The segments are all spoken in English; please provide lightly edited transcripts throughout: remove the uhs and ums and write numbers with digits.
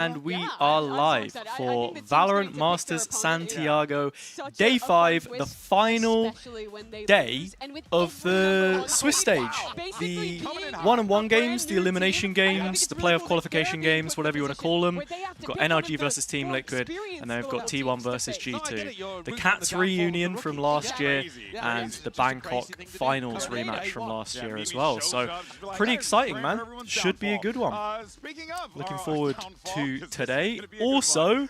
And we are live for VALORANT Masters Santiago, Day 5, the final day of the Swiss stage. The one-on-one games, the elimination games, the playoff qualification games, whatever you want to call them. We've got NRG versus Team Liquid, and then we've got T1 versus G2. The Cats reunion from last year, and the Bangkok finals rematch from last year as well. So, pretty exciting, man. Should be a good one. Looking forward to today. Also,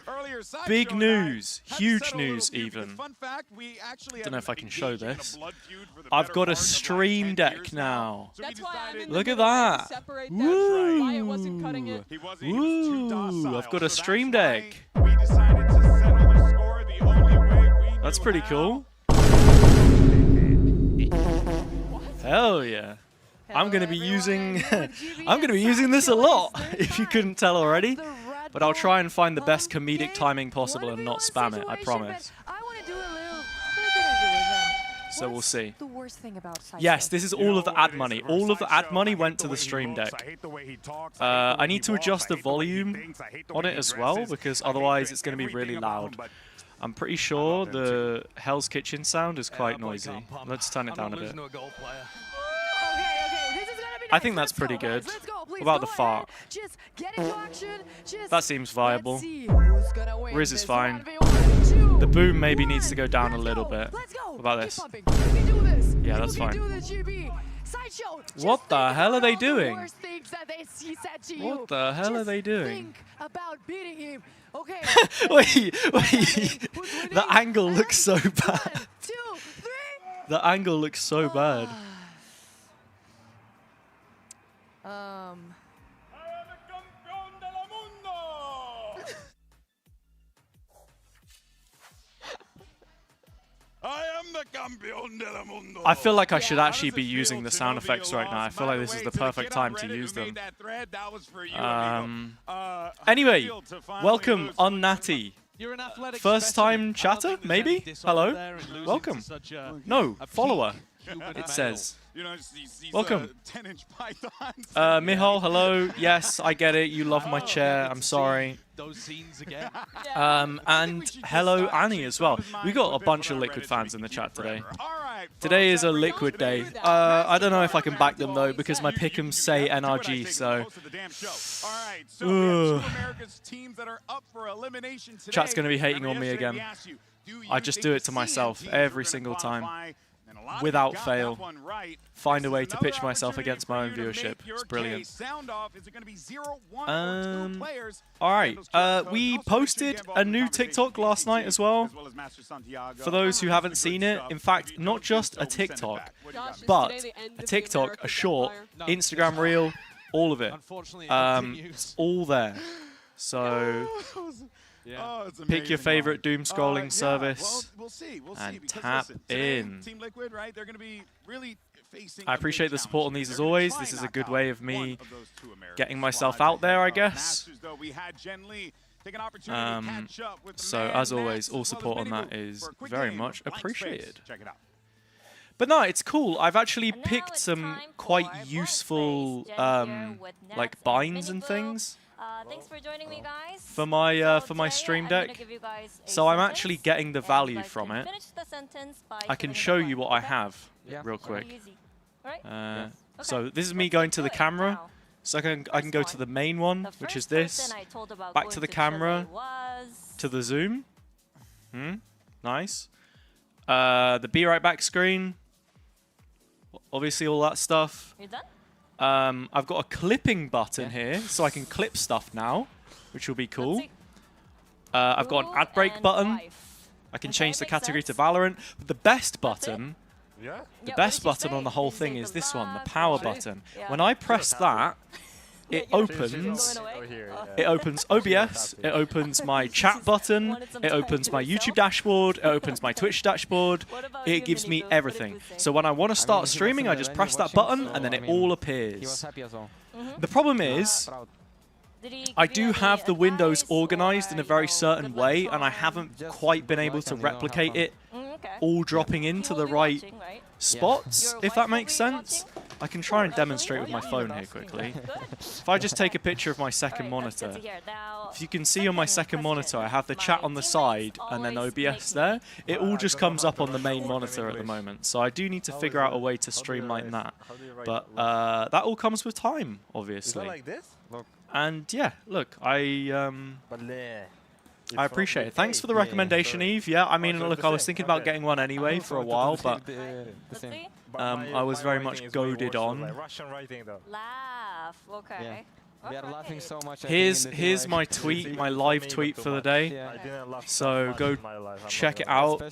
big news, huge news even. Don't know if I can show this. I've got a stream deck now. Look at that. Woo! Woo! I've got a stream deck. That's pretty cool. Hell yeah. I'm gonna be using this a lot, if you couldn't tell already. But I'll try and find the best comedic timing possible and not spam it, I promise. So we'll see. Yes, this is all of the ad money. All of the ad money went to the stream deck. I need to adjust the volume on it as well, because otherwise it's going to be really loud. I'm pretty sure the Hell's Kitchen sound is quite noisy. Let's turn it down a bit. I think that's pretty good. What about the fart? That seems viable. Riz is fine. The boom maybe needs to go down a little bit. What about this? Yeah, that's fine. What the hell are they doing? What the hell are they doing? Wait. The angle looks so bad. The angle looks so bad. I feel like I should actually be using the sound effects right now. I feel like this is the perfect time to use them. Anyway, welcome, Unnatty. First time chatter, maybe? Hello? Welcome. No, follower, it says. Welcome. Mihal, hello. Yes, I get it. You love my chair. I'm sorry. And hello, Annie, as well. We got a bunch of Liquid fans in the chat today. Today is a Liquid day. I don't know if I can back them, though, because my pick'ems say NRG, so... Chat's going to be hating on me again. I just do it to myself every single time. Without fail, find a way to pitch myself against my own viewership. It's brilliant. Alright, we posted a new TikTok last night as well. For those who haven't seen it, in fact, not just a TikTok, but a TikTok, a short, Instagram reel, all of it. It's all there. So... pick your favorite doom scrolling service and tap in. I appreciate the support on these as always. This is a good way of me getting myself out there, I guess. So as always, all support on that is very much appreciated. But no, it's cool. I've actually picked some quite useful like binds and things. Thanks for joining me, guys. For my stream deck. So I'm actually getting the value from it. I can show you what I have real quick. So this is me going to the camera. So I can go to the main one, which is this. Back to the camera. To the zoom. Nice. The be right back screen. Obviously all that stuff. You're done? I've got a clipping button here, so I can clip stuff now, which will be cool. I've got an ad break button. I can change the category to Valorant. But the best button, on the whole thing is this one, the power button. When I press that, it opens OBS, it opens my chat button, it opens my YouTube dashboard, it opens my Twitch dashboard, it gives me everything. So when I want to start streaming, I just press that button and then it all appears. The problem is, I do have the windows organized in a very certain way and I haven't quite been able to replicate it all dropping into the right spots, if that makes sense. I can try and demonstrate with my phone here quickly. If I just take a picture of my second monitor, if you can see on my second monitor, I have the chat on the side and then OBS there. It all just comes up on the main monitor at the moment. So I do need to figure out a way to streamline that. But that all comes with time, obviously. And yeah, look, I appreciate it. Thanks for the recommendation, Eve. Yeah, I mean, look, I was thinking about getting one anyway for a while, but I was very much goaded on. Laugh. Okay. We are laughing so much. Here's my tweet, my live tweet for the day. So go check it out,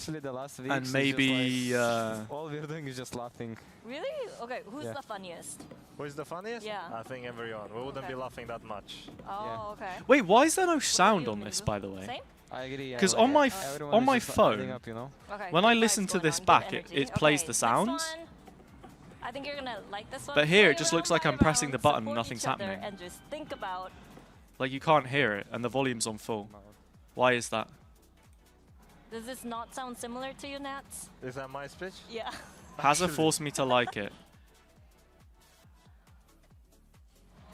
and maybe. All we're doing is just laughing. Really? Okay. Who's the funniest? Who is the funniest? Yeah. I think everyone. We wouldn't be laughing that much. Oh, okay. Wait, why is there no sound on this, by the way? Same? I agree. Because on my phone, up, you know? when I listen to this back, it plays the sounds. I think you're gonna like this one. But here, it just looks like I'm pressing the button and nothing's happening. And just think about. Like you can't hear it, and the volume's on full. Why is that? Does this not sound similar to you, Nats? Is that my speech? Yeah. Hazza forced me to like it.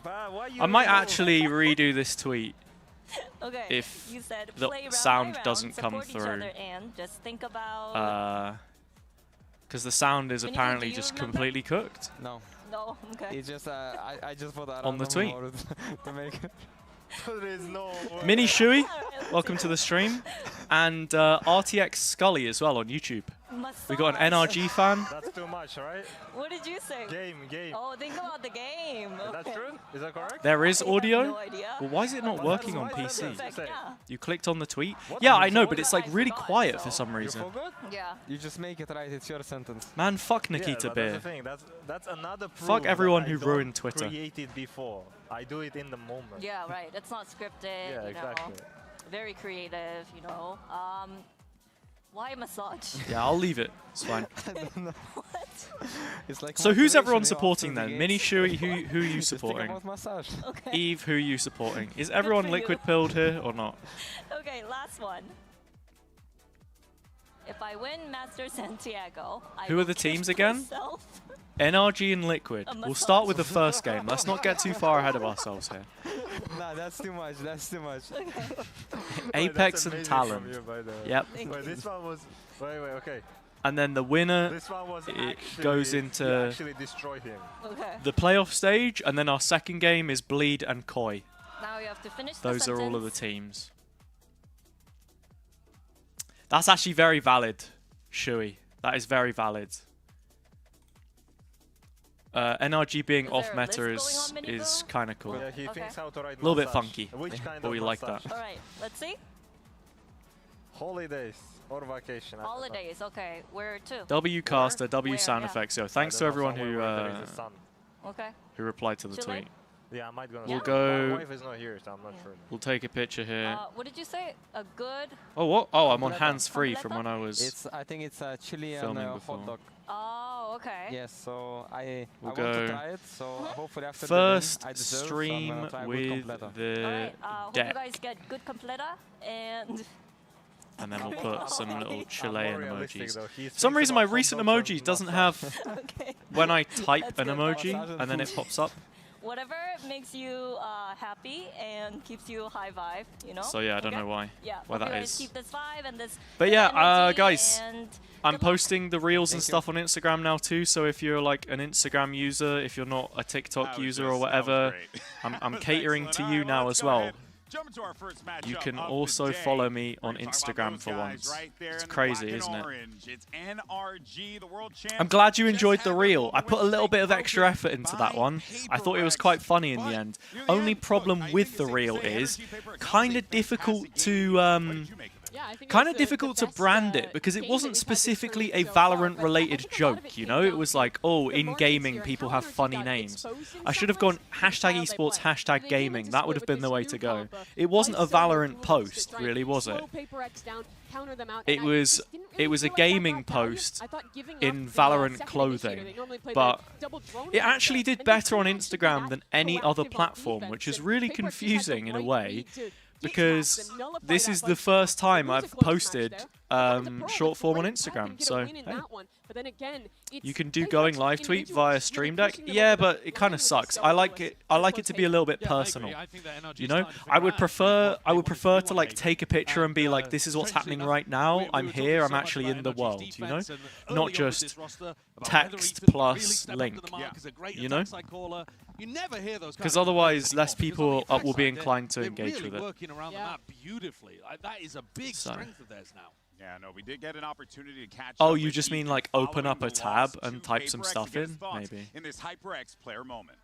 I might actually redo this tweet. Okay. If you said the play round sound by round, doesn't come support each through. other and just think about. Because the sound is Do apparently you just remember? completely cooked. No. No. Okay. It's just I just put that On the tweet. to make it. There is no way. Mini Shui, welcome to the stream. And RTX Scully as well on YouTube. We got an NRG fan. That's too much, right? What did you say? Game. Oh, think about the game. Is that true? Is that correct? There is I have audio. no idea. Well, why is it not working on PC? Yeah. You clicked on the tweet? Yeah, I know, but it's like really quiet for some You reason. forgot? Yeah. You just make it right. It's your sentence. Man, fuck Nikita Yeah, but that's Beer. the thing. That's another proof Fuck everyone that who I don't ruined Twitter. create it before. I do it in the moment. Yeah, right. It's not scripted. Yeah, you exactly. know. Very creative, you know. Why massage? Yeah, I'll leave it. It's fine. What? It's like So who's everyone motivation, you know, supporting after the then? games. Mini Shui, who are you Just think supporting? about massage. Okay. Eve, who are you supporting? Is everyone for you. liquid pilled here or not? Okay, last one. If I win Masters Santiago, I Who are will the gift teams again? myself NRG and Liquid. We'll start with the first game. Let's not get too far ahead of ourselves here. Nah, that's too much. That's too much. Apex and That's amazing Talon. from you, by the way. Yep. Wait, this one was. Wait, okay. And then the winner This one was it actually. goes You into actually destroy him. Okay. the playoff stage, and then our second game is Bleed and Koi. Now you have to finish Those the are all of the sentence. teams. That's actually very valid, Shui. That is very valid. NRG being Is off there a meta list going on, is Minigo? kind of cool. Yeah, he Okay. thinks how to write A little bit massage. funky, Which kind but of we like massage? that. All right, let's see. Holidays or vacation. I don't know. Holidays. Okay, where to? W caster, W Where? sound Yeah. effects. Yo, I thanks to don't know, everyone somewhere who where there is a sun. Okay. replied to the Chile? tweet. Yeah, I might go. We'll My go. wife is not here, so I'm not sure. We'll take a picture here. What did you say? A good. Oh what? Oh, I'm on Completa. hands free from when I was. It's I think it's a chili and Filming a before. hot dog. Oh, okay. Yes, so I We'll want go to try it. So hopefully after First the win, I deserve, so I'm stream gonna try a good with completa. All the right. Hope deck, you guys get good completa and. and then we'll put some little I'm Chilean more realistic, emojis. though. He For some thinks reason, my about hot recent dogs and emoji doesn't massage. have Okay. when I type That's an good. emoji Massage and then it food. pops up. Whatever makes you happy and keeps you high vibe, you know. So yeah, I don't Okay? know why. Yeah. why hope that you guys is. keep this vibe and this. But good yeah, energy guys, and I'm good luck. posting the reels and Thank you. stuff on Instagram now too. So if you're like an Instagram user, if you're not a TikTok user or whatever, I'm catering to you now as well. You can also follow me on Instagram for once. It's crazy, isn't it? I'm glad you enjoyed the reel. I put a little bit of extra effort into that one. I thought it was quite funny in the end. Only problem with the reel is kind of difficult to brand it because it wasn't specifically a Valorant related joke, you know? It was like, oh, in gaming people have funny names. I should have gone hashtag esports, hashtag gaming. That would have been the way to go. It wasn't a Valorant post, really, was it? It was a gaming post in Valorant clothing, but it actually did better on Instagram than any other platform, which is really confusing in a way, because this is the first time I've posted short form on Instagram. So hey, you can do going live tweet via Stream Deck. Yeah, but it kind of sucks. I like it to be a little bit personal. You know, I would prefer to like take a picture and be like, this is what's happening right now. I'm here. I'm actually in the world. You know, not just text plus link. You know, because otherwise less people will be inclined to engage with it. That is a big strength of theirs now. Yeah, no, we did get an opportunity to catch. Oh, you just mean like open up a tab and type some stuff in, maybe. In this HyperX player moment.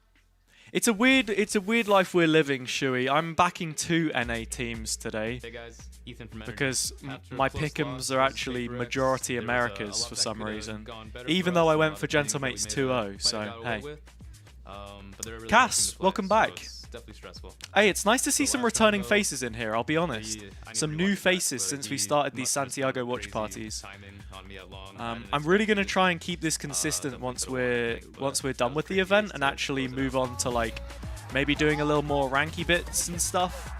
It's a weird life we're living, Shui. I'm backing 2 NA teams today. Hey guys, Ethan from because my pick'ems are actually majority Americas for some reason. Even though I went for Gentlemates 2-0, so hey. Cass, welcome back. Definitely stressful. Hey, it's nice to see some returning faces in here, I'll be honest. Some new faces since we started these Santiago watch parties. I'm really going to try and keep this consistent once we're done with the event and actually move on to like maybe doing a little more ranky bits and stuff.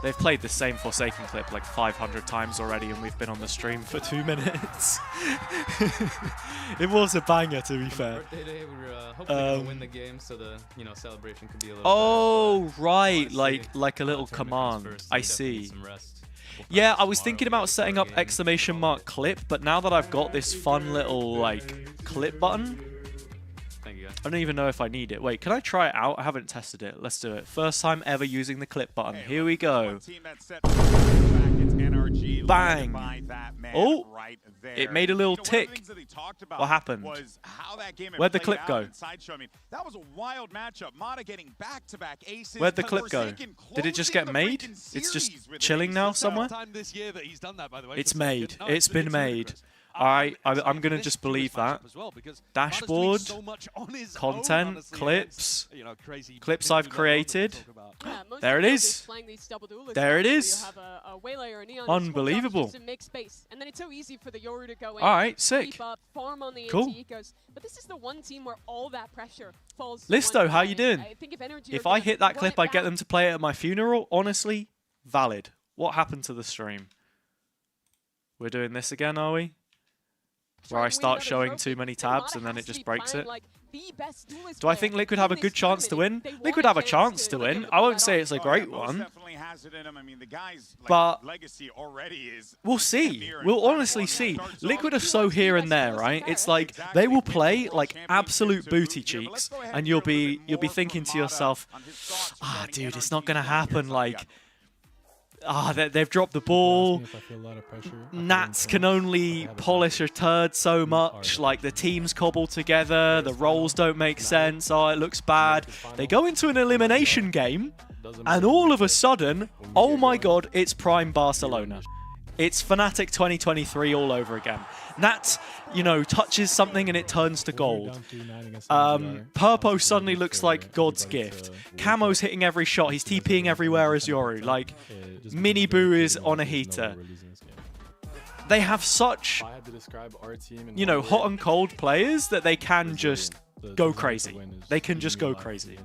They've played the same Forsaken clip like 500 times already and we've been on the stream for 2 minutes. It was a banger, to be fair. We were hoping to win the game so the celebration could be a little oh, right, like a little command. I see. Yeah, I was thinking about setting up ! clip, but now that I've got this fun little like clip button, I don't even know if I need it. Wait, can I try it out? I haven't tested it. Let's do it. First time ever using the clip button. Here we go. Bang! Oh, it made a little tick. What happened? Where'd the clip go? Where'd the clip go? Did it just get made? It's just chilling now somewhere? It's made. It's been made. I'm going to just believe that. Dashboard, content, clips, clips I've created. There it is. There it is. Unbelievable. Alright, sick. Cool. Listo, how you doing? If I hit that clip, I get them to play it at my funeral. Honestly, valid. What happened to the stream? We're doing this again, are we? Where I start showing too many tabs and then it just breaks it. Do I think Liquid have a good chance to win? Liquid have a chance to win. I won't say it's a great one. But we'll see. We'll honestly see. Liquid are so here and there, right? It's like they will play like absolute booty cheeks and you'll be thinking to yourself, ah, dude, it's not going to happen. Like, they've dropped the ball. Nats can only polish a turd so much. Like, the team's cobbled together. The roles don't make sense. Oh, it looks bad. They go into an elimination game, and all of a sudden, oh my god, it's Prime Barcelona. It's Fnatic 2023 all over again. Nat, touches something and it turns to gold. Purpo suddenly looks like God's gift. Camo's hitting every shot. He's TPing everywhere as Yoru. Like, Mini Boo is on a heater. They have such, hot and cold players that they can just go crazy. They can just go crazy.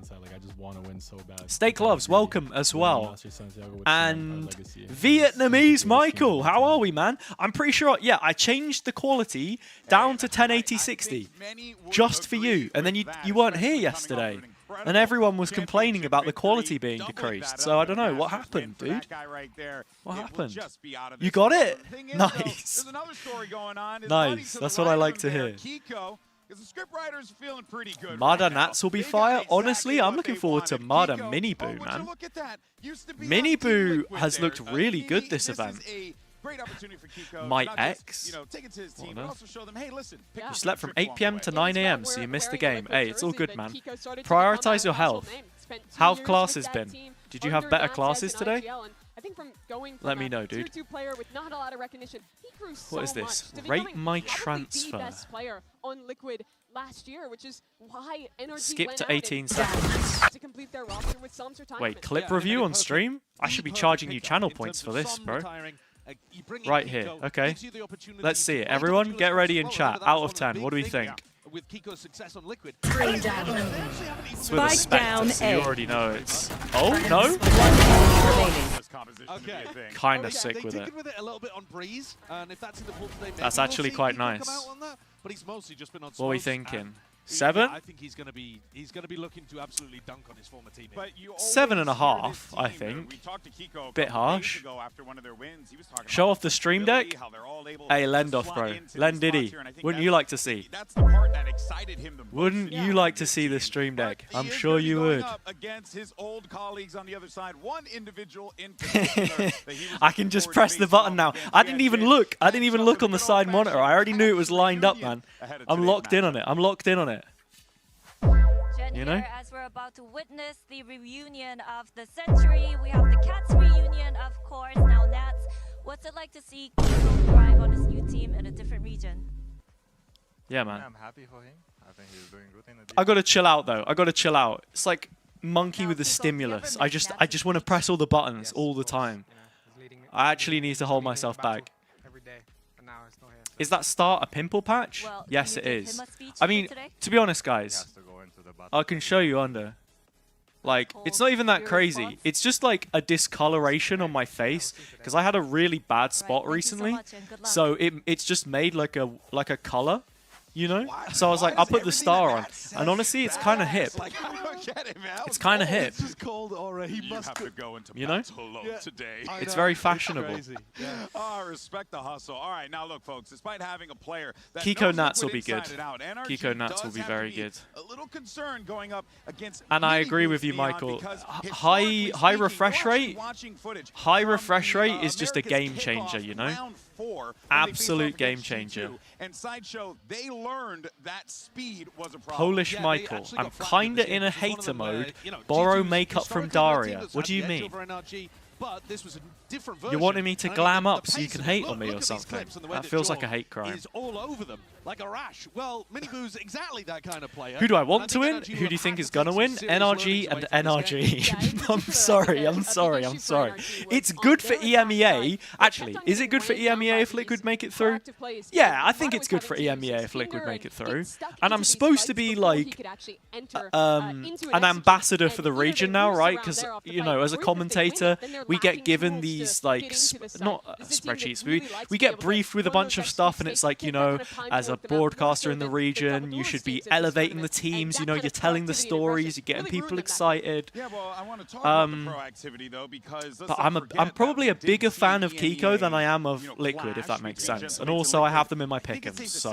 Steak Loves, welcome as well. And Vietnamese Michael, how are we, man? I'm pretty sure, yeah, I changed the quality down to 1080-60 just for you. And then you weren't here yesterday. And everyone was complaining about the quality being decreased. So I don't know, what happened, dude? What happened? You got it? Nice. Nice, that's what I like to hear. Mada Nats will be fire. Honestly, I'm looking forward to Mada Mini Boo, man. Mini Boo has looked really good this event. My ex? You slept from 8 PM to 9 AM, so you missed the game. Hey, it's all good, man. Prioritize your health. How have classes been? Did you have better classes today? Let me know, dude. What is this? Rate my transfer. Skip to 18 seconds. Wait, clip review on stream? I should be charging you channel points for this, bro. Right here. Okay. Let's see it. Everyone, get ready in chat. Out of 10, what do we think? It's with a Spectre, so you already know it's... Oh, no? composition to be Okay. a thing. Kind of Yeah, sick they with it. tinkered with it a little bit on Breeze, and if that's in the pool today, maybe That's we'll actually see quite Kiko nice. come out on that, but he's mostly just been on What are we smokes, thinking? and 7? Yeah, I think he's gonna be looking to absolutely dunk on his former teammate. But you 7.5, I think. We talked to Kiko a Bit couple days harsh. ago after one of their wins. He was talking Show about off the stream ability, deck. how they're all able Hey, to lend off, slot bro. into these Lend spots Diddy. here, and I think Wouldn't that's you like to see? That's the part that excited him the most. Wouldn't you like to see the stream deck? But I'm he is sure gonna be you going would. up against his old colleagues on the other side. One individual in particular that he was I looking can just forward to press the facing button off now. against. I We didn't had even Jin look. I didn't even matched look up on the with side good monitor. I already knew it was lined up, reunion man. ahead of I'm today's locked in matchup. on it. I'm locked in on it. Jen You know? here, as we're about to witness the reunion of the century. We have the Cats reunion, of course. Now, Nats, what's it like to see Kiko thrive on his new team in a different region? Yeah, man. I'm happy for him. I think he's doing good in the I gotta chill out though. I gotta chill out. It's like monkey with the stimulus. I just want to press all the buttons all the time. I actually need to hold myself back. Every day, but now it's not here. Is that start a pimple patch? Well, Yes, can it you give is. him a speech I for mean, today? to be honest, He guys, has to go into the battle. I can show you under. Like, it's not even that crazy. It's just like a discoloration on my face because I had a really bad spot Alright, thank you so recently. much and good luck. So it's just made like a color, you know? So I was like, I'll put the star on. And honestly, it's kind of hip. Like, I don't get it, man. It's kind of hip. It's just cold already. He You must have to go into You know? battle Yeah. today. I It's know, very fashionable. crazy. Yeah. Oh, respect the hustle. All right, now look, folks. Despite having a player that Kiko knows Nats will Liquid be good. inside and out, NRG Kiko Nats does will be have to very good. A little concerned going up against. And I Mini agree with Boost you, Neon Michael. because High historically refresh speaking, we're actually rate. watching footage High from refresh the, rate is just a America's game kickoff changer, you know? round 4 when they faced Absolute off game against changer. G2. And Sideshow, they learned that speed was a problem. Polish Yeah, they Michael. actually I'm got flattened kinda this in year, a which is one of hater them where, mode. you know, Borrow G2's makeup from historically been a team Daria. that's What do had you the edge mean? over NRG, but this was a different version. You're wanting me to And glam the up so you pace can of hate it, on me look or at these something? clips and the way That that feels like a John hate crime. is all over them like a rash. Well, Miniboo's exactly that kind of player. Who do I And want to think win? NRG Who will do you have think to is take gonna some win? serious NRG learnings and away from this game. NRG. I'm sorry. I'm sorry. I'm sorry. It's good for EMEA. Actually, is it good for EMEA if Liquid make it through? Yeah, I think it's good for EMEA if Liquid make it through. And I'm supposed to be like an ambassador for the region now, right? Because, you know, as a commentator, we get given these like not spreadsheets. We get briefed with a bunch of stuff, and it's like, you know, as a broadcaster in the region, you should be elevating the teams. You know, you're telling the stories, you're getting people excited. Yeah, well, I want to talk about the pro activity though, because But I'm probably a bigger fan of Kiko than I am of Liquid, if that makes sense. And also, I have them in my pick'ems, so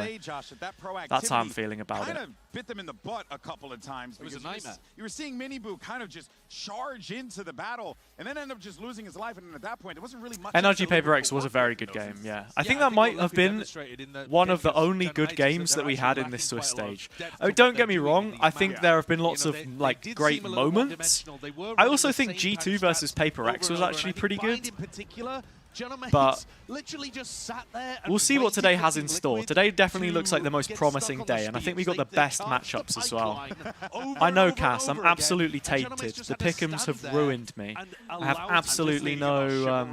that's how I'm feeling about it. Kind of bit them in the butt a couple of times. It was a because nightmare. You were seeing Miniboo kind of just charge into the battle and then end up just losing his life. And at that point, there wasn't really much. NRG Paper X was a very good game, yeah. I think that might have been one of the only good games that we had in this Swiss stage. Oh, don't get me wrong, I think there have been lots of like great moments. I also think G2 versus Paper X was actually pretty good. But we'll see what today has in store. Today definitely looks like the most promising day, and I think we got the best matchups as well. I know, Cass, I'm absolutely tainted. The pick'ems have ruined me. I have absolutely no...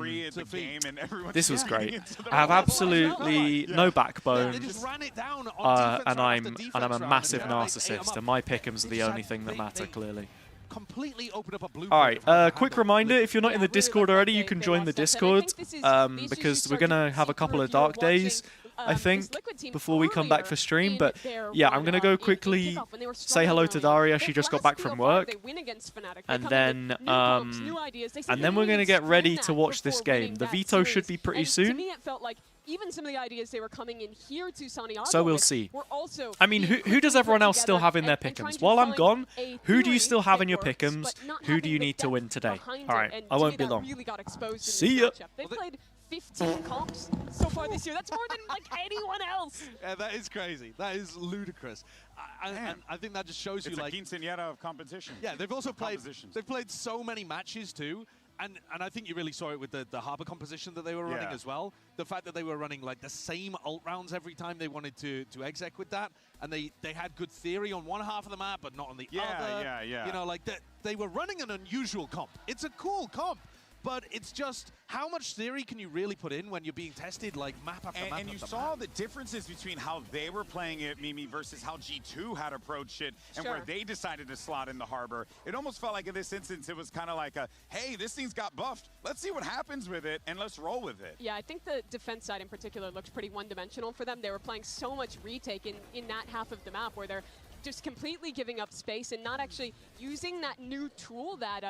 this was great. I have absolutely no backbone, and I'm a massive narcissist, and my pick'ems are the only thing that matter, clearly. Completely open up a blue. Alright, quick reminder, if you're not in the Discord already, you can join the Discord, because we're going to have a couple of dark days, I think, before we come back for stream. But yeah, I'm going to go quickly say hello to Daria. She just got back from work. And then we're going to get ready to watch this game. The veto should be pretty soon. Even some of the ideas they were coming in here to Santiago. So we'll see. Also I mean, who does everyone else still have in their pick'ems? While I'm gone, who do you still have in your pick'ems? Who do you need to win today? Alright, I won't be long. See ya! They played 15 comps so far this year. That's more than like anyone else. Yeah, that is crazy. That is ludicrous. And I think that just shows you, like, it's a quinceañera of competition. yeah, they've also played. They've played so many matches too. And I think you really saw it with the Harbor composition that they were running as well. The fact that they were running like the same ult rounds every time they wanted to exec with that, and they had good theory on one half of the map, but not on the other. Yeah. You know, like they were running an unusual comp. It's a cool comp, but it's just how much theory can you really put in when you're being tested like map after map And you after saw map? the differences between how they were playing it, Mimi, versus how G2 had approached it, and where they decided to slot in the Harbor. It almost felt like in this instance, it was kind of like a, hey, this thing's got buffed. Let's see what happens with it, and let's roll with it. Yeah, I think the defense side in particular looked pretty one-dimensional for them. They were playing so much retake in that half of the map where they're just completely giving up space and not actually using that new tool that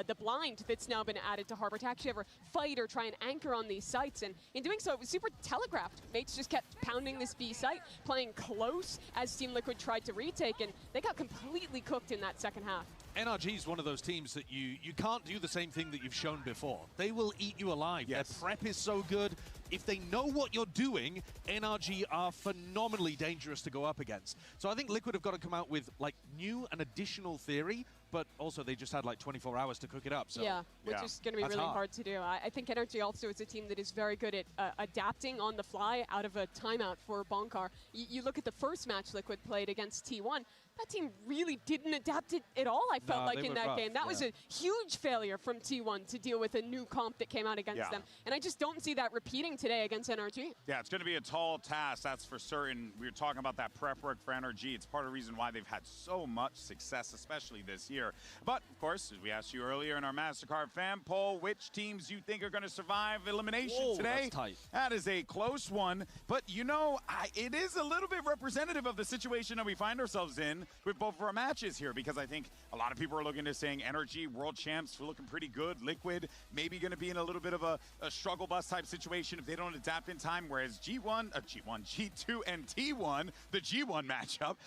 the blind that's now been added to Harbor to actually ever fight or try and anchor on these sites. And in doing so, it was super telegraphed. Mates just kept pounding this B site, playing close as Team Liquid tried to retake, and they got completely cooked in that second half. NRG is one of those teams that you can't do the same thing that you've shown before. They will eat you alive. Yes. Their prep is so good. If they know what you're doing, NRG are phenomenally dangerous to go up against. So I think Liquid have got to come out with like new and additional theory, but also they just had like 24 hours to cook it up. So yeah, which is going to be That's really hard. hard to do. I think NRG also is a team that is very good at adapting on the fly out of a timeout for Bonkar. You look at the first match Liquid played against T1, that team really didn't adapt it at all, I felt like, in that game. That was a huge failure from T1 to deal with a new comp that came out against them. And I just don't see that repeating today against NRG. Yeah, it's going to be a tall task, that's for certain. We were talking about that prep work for NRG. It's part of the reason why they've had so much success, especially this year. But, of course, as we asked you earlier in our MasterCard fan poll, which teams you think are going to survive elimination today? That's tight. That is a close one. But, you know, it is a little bit representative of the situation that we find ourselves in with both of our matches here, because I think a lot of people are looking to saying NRG world champs looking pretty good. Liquid maybe going to be in a little bit of a struggle bus type situation if they don't adapt in time, whereas G2 and T1, the G1 matchup,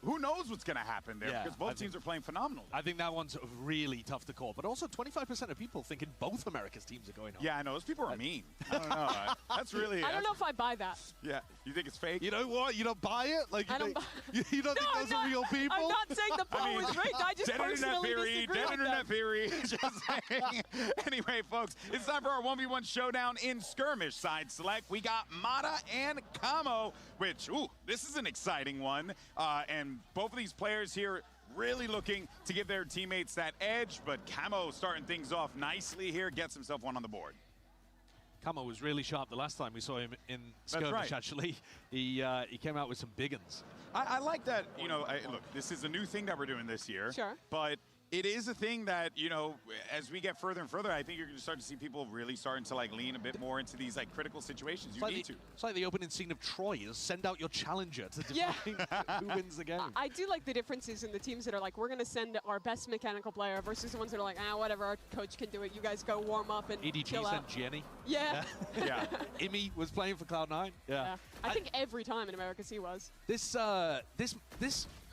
who knows what's going to happen there, because both teams are playing phenomenal. I think that one's really tough to call, but also 25% of people thinking both America's teams are going home. Yeah, I know. Those people are mean. I don't know. That's really... I don't know if I buy that. Yeah. You think it's fake? You know what? You don't buy it? Like, I don't buy you don't think those are real people? I'm not saying the poll was rigged. I just personally disagree with Dead internet them. theory. Just saying. Anyway, folks, it's time for our 1v1 showdown in skirmish side select. We got Mata and Kamo, which, ooh, this is an exciting one. And both of these players here really looking to give their teammates that edge, but Kamo starting things off nicely here, gets himself one on the board. Kamo was really sharp the last time we saw him in skirmish, right. actually. He came out with some big uns. I like that, you know, look, this is a new thing that we're doing this year. Sure. But it is a thing that, you know, as we get further and further, I think you're going to start to see people really starting to, like, lean a bit more into these, like, critical situations. You need to. It's like the opening scene of Troy. Is send out your challenger to define who wins the game. I do like the differences in the teams that are like, we're going to send our best mechanical player versus the ones that are like, whatever, our coach can do it. You guys go warm up and EDG chill sent out. Jenny. Yeah. Yeah. Imi was playing for Cloud9. Yeah. I think every time in Americas he was. This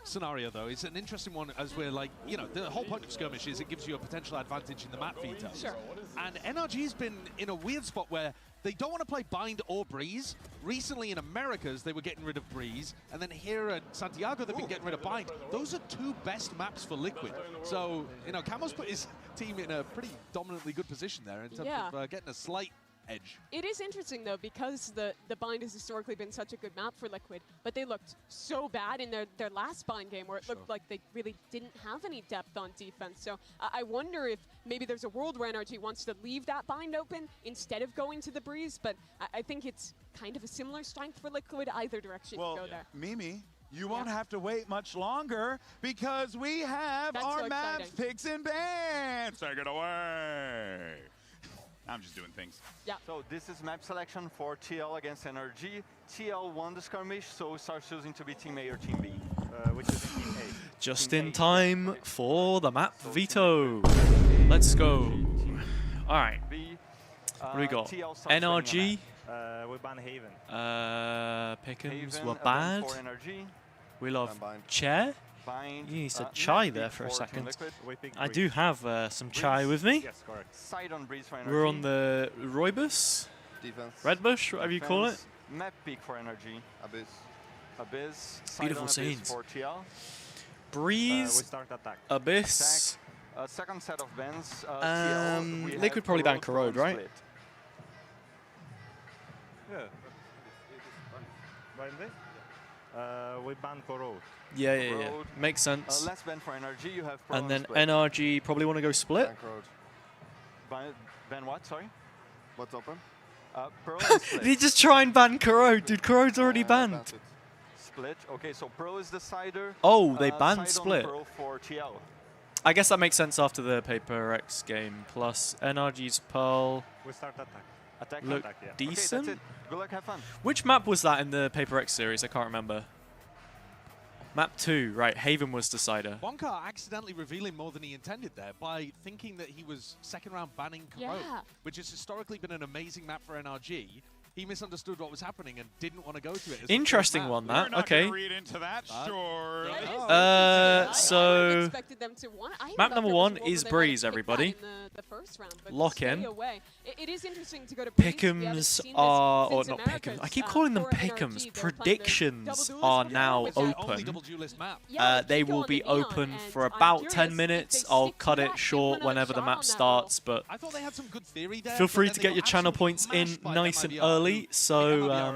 scenario, though, is an interesting one, as we're like, you know, the whole point of skirmish is it gives you a potential advantage in the map veto. Sure. And NRG's been in a weird spot where they don't want to play Bind or Breeze. Recently in Americas, they were getting rid of Breeze. And then here at Santiago, they've been getting rid of Bind. Those are two best maps for Liquid. So, you know, Camo's put his team in a pretty dominantly good position there in terms of getting a slight edge. It is interesting, though, because the Bind has historically been such a good map for Liquid, but they looked so bad in their last Bind game where it looked like they really didn't have any depth on defense. So I wonder if maybe there's a world where NRG wants to leave that Bind open instead of going to the Breeze, but I think it's kind of a similar strength for Liquid either direction to go there. Mimi, you won't have to wait much longer because we have our maps, picks, and bans. Take it away. I'm just doing things. Yeah. So this is map selection for TL against NRG. TL won the skirmish, so we start choosing to be Team A or Team B, which is Team A. Just in time for the map veto. Let's go. All right. What do we got? NRG. We ban Haven. Pick'ems were bad. We love Chair. You said chai there for a second. I do have some chai with me. Yes, correct. Side on Breeze for NRG. We're on the Roibus, Redbush, whatever you call it. Map peak for NRG. Abyss. Beautiful scenes. For TL. Breeze, we start attack. Abyss. Second set of bans. Liquid probably ban Corrode, right? Yeah. Ban this? We ban Corrode. Yeah. Makes sense. Last ban for NRG, you have and then split. NRG probably want to go split. Ban what? Sorry. What's open? Pro and Split. They just try and ban Kuro. Dude, Kuro's already banned. Split. Okay, so Pro is the cider. Oh, they banned Side Split. on Pro for TL. I guess that makes sense after the Paper X game. Plus NRG's Pearl. We start attack. Attack. Look Attack, yeah. decent. Okay, that's it. Good luck, have fun. Which map was that in the Paper X series? I can't remember. Map 2, right. Haven was decider. Wonka accidentally revealing more than he intended there by thinking that he was second round banning Kuro, which has historically been an amazing map for NRG. He misunderstood what was happening and didn't want to go to it. Interesting one, that. Okay. Read into that, sure. So map number 1 is Breeze, everybody. Lock in. It is interesting to go to Pick'ems are, or not Pick'ems, I keep calling them Pick'ems. Predictions are now open. They will be open for about 10 minutes. I'll cut it short whenever the map starts, but feel free to get your channel points in nice and early, so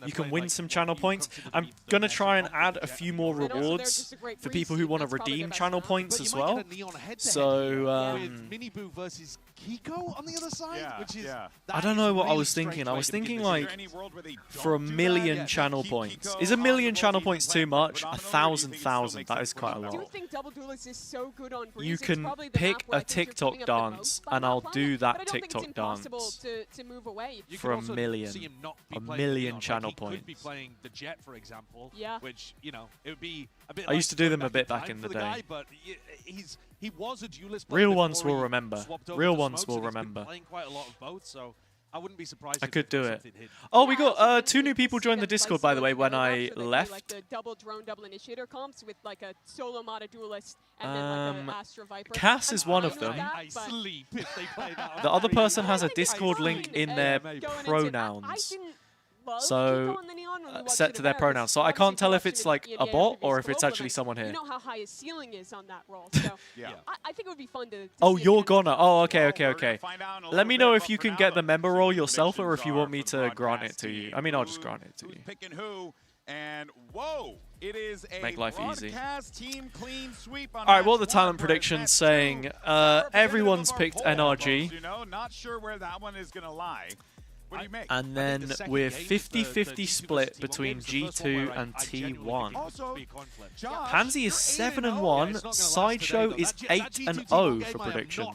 you can win some channel points. I'm going to try and add a few more rewards for people who want to redeem channel points as well. So Miniboo versus Kiko on the other side, which is I don't know what I was thinking. I was thinking like for 1 million channel points. Is 1 million channel points too much? 1,000. That is quite a lot. You can pick a TikTok dance, and I'll do that TikTok dance for 1 million. 1 million channel points. Playing the Jet, for example, which it would be a bit. I used to do them a bit back in the day. But he was a duelist. Real ones will remember. Real ones will remember. Playing quite a lot of both, so I wouldn't be surprised. I could do it. Oh, we got 2 new people joined the Discord, by the way, when I left. Like the double drone, double initiator comps with like a solo Mata duelist and then like an Astra Viper. Cass is one of them. The other person has a Discord link in their pronouns. So set to their pronouns. So I can't tell if it's like a bot or if it's actually someone here. You know how high his ceiling is on that role. So I think it would be fun to oh, you're gonna. Oh, okay. Let me know if you can get the member role yourself or if you want me to grant it to you. I mean, I'll just grant it to you. Picking who and whoa, it is a make life easy. Team clean sweep on all right, what are the talent predictions saying? Everyone's picked NRG. Not sure where that one is gonna lie. And then we're 50-50 split between G2 and T1. Pansy is 7-1. Sideshow is 8-0 for predictions.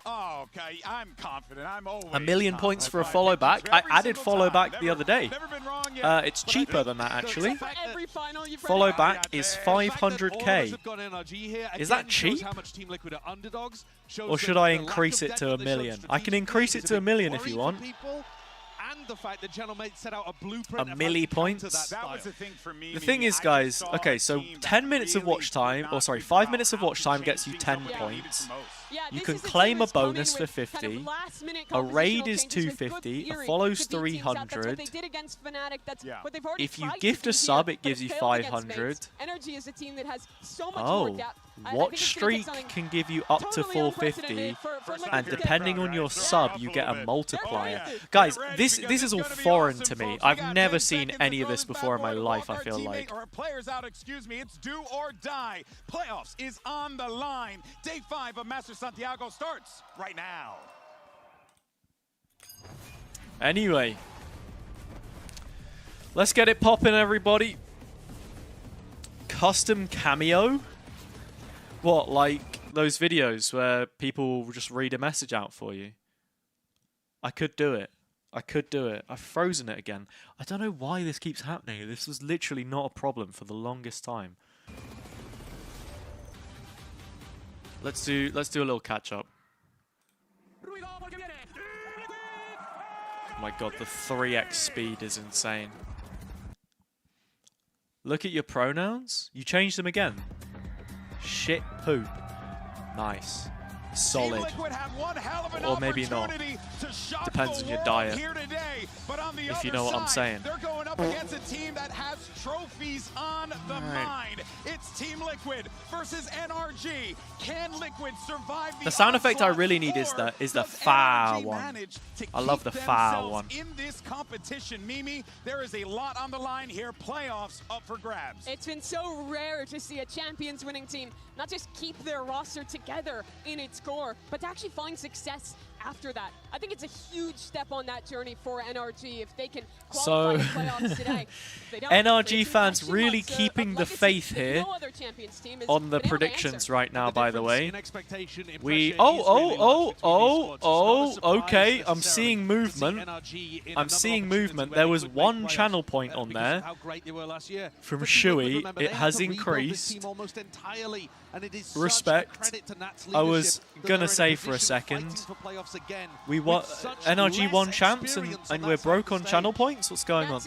Oh, okay, I'm confident. I'm always 1 million points for a follow back. I added follow back the other day. It's cheaper than that actually. Follow back is 500k. Is that cheap? Or should I increase it to 1 million? I can increase it to 1 million if you want. The fact that Gentlemate set out a blueprint 1 million points. That was the thing for me. The thing is, guys, okay, so 10 minutes of watch time, or sorry, 5 minutes of watch time gets you 10 points. You can claim a bonus for 50. A raid is 250. A follow's 300. If you gift a sub, it gives you 500. Oh, watch streak can give you up to 450, and depending on your sub, you get a multiplier. Guys, this is all foreign to me. I've never seen any of this before in my life, I feel like. Players out, excuse me, it's do or die. Playoffs is on the line. Day 5 of Masters Santiago starts right now. Anyway, let's get it popping, everybody. Custom cameo? What, like those videos where people will just read a message out for you? I could do it. I could do it. I've frozen it again. I don't know why this keeps happening. This was literally not a problem for the longest time. Let's do a little catch up. Oh my god, the 3x speed is insane. Look at your pronouns. You changed them again. Shit poop. Nice. Solid. Or maybe not. Depends on your diet. If you know what I'm saying. up against a team that has trophies on the mind. It's Team Liquid versus NRG. Can Liquid survive the sound effect I really need is the foul one. I love the foul one. In this competition, Mimi, there is a lot on the line here. Playoffs up for grabs. It's been so rare to see a champions winning team not just keep their roster together in its core, but to actually find success after that. I think it's a huge step on that journey for NRG if they can qualify the playoffs today. NRG fans really keeping the faith here on the predictions right now, by the way. Okay, I'm seeing movement. I'm seeing movement. There was one channel point on there from Shui. It has increased. Respect. I was gonna say for a second, we NRG won champs and we're broke on channel points. What's going on?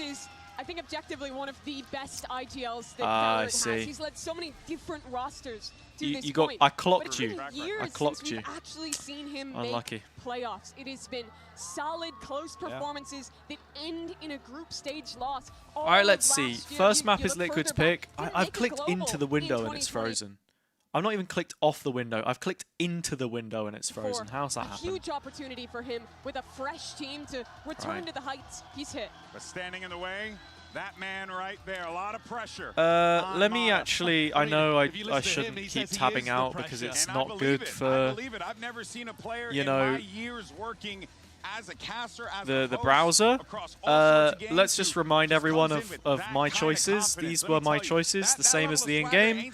I think objectively one of the best IGLs that Valorant has. He's led so many different rosters to this point. I clocked you. I clocked you. We've actually seen him Unlucky. make playoffs. It has been solid, close performances that end in a group stage loss. All right, let's see. First map is Liquid's pick. I've clicked into the window and it's frozen. I've not even clicked off the window. I've clicked into the window and it's frozen. How's that happen? A huge opportunity for him with a fresh team to return to the heights. He's hit. But standing in the way, that man right there. A lot of pressure. Let me actually. I know I shouldn't keep tabbing out because it's not good for. I've never seen a player you know. in my years working as a caster, as the browser. Let's just remind everyone of my choices. These were my choices, the same as the in-game.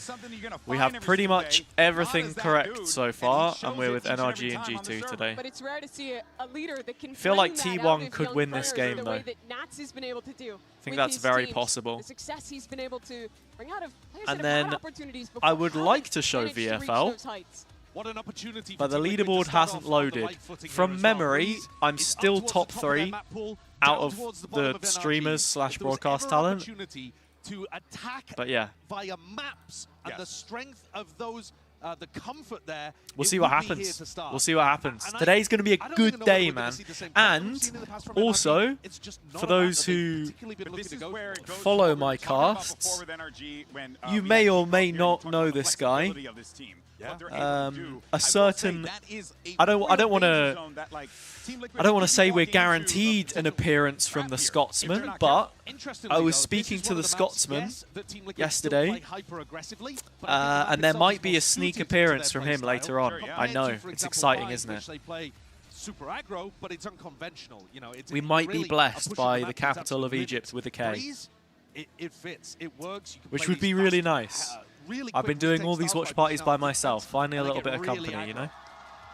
We have pretty much everything correct so far, and we're with NRG and G2 today. But it's rare to see a leader that can feel like T1 could win this game, though. I think that's very possible. The success he's been able to bring out of, and then I would like to show VFL. What an opportunity, but the leaderboard hasn't loaded. From memory, I'm still top 3 out of the streamers / broadcast talent. But yeah, via maps and the strength of those, the comfort there. We'll see what happens. We'll see what happens. Today's going to be a good day, man. And also, for those who follow my casts, you may or may not know this guy. A certain I don't want to say we're guaranteed an appearance from the Scotsman, but I was speaking to the Scotsman yesterday, and there might be a sneak appearance from him later on. I know, it's exciting, isn't it? Super aggro, but it's unconventional. You know, we might be blessed by the capital of Egypt with a K. It fits, it works. Which would be really nice. I've been doing all these watch parties by myself. Finally, a little bit of company, you know?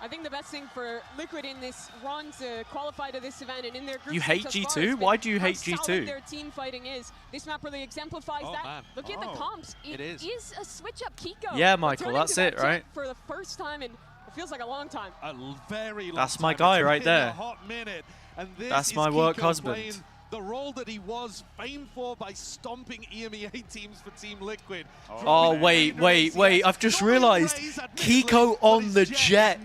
I think the best thing for Liquid in this run to qualify to this event and in their group. You hate G2? Why do you hate G2? Their team fighting is. This map really exemplifies that. Man. Look at the comps. It is a switch up Kiko. Yeah, Michael, that's it, right? For the first time in, it feels like a long time. A very long That's my time. guy It's right there. a hot minute. And this That's my work husband. Playing the role that he was famed for by stomping EMEA teams for Team Liquid. Oh, wait. I've just realized Kiko on the jet.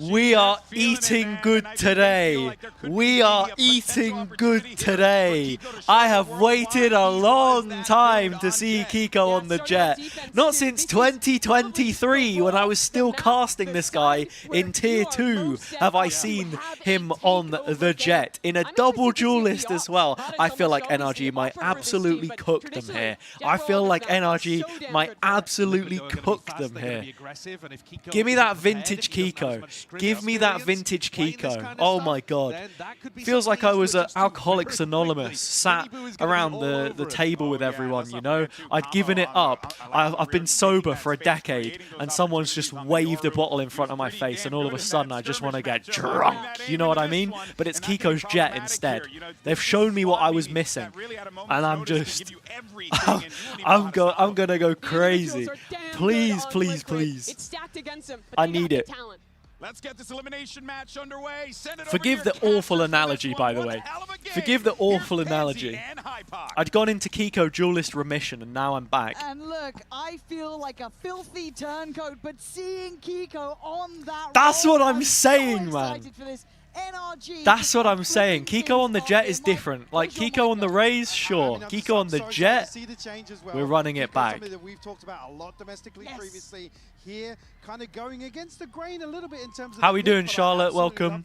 We are eating good today. We are eating good today. I have waited a long time to see Kiko on the jet. Not since 2023, when I was still casting this guy in Tier 2, have I seen him on the jet. In a double duelist as well. I feel like NRG might absolutely cook them here. I feel like NRG might absolutely cook them here. Give me that vintage Kiko. Give me that vintage Kiko. Oh my god. Feels like I was at Alcoholics Anonymous, sat around the table with everyone, you know? I'd given it up. I've been sober for a decade, and someone's just waved a bottle in front of my face, and all of a sudden I just want to get drunk. You know what I mean? But it's Kiko's jet instead. They've shown me what I was missing, and I'm just I'm gonna go crazy. Please. I need it. Let's get this elimination match underway. Forgive the awful analogy, by the way. Forgive the awful analogy. I'd gone into Kiko duelist remission, and now I'm back. And look, I feel like a filthy turncoat, but seeing Kiko on that. That's what I'm saying, man. For this. NRG NRG. That's what I'm saying. Kiko on the Jet is different. Like, Kiko on the Raze, sure. Kiko on the Jet, we're running it back. Something that we've talked about a lot domestically previously. Here, kind of going against the grain a little bit in terms of... How we doing, Charlotte? Welcome.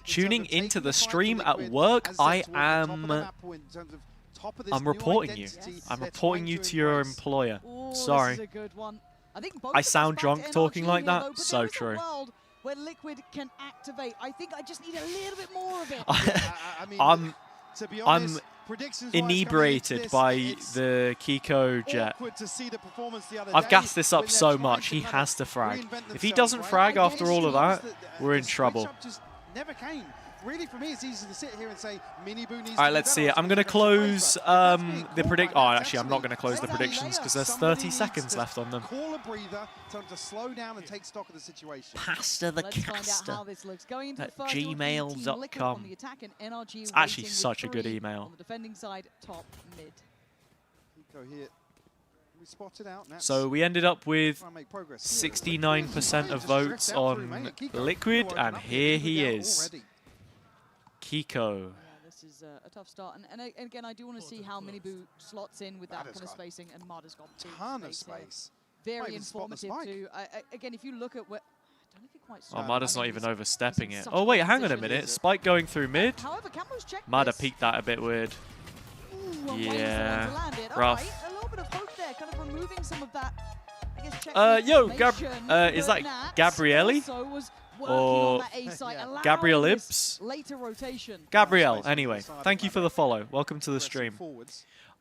Tuning into the stream at work. I'm reporting you. I'm reporting you to your employer. Sorry. This is a good one. I sound drunk talking like that. So true. Where Liquid can activate. I think I just need a little bit more of it. I'm inebriated by the Kiko Jet. I've gassed this up so much, he has to frag. If he doesn't frag after all of that, we're in trouble. Really, for me, it's easy to sit here and say Minibu needs All right, let's see it. I'm going to close the predict. Oh, actually, I'm not going to close the predictions because there's 30 seconds left on them. Call a breather, time to slow down and take stock of the situation. Pasta the caster at gmail.com. It's actually such a good email. On the defending side, top mid. Here. We spotted out. So we ended up with 69% of votes on Liquid, and here he is. Kiko. Yeah, this is a tough start, and again, I do want to see how Minibu slots in with that kind of spacing, and Mada's got a ton of space. Very informative too. Again, if you look at where, I don't know if you quite saw. Oh, Mada's not even overstepping it. Oh wait, hang on a minute. Spike going through mid. However, Camero's checked Mada peeked that a bit weird. Yeah, rough. A little bit of hope there, kind of removing some of that. I guess yo, is that Gabrielli? Or Gabriel Ibs? Gabrielle, anyway, thank you for the follow. Welcome to the stream.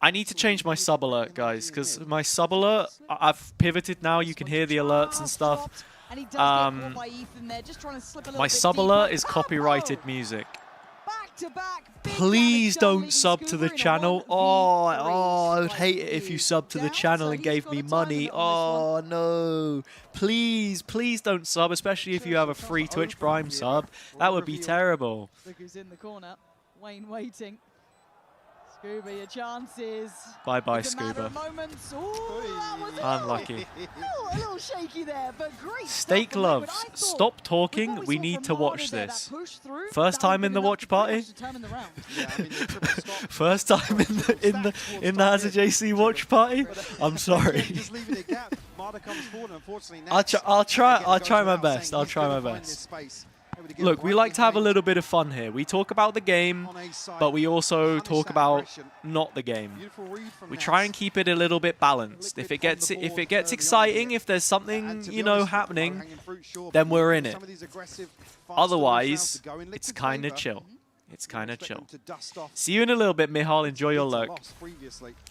I need to change my sub alert, guys, because my sub alert, I've pivoted now. You can hear the alerts and stuff. My sub alert is copyrighted music. Please don't sub to the channel. Oh, I would hate it if you subbed to the channel and gave me money. Oh, no. Please, please don't sub, especially if you have a free Twitch Prime sub. That would be terrible. Who's in the corner? Wayne waiting. Scuba, your chances. Bye-bye, Scuba. Unlucky. A little shaky there, but great. Steak Loves, stop talking. We need to watch this. First time in the watch party? First time in the HazzaJC watch party? I'm sorry. I'll try my best. I'll try my best. Look, we like to have a little bit of fun here. We talk about the game, but we also talk about not the game. We try and keep it a little bit balanced. If it gets exciting, if there's something, you know, happening, then we're in it. Otherwise, it's kind of chill. It's kind of chill. See you in a little bit, Mihal. Enjoy your lurk.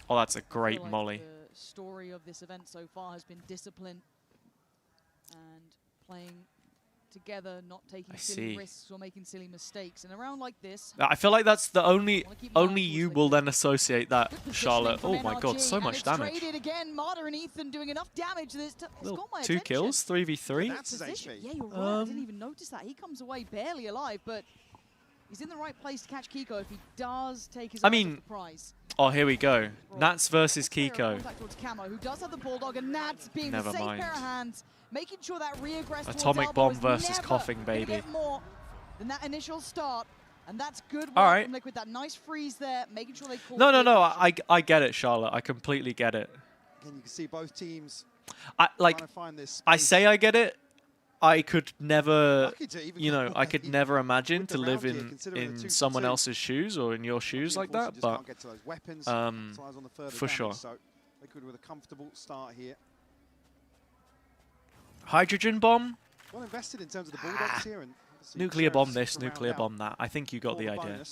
Oh, that's a great molly. The story of this event so far has been discipline and playing together, not taking silly risks or making silly mistakes. And around like this, I feel like that's the only you will then associate that, Charlotte. Oh my god, so much damage. Again, Mada and Ethan doing enough damage that it's got my 2 kills, 3v3. Yeah, you're right. I didn't even notice that. He comes away barely alive, but he's in the right place to catch Kiko if he does take his prize. Oh, here we go. Nats versus Kiko. Camo, who does have the Bulldog, and Nats being the same pair of hands, making sure that reaggress Atomic Bomb versus Coughing Baby. More than that initial start, and that's good work from Liquid. That nice freeze there, making sure they call. No. I get it, Charlotte. I completely get it. And you can see both teams. I say I get it. I could never, you know, I could never imagine to live in someone else's shoes or in your shoes like that, but for sure. Liquid with a comfortable start here. Hydrogen bomb? Well invested in terms of the Bulldogs here. And nuclear bomb this, nuclear bomb that. I think you got the idea.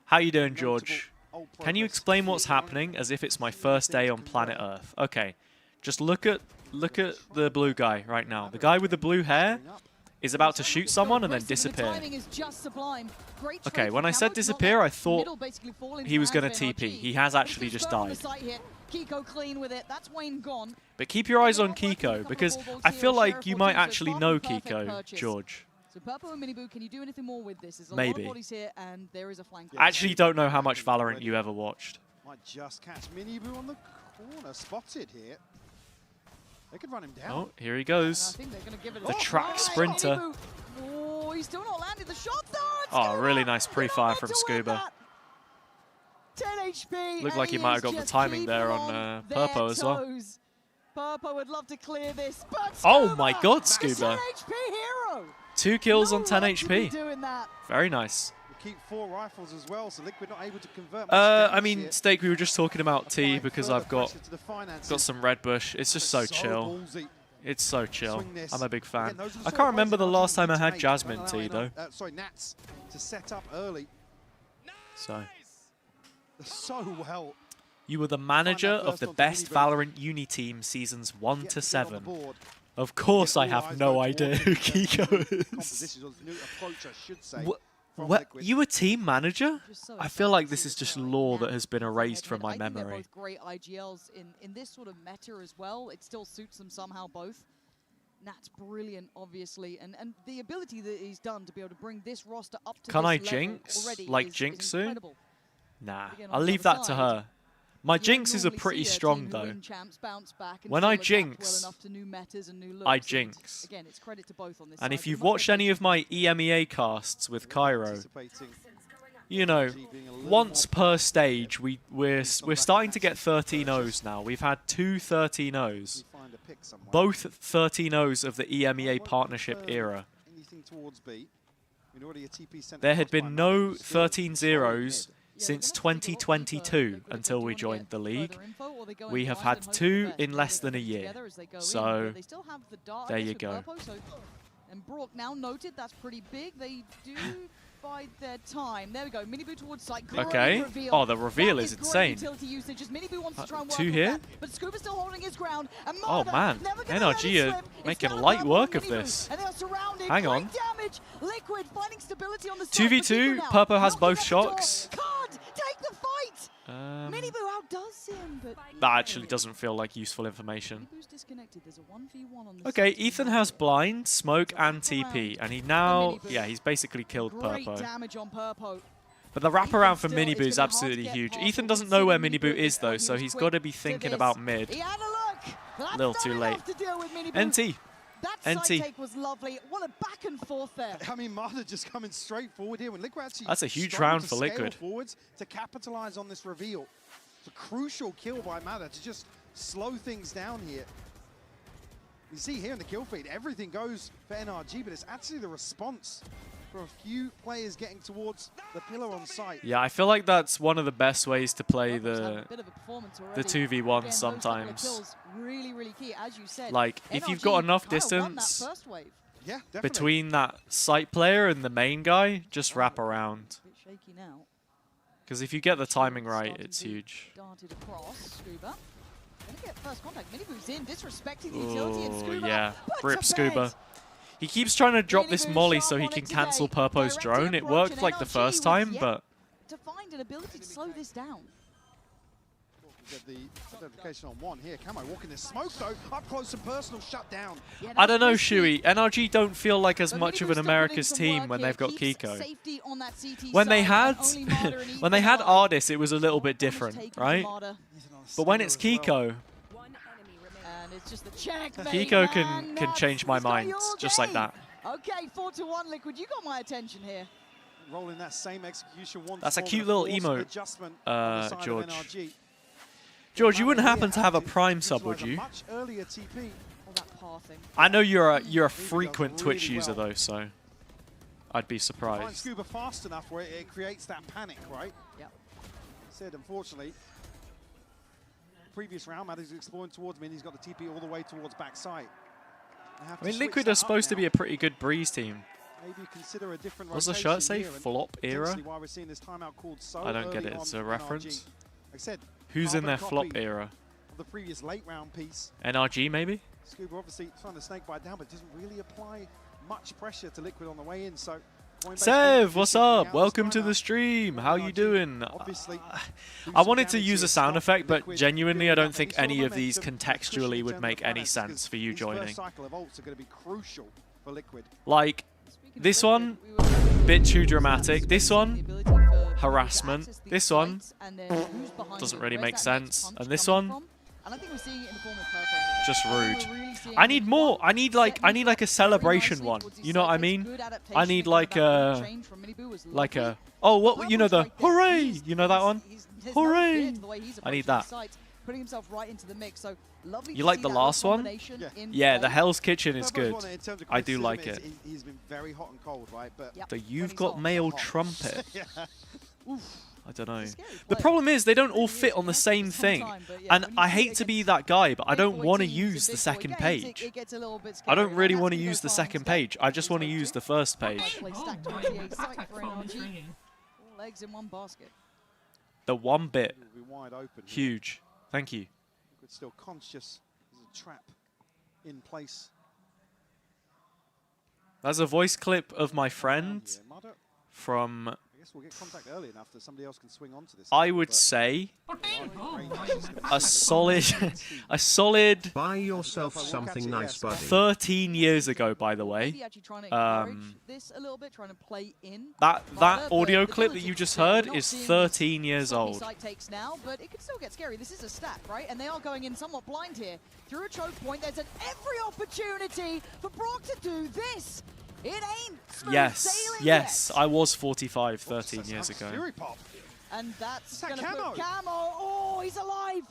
How you doing, George? Can you explain what's happening as if it's my first day on planet Earth? Okay, just look at the blue guy right now. The guy with the blue hair is about to shoot someone and then disappear. Okay, when I said disappear, I thought he was going to TP. He has actually just died. Kiko clean with it. That's Wayne gone. But keep your eyes on Kiko, because I feel like you might actually know Kiko, George. So Purple and Minibu, can you do anything more with this? There's a Maybe. lot of bodies here, and there is a flank. I actually don't know how much Valorant you ever watched. Might just catch Minibu on the corner. Spotted here. They could run him down. Oh, here he goes. The track sprinter. Oh, he's still not landed the shot though. Oh, really nice pre-fire from Scuba. 10 HP. Looked like he might have got the timing there on Purpo as well. Purpo would love to clear this, but oh my god, Scuba. 10 HP hero. 2 kills on 10 HP. Doing that. Very nice. Keep 4 rifles as well, so Liquid not able to convert. I mean, Steak, we were just talking about T because I've got some Red Bush. It's just so chill. It's so chill. I'm a big fan. I can't remember the last time I had Jasmine T though. Sorry, Nats to set up early. So. So well. You were the manager of the best Valorant Uni team seasons 1 to 7. Of course, I have no idea who Kiko is. What? You were team manager? I feel like this is just lore that has been erased from my memory. They're both great IGLs in this sort of meta as well. It still suits them somehow both. Nat's brilliant, obviously, and the ability that he's done to be able to bring this roster up to Can this I level jinx? already Like is jinx soon? incredible. Nah, Again, I'll on the leave other that to side, her. My you don't jinxes are normally pretty see a strong team who though. win champs bounce back and When still I adapt jinx, well enough to new metas and new I looks. jinx. Again, it's credit to both on this And side, if but you've much watched better any of my EMEA casts with Cairo, you know, once per stage, we're starting to get 13-0s now. We've had 2 13-0s, both 13-0s of the EMEA partnership era. There had been no 13-0s since 2022 until we joined the league. We have had 2 in less than a year. So, there you go. And Brock now noted that's pretty big. They do bide their time. There we go. Miniboo towards site. Okay. Oh, the reveal is insane. Wants to try and work 2 here. that, but Scuba still holding his ground. And Oh man, NRG are making light work of this. Hang on. Liquid finding stability on the 2v2, Purpo has both shocks. Can't take the fight. Miniboo outdoes him, but That actually doesn't feel like useful information. Miniboo's disconnected. There's a 1v1 on the Okay, side. Ethan has blind, smoke, and TP, and he now, yeah, he's basically killed Great Purpo. damage on Purpo. But the wraparound for Still, Miniboo it's gonna is be hard absolutely to get huge. past Ethan what doesn't we know see where Miniboo Miniboo is though, he so was he's quick got to be to thinking this. about mid. He had a look. That's A little not too enough late. to deal with Miniboo. NT. That side NT. take was lovely. What a back and forth there. I mean, Marta just coming straight forward here when Liquid actually. That's a huge starting round to for scale Liquid. Forwards to capitalize on this reveal. It's a crucial kill by Mada to just slow things down here. You see here in the kill feed, everything goes for NRG, but it's actually the response for a few players getting towards the pillar on site. Yeah, I feel like that's one of the best ways to play the Bit of a performance already. 2v1 Again, sometimes. those couple of kills, really, really key, as you said. Like, if you've NRG got enough kinda won that distance first wave. Yeah, definitely. between that site player and the main guy, just wrap around. Bit shaky now. Because if you get the timing right, it's huge. Darted across, Scuba. Gonna get first contact. Miniboo's in, disrespecting the utility, and Oh, Scuba yeah. puts Rip a Scuba. bed. He keeps trying to drop this Miniboo molly sharp so he on can it cancel today. Purpo's Direct drone. It approach, worked and like the NRG first was time, yet but to find an ability to slow this down. Get the identification on 1 here. Camo walking this smoke though, up close and personal, shut down. Yeah, I don't know, that's risky. Shuey. NRG don't feel like as But much of Miniboo's an still putting America's some team work when here, they've got keeps Kiko. safety on that CT When they side, had and only Marder and when they Ethan had alive. Ardis, it was a little bit different, right? But when it's Kiko, And it's just the check. Kiko can change my mind just like that. Okay, 4-1 Liquid. You got my attention here. Rolling that same execution once That's a more, cute but little forced emote, adjustment on the side of George. NRG. George, you wouldn't happen to have a Prime sub, would Utilize a you? much earlier TP. Oh, that pathing. I know you're a frequent Twitch user though, so I'd be Find surprised. Scuba fast enough where it creates that panic, right? Yep. Said, unfortunately, previous round, Matt is exploring towards me, and he's got the TP all the way towards backside. I mean, Liquid are supposed to be a pretty good breeze team. Maybe consider a different What's the rotation shirt say? here, and Flop era? potentially why we're seeing this timeout called so I don't get early it. It's on a NRG. reference. Like I said, Who's in carbon their flop copy era? of the previous late round piece. NRG maybe? Scuba obviously trying to snake bite down, but doesn't really apply much pressure to Liquid on the way in. So, Coinbase Sev, what's shifting up? out Welcome this to the timeout. stream. How you doing? Obviously, I wanted to losing use a down sound into effect, but Liquid, genuinely I building don't up think any any sort of these momentum, contextually pushing would in make terms of any finances, sense for you these first joining. cycle of ults are going to be crucial for Liquid. Like, this one, bit too dramatic. This one, harassment. This one, doesn't really make sense. And this one, And I think we're seeing it in the form of purple. Just rude. I need more. I need like a celebration one. You know what I mean? I need like a oh, what, you know, the hooray, you know that one? Hooray. I need that. Putting himself right into the mix. So lovely. You like the last one? Yeah, the Hell's Kitchen is good. I do like it. He's been very hot and cold, right? But the You've Got Mail trumpet. I don't know. The problem is they don't all fit on the same thing. And I hate to be that guy, but I don't want to use the second page. I don't really want to use the second page. I just want to use the first page. Legs in one basket. The one bit. Huge. Thank you. Liquid still conscious. There's a trap in place. That's a voice clip of my friend from... I guess we'll get contact early enough that somebody else can swing onto this. I would say a solid buy yourself something nice, buddy. 13 years ago, by the way. That audio clip that you just heard is 13 years old. Now, but it could still get scary. This is a stack, right? And they are going in somewhat blind here. Through a choke point, there's every opportunity for Brock to do this. It ain't smooth sailing yet. I was 45 13 years ago. And that's gonna put Camo. Oh, he's alive.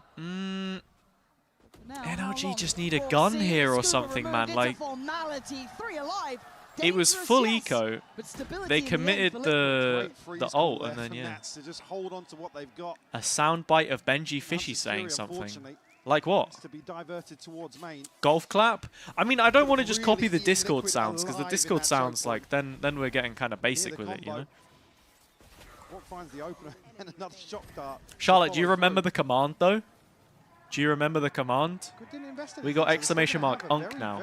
NRG just need a gun here or something, man. Like, it was full eco. They committed the ult, and then a soundbite of Benji Fishy saying something. Like what? Golf clap? I mean, I don't want to just copy the Discord sounds, because the Discord sounds like, then we're getting kind of basic with it, you know? Charlotte, do you remember the command, though? Do you remember the command? We got exclamation mark Unk now.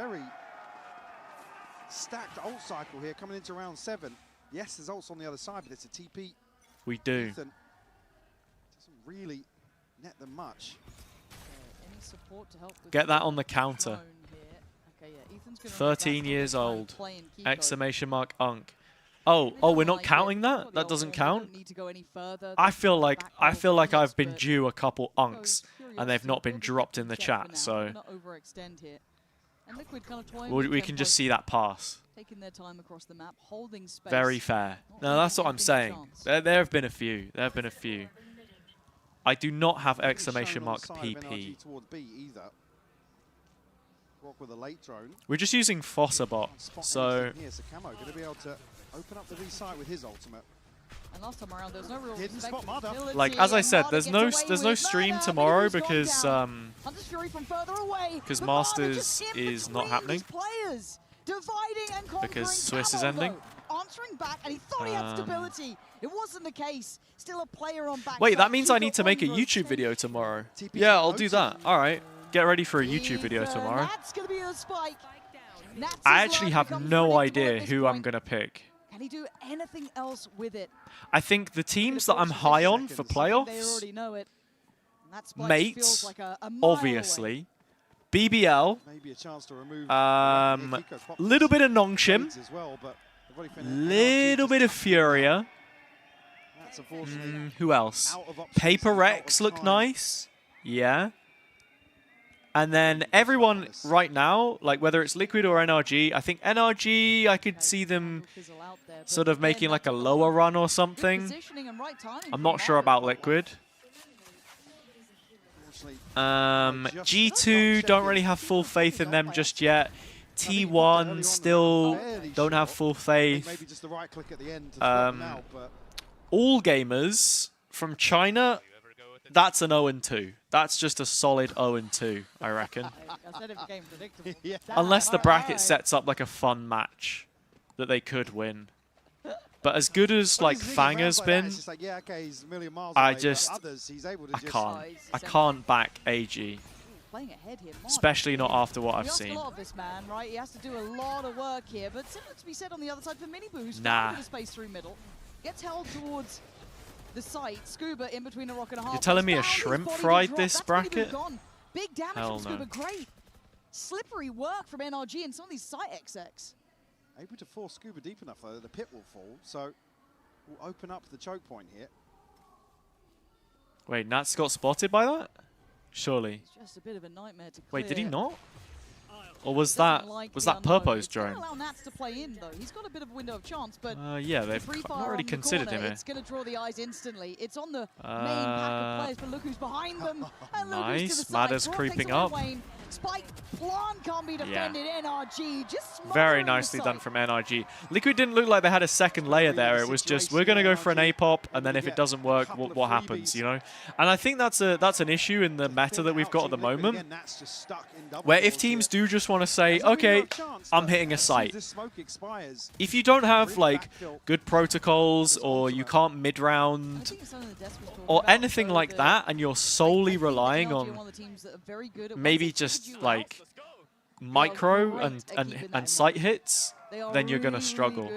Stacked ult cycle here coming into round 7. Yes, there's ults on the other side, but it's a TP. We do. Doesn't really net them much. Support to help get that on the counter. 13 years old. Exclamation mark Unk. Oh, we're not counting that? That doesn't count? I feel like I've been due a couple Unks and they've not been dropped in the chat, so we can just see that pass. Very fair. No, that's what I'm saying. There have been a few. There have been a few. I do not have exclamation mark PP. We're just using Fossabot, so like as I said, there's no stream tomorrow because Masters is not happening because Swiss is ending. Answering back, and he thought he had stability. It wasn't the case. Still a player on back. Wait, that means I need to make a YouTube video tomorrow. Yeah, I'll do that. All right, get ready for a YouTube video tomorrow. That's gonna be a spike. I actually have no idea who I'm gonna pick. Can he do anything else with it? I think the teams that I'm high on for playoffs, Mates, obviously, BBL, little bit of Nongshim, little bit of Furia. Who else? Paper Rex look nice. Yeah. And then everyone right now, like whether it's Liquid or NRG, I think NRG, I could see them sort of making like a lower run or something. I'm not sure about Liquid. G2, don't really have full faith in them just yet. T1, still don't have full faith. All Gamers from China, that's an 0-2. That's just a solid 0-2, I reckon. Unless the bracket sets up like a fun match that they could win. But as good as like Fang has been, I can't back AG. Especially not after what I've seen. This man, right? He has to do a lot of work here, but similar to be said on the other side for Minibu, who's nah. space through middle, gets held towards the site. Scuba in between a rock and a half. You're telling me a shrimp fried this bracket? Big damage Hell from Scuba, no. great. Slippery work from NRG and some of these site XX. Able to force Scuba deep enough though that the pit will fall, so we'll open up the choke point here. Wait, Nats got spotted by that? Surely. It's just a bit of a nightmare to Wait, did he clear. not? Or was that Purpo's drone? Allow Nats to play in though. He's got a bit of a window of chance, but Yeah, they've not really considered him here. It's going to draw the eyes instantly. It's on the main pack of players, but look who's behind them. And look who's to the side. Madder's Draw creeping takes away up. Wayne. Spike plant can't be defended. NRG just Very nicely done from NRG. Liquid didn't look like they had a second layer there. It was just, we're going to go for an A-pop, and then if it doesn't work, what happens, you know? And I think that's an issue in the meta that we've got at the moment, where if teams do just want to say, okay, I'm hitting a site. If you don't have like good protocols, or you can't mid-round, or anything like that, and you're solely relying on maybe just like micro and site hits, then you're going to struggle.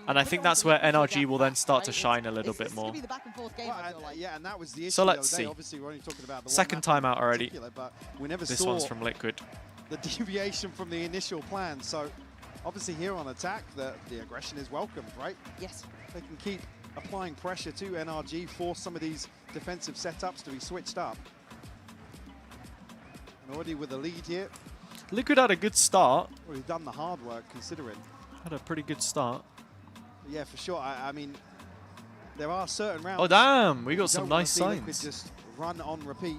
And I think that's where NRG will then start to shine a little bit more. So let's see. Second timeout already. This one's from Liquid. The deviation from the initial plan. So obviously here on attack, the aggression is welcomed, right? Yes. They can keep applying pressure to NRG, force some of these defensive setups to be switched up. And already with the lead here. Liquid had a good start. Already done the hard work, considering. Had a pretty good start. Yeah, for sure. I mean, there are certain rounds. Oh, damn. We got some nice signs. Liquid just run on repeat.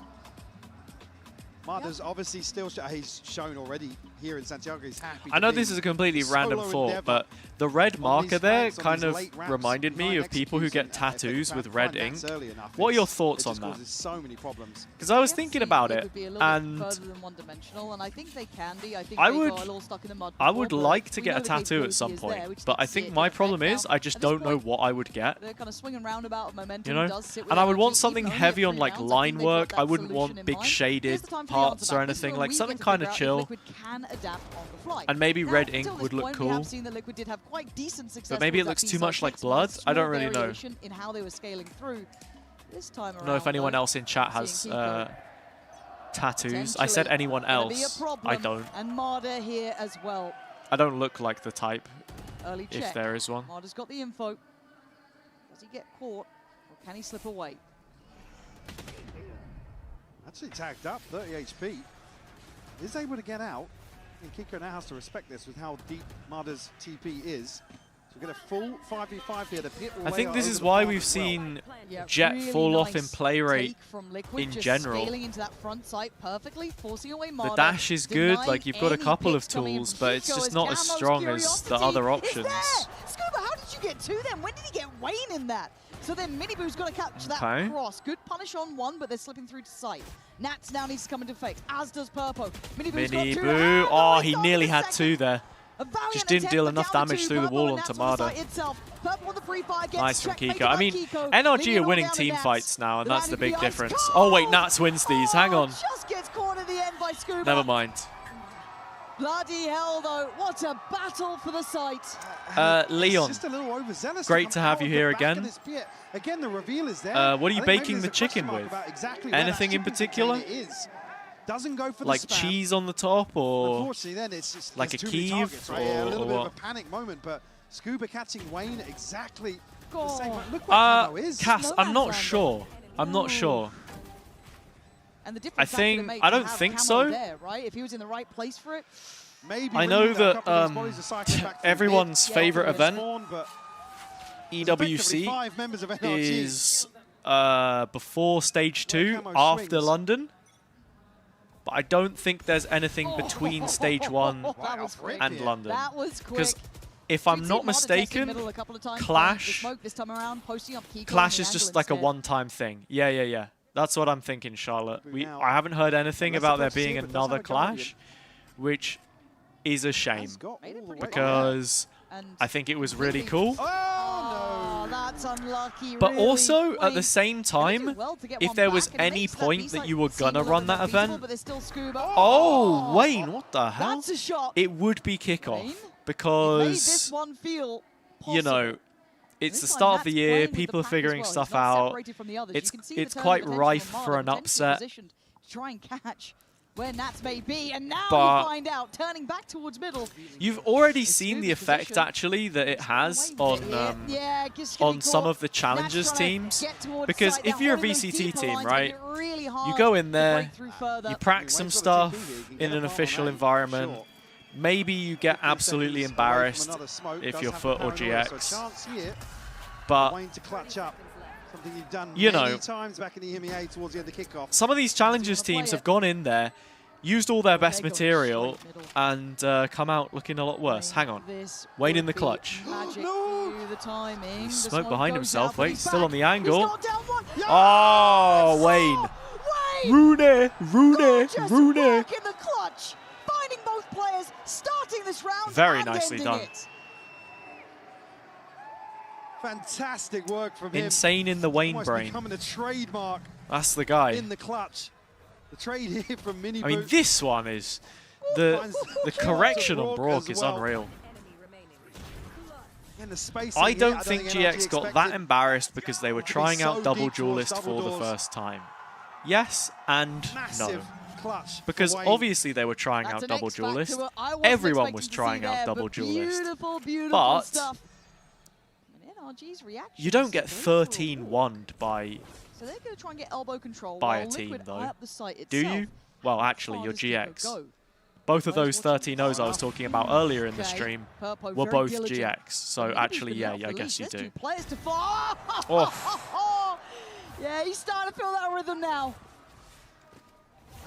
Marder's obviously still, he's shown already here in Santiago. He's happy. I know this is a completely random thought, but the red marker there kind of reminded me of people who get tattoos with red ink. What are your thoughts on that? Because I was thinking about it, and I would like to get a tattoo at some point, but I think my problem is I just don't know what I would get. You know, and I would want something heavy on like line work. I wouldn't want big shaded parts or anything, like something kind of chill. And maybe red ink would look cool. But maybe it looks too much like blood. I don't really know. I don't know if anyone else in chat has tattoos. I said anyone else. I don't. And Marder here as well. I don't look like the type, if there is one. Marder's got the info. Does he get caught, or can he slip away? Actually tagged up, 30 HP. Is able to get out. And Kiko now has to respect this with how deep Marder's TP is. So we get a full 5v5 here. I think this is why we've seen Jet fall off in play rate in general. The dash is good, like you've got a couple of tools, but it's just not as strong as the other options. Scuba, how did you get to them? When did he get Wayne in that? So then Miniboo's got to catch that cross. Good punish on one, but they're slipping through to sight. Nats now needs to come into face, as does Purpo. Miniboo, oh, he nearly had two there. Just didn't deal enough damage through the wall onto Marder. Nice from Kiko. I mean, NRG are winning team fights now, and that's the big difference. Oh wait, Nats wins these. Hang on. Just gets caught at the end by Scuba. Never mind. Bloody hell, though. What a battle for the site. Leon, just a little overzealous great to have you here again. Again, the reveal is there. What are you baking the chicken with? Anything in particular? Doesn't go for like the spam. Cheese on the top, or unfortunately, then it's just like a Kiev, right? or a little bit what? of a panic moment, but Scuba catching Wayne exactly the same. Look what Hamo is. Cass, I'm not sure. I'm not sure. And the I don't think so. There, right? If he was in the right place for it. Maybe I know that everyone's favorite event, EWC, is before Stage 2, after London. But I don't think there's anything between Stage 1 and London. Because if I'm not mistaken, Clash is just like a one-time thing. Yeah. That's what I'm thinking, Charlotte. I haven't heard anything about there being another Clash, which is a shame. Because I think it was really cool. Oh, that's unlucky, but also, at the same time, if there was any point that you were gonna run that event... Oh, Wayne, what the hell? It would be kickoff. Because, you know, it's the start of the year, people are figuring stuff out. It's quite rife for an upset. Try and catch where Nats may be, and now But you find out, turning back towards middle. You've already seen the effect, actually, that it has on some of the challengers teams. Because if you're a VCT team, right, you go in there, you practice some stuff in an official environment. Maybe you get absolutely embarrassed if you're Foot or GX. But, you know, some of these challengers teams have gone in there, used all their best material, and come out looking a lot worse. Hang on. Wayne in the clutch. Smoke behind himself. Wait, still on the angle. Oh, Wayne. Rune. Very nicely done. Fantastic work from him. Insane in the Wayne brain. Becoming a trademark. That's the guy. In the clutch. The trade here from Mini I mean, this one is the correction on Brock is unreal. I don't think GX got that embarrassed because they were trying out double duelist for the first time. Yes and no. Because obviously they were trying out double duelist. Everyone was trying out double duelist. But you don't get 13-1'd by So they're going to try and get elbow control by a team, though. Do you? Well, actually, you're GX. Both of those 13-0s I was talking about earlier in the stream were both GX. So actually, yeah, I guess you do. Oh. Yeah, he's starting to feel that rhythm now.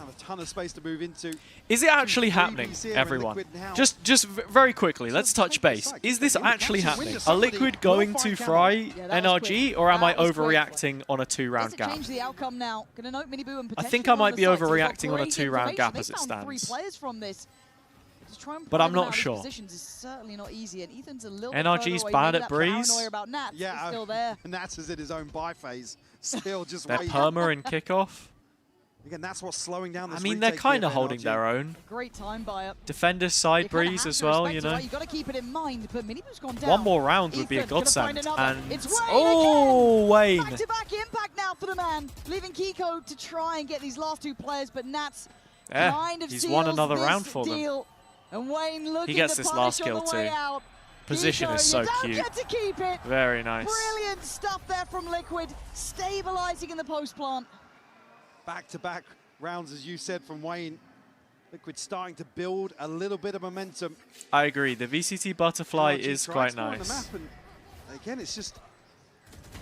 A ton of space to move into. Is it actually happening, everyone? Just very quickly, let's touch base. Is this actually happening? Are Liquid going to fry NRG, or am I overreacting on a 2-round gap? I think I might be overreacting on a 2-round gap as it stands. But I'm not sure. NRG's bad at Breeze. Yeah, Nats is in his own buy phase. Still just They're perma in kickoff. Again, that's what's slowing down this. I mean, they're kind of holding their own. Great time buy-up. Defenders side Breeze as well, you know. You got to keep it in mind, but Minibu's gone down. One more round would be a godsend. And oh, Wayne! Back-to-back impact now for the man, leaving Kiko to try and get these last 2 players, but Nats kind of he's won another round for them. And Wayne looking he gets to this last kill too. Position is so cute. Very nice. Brilliant stuff there from Liquid, stabilizing in the post plant. Back-to-back rounds, as you said, from Wayne. Liquid starting to build a little bit of momentum. I agree. The VCT butterfly is quite nice. Again, it's just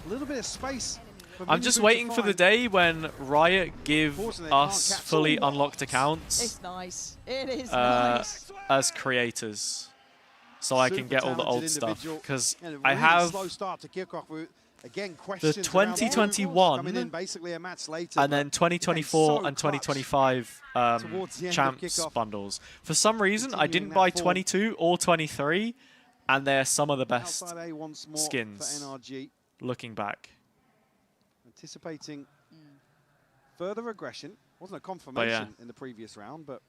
a little bit of space. I'm just waiting for the day when Riot give us fully unlocked accounts. It's nice. It is nice. As creators. So I can get all the old stuff. Because I have the 2021 and then 2024 and 2025 champs bundles. For some reason, I didn't buy 22 or 23, and they're some of the best skins looking back. Anticipating further aggression. Wasn't a confirmation in the previous round, but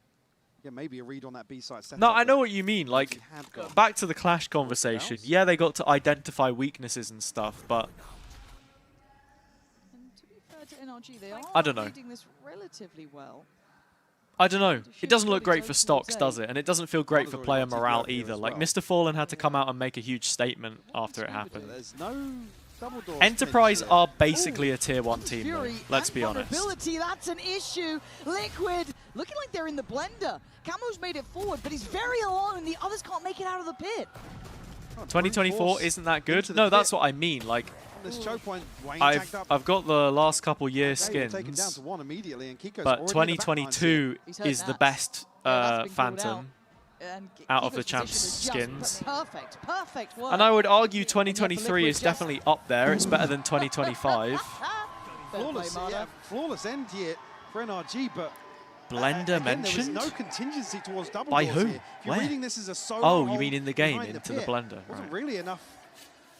yeah, maybe a read on that B-side setup. No, I know what you mean. Like, back to the Clash conversation. Yeah, they got to identify weaknesses and stuff, but I don't know. I don't know. It doesn't look great for stocks, does it? And it doesn't feel great for player morale either. Like, Mr. Fallen had to come out and make a huge statement after it happened. Enterprise are basically a tier 1 team, though. Let's be honest. That's an issue. Liquid looking like they're in the blender. Camo's made it forward, but he's very alone. The others can't make it out of the pit. 2024 isn't that good? No, that's what I mean. Like, I've got the last couple year skins, but 2022 is the best Phantom out of the champs skins. Perfect work. And I would argue 2023 is definitely up there. It's better than 2025. Flawless end here for NRG, but Blender mentioned? There was no contingency towards double by doors who? Here. Where? Reading this as a solo oh, you mean in the game, into the pit. blender. Wasn't really enough.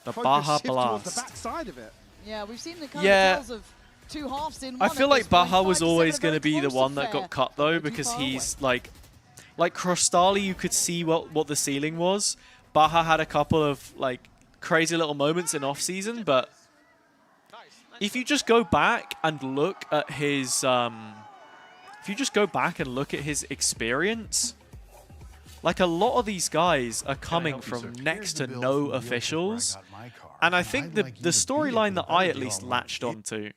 The Baja Blast. The backside of it. Yeah, we've seen the kind of tells of 2 halves in one. I feel like Baja was always going to be the one that got cut though, because he's like Crostali, you could see what the ceiling was. Baja had a couple of like crazy little moments in off season, but if you just go back and look at his if you just go back and look at his experience, like a lot of these guys are coming from next to no officials. And I think the storyline that I at least latched onto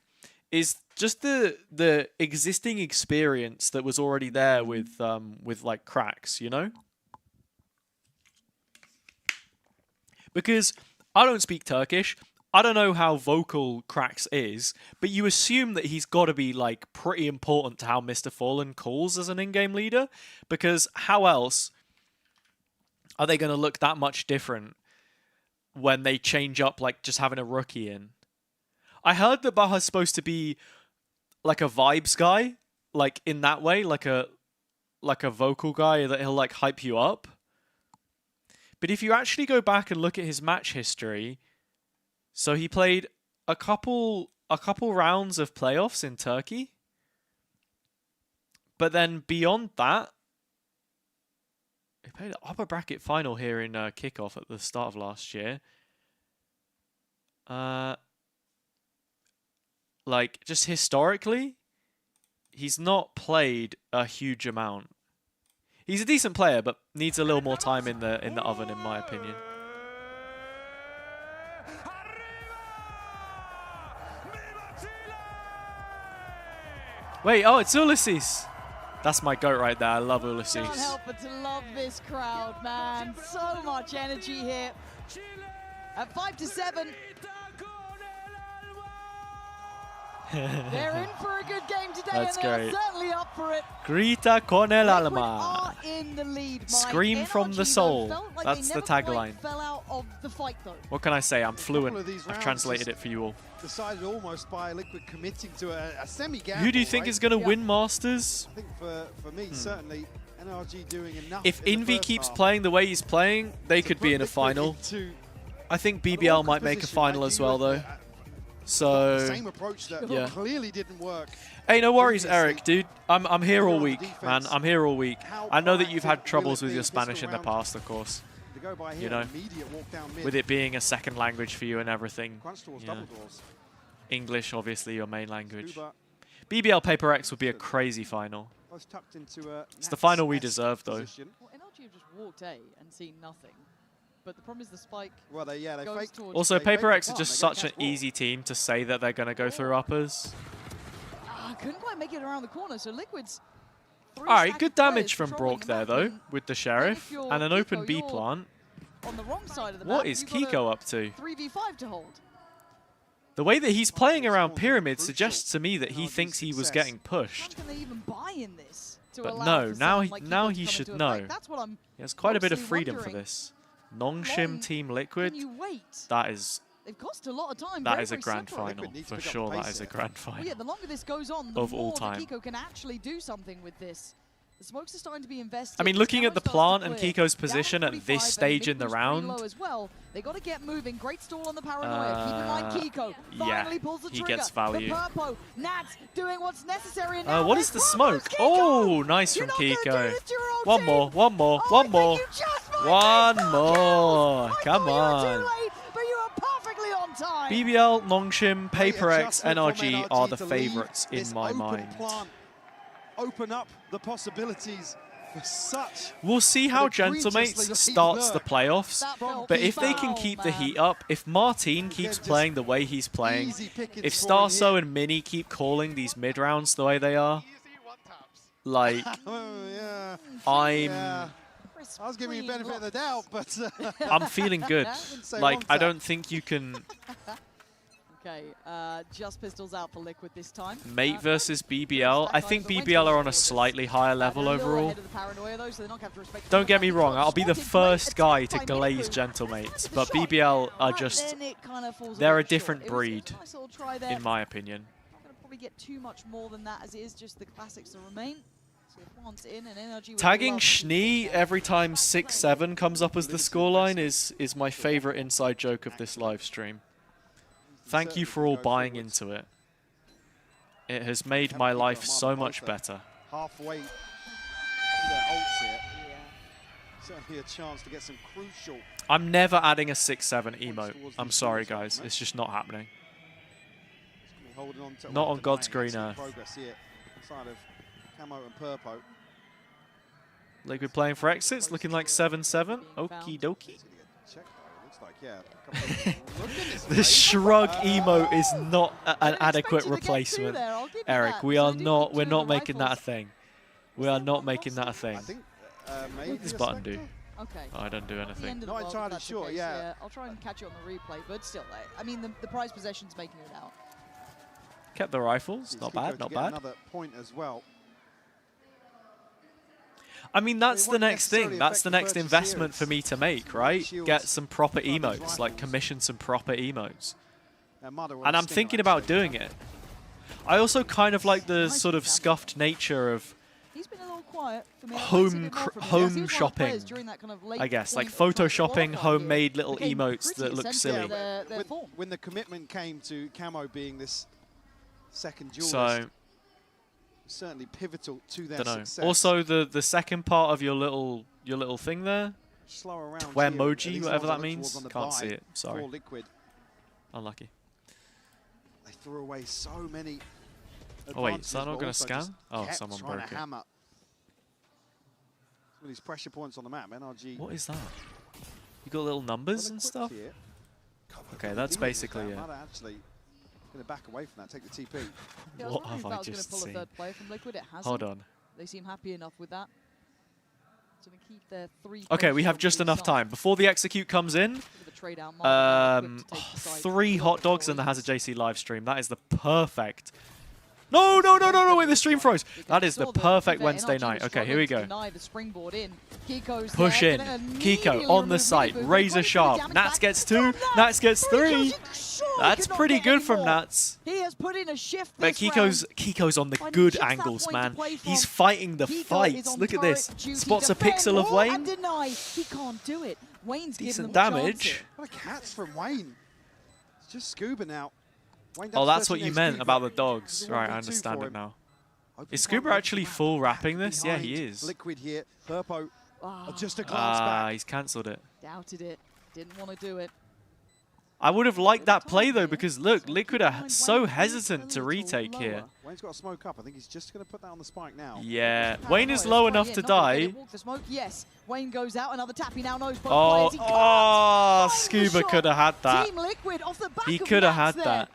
is just the existing experience that was already there with like cracks, you know? Because I don't speak Turkish. I don't know how vocal Cracks is, but you assume that he's got to be like pretty important to how Mr. Fallen calls as an in-game leader, because how else are they going to look that much different when they change up like just having a rookie in? I heard that Baha's supposed to be like a vibes guy, like in that way, like a vocal guy that he'll like hype you up. But if you actually go back and look at his match history, so he played a couple rounds of playoffs in Turkey. But then beyond that, he played an upper bracket final here in kickoff at the start of last year. Like just historically, he's not played a huge amount. He's a decent player, but needs a little more time in the oven, in my opinion. Wait, oh, it's Ulysses. That's my goat right there. I love Ulysses. Can't help but to love this crowd, man. So much energy here. At 5-7. They're in for a good game today, That's and they're great. certainly up for it. Grita con el Liquid alma. are in the lead, Mike. Scream from the NRG, soul. though, felt like That's they the never quite tagline. fell out of the fight, though. What can I say? I'm fluent. of these I've rounds translated just it for you all. Decided almost by Liquid committing to a semi-gamble. Who do you think is going to win Masters? I think for me, certainly, NRG doing enough. If in the Envy first keeps half playing the way he's playing, they could be in a final. I think BBL might make a final as well, though. So, the same approach that yeah. clearly didn't work. Hey, no worries, Eric, dude. I'm here all week, man. I'm here all week. I know that you've had troubles with your Spanish in the past, of course. You know, with it being a second language for you and everything. Yeah. English, obviously, your main language. BBL Paper X would be a crazy final. It's the final we deserve, though. Well, NRG have just walked A and seen nothing. But the problem is the spike. Well, they faked. Also, Paper X are just such an easy team to say that they're going to go through uppers. Couldn't quite make it around the corner, so Liquid's. Alright, good damage from Brock there, though, with the Sheriff. And an open B plant. On the wrong side of the What map, is you've got Kiko a up to? 3v5 to hold. The way that he's playing around Pyramid suggests to me that he thinks he was getting pushed. How can they even buy in this? But no, now he should know. He has quite a bit of freedom for this. Nongshim Team Liquid, that is... They've cost a lot of time. That is a grand final, for sure. That is a grand final. Yeah, the longer this goes on, the of all more time. Kiko can actually do something with this. The smokes are starting to be invested. I mean, looking at the plant and Kiko's position at this stage in the round, they got to get moving. Great stall on the paranoia. Keep in mind, Kiko finally pulls the trigger. He gets value. The Purpo, Nats doing what's necessary. What is the smoke? Oh, nice from Kiko. One more, one more, one more. One more. Come on. BBL, Nongshim, Paper X, NRG are the favorites in my mind. Open up the possibilities for such. We'll see how Gentlemates starts the playoffs, but if they can keep the heat up, if Martin keeps playing the way he's playing, if Starso and Mini keep calling these mid-rounds the way they are, like, I was giving you benefit of the doubt, but I'm feeling good. Like, I don't think you can. Okay, just pistols out for Liquid this time. Mate versus BBL. I think BBL are on a slightly higher level overall. Don't get me wrong, I'll be the first guy to glaze Gentlemates, but BBL are just, they're a different breed, in my opinion. Not going to probably get too much more than that, as it is just the classics that remain. Tagging Schnee every time 6-7 comes up as the scoreline is my favorite inside joke of this live stream. Thank you for all buying into it. It has made my life so much better. Halfway to their ults here. Certainly a chance to get some crucial. I'm never adding a 6-7 emote. I'm sorry, guys. It's just not happening. Not on God's green earth. Camo and Purpo. Liquid playing for exits, looking like 7-7. Okie dokie. The shrug emote is not an adequate replacement, Eric. We're not making that a thing. We are not making that a thing. What does this button do? Okay. Oh, I don't do anything. Not entirely sure, yeah. I'll try and catch it on the replay, but still, I mean, the prize possession's making it out. Kept the rifles, not bad, not bad. Another point as well. I mean, that's the next thing. That's the next investment for me to make, right? Get some proper emotes, like commission some proper emotes. And I'm thinking about doing it. I also kind of like the sort of scuffed nature of home shopping, I guess, like photoshopping homemade little emotes that look silly. When the commitment came to Camo being this second duelist, So, certainly pivotal to their success. Also, the second part of your little thing there, Twermoji, whatever that means, can't see it. Sorry. Liquid. Unlucky. They threw away so many. Oh wait, is that not going to scan? Oh, someone broke it. Hammer. Some of these pressure points on the map. NRG. What is that? You got little numbers and stuff? Here. Okay, that's basically it. Actually going to back away from that, take the TP. What have I just seen? Hold on. They seem happy enough with that. So they keep their 3. Okay, we have just enough time. Before the execute comes in, 3 hot dogs and the HazzaJC live stream. That is the perfect... No, wait, the stream froze. That is the perfect Wednesday night. Okay, here we go. Push in. Kiko on the site. Razor sharp. Nats gets 2. Nats gets 3. That's pretty good from Nats. He has put in a shift. But Kiko's on the good angles, man. He's fighting the fights. Look at this. Spots a pixel of Wayne. He can't do it. Wayne's decent damage. What a catch from Wayne. It's just Scuba now. Oh, that's what you meant about the dogs. Right, I understand it now. Is Scuba actually full wrapping this? Yeah, he is. Liquid here. Purpo. Just a glance back. He's cancelled it. Doubted it. Didn't want to do it. I would have liked that play, though, because, look, Liquid are so hesitant to retake here. Wayne's got a smoke up. I think he's just going to put that on the spike now. Yeah. Wayne is low enough to die. Yes. Wayne goes out. Another tap. He now knows both Oh, Scuba could have had that. He could have had that.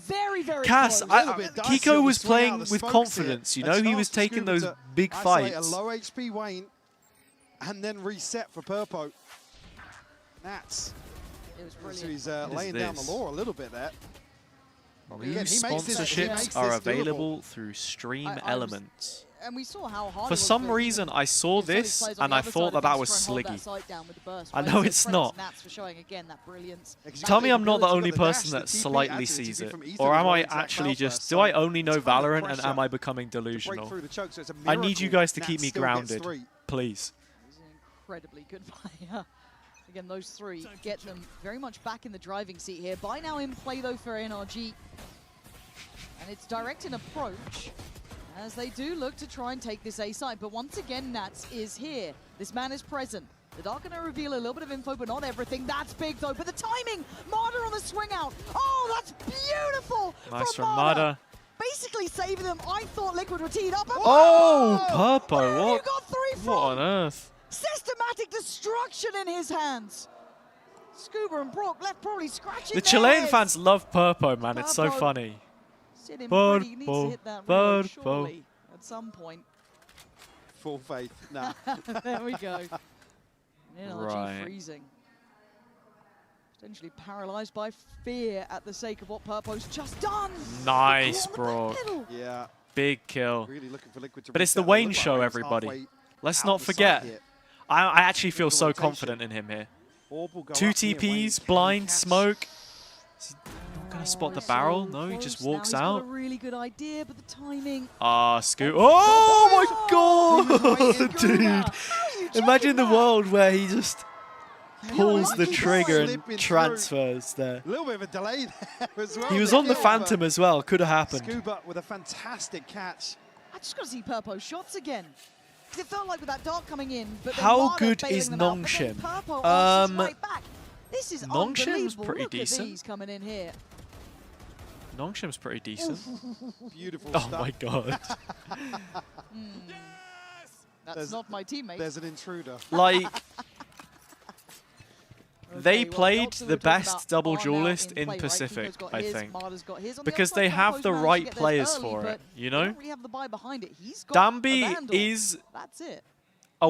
Very, very Cass, Kiko was playing with confidence, you know? He was taking those big fights. A low HP Wayne, and then reset for Purpo. Nats. It was brilliant. So he's laying down the law a little bit there. New sponsorships are available through Stream Elements. And we saw how hard For some reason, I saw this and I thought that was sliggy. I know it's not. Tell me I'm not the only person that slightly sees it. Or am I actually just... Do I only know Valorant and am I becoming delusional? I need you guys to keep me grounded. Please. Incredibly good player. Again, those 3 get them very much back in the driving seat here. By now in play, though, for NRG. And it's direct in approach, as they do look to try and take this A side. But once again, Nats is here. This man is present. They are going to reveal a little bit of info, but not everything. That's big, though. But the timing! Marder on the swing out. Oh, that's beautiful! Nice from Marder. Basically saving them. I thought Liquid were teed up. Oh, Purpo. What? You got 3 from? What on earth? Systematic destruction in his hands. Scuba and Brock left probably scratching The Chilean fans love Purpo, man. It's so funny. Purpo. At some point. Full faith. Nah. There we go. NRG Right. freezing. Potentially paralyzed by fear at the sake of what Purpo's just done. Nice, Brock. Yeah. Big kill. Really looking for Liquid to But it's the reset. Wayne Look like show, Wayne's everybody. halfway Let's out not the forget. side here. I actually feel so confident in him here. 2 TPs, blind, smoke. Is he not going to spot the barrel? No, he just walks now he's out. got a really good idea, but the timing. Scoot. Oh my god, dude. Imagine the world where he just pulls the trigger and transfers there. A little bit of a delay there as well. He was on the Phantom as well. Could have happened. Scuba with a fantastic catch. I just got to see Purpo's shots again. It felt like with that dart coming in, but how good is Nongshim? Right back. This is Nongshim's unbelievable. pretty Look decent. At these coming in here. Nongshim's pretty decent. Beautiful Oh stuff. my god. That's not my teammate. There's an intruder. Like, they well, played Delta, we the were talking best about double are now duelist in in play, right? Pacific, Kiko's got I his, think. Marta's got his. On the Because outside, they have Campo's the managed to right get theirs players early, for but it, you they know? don't really have the buy behind it. He's got a Dambi Vandal. is That's it. I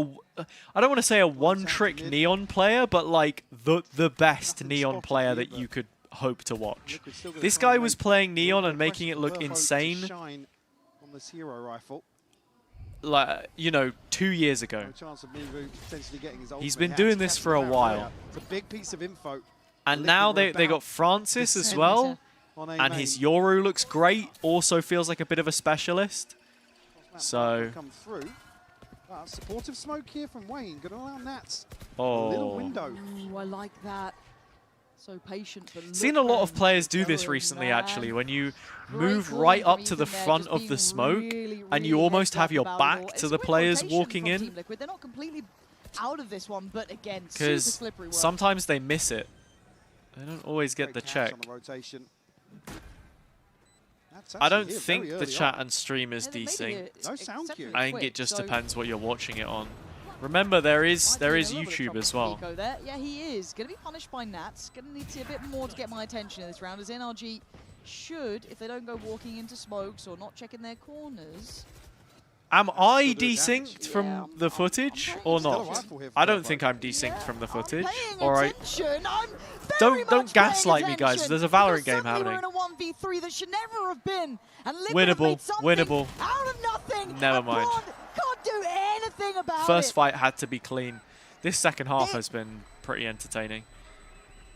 don't want to say a one-trick Neon player, but like the best Neon player that you could hope to watch. This guy was playing Neon and making it look insane, Shine on this hero rifle. like, you know, 2 years ago. No chance of Mivu potentially getting his He's ultimate been hit. doing It's this catching for a that while. player. It's a big piece of info. And Liquid now were they got about Francis to as send well, on A and main. his Yoru looks great, also feels like a bit of a specialist. So, Come through. Supportive smoke here from Wayne. Going to allow Nats a little oh. window. Ooh, I like that. So patient. But Seen a lot of players do this recently, actually, when you move right up to the front of the smoke, and you almost have your back to the players walking in, They're not completely out of this one, but again, super because slippery work. sometimes they miss it. They don't always get the Great catch check. on the rotation. That's I don't actually here think very the early chat on. and stream is Yeah, they made decent. it No sound cue. exceptionally I think quick, it just so depends what you're watching it on. Remember, there is might be in a little bit of YouTube trouble as for well. Kiko there. Yeah, he is. Going to be punished by Nats. Going to need to see a bit more to get my attention in this round, as NRG should, if they don't go walking into smokes or not checking their corners. Am I do damage. desynced from the footage paying or Still a not? rifle here for I don't Turbo. think I'm desynced from the footage. Paying All right. attention. I'm very Don't much gaslight paying me, guys. attention, There's a Valorant because game suddenly happening. We're in a 1v3 that should never have been. And Liquid have Winnable, made something winnable. out of nothing. Never and mind. Can't do anything about First it. fight had to be clean. This second half has been pretty entertaining.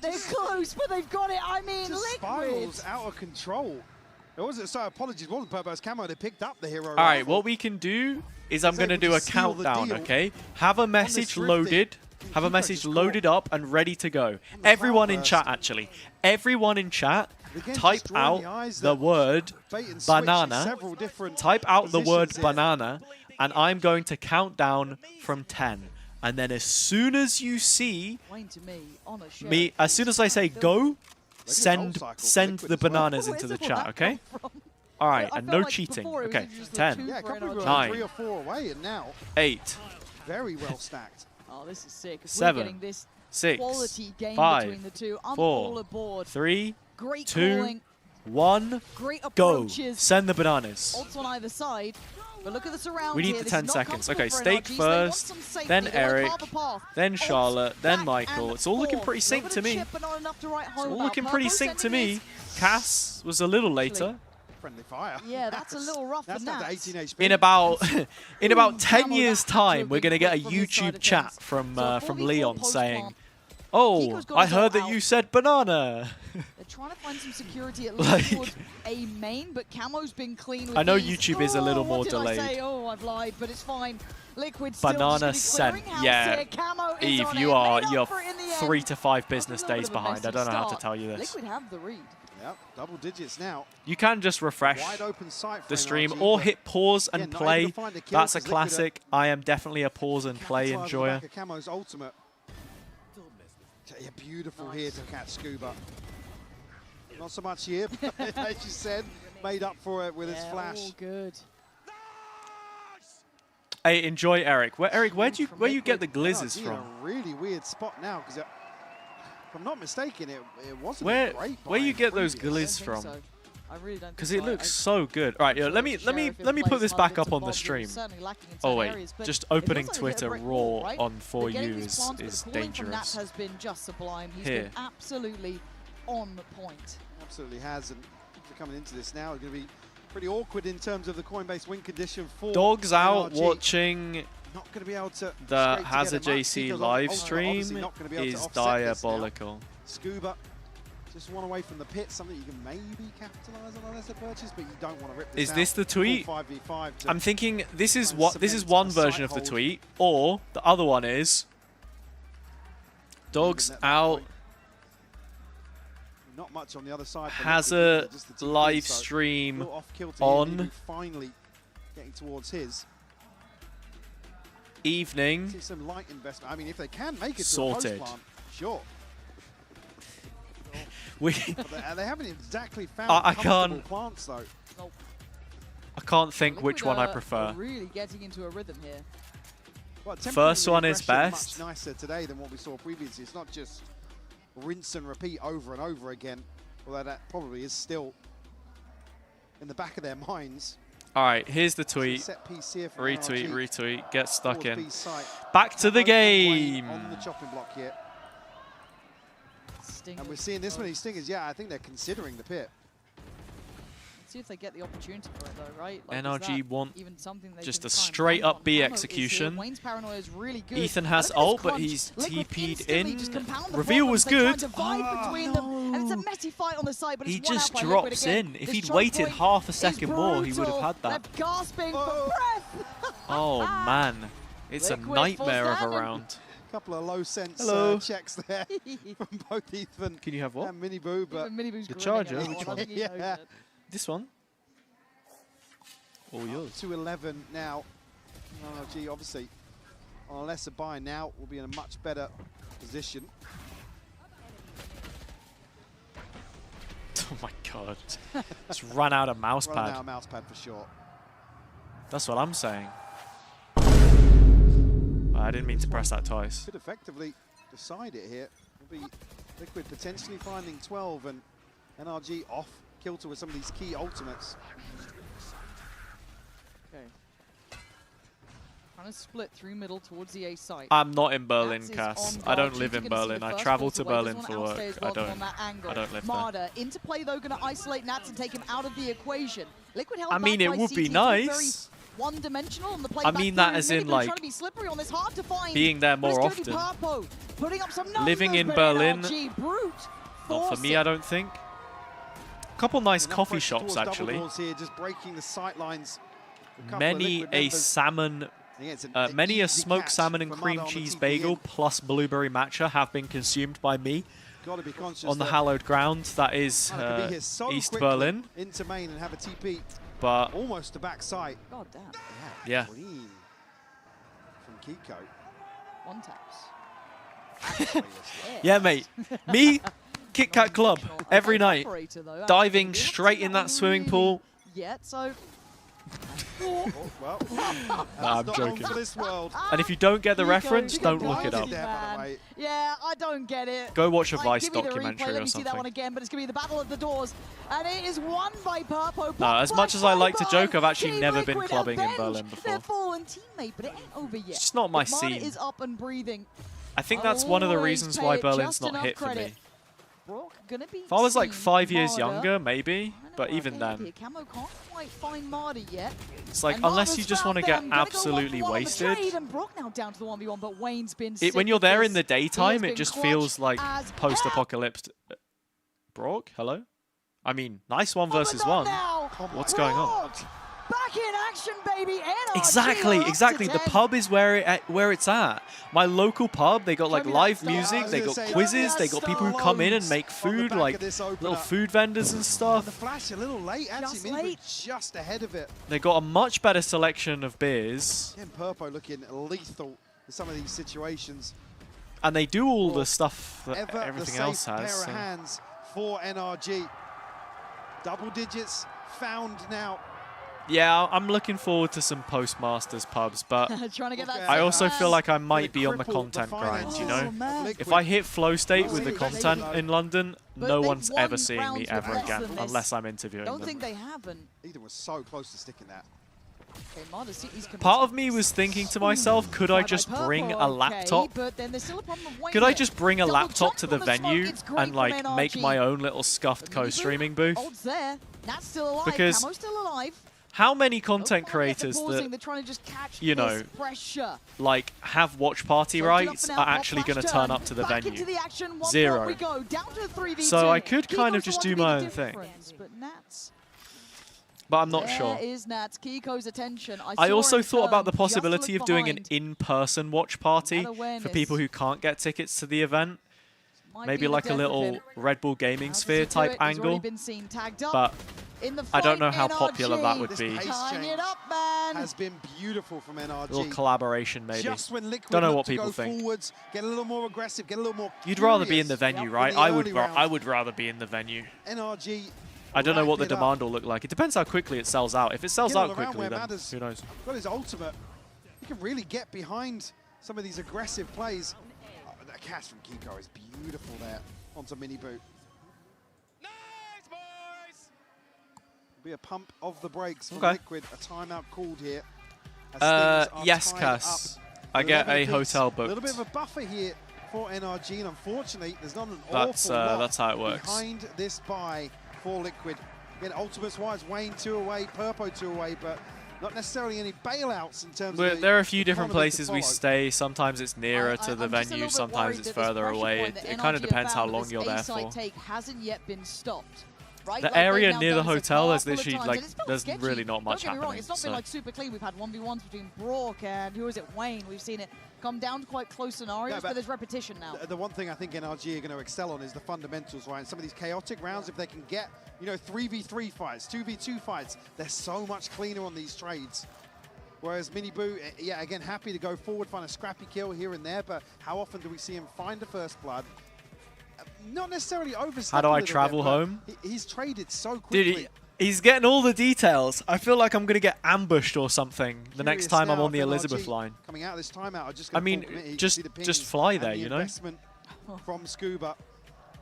They're close, but they've got it. I mean, Just Liquid. spirals out of control. It wasn't, so apologies, it wasn't Purpo's camo. They picked up the hero. All right, what we can do is I'm going to do a countdown, okay? Have a message loaded. Have a message loaded up and ready to go. Everyone in chat, actually. Everyone in chat, type out the word banana. Type out the word banana, and I'm going to count down from 10. And then as soon as you see me, as soon as I say go, send the bananas into the chat, okay? All right, and no cheating. Okay, 10, Yeah, a couple of 9, 3 or 4 away, and now 8, very well stacked. Oh, this is sick. If we're 7, getting this 6, quality game 5, between the two, I'm all 4, aboard. 3, Great 2, calling, 1, great go. approaches. Send the bananas. Ults on either side. But look at the surround We need here. the This 10 is not seconds. Okay, comfortable for Stake NRG, so they want first, some safety. then They want Eric, half a path. then Ults Charlotte, then back Michael. and It's all looking forth. pretty synced to Little me. chip, but not enough to write It's home all about. looking pretty Purple synced to sending me. this. Cass was a little later. Friendly fire. Yeah, that's a little rough for That's down to Nats. 18 HP. In about 10 Camo years' that time, we're going to get a from this side YouTube of chat things. from So a from 4v4 Leon post saying, plant. "Oh, Kiko's got I his ult heard that out. you said banana." They're trying to find some security at least Like- towards A main, but Camo's been clean with I know these. YouTube is a little more what did I say? delayed. Oh, I've lied, but it's fine. Liquid still Banana just gonna be sent. clearing house Yeah, here. Camo is Eve, on you it. are Made up you're for it in the 3 end. to 5 That was business a little days bit of a behind. I messy don't know how to start. tell you this. Liquid have the read. Yep, double digits now. You can just refresh Wide open sight for the stream NRG, or but hit pause and again, not able play. to find the kill That's a 'cause Liquid are classic. I am definitely a pause and play capitalising on the enjoyer. back of Camo's ultimate. Yeah, beautiful here to catch Scuba. Not so much here, but as you said, made up for it with his flash. All good. Hey, enjoy Eric. Eric, where you get the glizzes NRG in from? a really weird spot now, because if I'm not mistaken, it wasn't Where great. where you buying get those previous. glizz from? I really don't Because think it so. looks so good. All right, yo, let me put this back up on the stream. Oh wait, just opening Twitter raw on For You is dangerous. Has been just sublime. He's Here. been absolutely on point. Absolutely has, and coming into this now, it's going to be pretty awkward in terms of the coin-based win condition for Dogs out NRG. watching Not going to be able to the scrape together much. HazzaJC Kiko's live obviously stream not going to be able to is offset this now. diabolical. Scuba, just one away from the pit, something you can maybe capitalise on unless a purchase, but you don't want to rip this Is out. this the tweet? Full 5v5 to I'm thinking this is try and this is cement one a version sight of the hold. tweet, or the other one is dogs Even at that out. point. Not much on the other side. for Has Liquid, a just the TP, live so stream little off kilter on here, finally getting towards his. evening. See some light investment. I mean, if they can make it Sorted. to a post plant, sure. They haven't exactly found I comfortable can't. plants though. I can't think Liquid which one I are prefer. really getting into a rhythm here. Well, First one is aggression best. Much nicer today than what we saw previously. It's not just rinse and repeat over and over again, although that probably is still in the back of their minds. All right, here's the tweet. Set piece here from Retweet, NRG. retweet. Get stuck in. Forward B site. Back to the game. On the chopping block here. And we're seeing this many stingers. Yeah, I think they're considering the pit. See if they get the opportunity for it though, right? Like, NRG want even something they just can a try and straight bank up on. B Camo is execution. here. Wayne's paranoia is really good. Ethan has Look at this ult, but crunch. he's Liquid TP'd instantly in. just compound the Reveal was problems. They good. tried to vibe between them, and it's a messy fight on the side, but He it's one just out by Liquid drops again. in. If This he'd choke waited point half a is second more, he would have brutal. had that. They're gasping for breath. Oh man, it's a Liquid nightmare of a full round. Couple of low sense Hello. checks there from both Ethan Can you have what? and Miniboo, but Even Miniboo's The grinning charger? at that Which one. I one? think he knows Yeah. it. This one? All yours. 2-11 now. NRG obviously on a lesser buy now will be in a much better position. Oh my god. Just run out of mouse Run pad. out mouse pad for sure. That's what I'm saying. I didn't mean to press that twice. Could effectively decide it here. Will be Liquid potentially finding 12 and NRG off kilter with some of these key ultimates. Okay. Trying to split through middle towards the A site. I'm not in Berlin, Nats is Cass. on I don't guard. live She's in gonna see Berlin. the I first travel ball to away. Berlin Doesn't for wanna work. outstay as I well don't. on that angle. I don't live there. Marder into play though, going to isolate Nats and take him out of the equation. Liquid held I mean, back it by would CT. be It's very nice. one-dimensional on the play I back mean that through. as in, Miniboo like, trying to be slippery on this, hard to find. being there But it's more gonna be often. Papo putting up some numbers, Living in but Berlin, NRG, brute, Not for force me, it. I don't think. A couple nice Enough coffee pressure shops, towards double actually. doors here, just breaking the sight lines. A couple of Many Liquid a members. salmon, Yeah, it's an many a easy smoked catch salmon and for cream Mada on the cheese TP bagel in. plus blueberry matcha have been consumed by me Gotta be conscious on the that hallowed ground that is Mada could be here so East quickly Berlin. into main and have a TP But almost to back sight. God damn. yeah, Clean from Kiko. One taps. yeah, mate. Me, Kit Kat Club every night, Operator, though, diving actually. We haven't straight seen in that that swimming really pool. Yet, so Oh, well, that's I'm not joking. on for this world. And if you don't get the Kiko, reference, Kiko don't look it blinded up. him, man. Yeah, I don't get it. Go watch a Like, Vice give me the documentary replay. Let or me see that one something. again, but it's going to be the battle of the doors. And it is won by Purpo. No, as much as I like to joke, I've actually Team never been Liquid clubbing in avenge Berlin their before. fallen teammate, but it ain't over yet. It's just not my But Marta scene. is up and breathing. I think that's one of the Always reasons pay why it Berlin's just not enough hit for credit. me. Brock gonna be If I was like seen. 5 years Marta. younger, maybe, but Running even around then, here. Camo can't quite find Marta yet. it's like And unless Marta's you just found want to get them. Gonna go absolutely 1-for-1 on the wasted. trade, and Brock now down to the 1v1, but Wayne's been When you're sick there with in the this. He has daytime, it been just clutch feels like as post-apocalypse. Brock, hello? I mean, nice one hell. versus Oh, but one. not now. What's going on? Brock, back in action, baby. NRG Exactly, up to exactly. The 10. pub is where it's at. My local pub, they got like Show me that live star. music, I was they gonna got say, quizzes, show they me got that people who star come in and loads make on the food, back like of this little opener. food vendors and The stuff. flash a little late, actually. Just Miniboo late. just ahead of it. They got a much better selection of beers, Again, Purpo looking lethal in some of these situations. and they do all the stuff that Ever everything the else safe has. pair of so- hands for NRG. Double digits found now. Yeah, I'm looking forward to some post-Masters pubs, but Trying to get that I second also feel man. like I might be on the cripple content the grind, you finances know? Oh, man. Liquid. If I hit flow state with the Really content though. in London, But no they've one's won ever seeing me rounds with ever less again, than this. unless I'm interviewing Don't them. think they haven't. Eden was so close to sticking that. Okay, Marta City's Part of me was thinking to myself, could I just bring a laptop? But then there's still a problem of Wayne Could I here. just bring a Double laptop jump to the from the smoke. venue It's great and from like make NRG. my own little scuffed Miniboo, co-streaming booth? Old's there. Nat's still alive. Because Camo's still alive. How many content Oh, creators they're pausing. that They're trying to just catch you this know, pressure. like have watch party Soaking up rights for now, are hot actually flash going to turn. turn up to the Back venue? into the action. One Zero. more we go. Down to the 3v2. So I could kind of Kiko's just the do one to my be own the thing. difference, But Nats. But I'm not There sure. is Nats. Kiko's attention. I saw also him thought about turn the just to possibility look of doing an behind. in-person watch party That for awareness people who can't get tickets to the event. Might Maybe be the like a death of little him. Red Bull Gaming How does Sphere he do type it? He's already angle. been seen tagged up. But in the fight. I don't know how NRG. popular that would be. Tying it up, man. Has been beautiful from NRG. A little collaboration, maybe. Just when Liquid don't know look what to people go think. Forwards, get a little more aggressive, get a little more You'd rather be in the venue, curious. right? In the early I rounds. would rather be in the venue. NRG. I don't know what the wrap it up. demand will look like. It depends how quickly it sells out. If it sells Get out all around quickly, where then Matters who knows? got his ultimate. He can really get behind some of these aggressive plays. Oh, that cast from Kiko is beautiful there onto Mini Boot. Nice, boys! Be a pump of the brakes from Okay. Liquid. A timeout called here. as things are Yes, tied Cass. up. I get 11 a apiece. hotel A booked. little bit of a buffer here for NRG, and unfortunately, there's not an That's, awful lot that's how it works. behind this buy for Liquid. Again, ultimates-wise, Wayne 2 away, Purpo 2 away, but not necessarily any bailouts in terms of There are a few different economy to places we follow. stay. Sometimes it's nearer to the I'm just a venue, little bit sometimes worried it's that this further pressure away. point that It kind of NRG depends have how found long with you're this there A-side for. take hasn't yet been stopped. Right? The Like, they've area now near the done this a hotel car is full of literally times, like and it's felt there's sketchy. really not much Don't get me wrong, happening. it's not been like super clean. We've had 1v1s between Brock and who is it, Wayne. We've seen it come down to quite close scenarios, but there's repetition now. The one thing I think NRG are going to excel on is the fundamentals, right? And some of these chaotic rounds, if they can get, 3v3 fights, 2v2 fights, they're so much cleaner on these trades. Whereas Mini Boo, yeah, again, happy to go forward, find a scrappy kill here and there, but how often do we see him find the first blood? Not necessarily overstep. How do a I little travel bit, but home? He's traded so quickly. Dude, he's getting all the details. I feel like I'm going to get ambushed or something the next time I'm now on the if Elizabeth NRG line. Coming out of this timeout, are just I gonna mean, full commit. You can just see the pings fly and there, the you know? investment from Scuba.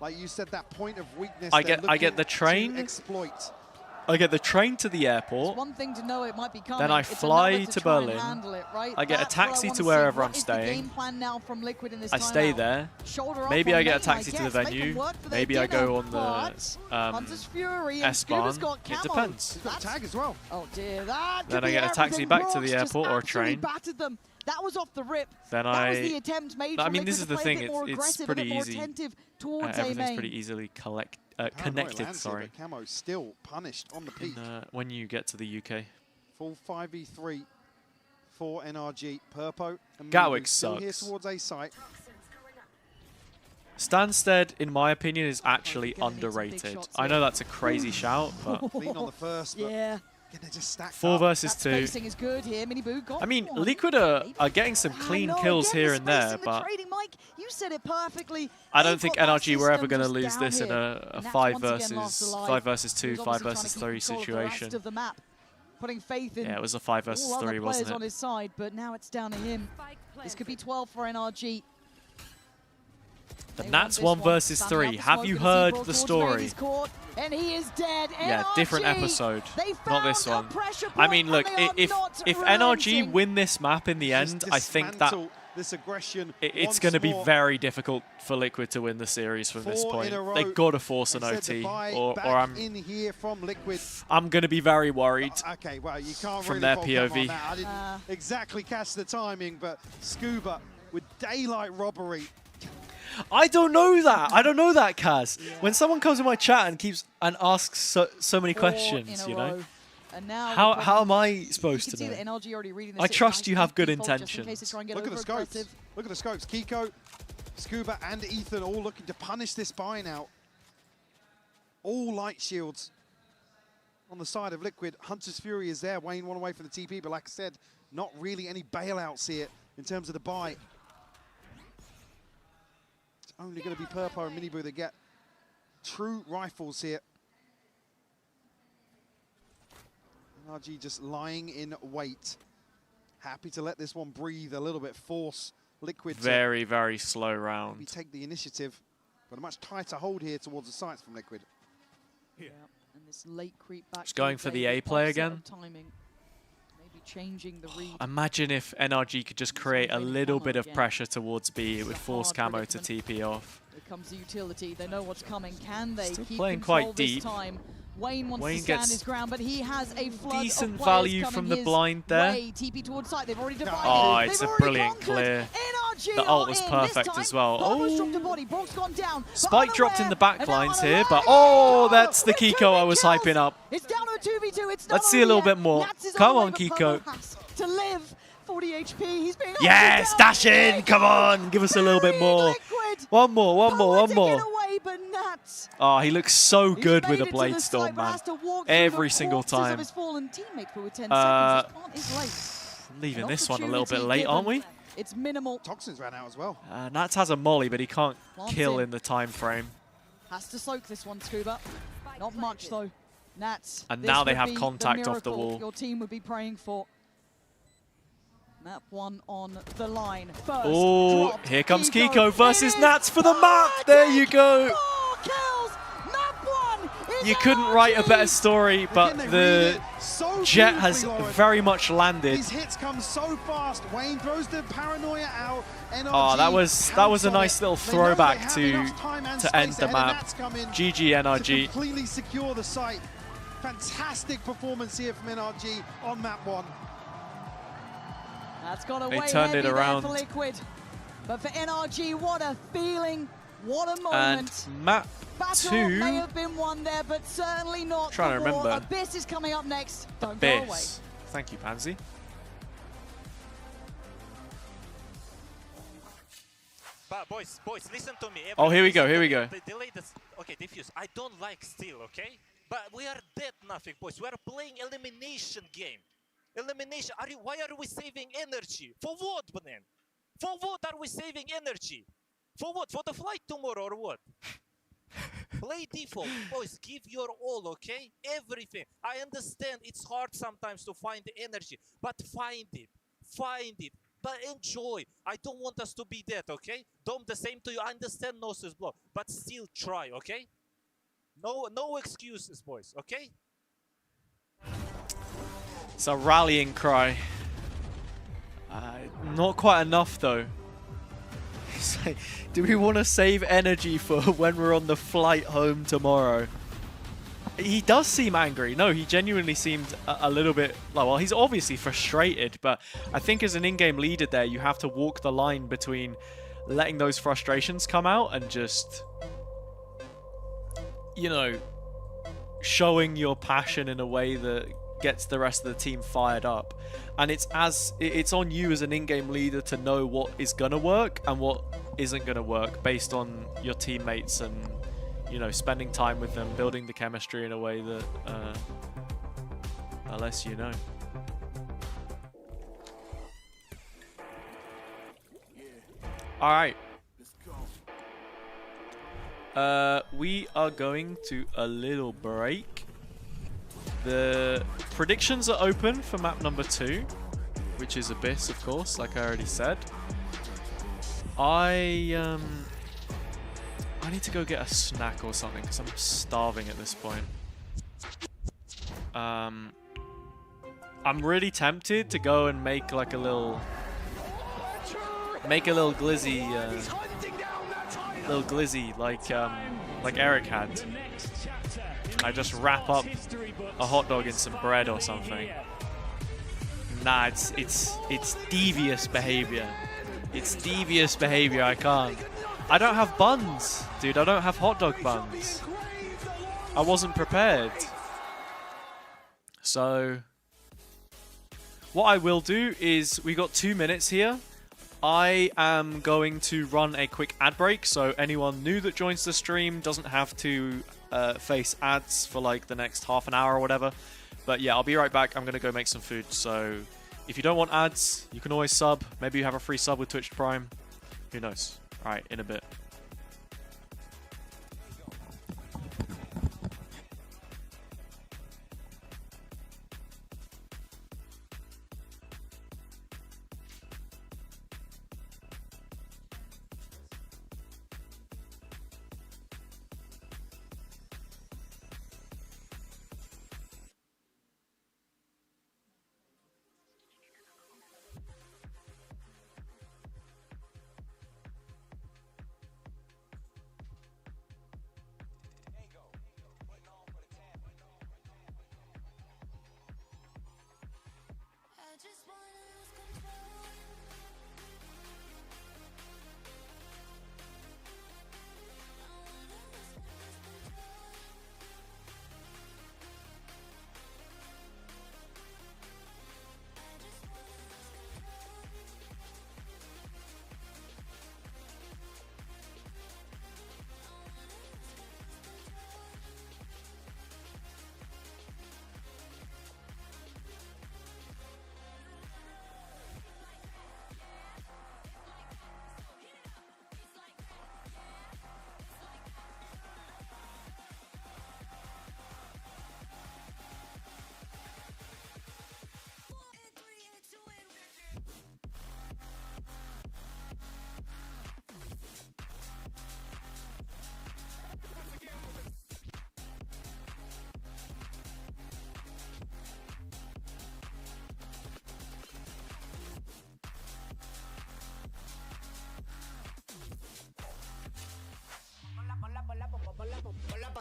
Like you said, that point of weakness. I they're get looking the train. to exploit. I get the train to the It's airport. one thing to know it might be coming. Then I it's fly another to try and Berlin. handle it, right? I get a That's what I taxi wanna to see. wherever What I'm is the staying. game plan now from Liquid in this I stay timeout? there. Shoulder up Maybe on I get a Main, taxi to the guess. They venue. can work for their Maybe I dinner, go on but the Hunter's Fury and S-Bahn. Scuba's got It camo. depends. He's got a tag as well. Oh dear, that Then could I be get a taxi everything. back to Brooks the just airport or a absolutely train. battered them. That was off the rip. Then that was I- the attempt made I from mean, Liquid this is to the play thing, a bit more it's aggressive, pretty a bit more easy. attentive towards Everything's A-Main. pretty easily Paranoid connected, lands sorry. here, but Camo still punished on the peak. When you get to the UK. Full 5v3 for NRG. Purpo and Gatwick Mini still here sucks. towards A site. Stansted, in my opinion, is actually underrated. I know that's a crazy shout, but Lean on the first, but yeah. they're just stacked 4 up. versus That 2. spacing is good here. Mini Boo got I mean, one. Liquid are getting some clean I know, kills again, here the and there, spacing, the but trading, Mike, you said it perfectly. I don't They've think got that NRG were ever system going to just lose down this in here. a And that's 5 once again lost versus alive. 5 versus He 2, was 5 obviously versus trying 3 to keep control of the rest situation. of the map, putting faith in Yeah, it was a 5 versus all other 3, players wasn't on it? his side, but now it's down to him. This could be 12 for NRG. The They Nats want 1 this one. versus Standing 3. up the Have smoke, you gonna see heard Brock the towards story? He's caught, and he is dead. Yeah, different NRG, episode. they Not this found a one. pressure I point, mean, and look, they are if not NRG relenting. win this map in the end, I think that Dismantle this aggression it's once going to be more. very difficult for Liquid to win the series from this 4 point. in a row. They've got to force an They said the OT, buy or back I'm in here from Liquid. going to be very worried. Okay, well, you can't From really their fault them on POV. that. I didn't exactly catch the timing, but Scuba with daylight robbery. I don't know that. I don't know that, Kaz. Yeah. When someone comes in my chat and asks so many 4 questions, in a you know, row. And now how am I supposed to see know? that NRG already reading the I trust situation. you have good Default just in intentions. case they try and get Look at the scopes. over-aggressive. Look at the scopes. Kiko, Scuba, and Ethan all looking to punish this buy now. All light shields on the side of Liquid. Hunter's Fury is there. Wayne one away from the TP, but like I said, not really any bailouts here in terms of the buy. It's only going to be Purpo and Miniboo that get true rifles here. NRG just lying in wait. Happy to let this one breathe a little bit, force Liquid very, very slow to round. take the initiative, but a much tighter hold here towards the sights from Liquid. Yeah. And this late creep back. Just going for the A play again. Timing. Maybe changing the read. Imagine if NRG could just create a little bit of pressure towards B. It would force Camo to TP off. Here comes the utility. They know what's coming. Can they Still keep playing control quite this deep. time? Wayne wants Wayne to stand gets his ground, but he has a flood decent of players value coming from the his blind there. way. TP towards site. They've already divided. Oh, They've it's a already brilliant conquered. clear. NRG The ult are was in. perfect This time, as well. Purpo's dropped a Oh, body. Brock's gone down. but Spike dropped in the unaware, back and now lines here, unaware. but oh, Kiko that's the with two Kiko I big was kills. hyping up. It's down to a 2v2. It's not Let's see a over little yet. bit more. Nats is Come on on, the way, but Kiko. Purpo has to live. 40 HP. He's being Yes, dash in. Come on, give us a little bit more. Liquid. One more. Poetic in a way, but Nats Oh, he looks so good with a Blade Storm, man. Every single time. Leaving this one a little bit late, aren't we? It's minimal. Toxins ran out as well. Nats has a molly, but he can't kill in the time frame. Has to soak this one, Scuba. Not much, though. Nats. And now they have contact off the wall. Your team would be praying for. Map 1 on the line. First oh, here comes Kiko versus Nats for the map. There you go. You couldn't write a better story, but the jet has very much landed. These hits come so fast. Wayne throws the paranoia out. Oh, that was a nice little throwback to end the map. GG NRG. Completely secure the site. Fantastic performance here from NRG on map 1. That's got away they turned it around. For Liquid. But for NRG, what a feeling. What a moment. And map 2 may have been won there, but certainly not. Trying to remember. Abyss is coming up next. Don't Abyss. go away. Thank you, Pansy. But boys, listen to me. Oh, here we go. Here we go. Okay, defuse. I don't like steal, okay? But we are dead nothing, boys. We are playing elimination game. Elimination. Why are we saving energy? For what, man? For what are we saving energy? For what? For the flight tomorrow or what? Play default. Boys, give your all, okay? Everything. I understand it's hard sometimes to find the energy, but find it. Find it. But enjoy. I don't want us to be dead, okay? Dome, the same to you. I understand Gnosis block, but still try, okay? No excuses, boys, okay? It's a rallying cry. Not quite enough, though. Like, do we want to save energy for when we're on the flight home tomorrow? He does seem angry. No, he genuinely seemed a little bit... Well, he's obviously frustrated, but I think as an in-game leader there, you have to walk the line between letting those frustrations come out and just, you know, showing your passion in a way that gets the rest of the team fired up. And it's on you as an in-game leader to know what is gonna work and what isn't gonna work based on your teammates and, you know, spending time with them, building the chemistry in a way that lets you know. All right. We are going to a little break. The predictions are open for map number 2, which is Abyss, of course, like I already said. I need to go get a snack or something because I'm starving at this point. I'm really tempted to go and make like a little glizzy, like Eric had. I just wrap up a hot dog in some bread or something. Nah, it's devious behavior. It's devious behavior. I can't. I don't have buns, dude. I don't have hot dog buns. I wasn't prepared. So what I will do is, we got 2 minutes here. I am going to run a quick ad break, so anyone new that joins the stream doesn't have to face ads for like the next half an hour or whatever. But yeah, I'll be right back. I'm going to go make some food. So if you don't want ads, you can always sub. Maybe you have a free sub with Twitch Prime. Who knows? All right, in a bit.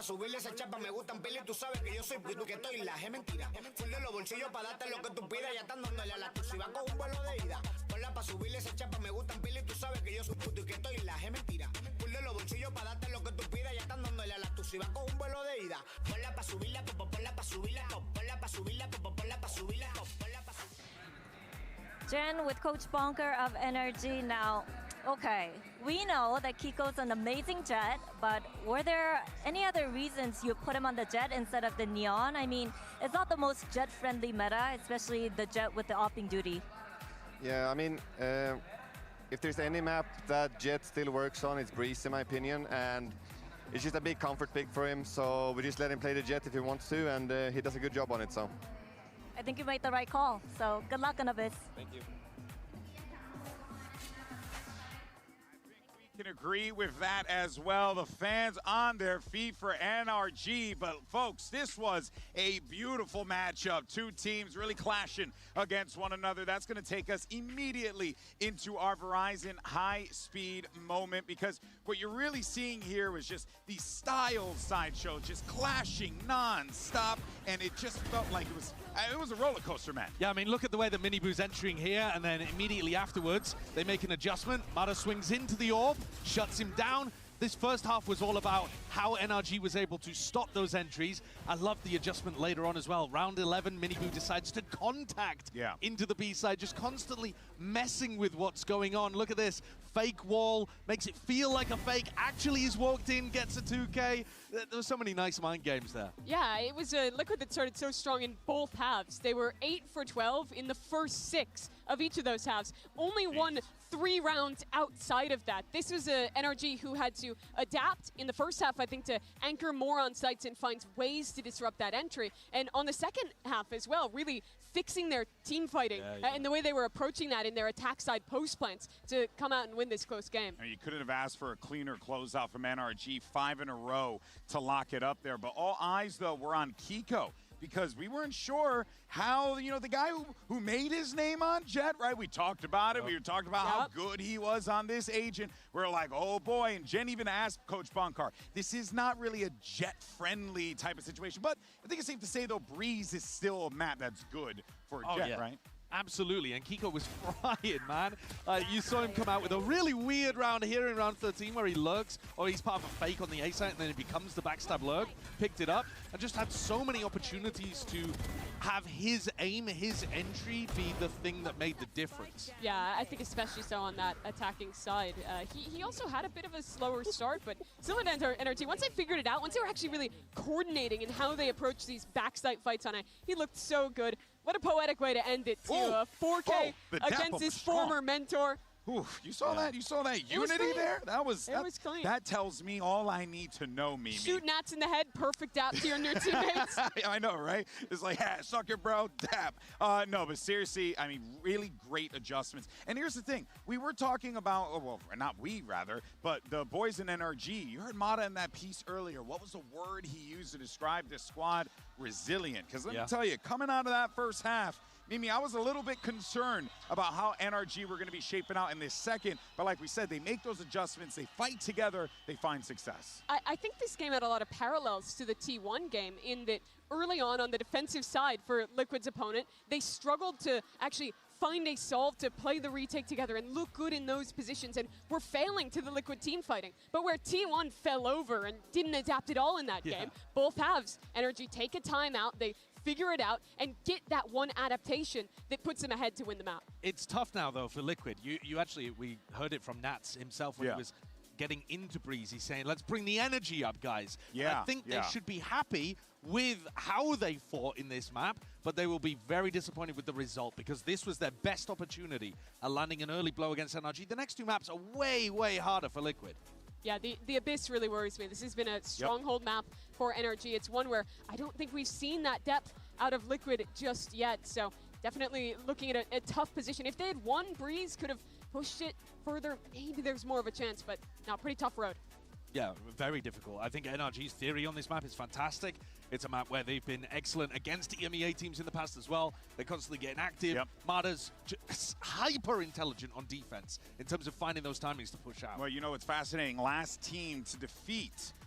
pa' subirle esa chapa, me gustan pila y tú sabes que yo soy puto que estoy la es mentira. Full de los bolsillos pa' darte lo que tú pidas, ya están dándole a la tu si va con un vuelo de ida. Ponla pa' subirle esa chapa, me gustan pila y tú sabes que yo soy puto y que estoy la es mentira. Full de los bolsillos pa' darte lo que tú pidas, ya están dándole a la tu si va con un vuelo de ida. Ponla pa' subirla, ponla pa' subirla, ponla pa' subirla, ponla pa' subirla, ponla pa' subirla. Jen with Coach Bonker of NRG now. Okay, we know that Kiko's an amazing Jet, but were there any other reasons you put him on the Jet instead of the Neon? I mean, it's not the most Jet-friendly meta, especially the Jet with the opping duty. Yeah, I mean, if there's any map that Jet still works on, it's Breeze in my opinion, and it's just a big comfort pick for him, so we just let him play the Jet if he wants to, and he does a good job on it, so. I think you made the right call, so good luck, Anubis. Thank you. Can agree with that as well. The fans on their feet for NRG. But folks, this was a beautiful matchup. Two teams really clashing against one another. That's going to take us immediately into our Verizon high-speed moment, because what you're really seeing here was just these style sideshows just clashing non-stop, and it just felt like it was a roller coaster, man. Yeah, I mean, look at the way that Miniboo's entering here, and then immediately afterwards, they make an adjustment. Mada swings into the orb, shuts him down. This first half was all about how NRG was able to stop those entries. I love the adjustment later on as well. Round 11, Miniboo decides to contact into the B side, just constantly messing with what's going on. Look at this. Fake wall, makes it feel like a fake, actually is walked in, gets a 2K. There were so many nice mind games there. Yeah, it was a Liquid that started so strong in both halves. They were 8 for 12 in the first 6 of each of those halves. Only won 3 rounds outside of that. This was a NRG who had to adapt in the first half, I think, to anchor more on sites and find ways to disrupt that entry. And on the second half as well, really fixing their team fighting and the way they were approaching that in their attack side post plants to come out and win this close game. You couldn't have asked for a cleaner closeout from NRG, 5 in a row to lock it up there. But all eyes, though, were on Kiko, because we weren't sure how, the guy who made his name on Jet, right? We talked about it. We were talking about how good he was on this agent. We're like, oh boy. And Jen even asked Coach Bonkar, this is not really a Jet-friendly type of situation. But I think it's safe to say, though, Breeze is still a map that's good for Jet, right? Absolutely, and Kiko was frying, man. You saw him come out with a really weird round here in round 13 where he lurks, or he's part of a fake on the A site, and then he becomes the backstab lurk, picked it up, and just had so many opportunities to have his aim, his entry be the thing that made the difference. Yeah, I think especially so on that attacking side. He also had a bit of a slower start, but still at NRG, once they figured it out, once they were actually really coordinating in how they approach these backside fights on it, he looked so good. What a poetic way to end it, too. 4K against his former mentor. Oof, you saw that? You saw that unity there? That was clean. That tells me all I need to know, Mimi. Shoot Nats in the head, perfect dap to your new teammates. I know, right? It's like, suck it, bro, dap. No, but seriously, I mean, really great adjustments. And here's the thing. We were talking about, well, not we, rather, but the boys in NRG. You heard Mata in that piece earlier. What was the word he used to describe this squad? Resilient. Because let me tell you, coming out of that first half, Mimi, I was a little bit concerned about how NRG were going to be shaping out in this second, but like we said, they make those adjustments, they fight together, they find success. I think this game had a lot of parallels to the T1 game in that early on the defensive side for Liquid's opponent, they struggled to actually find a solve to play the retake together and look good in those positions, and were failing to the Liquid team fighting. But where T1 fell over and didn't adapt at all in that game, both halves, NRG take a timeout, they figure it out, and get that one adaptation that puts them ahead to win the map. It's tough now, though, for Liquid. We heard it from Nats himself when he was getting into Breeze. He's saying, let's bring the energy up, guys. I think they should be happy with how they fought in this map, but they will be very disappointed with the result, because this was their best opportunity at landing an early blow against NRG. The next two maps are way, way harder for Liquid. Yeah, the Abyss really worries me. This has been a stronghold map for NRG. It's one where I don't think we've seen that depth out of Liquid just yet. So definitely looking at a tough position. If they had won, Breeze could have pushed it further. Maybe there's more of a chance, but no, pretty tough road. Yeah, very difficult. I think NRG's theory on this map is fantastic. It's a map where they've been excellent against EMEA teams in the past as well. They're constantly getting active. Mada's hyper intelligent on defense in terms of finding those timings to push out. Well, you know, it's fascinating. Last team to defeat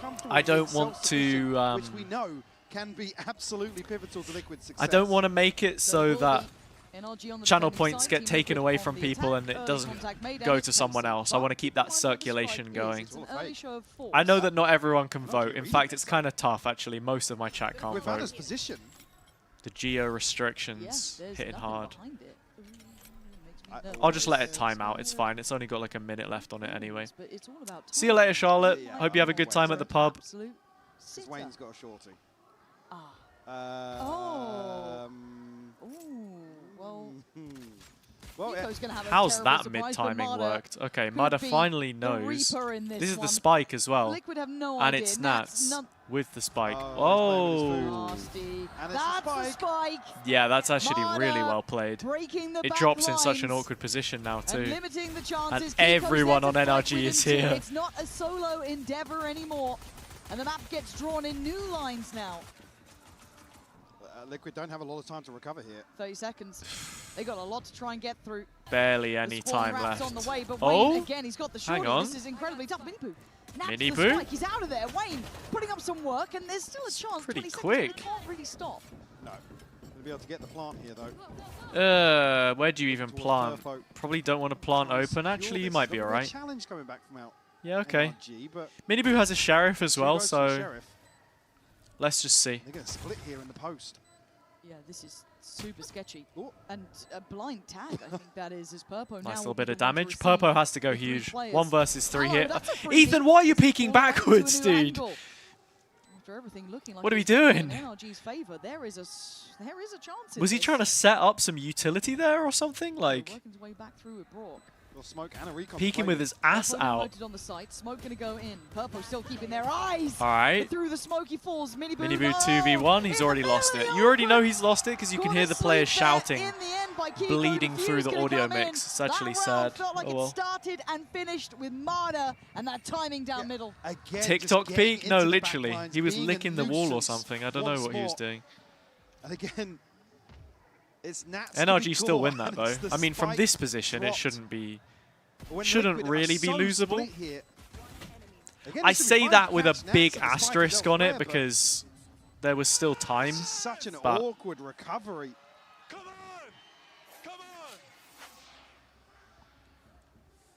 comfortable. I with being don't want to self-sufficient, which we know can be absolutely pivotal to Liquid's success. I don't want to make it so that NRG on the channel defending points side, get Team taken Liquid away on from the people attack. and it Early doesn't contact made go and to it's someone placed. else. I want to keep that But the circulation spike going. is, it's an early show of force. I know that not everyone can vote. In fact, it's kind of tough, actually. Most of my chat can't With vote. Hazza's position, The geo restrictions there's hitting nothing hard. behind it. Ooh, makes me nervous. I'll just let it time out. It's fine. It's only got like a minute left on it anyway. But it's all about See you later, Charlotte. Yeah, Hope you have a good time at the pub. absolute because sitter. Wayne's got a shorty. Oh. Ooh, well, Well, Nico's gonna have a How's terrible that surprise, but mid-timing Mada worked? Okay, could Mada be finally the knows. Reaper in This is one. the spike as well. Liquid have no And idea. it snaps Nats with the spike. Oh, nasty. And it's That's a the spike. Yeah, that's actually Mada really well played. breaking the It back drops in such an lines awkward position now and too. limiting the chances. And Kiko's everyone there on to fight NRG with is him too. here. It's not a solo endeavor anymore. And the map gets drawn in new lines now. Liquid don't have a lot of time to recover here. 30 seconds. They got a lot to try and get through. Barely any The spawn time wraps left. on the way, but Oh, Wayne, again, he's got the hang shorty. on. This is incredibly tough. Minipoo. Naps Minipoo? the spike. He's out of there. Wayne putting up some work, and there's still a chance. pretty 20 seconds, quick. but it can't really stop. No. Going to be able to get the plant here, though. Where do you even plant? Probably don't want to plant open. Actually, you might be Got a alright. challenge coming back from out Yeah, okay. NRG, but Miniboo has a sheriff as well, goes to so Sheriff. let's just see. They're going to split here in the post. Yeah, this is super sketchy. And a blind tag, I think that is Purpo now. Nice will little be bit of the one to damage. receive Purpo has to go the 3 huge. players. 1 versus 3 Oh, here. that's a free Ethan, hit. why are you peeking Ball back to a backwards, new dude? angle. After everything looking like What are we it's going doing? in NRG's favor, there is a chance. in Was he this. trying to set up some utility there or something? Like, Working his way back through with Brock. Smoke and a recon peeking with his ass Purpo out. noted on the site. Smoke gonna go in. Purpo still keeping their eyes. All right. But through the smoke he falls. Miniboo. Miniboo 2v1, he's already lost it. You already know he's lost it because you can hear the players shouting, bleeding through the audio mix. It's actually sad. Felt like Oh it well. started and finished with Mada and that timing down middle. Again, TikTok just peek? getting No, into the literally. backlines, He was being a licking the wall or nuisance something. I don't know once what he was more. doing. And again, it's Nats. NRG still win that and though. it's the I mean, from spike this position, it dropped. shouldn't be, When shouldn't Liquid are really be so losable. split here. Again, I this should be say fine that to with a catch Nats big and the spike is asterisk on it elsewhere, but because there was still time. this is such an but awkward recovery.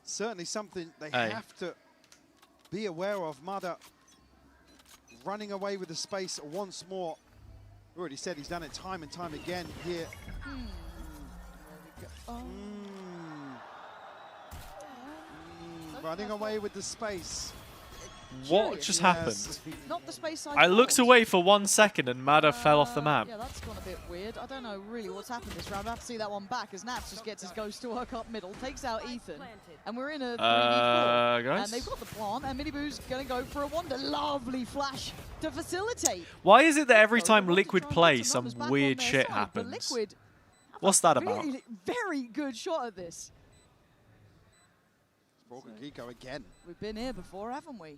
Certainly something they Hey. have to be aware of. Mada running away with the space once more. We already said he's done it time and time again here. Running away with the space. What just happened? Not the space I looked thought. away for 1 second and Mada fell off the map. Yeah, that's gone a bit weird. I don't know really what's happened this round. I have to see that one back as Naps just gets his ghost to work up middle, takes out Ethan, and we're in a 3v4. Guys? And they've got the plant, and Miniboo's going to go for a wonder. Lovely flash to facilitate. Why is it that every time want to Liquid try and play, put some some numbers back weird on their shit side, happens? But Liquid What's that about? really very good shot at this. Brock and Kiko again. We've been here before, haven't we?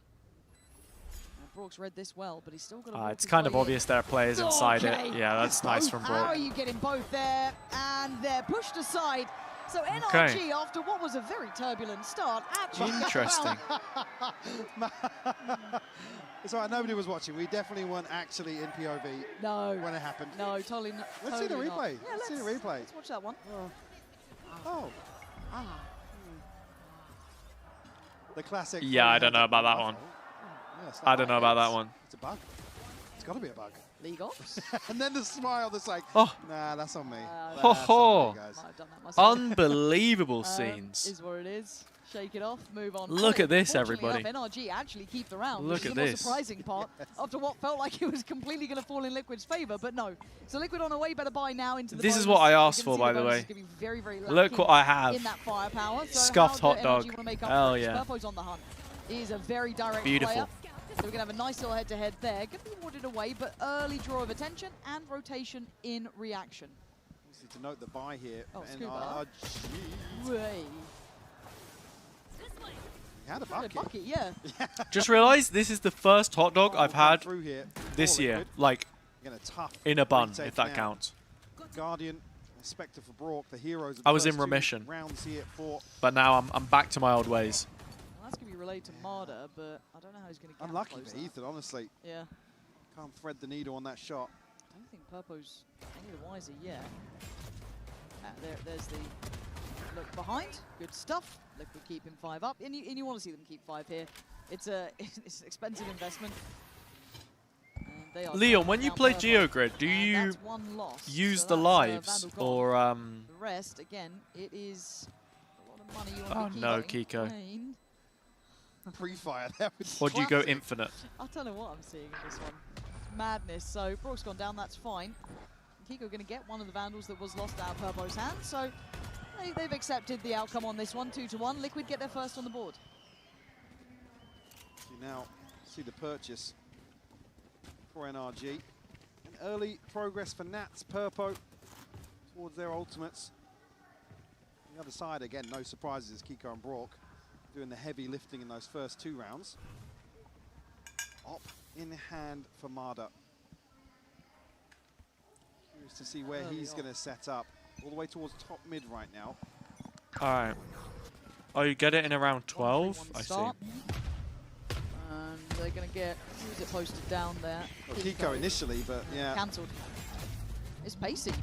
Brock's read this well, but he's still got to It's kind of obvious there are players inside it. Okay. Yeah, that's nice from How are Brock. you getting both there? And they're pushed aside. So NRG, Okay. after what was a very turbulent start, actually Interesting. It's all right, nobody was watching. We definitely weren't actually in POV when it happened. No, totally not. Let's see the totally not. replay. Yeah, Let's see the replay. Let's watch that one. Oh. The classic. Yeah, I don't know about that one. I don't know about that one. It's a bug. It's got to be a bug. League Ops. And then the smile that's like, oh. Nah, that's on me. Ho That's ho! on me, guys. Might have done that myself. Unbelievable scenes. Is what it is. Shake it off, move on. Look at this, Fortunately everybody. enough, NRG actually keep the round. Look which is at the more this. surprising part after what felt like it was completely going to fall in Liquid's favor, but no. So Liquid on a way better buy now into the This is bonus. what I You asked can for, see by the the bonus way. is gonna be very, very Look what I have. in that firepower. So Scuffed how hot do dog. NRG wanna make up Hell for it? yeah. Purpo's on the hunt. He is a very direct Beautiful. player. So we're going to have a nice little head-to-head there. Going to be warded away, but early draw of attention and rotation in reaction. Easy to note the buy here. Oh, for Scuba. NRG. Way. He had a bucket. Yeah. Just realised this is the first hot dog I've had through here. this For year. Liquid. Like, Again, a tough in a bun, retake if that now. counts. Guardian, Spectre for Brock, the heroes of I the was first in two remission. rounds here for But now I'm back to my old ways. Well, that's going to be relayed to Marder, but I don't know how he's going to get unlucky close for that. Ethan, honestly. Yeah. Can't thread the needle on that shot. I don't think Purpo's any the wiser yet. There's the look behind. Good stuff. Liquid keeping 5 up. And you want to see them keep 5 here. It's an expensive investment. Leon, when you play GeoGrid, do you use the lives or The rest, again, it is a lot of money you want to be no, keeping. Kiko. Pre-fire. Or do you go infinite? I don't know what I'm seeing in this one. It's madness. So Brook's gone down, that's fine. Kiko going to get one of the Vandals that was lost out of Purpo's hands. So they've accepted the outcome on this one, 2-1. Liquid get their first on the board. You now see the purchase for NRG. An early progress for Nats, Purpo towards their ultimates. On the other side, again, no surprises, Kiko and Brock doing the heavy lifting in those first 2 rounds. Op in hand for Marder. Curious to see where he's going to set up. All the way towards top mid right now. All right. Oh, you get it in around 12? I see. And they're going to get, who is it posted down there? Well, Kiko initially, but yeah. Cancelled. It's pacey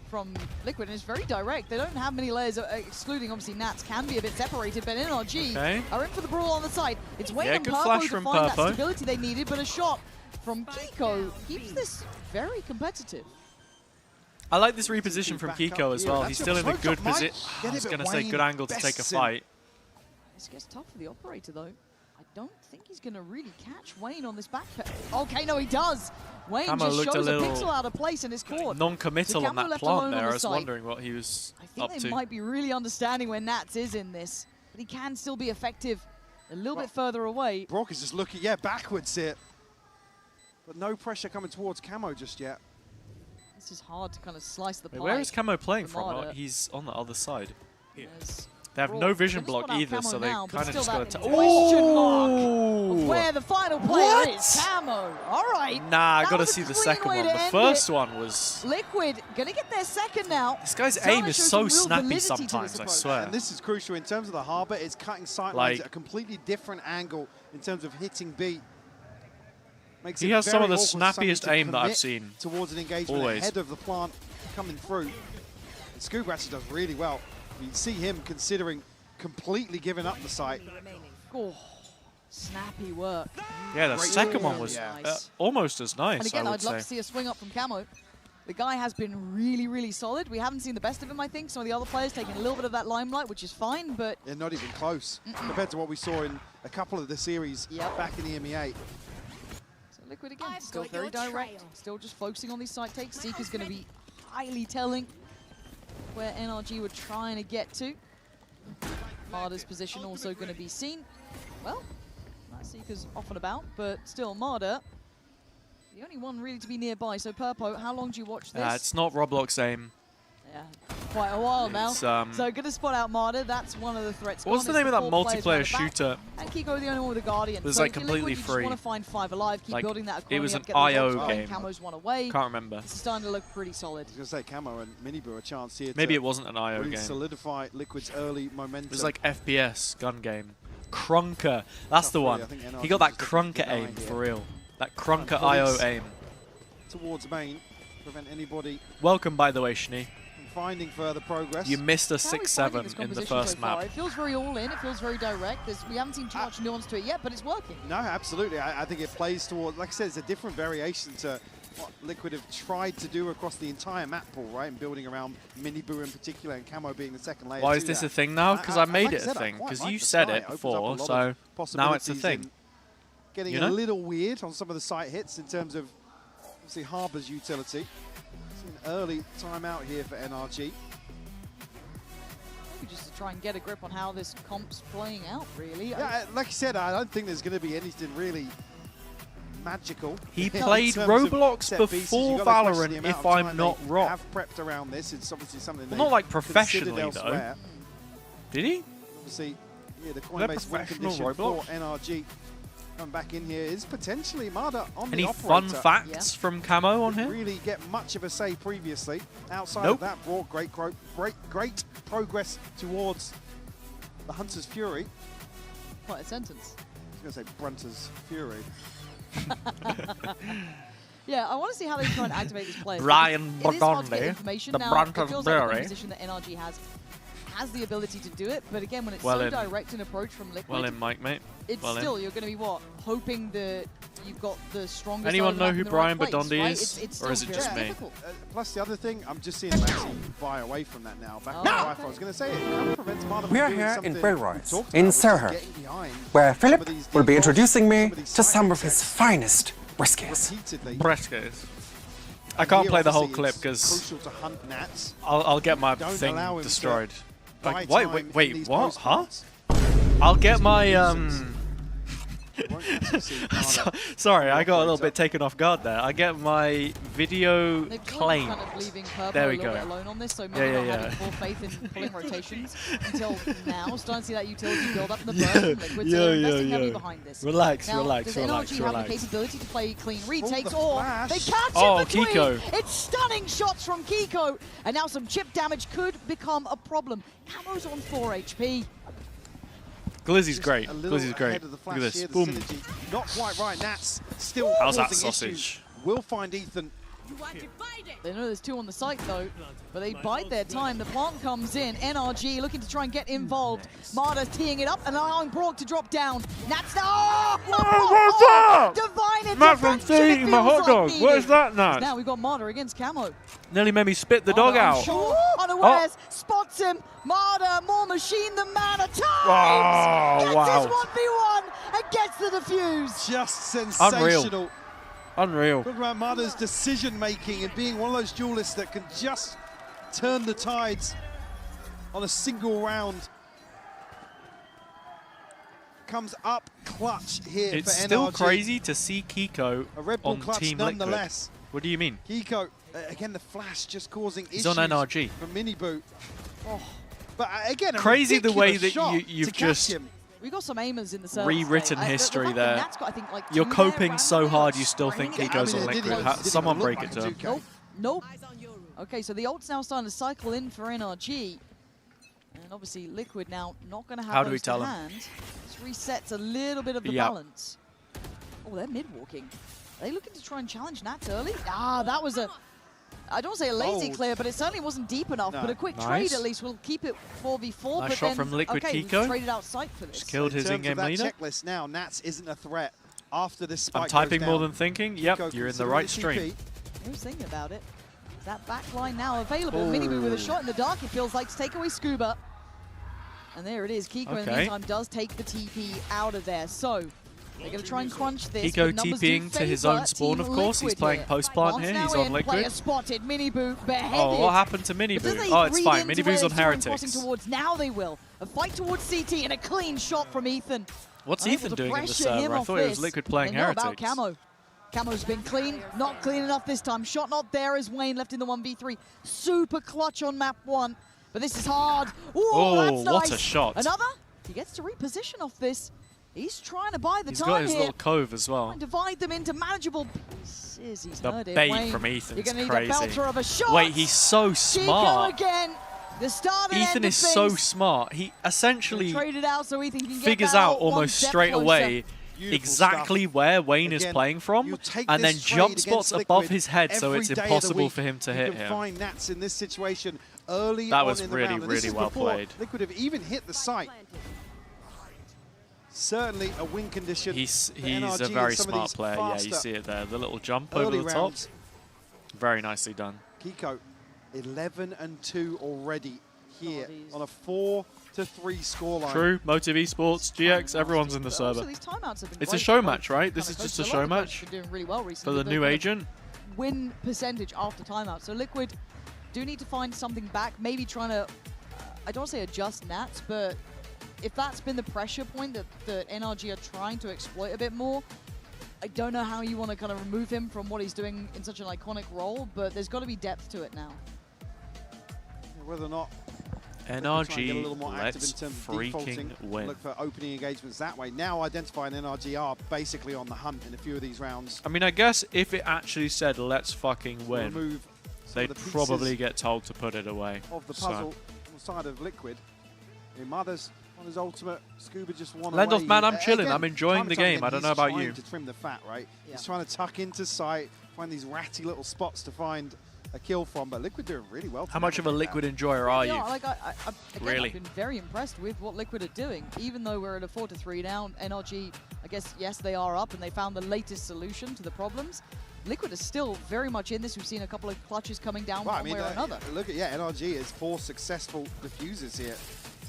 from Liquid, and it's very direct. They don't have many layers, excluding obviously Nats can be a bit separated, but NRG are in for the brawl on the side. It's Wayne and Purpo to find that stability they needed, but a shot from Kiko keeps this very competitive. I like this reposition from Kiko as well. He's still in a good position. I was going to say good angle to take a fight. This gets tough for the operator, though. I don't think he's going to really catch Wayne on this back. Okay, no, he does. Wayne Camo just shows a pixel out of place in his court. Non-committal on that plant there. I was wondering what he was up to. I think they might be really understanding where Nats is in this, but he can still be effective a little bit further away. Brock is just looking, backwards here. But no pressure coming towards Camo just yet. This is hard to kind of slice the pie. Where is Camo playing from? He's on the other side. They have no vision block either, so they kind of just got to... Oh! Where the final player is Camo. All right. Nah, I got to see the second one. The first one was... Liquid going to get their second now. This guy's aim is so snappy sometimes, I swear. And this is crucial in terms of the Harbor. It's cutting sightlines at a completely different angle in terms of hitting B. He has some of the snappiest aim that I've seen. Towards an engagement ahead of the plant coming through. And Scoob actually does really well. You see him considering completely giving up the site. Oh, snappy work. Yeah, the second one was almost as nice, And again, I would I'd love to see a swing up from Camo. The guy has been really, really solid. We haven't seen the best of him, I think. Some of the other players taking a little bit of that limelight, which is fine, but... Yeah, not even close compared to what we saw in a couple of the series back in the MEA. Liquid again, still very direct, still just focusing on these side takes. Seeker's going to be highly telling where NRG were trying to get to. Marder's position also going to be seen. Well, that Seeker's off and about, but still Marder, the only one really to be nearby. So Purpo, how long do you watch this? It's not Roblox aim. Yeah, quite a while now. So good to spot out Marder. That's one of the threats. What's the name of that multiplayer shooter? And Kiko the only one with a Guardian. It was so like completely Liquid, free. You just want to find 5 alive, keep building that economy. It was an up, IO game. Camo's one away. Can't remember. This is starting to look pretty solid. I was going to say Camo and Miniboo a chance here. Maybe it wasn't an IO really game. Solidify Liquid's early momentum. It was like FPS gun game. Krunker, that's the one. He got that Krunker aim for real. That Krunker IO aim. Towards main, prevent anybody. Welcome, by the way, Shni. Finding further progress. You missed a 6-7 in the first map. It feels very all in. It feels very direct. We haven't seen too much nuance to it yet, but it's working. No, absolutely. I think it plays towards, like I said, it's a different variation to what Liquid have tried to do across the entire map pool, right? And building around Miniboo in particular and Camo being the second layer. Why is this a thing now? Because I made it a thing. Because you said it before, so now it's a thing. Getting a little weird on some of the site hits in terms of, obviously, Harbor's utility. An early timeout here for NRG. Maybe just to try and get a grip on how this comp's playing out, really. Yeah, like I said, I don't think there's going to be anything really magical. He played Roblox before Valorant, if I'm not wrong. Have prepped around this. It's obviously something not like professionally, though. Did he? Obviously, yeah, the coin-based win condition for NRG. Coming back in here is potentially Marder on the operator. Any fun facts from Camo on here? Really get much of a say previously. Outside of that, brought great progress towards the Hunter's Fury. Quite a sentence. I was going to say Brunter's Fury. Yeah, I want to see how they try and activate this player. Brian It is hard to get Burgundy, information the now. Brunt It of feels like the Bury. position that NRG has the ability to do it, but again, when it's Well so in. direct an approach from Liquid, Well in, Mike, mate. it's Well in. still, you're going to be what? Hoping that you've got the strongest Anyone know overlap who in the Brian right place, Badondi right? is? It's Or is still it just very me? difficult. Plus the other thing, I'm just seeing Maxi buy away from that now. Back Oh, on the okay. Wi-Fi. I was going to say it kind of prevents Marta from We are doing here in something VALORANT, we talked in about, which is Serher, getting behind where some Philip of these will be defaults, introducing me some of these to some of side his checks finest whiskies. repeatedly. Brescos. I can't Here, play the whole obviously, clip it's because crucial to hunt Nats. I'll get my Don't thing allow him to destroyed. buy Like, time wait, in wait, these what? post Huh? plants. I'll get my Won't actually see Marta Sorry, I got a little bit taken off guard there. I get my video They've claimed. kind of leaving Purple There a we little go. bit alone on this, so maybe Yeah, not yeah, having yeah. full faith in pulling rotations until now. Starting to see that utility build up in the burst from Liquid, so they're investing heavily behind this. Relax, now, relax, does relax, NRG have relax. the capability to play clean retakes, the or flash. they catch Oh, in between? Kiko. It's stunning shots from Kiko, and now some chip damage could become a problem. Camo's on 4 HP. Glizzy's great. A little Glizzy's great. ahead of the Look flash at this. here, the Boom. synergy. Not quite right. Nats still How's that causing sausage? issues. Will find Ethan. They know there's two on the site though, but they bide their time. The plant comes in. NRG looking to try and get involved. Marta's teeing it up and allowing Brock to drop down. Nats now. Oh, divine Matt from intervention, it eating my feels hot like dog. needed. Where's that, Nat? Now we've got Marta against Camo. Nearly made me spit the dog out. Sure, unawares, spots him. Marta, more machine than man at times. Oh, gets wow. his 1v1 and gets the defuse. Just sensational. Unreal. Talking about Marta's decision making and being one of those duelists that can just turn the tides on a single round. Comes up clutch here It's for still NRG. crazy to see Kiko A Red Bull on clutch Team Liquid. nonetheless. What do you mean? Kiko, again, the flash just causing He's issues on NRG. for Mini Boot. Oh. But again, a Crazy the way ridiculous that shot you've to catch just him. We got some aimers in the service. rewritten today. history the fact that there. Nat's got, I think, like You're two there, coping Brandon so there, hard you still spraying think it. Kiko's on it Liquid. didn't even Someone look break like it a to him. 2K. Nope. Okay, so the ult's now starting to cycle in for NRG. And obviously Liquid now not going to have How do we those to tell him? hand. This resets a little bit of the Yep. balance. Oh, they're mid-walking. Are they looking to try and challenge Nats early? Ah, that was a... I don't want to say a lazy Bold. clear, but it certainly wasn't deep enough. No. But a quick Nice. trade at least will keep it 4v4. Nice but shot then, from Liquid okay, Kiko. we've traded out sight for this. Just killed his In terms of in-game that leader. checklist now, Nats isn't a threat after this spike I'm typing goes more down. than thinking. Yep, Kiko you're in the considering right TP. stream. Who's thinking about it? Is that back line now available? Miniboo with a shot in the dark, it feels like, to take away Scuba. And there it is. Kiko in the Okay. meantime does take the TP out of there. So they're going to try and crunch this. Kiko but numbers do TPing to his own favour spawn, Team of course. He's Liquid playing here. post-plant Once here. now He's on in, Liquid. player spotted. Miniboo beheaded. Oh, what happened to But does Miniboo? they Oh, it's read fine. into where Miniboo's on they saw him crossing Heretics. towards? Now they will. A fight towards CT and a clean shot from Ethan. What's Unable Ethan to doing in the pressure him server? I off thought it was this. Liquid playing They know about Heretics. Camo. Camo's been clean, not clean enough this time. Shot not there as Wayne left in the 1v3. Super clutch on map 1, but this is hard. Ooh, Oh, that's nice. what a shot. Another? He gets to reposition off this. He's trying to buy the He's time got his here. little cove as well. And divide them into manageable pieces. He's The heard it. bait Wayne, from you're Ethan's gonna need crazy. a belter of a shot. Wait, he's so Kiko smart. again. The start and Ethan end of is so things. smart. He essentially Traded out so Ethan can get figures that out one almost step straight closer. away Beautiful exactly stuff. where Wayne is Again, playing from, you take and then this trade jump against spots Liquid above his head, so every it's day of the impossible week. for him to You hit can him. find Nats in this situation early That on was in the really, round. And this really is well before played. Liquid have even hit the site. Certainly a win condition. He's for a NRG very in some of smart these player. Yeah, you faster see it there. The little jump over early the top. rounds. Very nicely done. Kiko, 11-2 already here on a 4-3 scoreline. True. Motive Esports, GX, everyone's in the But also server. these timeouts have been It's a great show for match, right? This is kind of just a coaches. show lot of coaches match have been doing really well for recently. the new kind of agent. Win percentage after timeout. So Liquid do need to find something back. Maybe trying to, I don't want to say adjust Nats, but if that's been the pressure point that NRG are trying to exploit a bit more, I don't know how you want to kind of remove him from what he's doing in such an iconic role, but there's got to be depth to it now. Whether or not NRG, let's freaking defaulting, win. look for opening engagements that way. Now Identify and NRG are basically on the hunt in a few of these rounds. I mean, I guess if it actually said let's fucking win, Remove some they'd of the probably pieces get told to put it away. of the So. puzzle on the side of Liquid. Mothers on his ultimate, Scuba just one Lend away. off, man, I'm chilling. Again, I'm enjoying time the and time game. again, I don't he's know about trying you. to trim the fat, right? He's trying to tuck into sight, find these ratty little spots to find a kill from, but Liquid doing really well. How much of a Liquid enjoyer are you? Like again, Really? I've been very impressed with what Liquid are doing. Even though we're at a 4-3 now, NRG, I guess, yes, they are up and they found the latest solution to the problems. Liquid is still very much in this. We've seen a couple of clutches coming down one way or another. Look at, NRG is 4 successful diffusers here.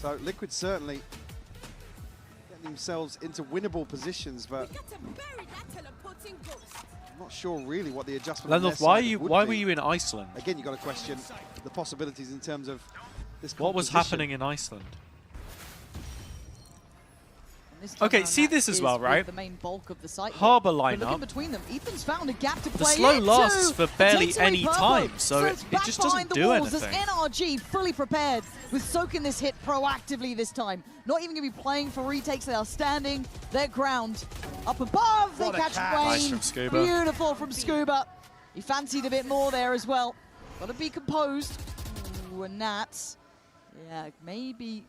So Liquid certainly getting themselves into winnable positions, but I'm not sure really what the adjustment. Lendolf, why were you in Iceland? Again, you got to question the possibilities in terms of this. What was happening in Iceland? Okay, see this as well, right? The main bulk of the site. Harbor lineup. Between them, Ethan's found a gap to play. The slow lasts for barely Takes away any purple. time, so it it's just back doesn't behind the do walls anything. As NRG fully prepared with soaking this hit proactively this time. Not even going to be playing for retakes. They are standing their ground. Up above, they catch Wayne. Nice from Scuba. Beautiful from Scuba. He fancied a bit more there as well. Got to be composed. Ooh, and Nats. Yeah, maybe.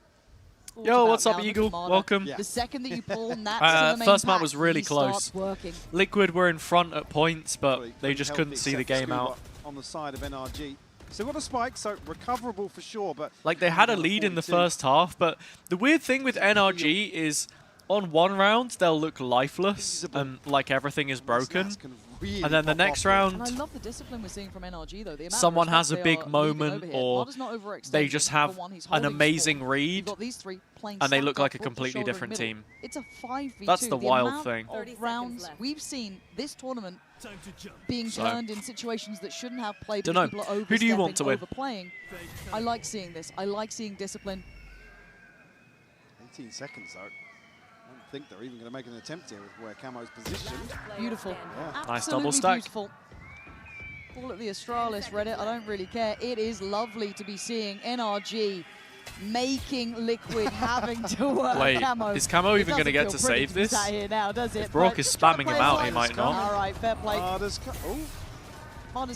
Yo, what's up, Eagle? Welcome. The second that you pull Nats to the main first map pack, was really he close. starts working. Liquid were in front at points, but they just couldn't see the game out. On the side of NRG. So got a spike, so recoverable for sure, but like they had a lead in the first half, but the weird thing with NRG is on one round they'll look lifeless and like everything is broken. Really and then the next round, and I love the discipline we're seeing from NRG though. The amount someone of has a they big are moment over or they just have an amazing read these three and they look stacked like a up, completely shoulder different middle. team. It's a 5v2. That's the wild thing. Of rounds we've seen this tournament being turned in situations that shouldn't have played. Dunno. People are Who do you want to win? Overplaying. I like seeing this. I like seeing discipline. 18 seconds though. I don't think they're even going to make an attempt here with where Camo's positioned. Beautiful. Yeah. Nice double stack. Beautiful. Call it the Astralis, Reddit. I don't really care. It is lovely to be seeing NRG making Liquid having to work. Wait, Camo. is Camo even going to get to save this? Here now, does it? If Brock is spamming him out, he might not. All right, fair play. Marder's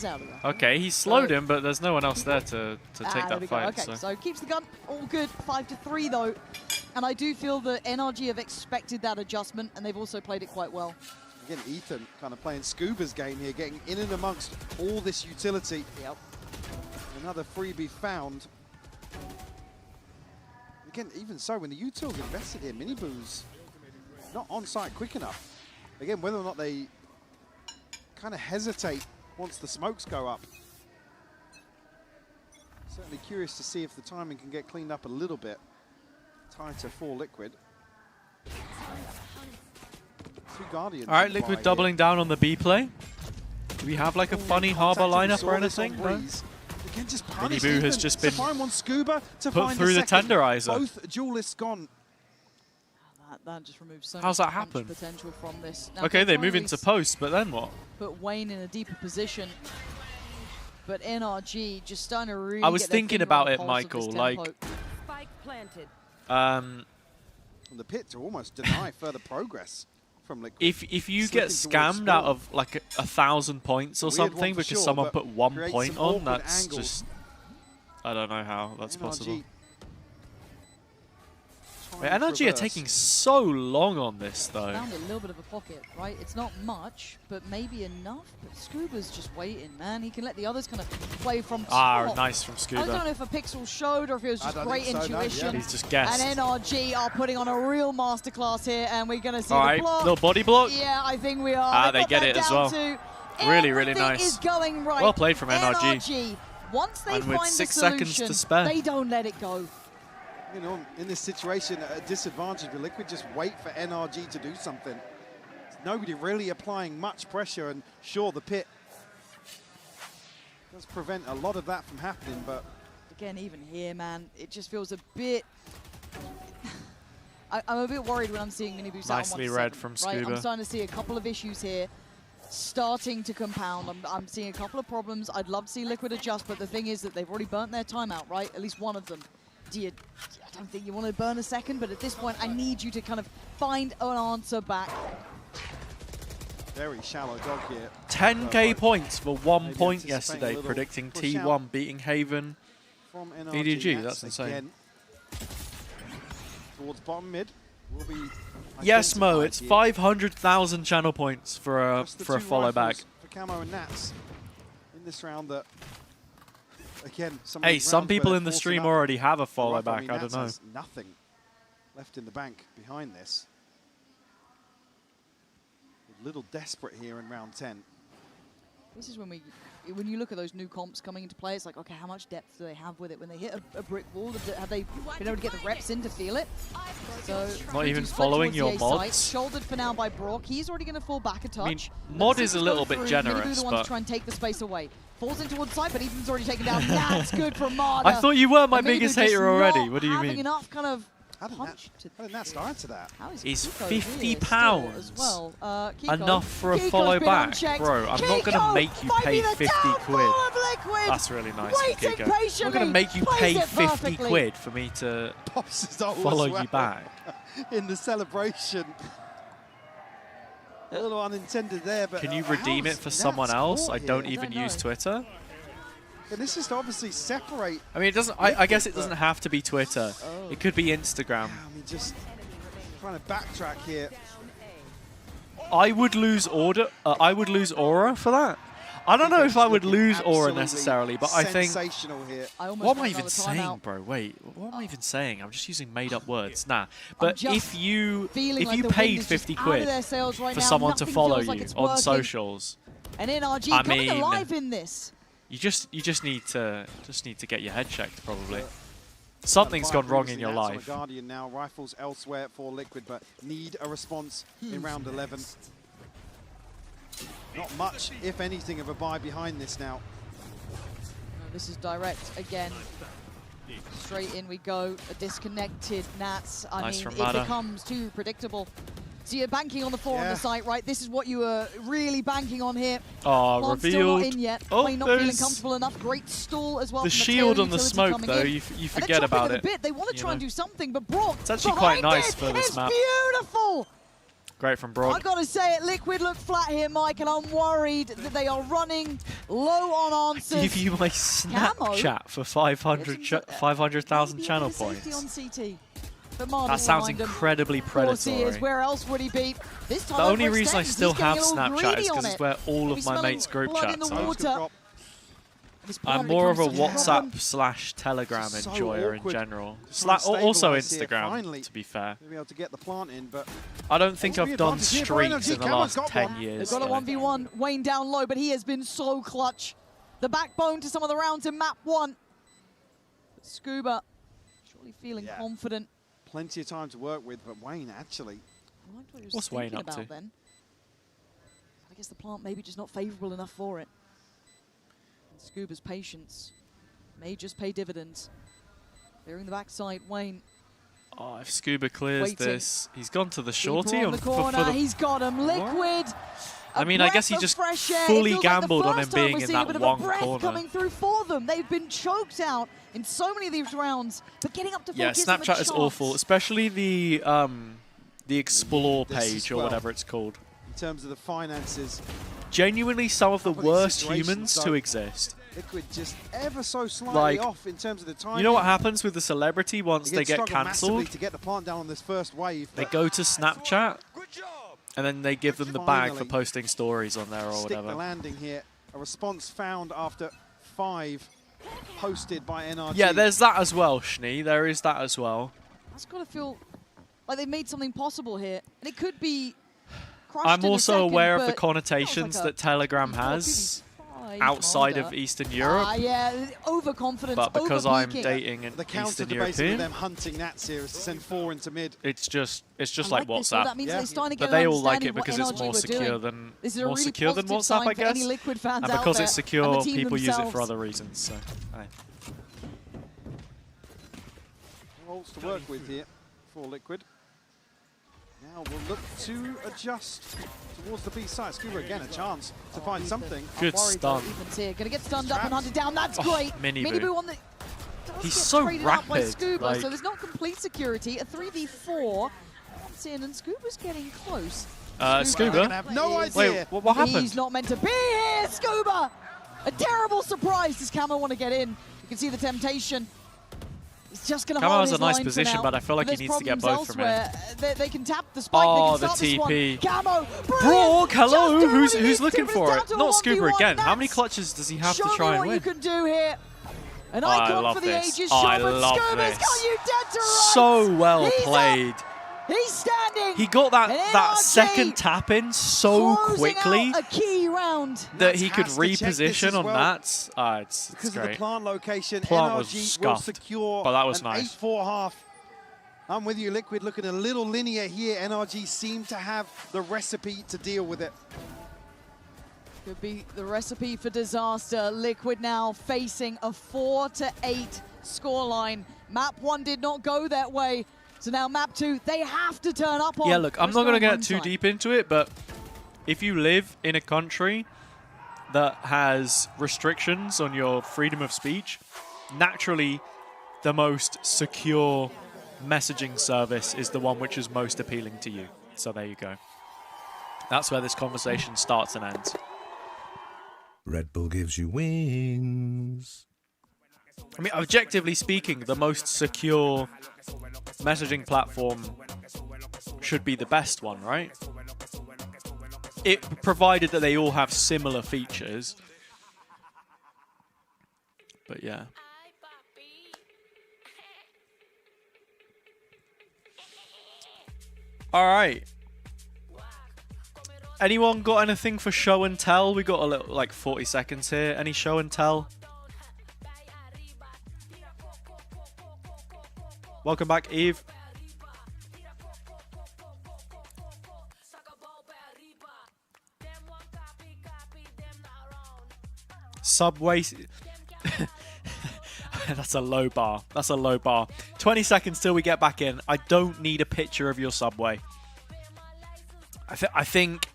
out of there. Okay, he slowed him, but there's no one else there to take that fight. Okay, so keeps the gun. All good. 5-3 though. And I do feel that NRG have expected that adjustment, and they've also played it quite well. Again, Ethan kind of playing Scuba's game here, getting in and amongst all this utility. Yep. Another freebie found. Again, even so, when the util's invested here, Miniboo's not on site quick enough. Again, whether or not they kind of hesitate once the smokes go up. Certainly curious to see if the timing can get cleaned up a little bit tighter for Liquid. Two Guardians. All right, Liquid doubling down on the B play. Do we have like a funny Harbor lineup or anything? No? Again, just Miniboo has just been put through the tenderizer. Both duelists gone. That just removes so How's much that happen? potential from this. Now, Okay, they move into post, but then what? Put Wayne in a deeper position. But NRG just starting to really I was get their thinking finger about on it, the pulse of Michael. this Like, tempo. Spike planted. The pit to almost deny further progress from Liquid. if you get scammed out of like 1,000 points or something because someone put 1 point on, that's just, I don't know how that's possible. Wait, NRG are taking so long on this though. Found a little bit of a pocket, right? It's not much, but maybe enough. But Scuba's just waiting, man. He can let the others kind of play from top. Nice from Scuba. I don't know if a pixel showed or if it was just great intuition. No. He's just guessed. And NRG are putting on a real masterclass here, and we're going to see All the right, block. little body block. Yeah, I think we are. They get it as well. Really, really nice. Is going right. Well played from NRG. NRG, once they And with find 6 the seconds solution, to spare. they don't let it go. You know, in this situation, a disadvantage with Liquid, just wait for NRG to do something. There's nobody really applying much pressure, and sure, the pit does prevent a lot of that from happening, but... Again, even here, man, it just feels a bit... I'm a bit worried when I'm seeing Miniboo out Nicely on 1-7, read from right? Scuba. I'm starting to see a couple of issues here starting to compound. I'm seeing a couple of problems. I'd love to see Liquid adjust, but the thing is that they've already burnt their timeout, right? At least one of them. I don't think you want to burn a second, but at this point, I need you to kind of find an answer back. Very shallow dog here. 10k points for 1 Maybe point anticipating yesterday, a little predicting push out T1 beating Haven. From NRG, EDG, that's insane. Again, towards bottom mid will be... Yes, Mo, identified it's here. 500,000 channel points for a Just the two follow back. rifles for Camo and Nats in this round that, again, Hey, some people in the stream already have a follow back. I don't know. Nothing left in the bank behind this. A little desperate here in round 10. This is when you look at those new comps coming into play, it's like, okay, how much depth do they have with it? When they hit a brick wall, have they been able to get the reps in to feel it? So not even following your mods. Shouldered for now by Brock. He's already going to fall back a touch. I mean, mod is a little bit generous, the one but to try and take the space away. Falls in towards side, but Ethan's already taken down. That's good for Marder. I thought you were my biggest hater already. What do you mean? Enough kind of How did Nats start to that? Is £50 as well? enough for a follow back? Bro, I'm not going to make you pay 50 quid. That's really nice from Kiko. I'm going to make you pay 50 quid for me to follow you back. In the celebration. A little unintended there, but can you redeem it for someone else? I don't even use Twitter. And this is to obviously separate. I mean, it doesn't. I guess it doesn't have to be Twitter. It could be Instagram. I mean, just trying to backtrack here. I would lose order. I would lose aura for that. I don't know if I would lose aura necessarily, but I think. Here. What am I even saying, bro? Wait, what am I even saying? I'm just using made-up words. Nah, but if you paid 50 quid for someone to follow you on socials, and NRG coming alive in this. You just need to get your head checked, probably. Something's gone wrong in your life. Guardian now, rifles elsewhere for Liquid, but need a response in round 11. Not much, if anything, of a buy behind this now. No, this is direct again. Straight in we go. A disconnected Nats. I mean, it becomes too predictable. So you're banking on the 4 on the site, right? This is what you were really banking on here. Oh, revealed. Still not in yet. Oh, not feeling comfortable enough. Great stall as well. The shield on the smoke, though, you forget about it. They want to try and do something, but Brock, it's actually quite nice for this map. It's beautiful. Great from Brock. I've got to say it, Liquid look flat here, Mike, and I'm worried that they are running low on answers. I give you my Snapchat for 500,000 channel points. On CT. That sounds incredibly predatory. Where else would he be? This time the only reason I still have Snapchat is because it's where all of my mates' group chats are. I'm more of a WhatsApp/Telegram enjoyer in general. Also Instagram, to be fair. Be able to get the plant in, but I don't think I've done streaks in the last 10 years. They've got a 1v1, Wayne down low, but he has been so clutch. The backbone to some of the rounds in map 1. But Scuba, surely feeling confident. Plenty of time to work with, but Wayne actually. What's Wayne up to? Then? I guess the plant maybe just not favourable enough for it. And Scuba's patience may just pay dividends. Clearing the backside, Wayne. Oh, if Scuba clears this, he's gone to the shorty on the corner. He's got him. Liquid. I mean, I guess he just fully gambled on him being in that one corner. Coming through for them. They've been choked out in so many of these rounds, but getting up to 4 gives them a Snapchat is awful, especially the explore page or whatever it's called. In terms of the finances, genuinely some of the worst humans to exist. Liquid just ever so slightly off in terms of the time. You know what happens with the celebrity once they get cancelled? To get the plant down on this first wave. They go to Snapchat. And then they give them the bag for posting stories on there or whatever. Stick the landing here. A response found after 5 posted by NRG. Yeah, there's that as well, Schnee. There is that as well. That's got to feel like they made something possible here. And it could be crushed I'm also aware of the like connotations that Telegram has outside of Eastern Europe. Yeah, overconfidence, but because I'm dating an the Eastern to European, them hunting Nats here is to send 4 into mid. It's just like WhatsApp. That means but they all like it because it's more secure than WhatsApp, I guess. And because it's secure, people use it for other reasons. So, Roles to work with here for Liquid. Now we'll look to adjust towards the B side. Scuba again a chance to find something. Good stun. Going to get stunned up and hunted down. That's great. Miniboo on the. He's so rapid. Scuba, so there's not complete security. A 3v4 comes in and Scuba's getting close. Scuba? Have no idea. Wait, what happened? He's not meant to be here. Scuba. A terrible surprise. Does Camo want to get in? You can see the temptation. He's just going to hold Camo's his a nice line position, for now. but I feel like he needs to get both from it. They can tap the spike. Oh, they the can start TP. This one. Camo, Brock, hello. Who's looking to, for it? Not Scuba again. How many That's clutches does he have to Show try me and what win? you can do here. An Oh, I icon love for the this. ages. Oh, I Sherman love Scuba's this. got you dead to rights. So well He's played. Up. He's standing. He got that NRG second tap in so quickly out a key round. that he could has to check this reposition as on well. that. It's Because great. of the plant location, Plant was NRG will scuffed, secure but that was an nice. 8-4 half. I'm with you, Liquid, looking a little linear here. NRG seem to have the recipe to deal with it. Could be the recipe for disaster. Liquid now facing a 4-8 scoreline. Map 1 did not go that way. So now map 2, they have to turn up on. Yeah, look, I'm not going to get too deep into it, but if you live in a country that has restrictions on your freedom of speech, naturally the most secure messaging service is the one which is most appealing to you. So there you go. That's where this conversation starts and ends. Red Bull gives you wings. I mean, objectively speaking, the most secure messaging platform should be the best one, right? It provided that they all have similar features. But yeah. All right. Anyone got anything for show and tell? We got a little, like 40 seconds here. Any show and tell? Welcome back, Eve. Subway. That's a low bar. That's a low bar. 20 seconds till we get back in. I don't need a picture of your Subway. I think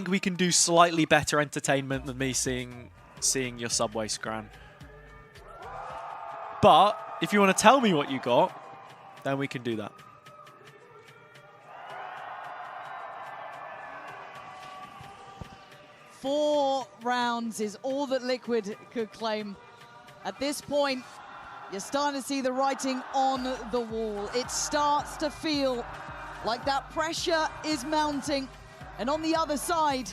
we can do slightly better entertainment than me seeing your Subway scran. But if you want to tell me what you got, then we can do that. Four rounds is all that Liquid could claim. At this point, you're starting to see the writing on the wall. It starts to feel like that pressure is mounting. And on the other side,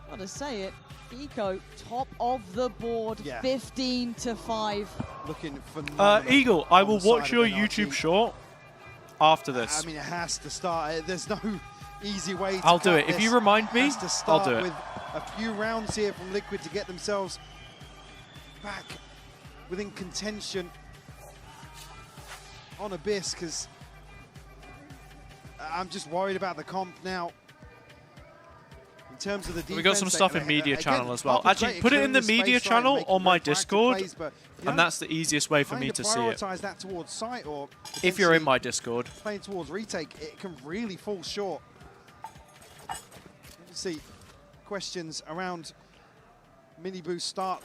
gotta say it, Eco top of the board, 15-5. Looking phenomenal. Eagle, I will watch your YouTube short after this. I mean, it has to start. There's no easy way to I'll do cut it. If this. you remind me, Has to start I'll do it. with a few rounds here from Liquid to get themselves back within contention on Abyss, because I'm just worried about the comp now. In terms of the defense, We got some stuff in media channel as well. Pop is Actually, great put at it in the clearing media space, right, channel making on my proactive Discord, plays, but and that's the easiest way for me to see it. prioritize that towards site, or If you're in my Discord. playing towards retake, it can really fall short. See, questions around Miniboo's start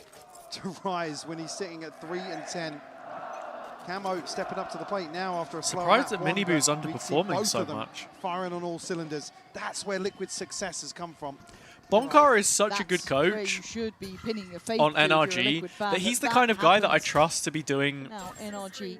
to rise when he's sitting at 3-10. Camo stepping up to the plate now after a slow Surprised that map one, Miniboo's but we see underperforming both so of them much. Firing on all cylinders. That's where Liquid's success has come from. Bonkar is such a good That's where coach you should be pinning your faith on to if you're a NRG Liquid fan, that he's the that kind of guy that I happens. trust to be doing Now NRG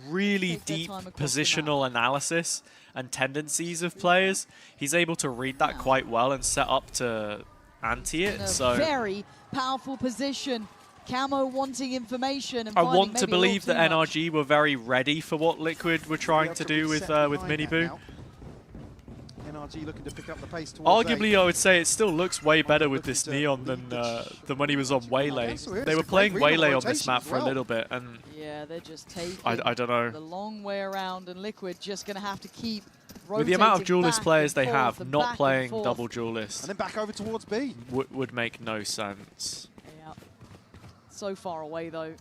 really take their deep time across the positional analysis and tendencies of players. He's able to read that quite well and set up to anti in it. a So very powerful position. Camo wanting information and I finding want to maybe a little believe that too much. NRG were very ready for what Liquid were trying to do with Miniboo. NRG looking to pick up the pace towards Arguably, I would say it still looks way better with this Neon than when he was on Waylay. They were playing Waylay on this map for a little bit, and yeah, they're just taking I don't know. the long way around, and Liquid just going to have to keep With the amount of rotating duelist back players and they forth have, and not back and playing forth. double duelist And then back over towards B. would make no sense. Yeah. So far away though.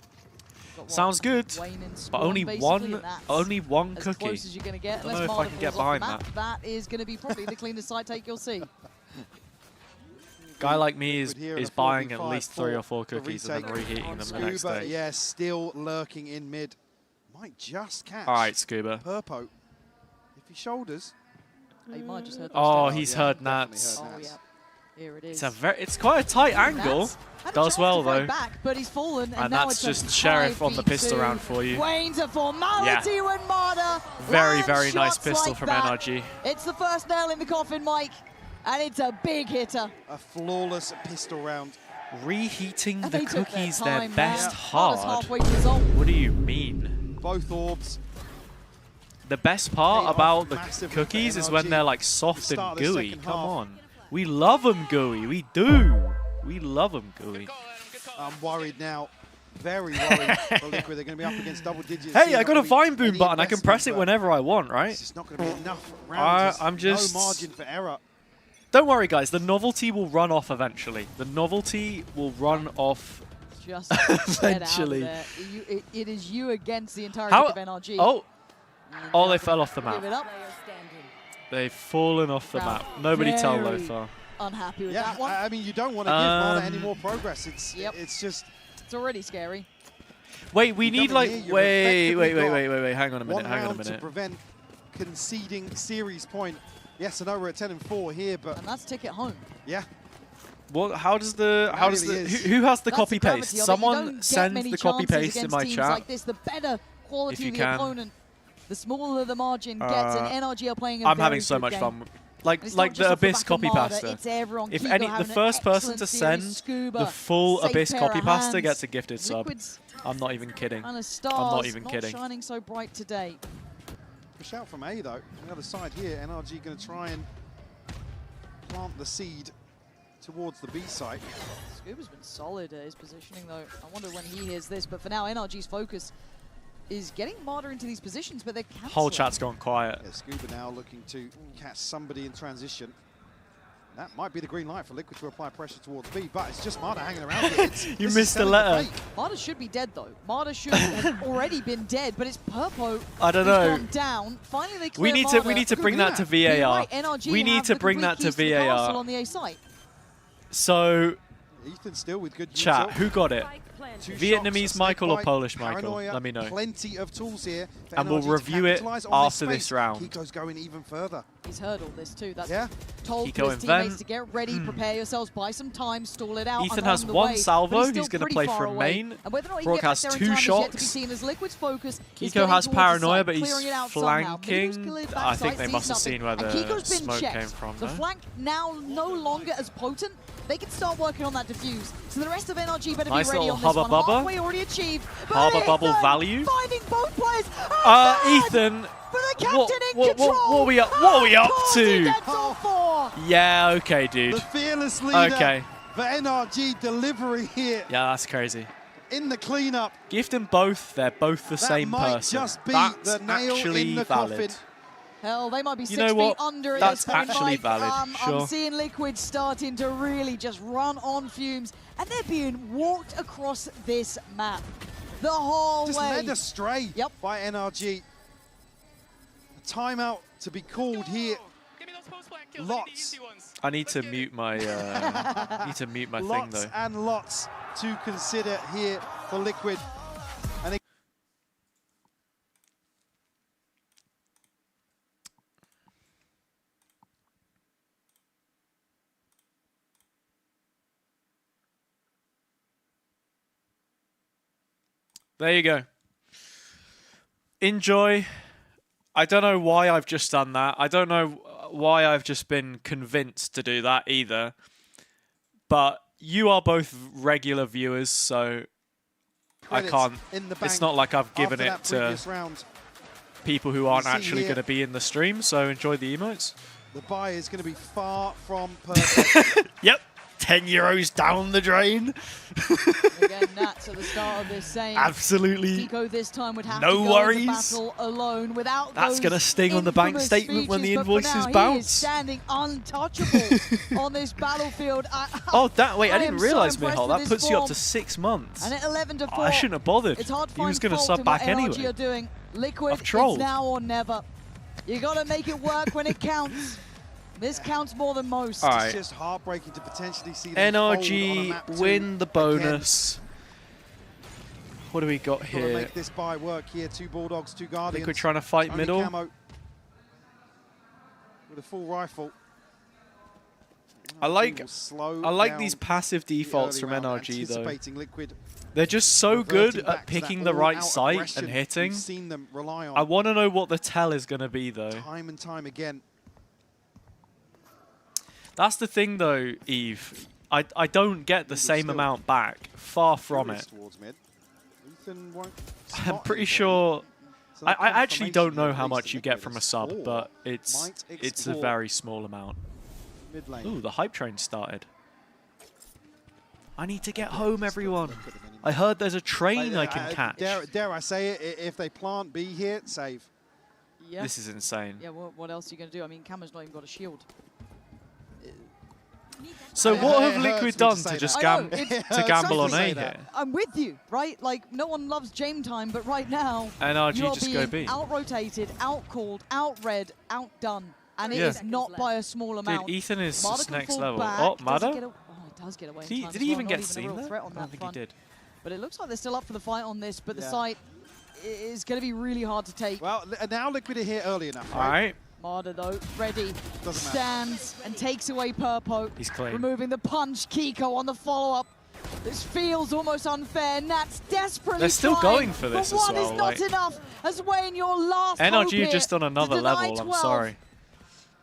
Got what, Sounds good, Wayne and but Spawn, only basically, one and that's cookie. as close as you're going to get. Don't know Unless if I Marta can get falls off the behind map, that is going to be probably the cleanest side take you'll see. Guy like me is Here in a buying at 4v5 least 3 or 4 for the cookies and then retake. reheating them the next Scuba, day. yeah, still lurking in mid. Might just catch. All right, Scuba. Purpo. If he shoulders. He might just heard Oh, those he's stats. heard definitely Nats. heard Oh, Nats. yeah. Here it is. It's quite a tight angle. Does well though. Back, but he's fallen, and now that's just Sheriff on the pistol round for you. Wayne's a formality when Marder very nice pistol like from that. NRG. It's the first nail in the coffin, Mike, and it's a big hitter. A flawless pistol round. Reheating and the cookies, their best hard. Halfway to his ult. What do you mean? Both orbs. The best part about the cookies is when they're like soft and gooey. Come on. We love them gooey. We do. We love them gooey. I'm worried now. Very worried for Liquid. They're going to be up against double digits. Hey, I got a Vine Boom button. I can press it whenever I want, right? It's just not going to be enough rounds. I'm just... No margin for error. Don't worry, guys. The novelty will run off eventually. The novelty will run off just eventually. Get out of there. It is you against the entirety of NRG. Oh, they fell off the map. Give it up. They've fallen off the map. Nobody tell Lothar. Unhappy with that one. I mean, you don't want to give Marder any more progress. It's just... It's already scary. Wait, we need like... Wait. Hang on a minute. Hang on a minute. To prevent conceding series point. Yes, I know we're at 10-4 here, but... And that's ticket home. Yeah. What? How does the... Who has the copy paste? Someone send the copy paste in my chat. Like this, the better quality of the opponent, the smaller the margin gets, and NRG are playing I'm having so much fun. Like the Abyss copy pasta. If the first person to send the full Abyss copy pasta gets a gifted sub. I'm not even kidding. I'm not even kidding. Shining so bright today. A shout from A though. On the other side here, NRG going to try and plant the seed towards the B site. Scuba's been solid at his positioning though. I wonder when he hears this, but for now NRG's focus is getting Marder into these positions, but they're cancelling. Whole chat's gone quiet. Yeah, Scuba now looking to catch somebody in transition. That might be the green light for Liquid to apply pressure towards B, but it's just Marder hanging around here. You missed the letter. Marder should be dead though. Marder should have already been dead, but it's Purpo I don't know. gone down. Finally they clear we need to bring that to VAR. Right, we need to bring that to VAR. On the A site. So Ethan still with good chat, who got it? Vietnamese shots, Michael or Polish Michael? Let me know. Plenty of tools here. And we'll review it after this round. Kiko's going even further. He's hurdled this too. That's Kiko told his and teammates Ven. to get ready, prepare yourselves, buy some time, stall it out. Ethan has one salvo. He's going to play from main. Brock has 2 shots. Kiko has paranoia, but he's flanking. I think they must have seen where the smoke came from. The flank now no longer as potent. They can start working on that defuse. So the rest of NRG better be ready on this one. Halfway already achieved. Hubba bubble value. Finding both players. Ethan. What are we up to? Yeah, okay, dude. The fearless leader for NRG delivery here. Yeah, that's crazy. In the cleanup. Give them both. They're both the same person. That might just be that's the nail actually in the valid. coffin. Hell, they might be 6 feet under at That's this point, actually Mike. valid, sure. I'm seeing Liquid starting to really just run on fumes, and they're being walked across this map the whole just way. led astray by NRG. A timeout to be called here. Lots. I need to mute my thing though. Lots and lots to consider here for Liquid. And there you go. Enjoy. I don't know why I've just done that. I don't know why I've just been convinced to do that either. But you are both regular viewers, so I can't. It's not like I've given it to people who aren't actually going to be in the stream, so enjoy the emotes. The buy is going to be far from perfect. Yep. 10 euros down the drain. Again, Nats at the start of this saying absolutely Kiko this time would have no to go worries. into battle alone without that's going to sting on the bank statement when the invoices bounce. He is standing untouchable on this battlefield. Wait, I didn't realize, Mihal, that puts you up to 6 months. And at 11-4, I shouldn't have bothered. It's hard to he was going to find sub back fault in what anyway. NRG are doing. Liquid, I've trolled. It's now or never. You got to make it work when it counts. This counts more than most. All right. It's just heartbreaking to potentially see them NRG win the bonus. Again. What do we got here? Make this buy work here. 2 Bulldogs, 2 Guardians. Liquid trying to fight Only middle. Camo with a full rifle. I like these passive defaults from NRG though. Liquid. They're just so good at picking the right site and hitting. Seen them rely on I want to know what the tell is going to be though. Time and time again. That's the thing though, Eve. I don't get the same amount back. Far from it. I'm pretty sure. I actually don't know how much you get from a sub, but it's a very small amount. Ooh, the hype train started. I need to get home, everyone. I heard there's a train I can catch. Dare I say it? If they plant B here, save. Yeah. This is insane. Yeah, what else are you going to do? I mean, Cameron's not even got a shield. So what have Liquid done to just gamble on A here? I'm with you, right? Like, no one loves Jame time, but right now, NRG you're just go B. out-rotated, out-called, out-read, outdone. And it is not by a small amount. Dude, Ethan is Marder just can next fall level. back. Oh, Does Marder? he does get away in time Did as he well. even Not get a seen real there? threat on I that don't think front. he did. But it looks like they're still up for the fight on this, but the site is going to be really hard to take. Well, now Liquid are here early enough, right? All right. Marder, though, ready, stands and takes away Purpo. He's clean. Removing the punch, Kiko on the follow-up. This feels almost unfair. Nat's desperately They're still trying, going for this but as one well. is not enough. As Wayne, your last hope NRG here are just on another to deny level, 12. I'm sorry.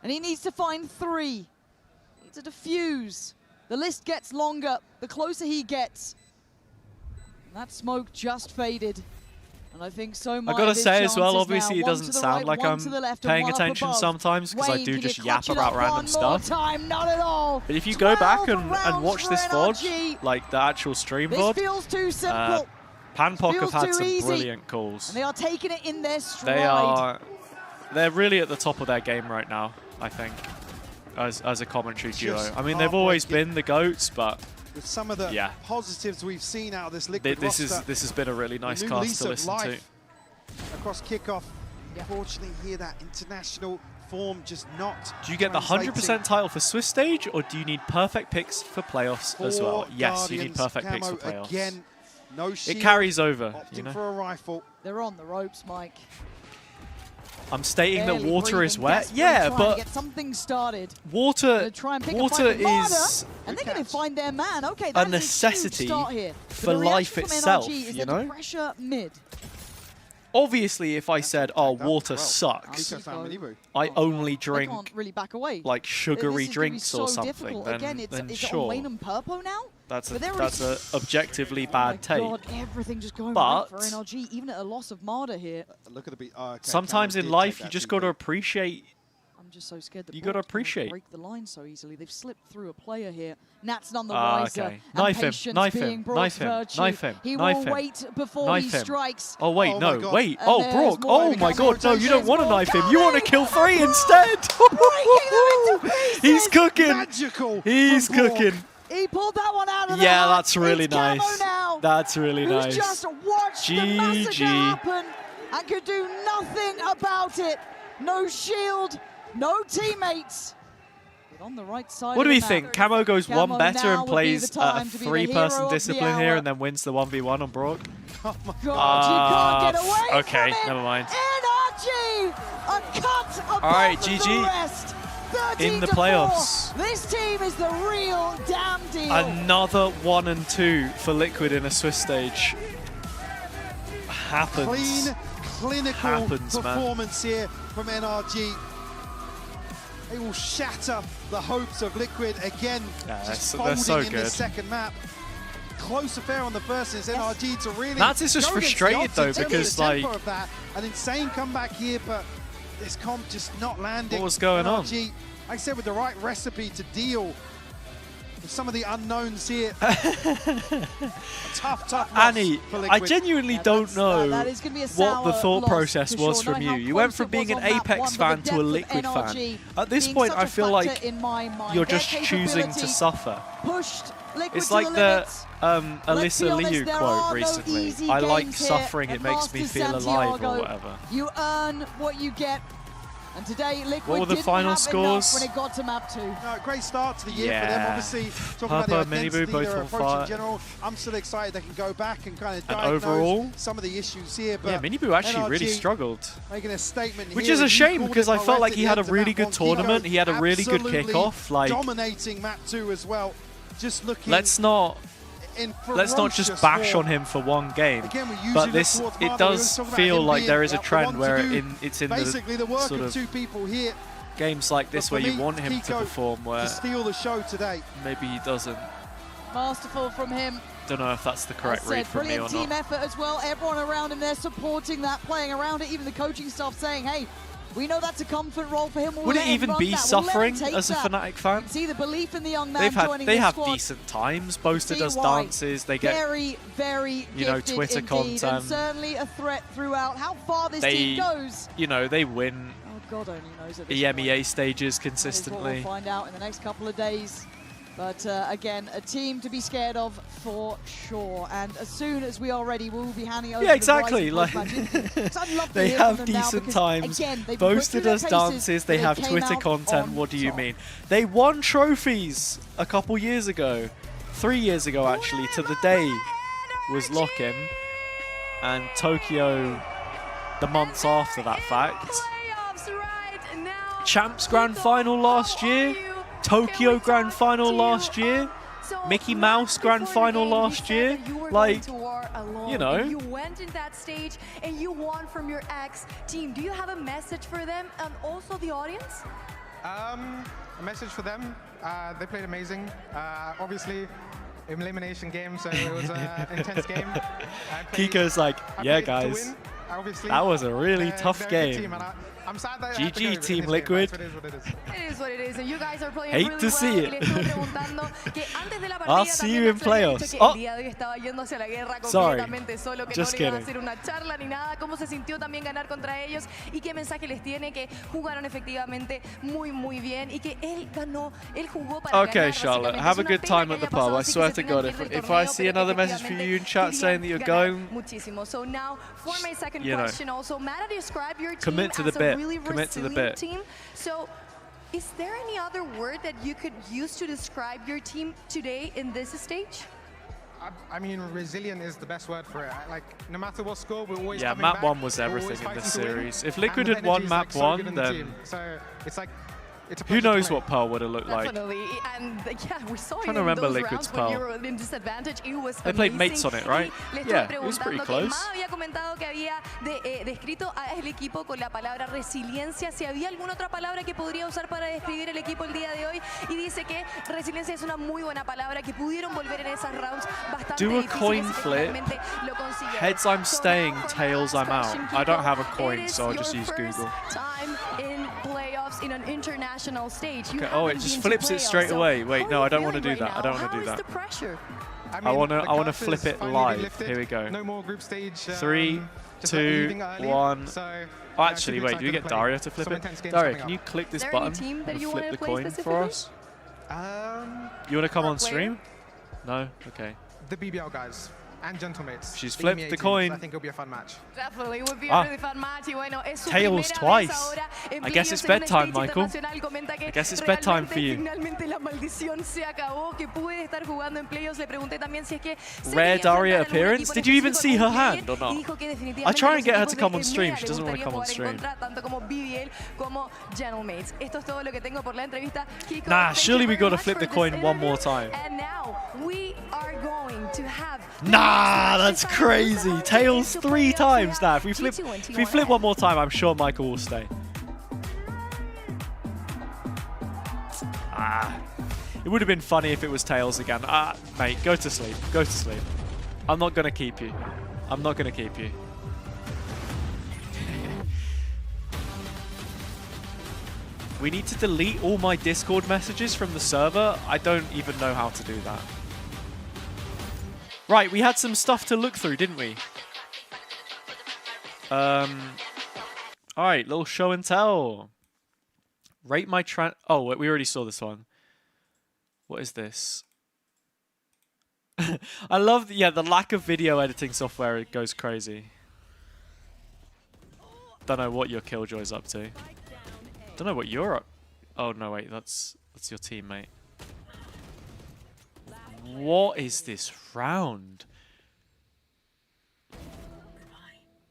And he needs to find 3. Needs to defuse. The list gets longer, the closer he gets. And that smoke just faded. And I think so much. I gotta say as well, obviously it doesn't sound like I'm paying attention sometimes because I do just yap about random stuff. Not at all. But if you go back and watch this VOD, like the actual stream VOD, feels too simple. Panpok have had some easy. brilliant calls. And they are taking it in their stride. They're really at the top of their game right now, I think, as a commentary duo. I mean, they've always been the GOATs, but with some of the positives we've seen out of this Liquid roster, this has been a really nice cast to listen to. Across kickoff, unfortunately here that international form just not. Do you get the 100% title for Swiss stage, or do you need perfect picks for playoffs as well? Yes, you need perfect picks for playoffs. Again, no shield, it carries over, you know. For a rifle. They're on the ropes, Mike. I'm stating that water is wet. Yeah, but get something started. Water is and they're going to find their man. Okay, a necessity for life itself, you know? Pressure mid. Obviously, if I said, "Oh, water sucks," I only drink like sugary drinks or something, then sure. Wayne and Purpo now? That's a objectively bad take. God, everything just going right for NRG, even at a loss of Marder here. Look at the sometimes in life, you just got to appreciate. I'm just so scared that you got to appreciate. Break the line so easily. They've slipped through a player here. Nat's none the wiser. Okay. Knife him, knife him, knife him, knife him, He knife will him. wait before he strikes. Oh wait, no, wait. Oh, Brock. Oh my God, no, you don't want to knife him. You want to kill 3 instead. He's cooking. Magical. He's cooking. He pulled that one out of the Yeah, heart. that's really nice. That's really nice. Who's just watched the massacre happen and could do nothing about it. No shield, no teammates. But on the right side. What do we think? Camo goes one better and plays a 3-person discipline here and then wins the 1v1 on Brock? Oh my God, you can't get away okay, from it. never mind. NRG, a cut above all right, the GG. rest. In the playoffs. This team is the real damn deal. Another 1 and 2 for Liquid in a Swiss stage. Happens. Clean, clinical performance here from NRG. They will shatter the hopes of Liquid again. Just folding in this second map. Close affair on the first is NRG to really. Nats is just frustrated though because like an insane comeback here, but this comp just not landing. What was going on? Like I said, with the right recipe to deal with some of the unknowns here. tough Annie, I genuinely don't know what the thought process was sure. from you. You went from being an Apex fan to a Liquid fan. At this point, I feel like you're just choosing to suffer. It's like the Alyssa Liu quote recently. I like suffering, it makes me feel alive or whatever. You earn what you get. And today, Liquid What were the didn't final have scores? enough when it got to map 2. Great start to the year for them. Yeah. Obviously, talking about Papa, the identity, both their on approach fire. in general. I'm still excited they can go back and kind of diagnose overall, some of the issues here. But yeah, Minibu actually really NRG struggled. making a statement Which here. is a You shame called because it I felt like correct he at had the a end of really map good 1. tournament. He had a really good Absolutely kickoff. Like, dominating map 2 as well. Just looking. let's not just bash on him for one game. Again, we usually but look this towards it Marvel. does We were talking about feel him like being there is a the trend one to where do it's in basically the work sort of of 2 people here. games like this But where for you me, want him to Kiko perform where to steal the show today. maybe he doesn't. Masterful from him. Don't know if that's the correct read from me or Brilliant team not. effort as well. Everyone around him there supporting that, playing around it. Even the coaching staff saying, hey, we know that's a comfort role for him. We'll Would let it him even run be that. We'll let him suffering take as a that. Fnatic fan? See the belief in the young man joining They the have squad. decent times. Boaster See does why. dances. They get very, very you know, gifted Twitter indeed, content. and certainly a threat throughout. How far this team goes, you know, they win oh God only knows at this EMEA stages That is what consistently. we'll find out in the next couple of days. But again, a team to be scared of for sure. And as soon as we are ready, we will be handing over. Yeah, exactly. The like they hear have from them now decent because, times. again, they've Boaster put through their does paces, dances. They but have came Twitter out content. on What do you top. mean? They won trophies a couple years ago, 3 years ago actually. To the day was lock-in, and Tokyo the months after that fact. Champs Grand Final last year, Tokyo Grand Final last year, Mickey Mouse Grand Final last year. Like, you know. You went in that stage and you won from your ex team. Do you have a message for them and also the audience? A message for them. They played amazing. Obviously, elimination game, so it was an intense game. Kiko's like, yeah, guys, win, obviously. that was a really tough they're a good game. team, and I'm sad that I have to GG go Team this Liquid. game, but it is what it is. It is what it is, and you guys are playing Hate really to see well. it. Y le estuve preguntando que antes de la I'll partida see también you in Max le había playoffs. dicho que Oh. el día de hoy estaba yendo hacia la guerra Sorry. completamente solo, que Just no le iba a kidding. hacer una charla ni nada. ¿Cómo se sintió también ganar contra ellos? Y qué mensaje les tiene, que jugaron efectivamente muy, muy bien y que él ganó, él jugó para Okay, ganar. Charlotte, Básicamente. have Es a una good pena time que at the haya pub. pasado I así, que swear se to tengan God, que ir del if I torneo, see pero another que message for you in efectivamente chat saying that you're querían going, muchísimo. So now, for my second you know, question also, Matt described your team commit to the as a bit. really Commit to the resilient bit. team. So is there any other word that you could use to describe your team today in this stage? I mean, resilient is the best word for it. Like, no matter what score, we're always yeah, coming map back. 1 was We're everything always in this fighting to win. series. If And Liquid the had won energy is, map like, so 1, good in the then team. So it's like, it's a who pleasure to knows play. what Pearl would have looked like. Definitely, and yeah, we saw Trying you to in remember those Liquid's rounds when you Pearl. were in disadvantage. It was They played amazing. mates on it, right? Y le estuve Yeah, it was pretty preguntando que close. Ma había comentado que había descrito al equipo con la palabra resiliencia. Si había alguna otra palabra que podría usar para describir el equipo el día de hoy, y dice que resiliencia es una muy buena palabra, que pudieron volver en esas rounds bastante Do a difíciles coin y que flip. finalmente lo consiguieron. Heads I'm staying, tails I'm out. question, I don't Kiko. have a It coin, is so I'll just your use first Google. time in playoffs in an international stage. You Okay, oh, it haven't just been to flips it playoffs, straight so away. Wait, how no, are I you don't want to feeling do right that. I now? don't want to How do is that. the pressure? I want the to curse flip is it finally live. lifted. Here we go. No more group stage. 3, just like 2, leaving early. 1. So, Oh, yeah, actually, super wait, do we excited get to play Dario to flip some it? intense games Dario, coming can you up. click this Is there any button team that and you flip wanna the play coin for specifically? us? You want to come Or on player? stream? No? Okay. The BBL guys and Gentlemates. She's the flipped EMEA the teams. coin. I think it'll be a fun match. Definitely would be Ah. a really fun match. Y bueno, es su Tails primera twice. vez ahora en I guess it's playoffs en un bedtime, stage Michael. internacional. Comenta que I guess it's bedtime for realmente you. Finalmente la maldición se acabó, que puede estar jugando en playoffs. Le pregunté también si es que se Rare quería Daria enfrentar a algún appearance? equipo en Did you even específico, see her algún player, hand or y not? dijo que I definitivamente try and los get her equipos to come de on stream. EMEA She le doesn't want to gustaría come on jugar en stream. contra, tanto como BBL como Gentlemates. Esto es todo lo que tengo por la entrevista. Kiko, Nah, thank surely you we very got to much flip for the this coin one more interview. time. And now we are going to have Nah, that's crazy. Tails 3 times now. If we flip one more time, I'm sure Michael will stay. Ah. It would have been funny if it was Tails again. Ah, mate, go to sleep. Go to sleep. I'm not going to keep you. I'm not going to keep you. We need to delete all my Discord messages from the server. I don't even know how to do that. Right, we had some stuff to look through, didn't we? Alright, little show and tell. Rate my oh, we already saw this one. What is this? I love, the lack of video editing software. It goes crazy. Don't know what your Killjoy's up to. Don't know what you're up. Oh no, wait, that's your teammate. What is this round?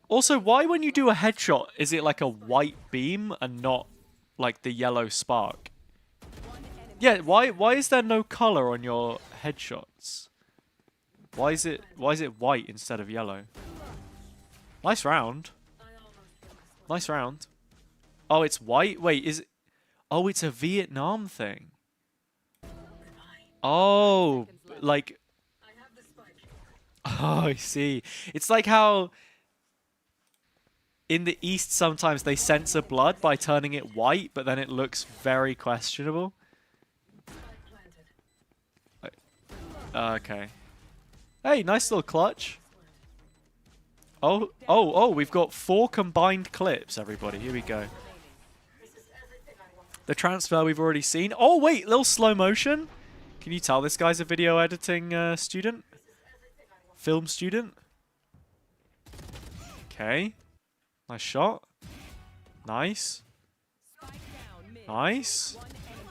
Also, why when you do a headshot is it like a white beam and not like the yellow spark? Yeah, why is there no color on your headshots? Why is it white instead of yellow? Nice round. Nice round. Oh, it's white? Wait, is it? Oh, it's a Vietnam thing. Oh, like... Oh, I see. It's like how in the East sometimes they censor blood by turning it white, but then it looks very questionable. Okay. Hey, nice little clutch. Oh, we've got 4 combined clips, everybody. Here we go. The transfer we've already seen. Oh, wait, little slow motion. Can you tell this guy's a video editing student? Film student? Okay. Nice shot. Nice. Nice.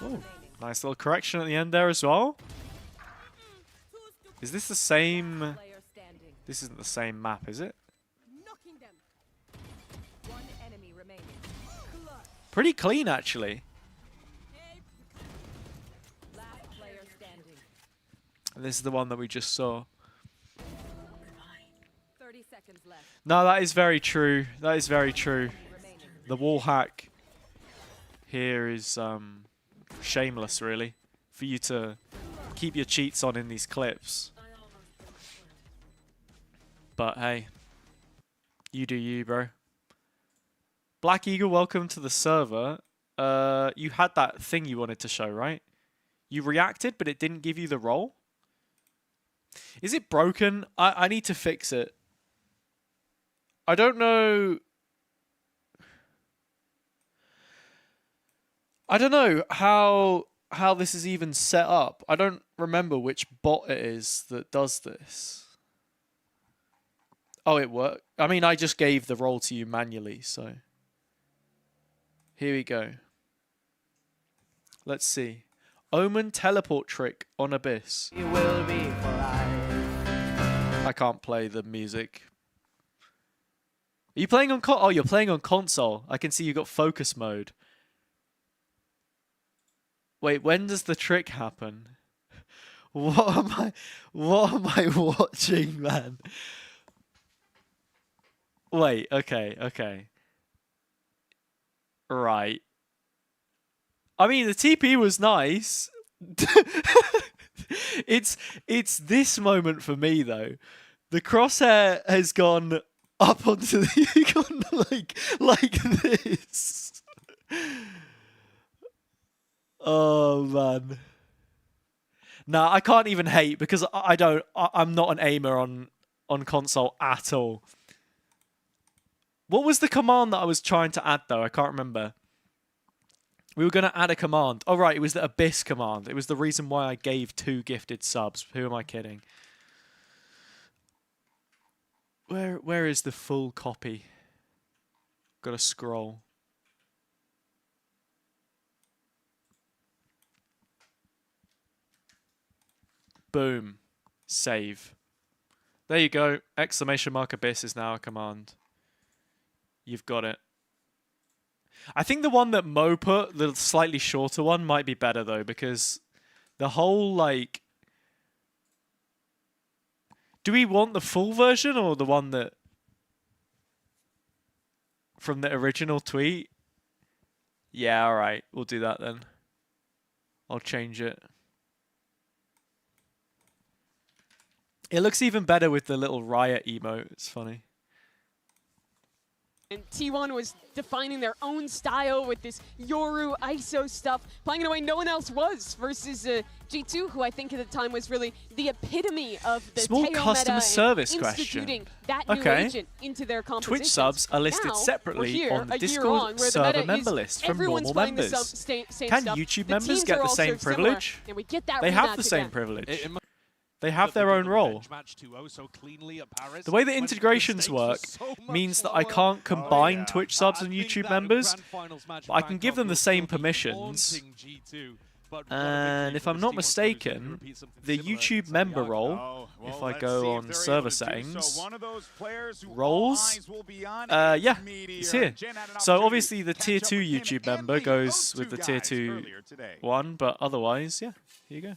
Oh, nice little correction at the end there as well. Is this the same? This isn't the same map, is it? Pretty clean, actually. And this is the one that we just saw. No, that is very true. That is very true. The wall hack here is shameless, really, for you to keep your cheats on in these clips. But hey, you do you, bro. Black Eagle, welcome to the server. You had that thing you wanted to show, right? You reacted, but it didn't give you the role? Is it broken? I need to fix it. I don't know. I don't know how this is even set up. I don't remember which bot it is that does this. Oh, it worked. I mean, I just gave the role to you manually, so. Here we go. Let's see. Omen teleport trick on Abyss. It will be for life. I can't play the music. Are you playing on oh, you're playing on console. I can see you got focus mode. Wait, when does the trick happen? What am I watching, man? Wait, okay. Right. I mean, the TP was nice. It's this moment for me though. The crosshair has gone up onto the like this. Oh man. Nah, I can't even hate because I'm not an aimer on console at all. What was the command that I was trying to add though? I can't remember. We were going to add a command. Oh right, it was the Abyss command. It was the reason why I gave 2 gifted subs. Who am I kidding? Where is the full copy? Gotta scroll. Boom. Save. There you go. Exclamation mark Abyss is now a command. You've got it. I think the one that Mo put, the slightly shorter one, might be better though, because the whole like... Do we want the full version or the one that... from the original tweet? Yeah, alright. We'll do that then. I'll change it. It looks even better with the little riot emote. It's funny. And T1 was defining their own style with this Yoru ISO stuff, playing in a way no one else was, versus G2, who I think at the time was really the epitome of the small Teo customer meta service and question. That new agent into their compositions. Twitch subs are listed now, separately on the Discord server member list from normal members. Can YouTube members get the same privilege? And we get that they have rematch the same again. privilege. They have their own role. The way the integrations work means that I can't combine Twitch subs and YouTube members, but I can give them the same permissions. And if I'm not mistaken, the YouTube member role, if I go on server settings, roles, yeah, it's here. So obviously the tier 2 YouTube member goes with the tier 2 one, but otherwise, yeah, here you go.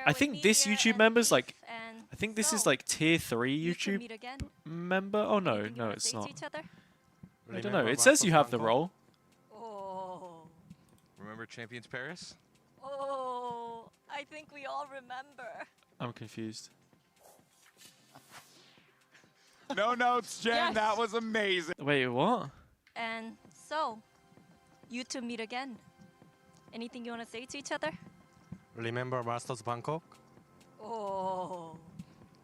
I think this YouTube member's like, I think this is like tier 3 YouTube member. Oh no, no, it's not. I don't know. It says you have the role. Remember Champions Paris? Oh, I think we all remember. I'm confused. No notes, Jen. Yes. That was amazing. Wait, what? And so, you two meet again. Anything you want to say to each other? Remember Masters Bangkok? Oh.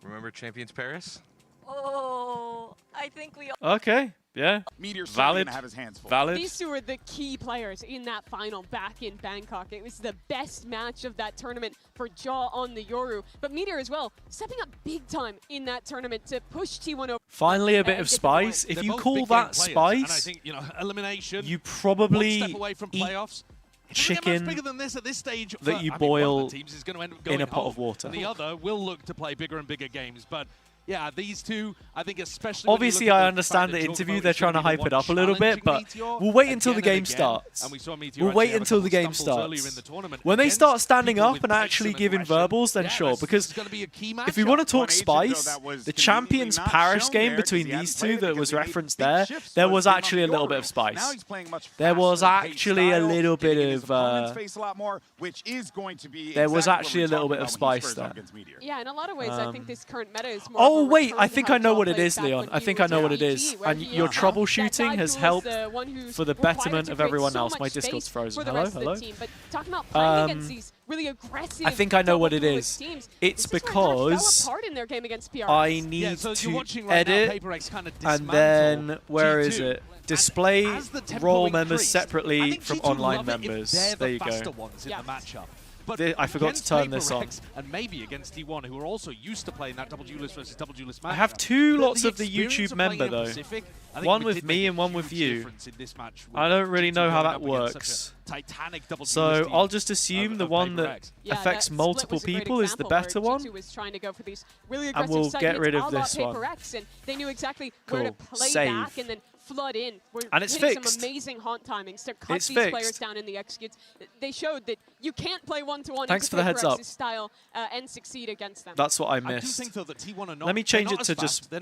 Remember Champions Paris? Oh, I think we all... Okay, yeah. Meteor's valid. Gonna have his hands full. Valid. These two were the key players in that final back in Bangkok. It was the best match of that tournament for Jaw on the Yoru. But Meteor as well, stepping up big time in that tournament to push T1 over. Finally, a bit of spice. If you call that spice, and I think, you know, elimination, you probably one step away from eat playoffs. chicken Bigger than this at this stage that you one boil of the teams is going to end up going in a pot home, of water. and the other will look to play bigger and bigger games. But yeah, these two, I think especially... Obviously, I understand the interview. They're trying to hype it up a little bit, but we'll wait until the game starts. We'll wait until the game starts. When they start standing up and actually giving verbals, then sure. Because if we want to talk spice, the Champions Paris game between these two that was referenced there was actually a little bit of spice. There was actually a little bit of... there was actually a little bit of spice there. Yeah, in a lot of ways, I think this current meta is more... Oh, wait, I think I know what it is, Leon. I think I know what it is. And your troubleshooting has helped for the betterment of everyone else. My Discord's frozen. Hello, hello. I think I know what it is. It's because I need to edit and then, where is it? Display role members separately from online members. There you go. But I forgot to turn this on. And maybe against T1, who are also used to playing that double duelist versus double duelist match. I have two lots of the YouTube member, though. One with me and one with you. I don't really know how that works. So I'll just assume the one that affects multiple people is the better one. And we'll get rid of this one. They knew exactly where to play back and then flood in. And it's hitting fixed. some amazing haunt timings to cut these players down in the executes. They showed that you can't play one-to-one Thanks for the heads up. style and succeed against them. That's what I missed. Let me change it to just YT,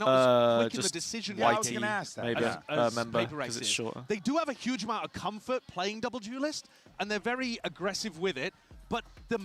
maybe, member, because it's shorter. They do have a huge amount of comfort playing double duelist, and they're very aggressive with it. But the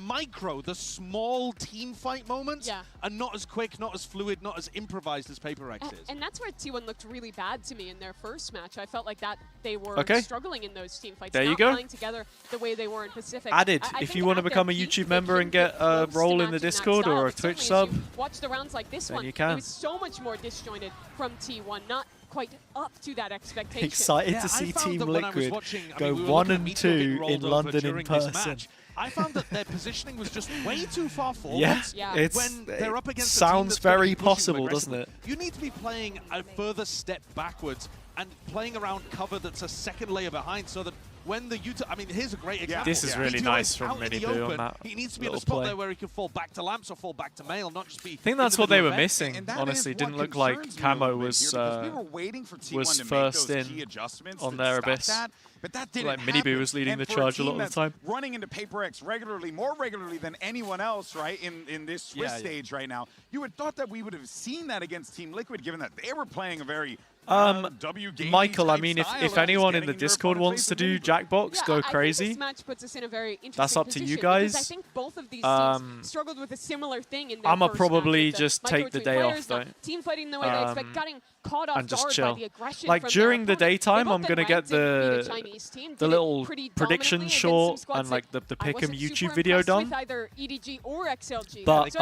the small team fight moments are not as quick, not as fluid, not as improvised as Paper X is. And that's where T1 looked really bad to me in their first match. I felt like that they were struggling in those team fights. There you go. Playing together the way they were in Pacific. Added, if you want to become a YouTube member and get a role in the Discord or a Twitch sub, watch the rounds like this one. You can. It was so much more disjointed from T1, not quite up to that expectation. Excited to see Team Liquid go 1 and 2 in London in person. I found that their positioning was just way too far forward. Yeah, when they're up against sounds very possible, doesn't it? You need to be playing a further step backwards and playing around cover that's a second layer behind, so that when the I mean, here's a great example. This is really nice from Miniboo on that. He needs to be in a spot there where he can fall back to lamps or fall back to mail, not just be. I think that's what they were missing. Honestly, didn't look like Camo was first in on their Abyss. But that didn't like Miniboo was leading the charge a lot of the time. Running into Paper X regularly, more regularly than anyone else, right, in this Swiss stage right now. You would thought that we would have seen that against Team Liquid, given that they were playing a very Michael, I mean, if anyone in the Discord wants to do Jackbox, go crazy. This match puts us in a very That's up to you guys. I think both of these teams struggled with a similar thing in their I'ma first probably match. just take the day off though. Team fighting the way they expect, getting caught off and just guard chill. by the aggression Like from during their the daytime, I'm gonna get the little prediction dominantly short like and like the Pick'em super YouTube video impressed done. With either EDG or XLG. But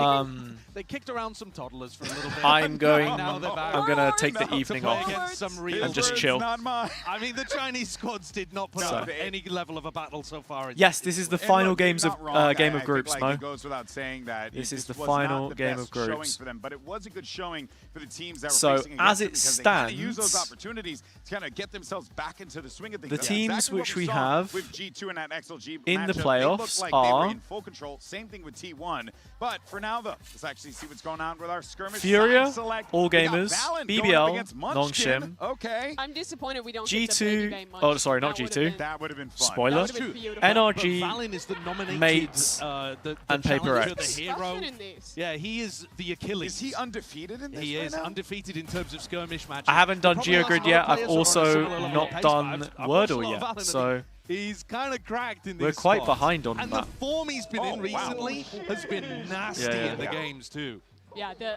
they kicked around some toddlers for a little bit. I'm gonna take the evening off. against some real. And just chill. Not mine. I mean, the Chinese squads did not put up any level of a battle so far. Yes, this is the final games of game of groups, Mo. It goes without saying that this is the was final not the game best of groups. showing for them, but it was a good showing for the teams that So, were facing as against it them because they kind of stands, use those opportunities to kind of get themselves back into the swing of things. The That's teams exactly which what we saw have with G2 and that XLG in the matchup. playoffs They looked like are they were in full control. Same thing with T1. But for now, though, let's actually see what's going on with our skirmish. Furia, select. All We got Gamers, Valen going up BBL, against Nongshim. Okay. I'm disappointed we don't G2, get the baby game oh sorry, not G2. That would have been fun. Spoiler. That would've been beautiful. NRG, But Valen is the nominated, Mates, the and Paper challenger, X. the hero. In these. Yeah, he is the Achilles. Is he undefeated in this He right is now? undefeated in terms of skirmish matches. I haven't done Probably like Geogrid some yet. other I've players who are on a also similar level not of pace, done but I've watched a Wordle lot of yet, Valen, and so he's kind of cracked in these we're quite spots. behind on and that. the form he's been in recently has been nasty in the Yeah. games too. Yeah, the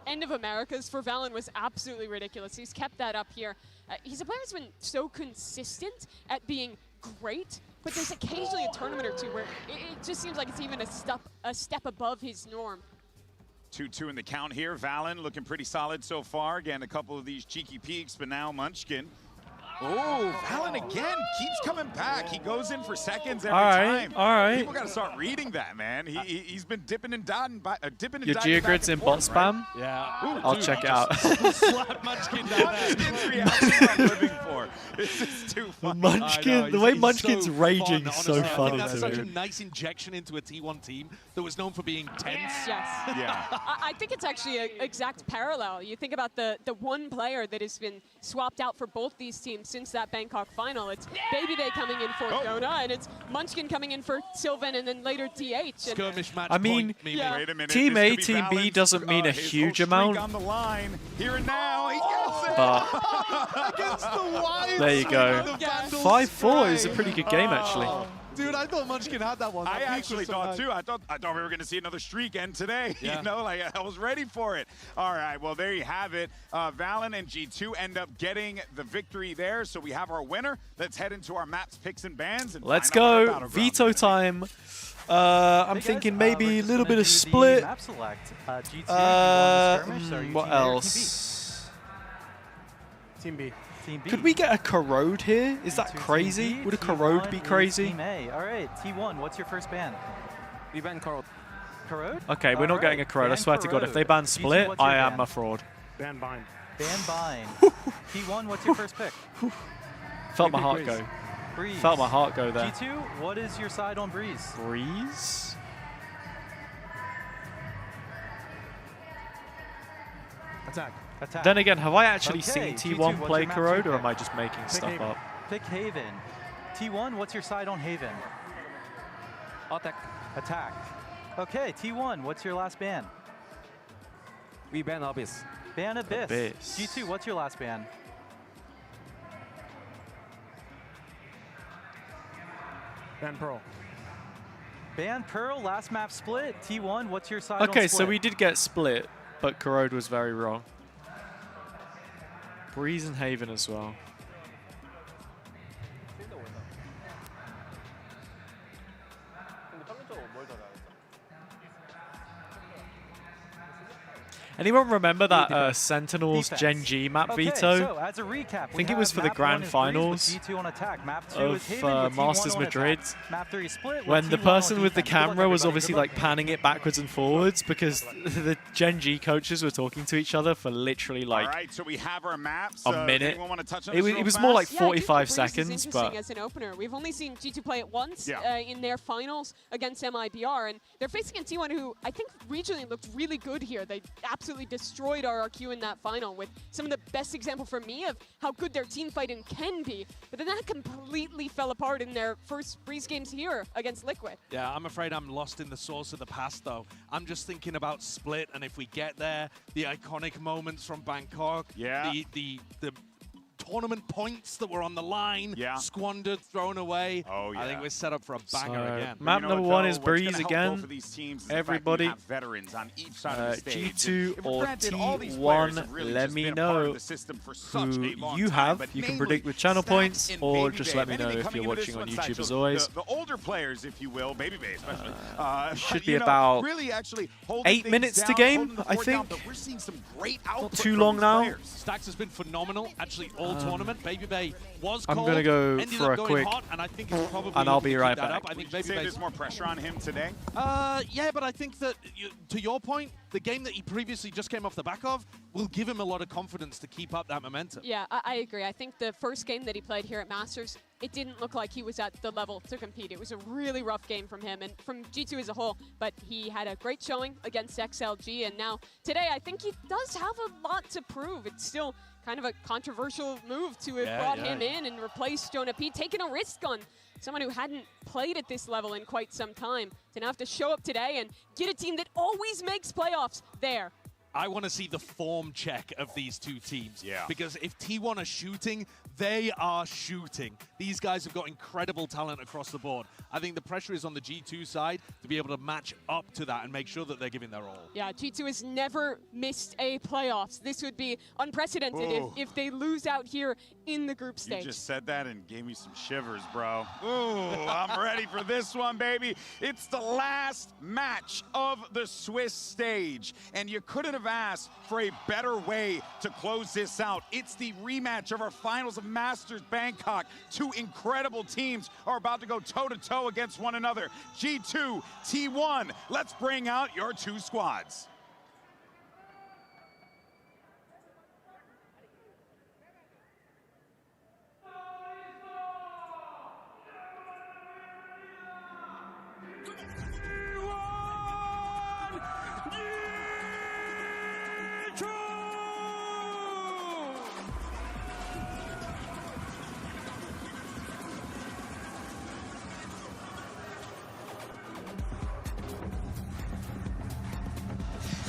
end of Americas for Valen was absolutely ridiculous. He's kept that up here. He's a player who's been so consistent at being great, but there's occasionally a tournament or two where it just seems like it's even a step above his norm. 2-2 in the count here. Valen looking pretty solid so far. Again, a couple of these cheeky peeks, but now Munchkin. Oh, Valen again keeps coming back. He goes in for seconds every time. All right. People got to start reading that, man. He's been dipping and dotting, dipping and Your diving back Geogrid's and in bot forth, spam? right? Yeah. Ooh, I'll dude, check it just out. Slap Munchkin down there. Munchkin's reaction I'm living for. It's just too funny. Munchkin, the way He's Munchkin's so raging fun, is so honestly. I funny think that's to such me. a nice injection into a T1 team that was known for being tense. Yes. Yeah. I think it's actually an exact parallel. You think about the one player that has been swapped out for both these teams since that Bangkok final. It's Baby Bay coming in for Jonah, and it's Munchkin coming in for Sylvan, and then later TH. Skirmish match. I mean, Yeah. Wait a minute. Team this A, could be Team B Valen's, doesn't mean a his huge whole streak amount. on the line. Here and now, he gets it. But Against the wide there you go. swing of the Vandal 5-4 is a spray. pretty good game, actually. Dude, I thought Munchkin had that one. I That peak actually was so thought nice. too. I thought we were going to see another streak end today. Yeah. You know, like I was ready for it. All right, well there you have it. Valen and G2 end up getting the victory there. So we have our winner. Let's head into our maps, picks, and bans. And Let's find out our go. battleground Veto today. time. I'm thinking maybe a little bit of split. Map select. G2, do you want to skirmish, or are you What Team A or else? Team B? Team B. Could we get a corrode here? Is that Team crazy? B, Would a Team corrode 1 be is crazy? Team A. All right, T1, what's your first ban? We ban Corode. Corrode? Okay, we're not getting a corrode. I ban swear to God, if they Corrode. ban G2, split, what's your I am ban? a fraud. Ban bind. Ban bind. T1, what's your first pick? Felt my Liquid heart Breeze. go. Breeze. Felt my heart go there. G2, what is your side on Breeze? Breeze? Attack. Attack. Then again, have I actually Okay, seen G2, T1 what's play your map corrode, to or pick? am I just making stuff Haven. up? Pick Haven. T1, what's your side on Haven? Attack. Attack. Okay, T1, what's your last ban? We ban Abyss. Ban Abyss. Abyss. G2, what's your last ban? Ban Pearl. Ban Pearl, last map split. T1, what's your side on Okay, split? so we did get split, but corrode was very wrong. Breeze and Haven as well. Anyone remember that Sentinels Gen G map Okay, veto? so as a recap, I think it was for the grand finals G2 on attack. Map 2 of is Haven with T1 Masters on Madrid. attack. Map 3 is split with When the T1 person on with the defense. Good luck, camera was everybody. obviously Good luck. like panning it backwards and forwards because the Gen G coaches were talking to each other for literally like All right, so we have our maps. a Does minute. anyone want to touch on It this was, real it was more like fast? 45 Breeze is seconds, interesting but as an opener. We've only seen G2 play it once Yeah. in their finals against MIBR, and they're facing a T1 who I think regionally looked really good here. They absolutely destroyed RRQ in that final with some of the best example for me of how good their team fighting can be. But then that completely fell apart in their first Breeze games here against Liquid. Yeah, I'm afraid I'm lost in the source of the past, though. I'm just thinking about Split, and if we get there, the iconic moments from Bangkok, Yeah. the tournament points that were on the line, squandered, thrown away. Oh, yeah. I think we're set up for a banger again. Map number one is Breeze again. Everybody, veterans on each side of the stage. G2 or T1, really let me know who you have. You can predict with channel points, or just let me know if you're watching on YouTube as always. The older players, if you will, Baby Bay especially. Should be about really 8 minutes to game, I think. We're seeing some great Not too long now. Stacks has been phenomenal, actually all tournament. Baby Bay was I'm cold, going to go ended for up a going quick, hot, and I think it's probably and I'll be right back. I think Baby Bay, there's more pressure on him today. Yeah, but I think that, to your point, the game that he previously just came off the back of will give him a lot of confidence to keep up that momentum. Yeah, I agree. I think the first game that he played here at Masters, it didn't look like he was at the level to compete. It was a really rough game from him and from G2 as a whole, but he had a great showing against XLG, and now today I think he does have a lot to prove. It's still kind of a controversial move to have brought him in and replaced Jonah P, taking a risk on someone who hadn't played at this level in quite some time, to now have to show up today and get a team that always makes playoffs there. I want to see the form check of these two teams. Because if T1 are shooting, they are shooting. These guys have got incredible talent across the board. I think the pressure is on the G2 side to be able to match up to that and make sure that they're giving their all. Yeah, G2 has never missed a playoffs. This would be unprecedented if they lose out here in the group stage. You just said that and gave me some shivers, bro. Ooh, I'm ready for this one, baby. It's the last match of the Swiss stage, and you couldn't have asked for a better way to close this out. It's the rematch of our finals of Masters Bangkok. Two incredible teams are about to go toe-to-toe against one another. G2, T1, let's bring out your two squads.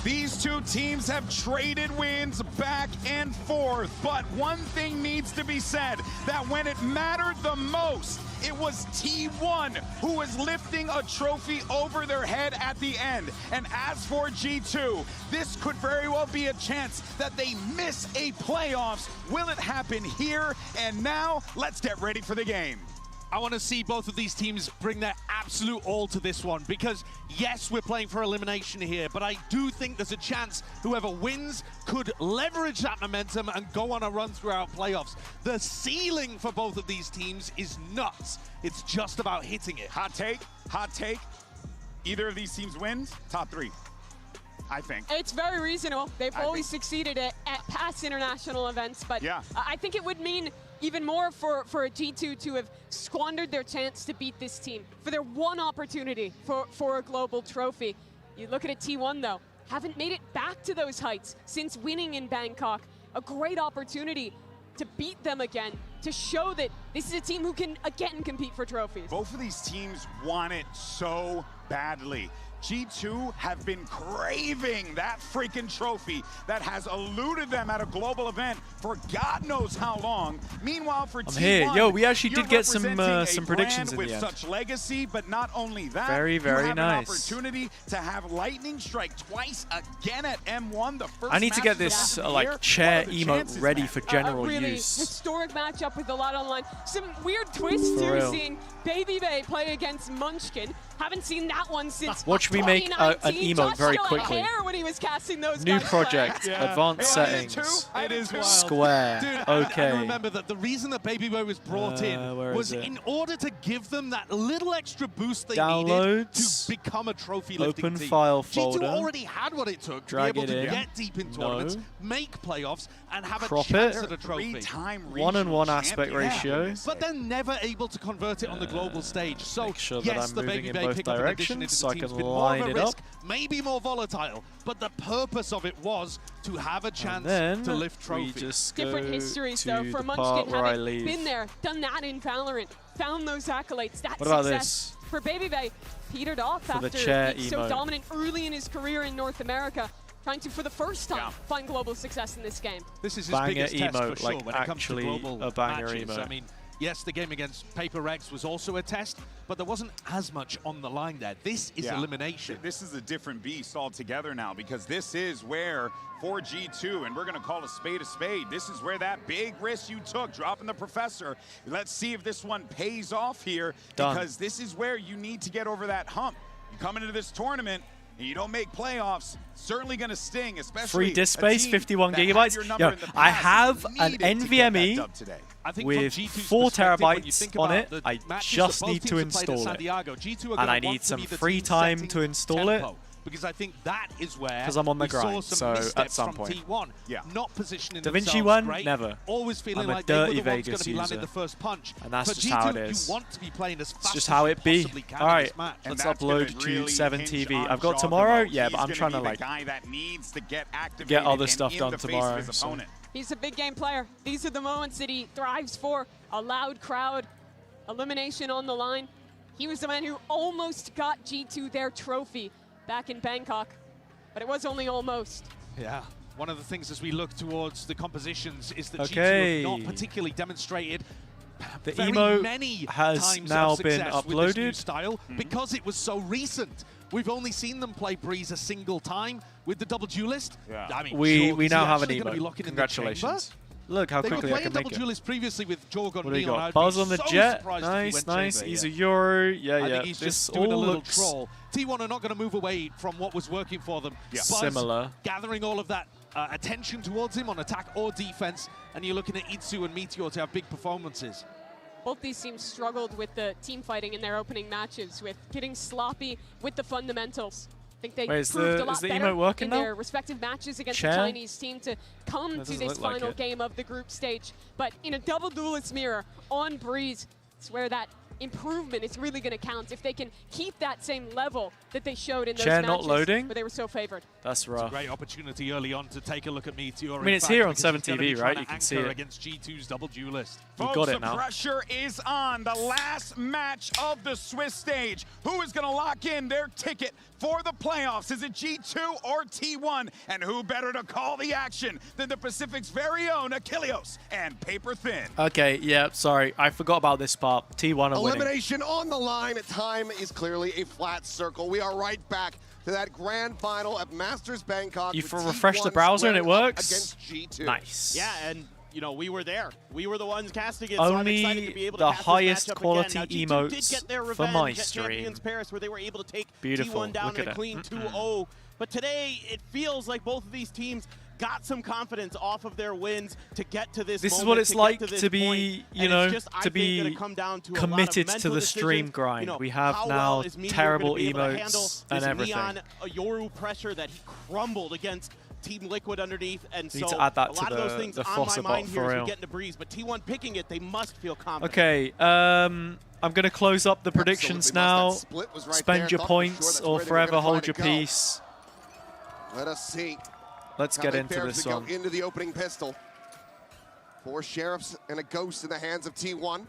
These two teams have traded wins back and forth, but one thing needs to be said, that when it mattered the most, it was T1 who was lifting a trophy over their head at the end. And as for G2, this could very well be a chance that they miss a playoffs. Will it happen here and now? Let's get ready for the game. I want to see both of these teams bring their absolute all to this one, because yes, we're playing for elimination here, but I do think there's a chance whoever wins could leverage that momentum and go on a run throughout playoffs. The ceiling for both of these teams is nuts. It's just about hitting it. Hot take, hot take. Either of these teams wins, top three, I think. It's very reasonable. They've always succeeded at past international events, but I think it would mean even more for a G2 to have squandered their chance to beat this team, for their one opportunity for a global trophy. You look at a T1 though, haven't made it back to those heights since winning in Bangkok. A great opportunity to beat them again, to show that this is a team who can again compete for trophies. Both of these teams want it so badly. G2 have been craving that freaking trophy that has eluded them at a global event for God knows how long. Meanwhile, for T1, here. Yo, we actually did get some representing predictions in with the end. such legacy, but not only that, Very you have nice. an opportunity to have lightning strike twice again at M1. The first I need to get this like chair emote ready for general really use. Historic matchup with a lot online. Some weird twists too, seeing Baby Bay play against Munchkin. Haven't seen that one since Watch me make an emote very quickly. When he was casting those New project, advanced settings, It is wild. square, Dude, okay. and remember that the reason that Baby Boy was brought in was in order to give them that little extra boost they needed to become a trophy lifting Open team. file G2 folder. already had what it took Drag to be able it to in. get deep in tournaments, make playoffs, and have Crop a chance it. at a trophy. 1-on-1 aspect ratio. But they're never able to convert it on the global stage. So Make sure that yes, I'm the moving Baby in Bay both pick up an addition directions into so the I team's can been more line of a it risk, up. maybe more volatile, but the purpose of it was to have a chance then to lift we trophies. just Different go histories to though. For the Munchkin, part where I having leave. been there, done that in Valorant, found those accolades, that What about success. this? For Baby Bay, petered off For the after chair being so emote. dominant early in his career in North America. trying to, for the first time, find global success in this game. This is his Banger biggest test emote, for sure like when it comes to actually global a banger matches. emote. I mean, yes, the game against Paper Regs was also a test, but there wasn't as much on the line there. This is elimination. This is a different beast altogether now, because this is where, for G2, and we're going to call a spade, this is where that big risk you took, dropping the Professor. Let's see if this one pays off here, because this is where you need to get over that hump. You come into this tournament, and you don't make playoffs, certainly going to sting, especially free disk space, 51 gigabytes. Yo, I have an NVMe with 4 terabytes on it. I just need to install it. And I need some free time to install it. Because I think that is where I'm on the we saw grind, some so at missteps some from point. T1, not positioning Da Vinci themselves one, great, never. Always feeling I'm a like they were dirty the ones going Vegas to be landing user. the first punch. And that's For just G2, how it is. You want to be playing as fast It's just as how you it be. possibly can All in right, this match. let's upload to 7TV. I've got tomorrow, yeah, but I'm trying to like get other stuff done tomorrow. So. He's a big game player. These are the moments that he thrives for. A loud crowd, elimination on the line. He was the man who almost got G2 their trophy back in Bangkok, but it was only almost. Yeah. One of the things as we look towards the compositions is that G2 have not particularly demonstrated the very emote many has times now of been success with this new uploaded. style because it was so recent. We've only seen them play Breeze a single time with the double duelist. I mean, we now have an emote. Congratulations. Look how quickly I can make it. They were playing double duelist previously with Jorgon. What do you got? Buzz on the jet. Nice. He's a Euro. I think he's just doing a little troll. T1 are not going to move away from what was working for them. Buzz Similar. gathering all of that attention towards him on attack or defense, and you're looking at Itsu and Meteor to have big performances. Both these teams struggled with the team fighting in their opening matches, with getting sloppy with the fundamentals. I think they proved a lot better in their respective matches against the Chinese team to come to this final game of the group stage. But in a double duelist mirror on Breeze, it's where that improvement is really going to count if they can keep that same level that they showed in those matches not loading? where they were so favored. That's rough. It's a great opportunity early on to take a look at Meteor. I mean, it's here on 7TV, right? You can see it. Against G2's double duelist. We got it now. The pressure is on. The last match of the Swiss stage. Who is going to lock in their ticket for the playoffs? Is it G2 or T1? And who better to call the action than the Pacific's very own Achilleos and Paper Thin? Okay, yeah, sorry. I forgot about this part. T1 are winning. Elimination on the line. Time is clearly a flat circle. We are right back to that grand final at Masters Bangkok. You refresh the browser and it works? Against G2. Nice. Yeah, and you know, we were there. We were the ones casting it, Only so I'm excited to be able to the pass highest this matchup quality again. Now, G2 did emotes get their for revenge my at stream. Champions Paris, where they were able to take Beautiful. T1 down Look in at a clean it. 2-0. But today, it feels like both of these teams got some confidence off of their wins to get to this moment. This is what it's like to be, you know, to be committed to the stream grind. You know, we have now terrible emotes and everything. Neon Yoru pressure that he crumbled against Team Liquid underneath, and Need so to add that a to lot of those things the on my Fossa mind bot here for as real. we get into Breeze. But T1 picking it, they must feel confident. Okay, I'm going to close up the predictions now. Spend your points or forever hold your peace. Let us see. Let's get into this one. Go into the opening pistol. 4 Sheriffs and a Ghost in the hands of T1.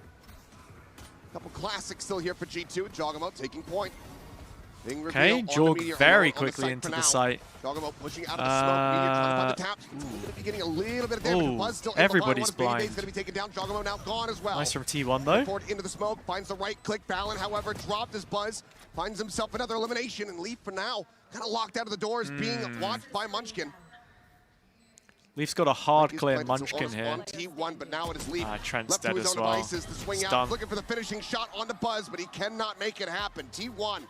Couple classics still here for G2. Jogamo taking point. Okay, jog very quickly into the site. Jogamo pushing out of the smoke. Meteor trying to find the tap. Going to be getting a little bit of damage. Buzz still everybody's blind. Going to be taken down. Jogamo now gone as well. Nice from T1 though. Forward into the smoke, finds the right click. Valen, however, dropped his Buzz. Finds himself another elimination, and Leaf for now kind of locked out of the doors, being watched by Munchkin. Leaf's got a hard clear Munchkin here. On T1, but now it is Leaf. Trent's left dead to his as own well. devices to swing out, Done. looking for the finishing shot on the Buzz, but he cannot make it happen. T1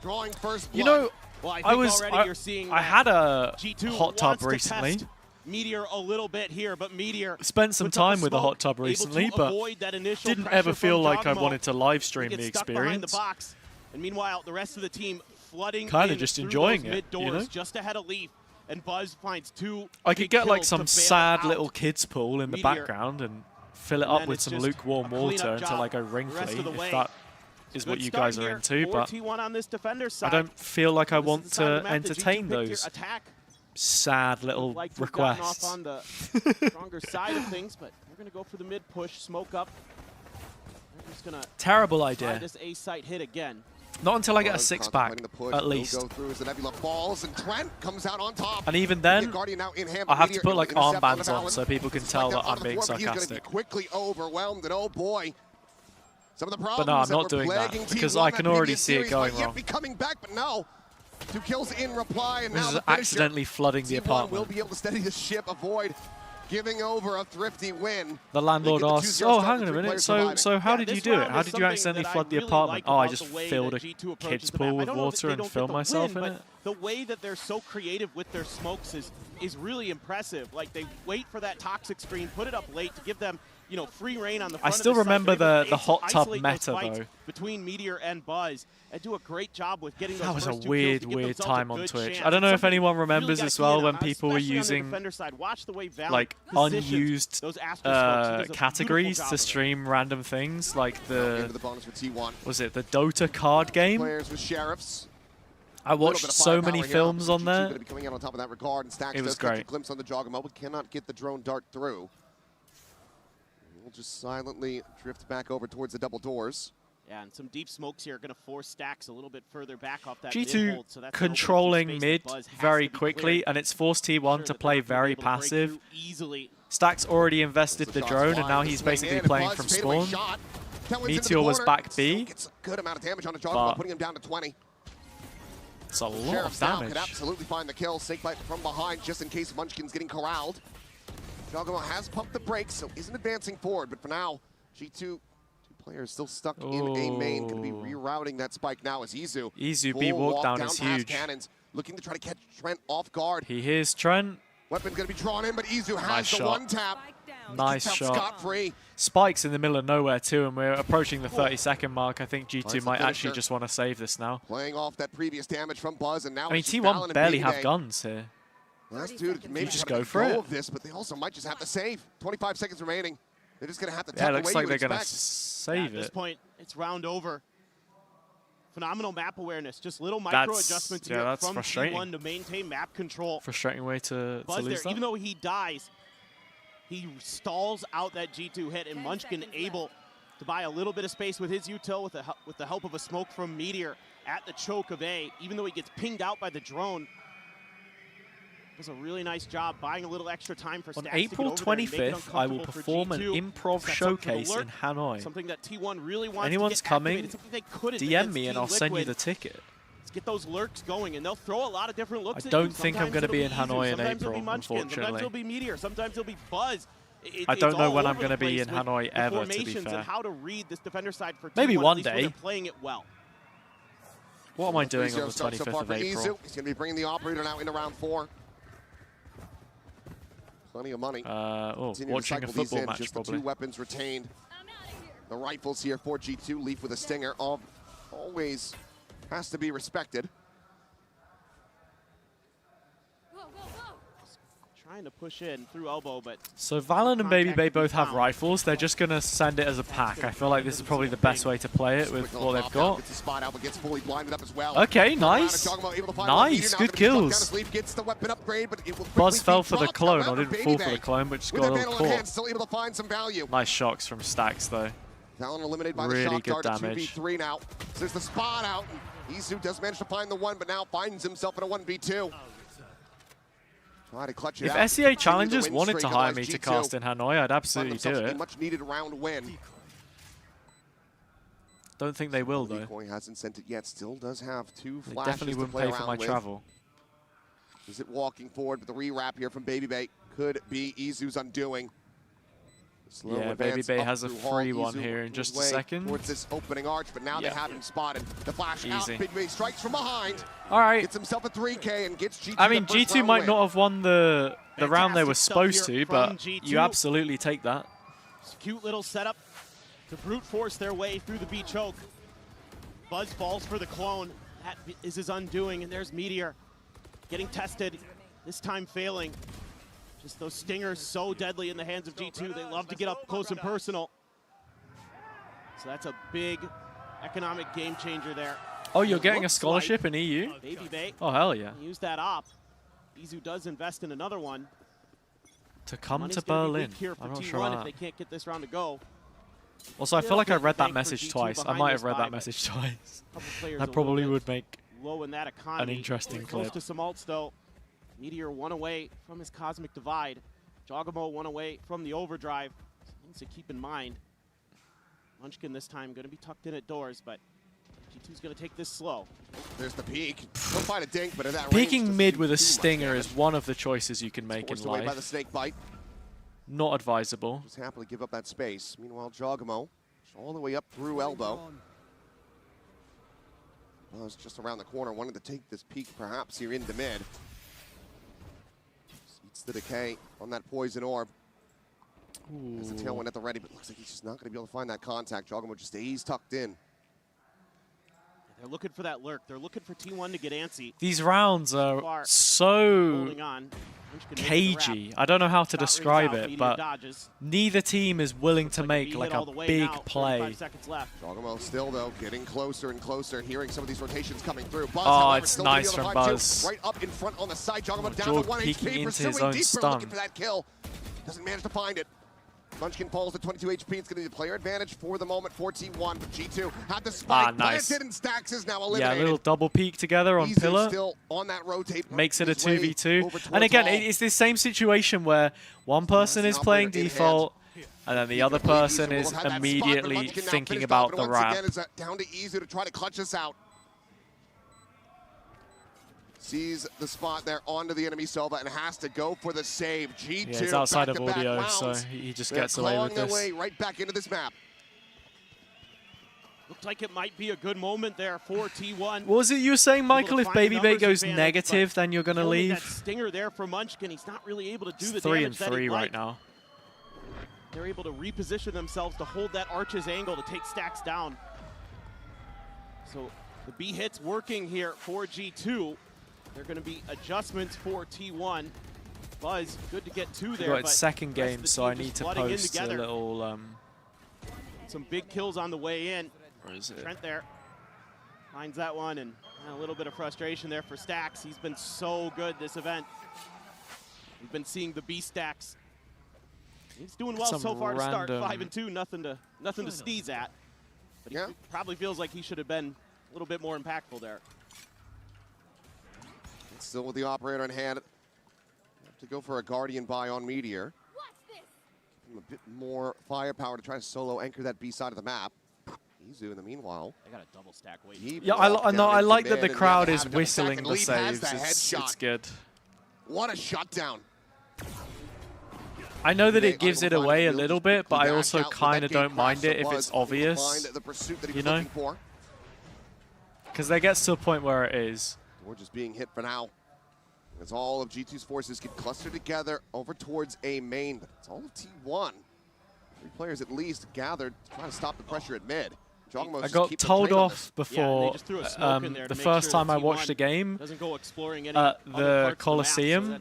drawing first blood. You know, well, I had a G2 hot tub wants to recently. test Meteor a little bit here, but Meteor Spent some time with a hot tub recently, but didn't ever feel like I wanted to live stream the experience. Box. And meanwhile, the rest of the team flooding Kind of in just through enjoying those it, mid you doors know? just ahead of Leaf, and Buzz finds 2. I could get like some bail sad out. little kids pool in the Meteor. background and fill it And up then with it's some just lukewarm a cleanup water until I go job the rest wrinkly, of the if way. that is what Good you start guys are here into, for but T1 on this defender's side. I don't feel like I This want is the side of to the map that G2 entertain picked here. those Attack. sad little Like to have gotten requests. off on the stronger side of things, but we're going to go for the mid push, smoke up. We're just going to Terrible try idea. this A site hit again. Not until I get a six-pack, at least. Go through as the Nebula falls, and Trent comes out on top. And even then, I have to put like armbands on so people can tell that I'm being sarcastic. Quickly overwhelmed, and oh boy, some of the problems. But no, I'm not doing that because I can already see it going wrong. Be coming back, but no. 2 kills in reply, and this now is the accidentally flooding the apartment. Will be able to steady the ship, avoid giving over a thrifty win. The landlord asks, "Oh, hang on a minute. So how did you do it? How did you accidentally flood the apartment?" Oh, I just filled a kid's pool with water and filled myself in it. The way that they're so creative with their smokes is really impressive. Like, they wait for that toxic screen, put it up late to give them, you know, free reign on the front. I still remember the hot tub meta though. Between Meteor and Buzz, and do a great job with getting those that was first a 2 weird kills to time on good Twitch. chance. I don't know if Something anyone really remembers gotta as key well in when on, people were especially on the using defender side. Watch the way Valorant like positions unused those Astra smokes. categories to stream random things, like the bonus for T1. Was it the Dota card game? Players with Sheriffs. I watched so many films on there. Going to be coming out on top of that regard, and Stacks it was does catch great. a glimpse on the Joggermo, but cannot get the drone dart through. We'll just silently drift back over towards the double doors. Yeah, and some deep smokes here are going to force Stacks a little bit further back off that G2 mid-hold, so that's controlling mid very quickly, and it's forced T1 to play very passive. Stacks already invested the drone, and now he's basically playing from spawn. Meteor was back B. Gets a good amount of damage on the Joggermo, putting him down to 20. It's a lot Sheriffs of damage. now could absolutely find the kill. Snakebite from behind, just in case Munchkin's getting corralled. Joggermo has pumped the brakes, so isn't advancing forward. But for now, G2 two players still stuck in a main. Going to be rerouting that spike now as Izu. Izu B walk down is huge. Cannons, looking to try to catch Trent off guard. He hears Trent. Weapon's going to be drawn in, but Izu has the one tap. Nice shot. Scot-free. Spike's in the middle of nowhere too, and we're approaching the 30-second mark. I think G2 might actually just want to save this now. Playing off that previous damage from Buzz, and now I mean, T1 barely have guns here. Last dude maybe just go for it. Of this, but they also might just have to save. 25 seconds remaining. They're just going to have to yeah, tuck it looks away like they're going to save it. At this point, it's round over. Phenomenal map awareness. Just little micro adjustments here from T1 to maintain map control. Frustrating way to Buzz lose there, even though he dies, he stalls out that G2 hit, and Munchkin able to buy a little bit of space with his util with the help of a smoke from Meteor at the choke of A. Even though he gets pinged out by the drone, does a really nice job buying a little extra time for Stacks. On April 25th, I will perform an improv showcase in Hanoi. Something that T1 really wants Anyone's to get coming, activated, DM me and I'll send you the ticket. Let's get those lurks going, and they'll throw a lot of different looks I at don't you. think I'm going to be in Hanoi in April, unfortunately. Sometimes it'll be Meteor, sometimes it'll be Buzz. I don't know when I'm going to be in Hanoi ever, to be fair. And how to read this defender side for maybe T1, one day. They're playing it well. What am I doing on the 25th of April? He's going to be bringing the operator now into round 4. Plenty of money. Watching a football match, just probably. The 2 weapons retained. The rifles here for G2. Leaf with a stinger. Always has to be respected. Trying to push in through elbow, but so Valen and Baby Bay both have rifles. They're just going to send it as a pack. I feel like this is probably the best way to play it with what they've got. Gets the spot out, but gets fully blinded up as well. Okay, nice. Nice, good kills. Gets the weapon upgrade, but it will Buzz fell for the clone, or didn't fall for the clone, but just got a little caught. Still able to find some value. Nice shocks from Stacks, though. Valen eliminated by really the shock good dart. damage. 2v3 now. So there's the spot out. Izu does manage to find the one, but now finds himself in a 1v2. To clutch it if out. SEA Challengers wanted to hire me to cast in Hanoi, I'd absolutely do it. Much needed round win. Don't think they will, though. Decoy hasn't sent it yet. Still does have 2 flashes. They definitely wouldn't pay for my travel. Is it walking forward? But the re-wrap here from Baby Bay could be Izu's undoing. Slow yeah, Baby Bay has a free one here in just a second. Towards this opening arch, but now they have him spotted. The flash out. Big Bay strikes from behind. All right. Gets himself a 3K and gets G2. I mean, G2 might not have won the round they were supposed to, but G2. You absolutely take that. It's a cute little setup to brute force their way through the B choke. Buzz falls for the clone. That is his undoing, and there's Meteor getting tested, this time failing. Just those stingers so deadly in the hands of G2. They love to get up close and personal. So that's a big economic game changer there. Oh, you're getting a scholarship in EU? Baby Bay. Oh, hell yeah. Use that op. Izu does invest in another one. To come Money's to gonna be Berlin. weak here for I'm not T1 sure if they can't get this round to go. Also, I feel like I read that message twice. I might have read that message twice. That probably would make low in that economy. an interesting Close clip. to some ults, though. Meteor 1 away from his Cosmic Divide. Jogamo 1 away from the Overdrive. Things to keep in mind. Munchkin this time going to be tucked in at doors, but G2's going to take this slow. There's the peek. He'll find a dink, but at that Peeking range, mid with a stinger is one of the choices you can make in forced away by the life. snake bite. Not advisable. Just happily give up that space. Meanwhile, Jogamo all the way up through elbow. Buzz just around the corner, wanted to take this peek perhaps here into mid. Eats the decay on that poison orb. Has a tailwind at the ready, but looks like he's just not going to be able to find that contact. Jogamo just stays tucked in. They're looking for that lurk. They're looking for T1 to get antsy. These rounds are so Holding on. cagey. I don't know how to describe it, but neither team is willing to make like a big play. Jogamo still, though, getting closer and closer, hearing some of these rotations coming through. Buzz, Oh, however, it's still nice gonna be from able to find Buzz. two. Right up in front on the side. Jogamo down Jorg to 1 peeking HP, into pursuing his own deeper, stun. looking for that kill. Doesn't manage to find it. Munchkin falls at 22 HP. It's going to be the player advantage for the moment for T1, but G2 had the spike nice. planted, and Stacks is now Yeah, eliminated. a little double peek together on Izu Pillar. still on that rotate. Makes it a his way 2v2. over And towards again, Hall. it's this same situation where one person is playing operator in default, and then the other person is Will have that spot, but immediately Munchkin now thinking finished about off, the but once ramp. again, it's down to Izu to try to clutch us out. Sees the spot there onto the enemy Sova and has to go for the save. G2 Yeah, it's outside of back-to-back audio, rounds. so he just They're gets away with clawing their this. way right back into this map. Looked like it might be a good moment there for T1. What was it you were saying, Michael? If Able to find Baby the Bay numbers goes advantage, negative, but then you're going to only leave? That stinger there for Munchkin. He's not really able to do It's the 3 damage and 3 that he'd right like. now. They're able to reposition themselves to hold that Arch's angle to take Stacks down. So the B hit's working here for G2. They're going to be adjustments for T1. Buzz, good to get two there. Got its but second the rest of game, the so I team need just to flooding in post a together. little. Some big kills on the way in. Where is it? Trent there finds that one, and a little bit of frustration there for Stacks. He's been so good this event. We've been seeing the B Stacks. He's doing well Some so far to start. random- 5-2, nothing to sneeze at. But he probably feels like he should have been a little bit more impactful there. Still with the operator in hand. Have to go for a Guardian buy on Meteor. Give him a bit more firepower to try to solo anchor that B side of the map. Izu in the meanwhile. They got a double stack wait. Yeah, I like that the crowd is whistling the saves. It's good. What a shutdown. I know that it gives it away a little bit, but I also kind of don't mind it if it's obvious, you know? Because there gets to a point where it is. We're just being hit for now. As all of G2's forces get clustered together over towards A main, but it's all of T1. 3 players at least gathered to try to stop the pressure at mid. I got told off before the first time I watched a game at the Coliseum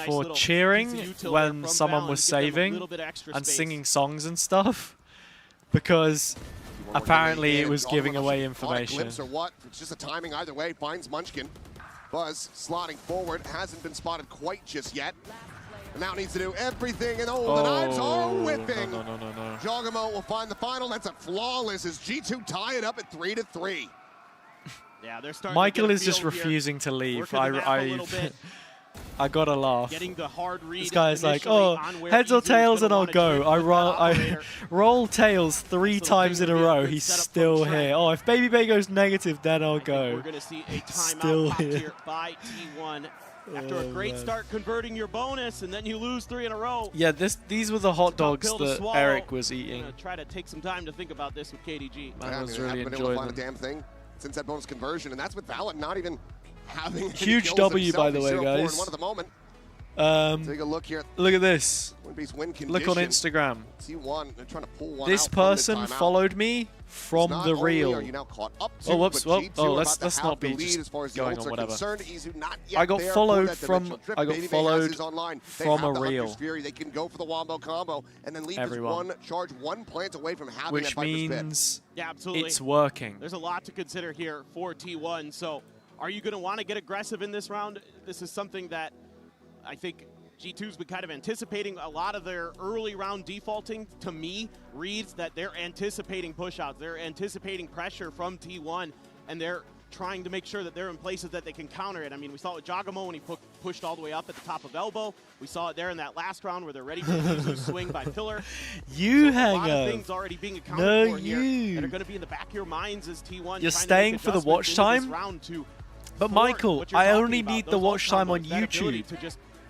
for cheering when someone was saving and singing songs and stuff because apparently it was giving away information. Glimpse or what? It's just a timing either way. Finds Munchkin. Buzz slotting forward. Hasn't been spotted quite just yet. And now needs to do everything, and the knives are whipping. No. Jogamo will find the final. That's a flawless as G2 tie it up at 3-3. Yeah, they're starting. Michael is just refusing to leave. I gotta laugh. Getting the hard read This guy's like, initially oh, on where heads or Izu's tails gonna and I'll wanna go. trip I roll tails 3 times in a row. He's still here. Oh, if Baby Bay goes negative, then I'll go. We're going to see a Still timeout popped here. here by T1. After a great start converting your bonus, and then you lose 3 in a row. Yeah, these were the hot dogs pill to that swallow. Eric was I'm eating. gonna try to take some time to think about this with KDG. I was really haven't been able to enjoying find a them. damn thing since that bonus conversion, and that's with Valorant not even having any Huge kills W, himself. by the He's way, 0-4 guys. in one at the moment. Take a look here. Look at this. Win-based win Look on condition. Instagram. T1, they're trying to pull one This out from this person timeout. followed me from Not the only reel. are you now caught up to, Oh, whoops. but Well, G2 oh, are let's about to have not the be lead just as far as the going ults on are whatever. concerned. Izu not yet I got there for followed that from. dimensional trip. I got Baby Bay has followed his online. They from have a the reel. Hunter's Fury. They can go for the wombo combo and then leave Everyone. this one charge, one plant away from having Which that Viper's Pit. means Yeah, absolutely. it's working. There's a lot to consider here for T1. So are you going to want to get aggressive in this round? This is something that I think G2's been kind of anticipating a lot of their early round defaulting. To me, reads that they're anticipating push-outs. They're anticipating pressure from T1, and they're trying to make sure that they're in places that they can counter it. I mean, we saw it with Jagamo when he pushed all the way up at the top of elbow. We saw it there in that last round where they're ready for the swing by pillar. You so hang a lot up. of things already being accounted for here that are going to be in the back of your minds as T1. You're staying for the watch time? But Michael, I only need the watch time on YouTube.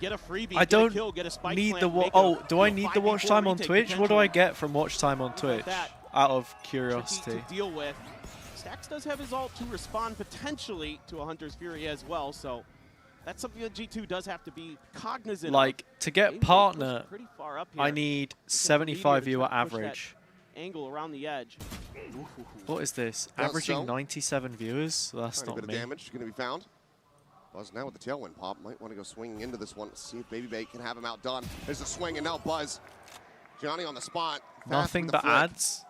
Get a freebie, I don't kill, get a spike need plant, the do I need the watch time on Twitch? What do I get from watch time on Twitch? Out of curiosity. To deal with. Stax does have his ult to respond potentially to a Hunter's Fury as well, so that's something that G2 does have to be cognizant like, of. to get Maybe partner, pretty far up here. I need 75 viewer average. Angle around the edge. What is this? Averaging 97 viewers? That's not bit me. of damage going to be found. Buzz now with the tailwind pop. Might want to go swinging into this one. See if Baby Bay can have him outdone. There's a swing, and now Buzz. Johnny on the spot. Nothing but ads?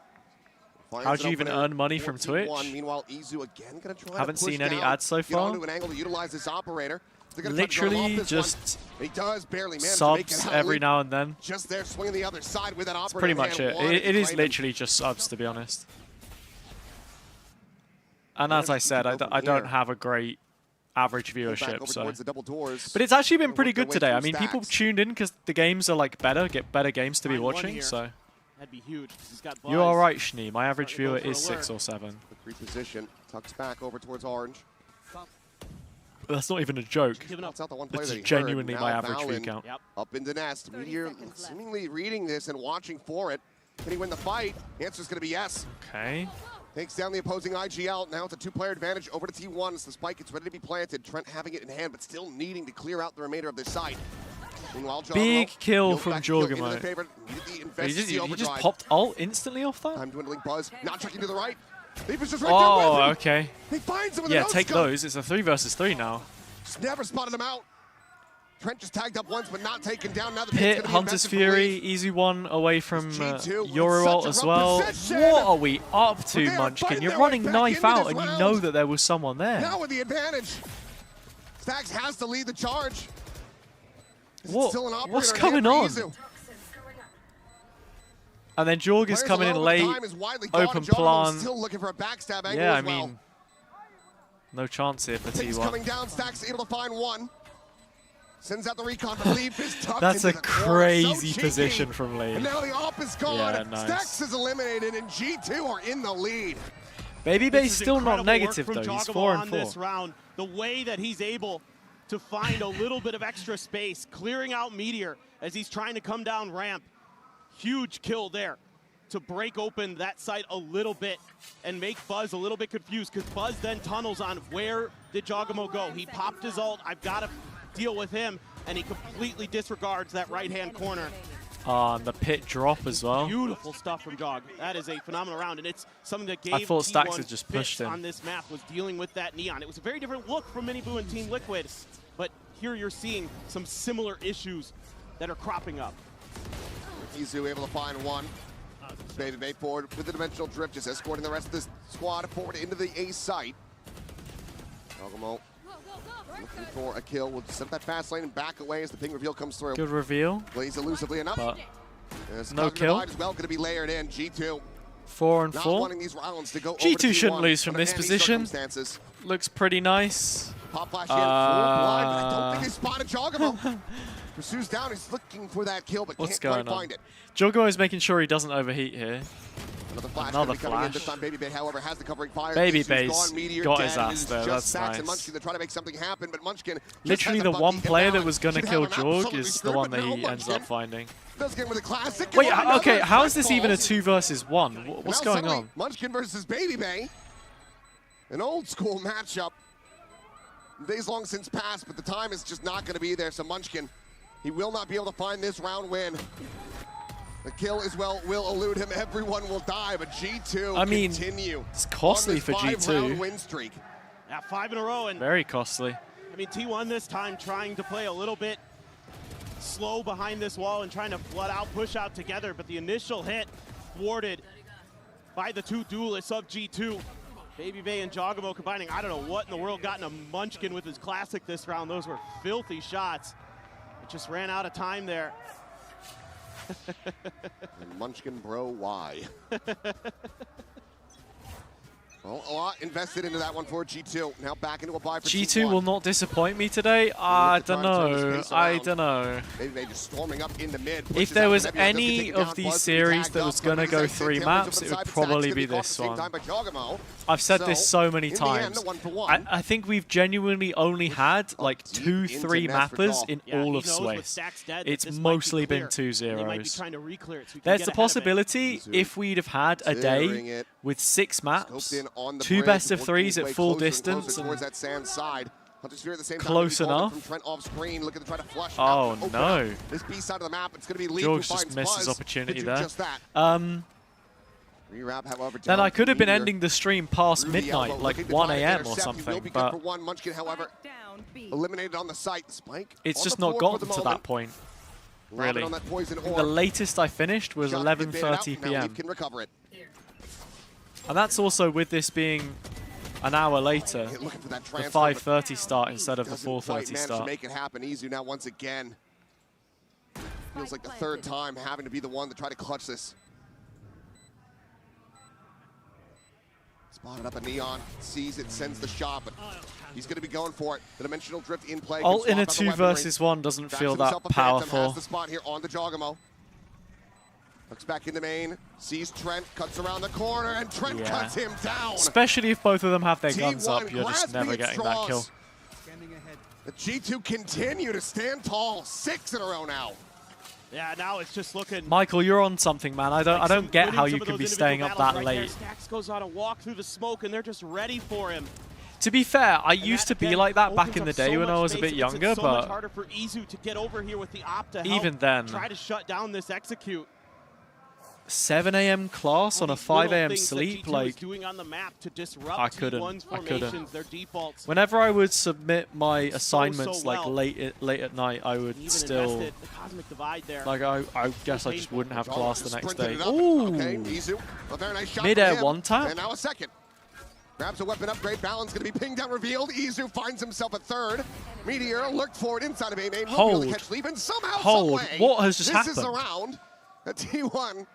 How do you even earn money from Twitch? Meanwhile, Izu again going to try Haven't to push seen any down, ads so far. Get onto an angle to utilize this operator. Literally just he does barely manage subs to make it every now and then. Just there, swinging the other side with that operator. That's pretty much it. It is literally just subs, to be honest. And as I said, I don't have a great average viewership, so. But it's actually been pretty good today. I mean, people tuned in because the games are like get better games to be watching, so. That'd be huge because he's got Buzz. You are right, Schnee. My average viewer is 6 or 7. Quick reposition, tucks back over towards Orange. That's not even a joke. That's not the one player This that is he genuinely heard. my Now average view Valen count. Up into Nest. Meteor seemingly reading this and watching for it. Can he win the fight? The answer's going to be yes. Okay. Takes down the opposing IGL. Now it's a 2-player advantage over to T1 as the spike gets ready to be planted. Trent having it in hand, but still needing to clear out the remainder of this side. Meanwhile, Big kill from Jorgamo. He just popped ult instantly off that? I'm dwindling Buzz. Not checking to the right. Leaper's just right oh, there with him. Okay. He finds him with yeah, a take no-scope. those. It's a 3 versus 3 now. Just never spotted him out. Trent just tagged up once, but not taken down. Now the Pit, Hunter's Fury, easy one away from Euro ult as well. What are we up to, Munchkin? You're running knife out, and you know that there was someone there. Now with the advantage. Stax has to lead the charge. What's going on? And then Jorg is coming in late, open plan. Still looking for a backstab angle Yeah, I as well. mean, no chance here for Things T1. coming down, Stax able to find one. Sends out the recon, but Leaf is tucked That's into a the corner. crazy So position from Leaf. And now the op is gone. Yeah, nice. Stax is eliminated, and G2 are in the lead. Baby Bay's still not incredible negative, work though. from He's Jagamo 4 on and 4. this round. The way that he's able to find a little bit of extra space, clearing out Meteor as he's trying to come down ramp. Huge kill there to break open that site a little bit and make Buzz a little bit confused, because Buzz then tunnels on where did Jagamo go. He popped his ult. I've got to deal with him, and he completely disregards that right-hand corner. And the pit drop as well. Beautiful stuff from Jog. That is a phenomenal round, and it's something that gave I thought Stax T1 had just pushed fits him. on this map, was dealing with that Neon. It was a very different look from Miniboo and Team Liquid, but here you're seeing some similar issues that are cropping up. Izu able to find one. Baby Bay forward with the dimensional drift, just escorting the rest of this squad forward into the A site. Jagamo looking for a kill. We'll set that fast lane and back away as the ping reveal comes through. Good reveal. Plays elusively enough. But There's no kill. As well, going to be layered in. G2 4 and not 4. wanting these rounds to go over G2 to shouldn't T1 lose from under this any position. circumstances. Looks pretty nice. Pop flash in, full blind, but I don't think they spotted Jagamo. Pursues down, he's looking for that kill, but What's can't going quite on? find it. Joggo is making sure he doesn't overheat here. Another flash. Another Coming in. flash. This time Baby Bay, however, has the covering fire. Baby Isu's Bay's gone, Meteor got dead. his ass It is there. just That's Stax nice. and Munchkin to try to make something happen, but Munchkin Literally just the has a one bucky player that imbalance. was going to Should kill have him Jorg absolutely is the screwed, one but that no, he ends Munchkin up finding. Does get with a classic. Wait, Another okay, how is this strike even a falls. 2 versus 1? What's Now going suddenly, on? Munchkin versus Baby Bay. An old school matchup. Days long since passed, but the time is just not going to be there. So Munchkin, he will not be able to find this round win. The kill as well will elude him. Everyone will die, but G2 I mean, continue. it's costly for on this 5-round G2. win streak. Yeah, 5 in a row, and Very costly. I mean, T1 this time trying to play a little bit slow behind this wall and trying to flood out, push out together, but the initial hit thwarted by the two duelists of G2. Baby Bay and Jagamo combining. I don't know what in the world got into Munchkin with his classic this round. Those were filthy shots. It just ran out of time there. And Munchkin bro, why? Well, a lot invested into that one for G2. Now back into a buy for G2 will not disappoint me today. I don't know. I don't know. Maybe just storming up into mid. If there was any of these series that was going to go 3 maps, it would probably be this one. I've said this so many times. I think we've genuinely only had like 2-3 mappers in all of Swiss. It's mostly been 2-0s. There's the possibility if we'd have had a day with 6 maps, 2 best of 3s at full distance, and close enough. Oh no! George just missed his opportunity there. Then I could have been ending the stream past midnight, like 1 AM or something, but eliminated on the site. Spike. It's just not gotten to that point. Really, the latest I finished was 11:30 PM. And that's also with this being an hour later, the 5:30 start instead of the 4:30 start. Make it happen. Izu now once again feels like the 3rd time having to be the one to try to clutch this. Spotted up a Neon, sees it, sends the shot, but he's going to be going for it. The dimensional drift in play. Ult in a 2 versus 1 doesn't feel that powerful. Has the spot here on the Jogamo. Looks back in the main, sees Trent, cuts around the corner, and Trent cuts him down. Especially if both of them have their guns up, you're just never getting that kill. The G2 continue to stand tall, 6 in a row now. Yeah, now it's just looking. Michael, you're on something, man. I don't get how you can be staying up that late. Stax goes on a walk through the smoke, and they're just ready for him. To be fair, I used to be like that back in the day when I was a bit younger, but much harder for Izu to get over here with the op to even then, try to shut down this execute. 7 AM class on a 5 AM sleep, like, I couldn't. Whenever I would submit my assignments like late at night, I would still, like, I guess I just wouldn't have class the next day. Ooh! Mid-air 1-tap. And now a second. Grabs a weapon upgrade. Balance going to be pinged down, revealed. Izu finds himself a 3rd. Meteor lurked forward inside of A main. Hold. Catch leap, and somehow, What has just happened? This is around. A T1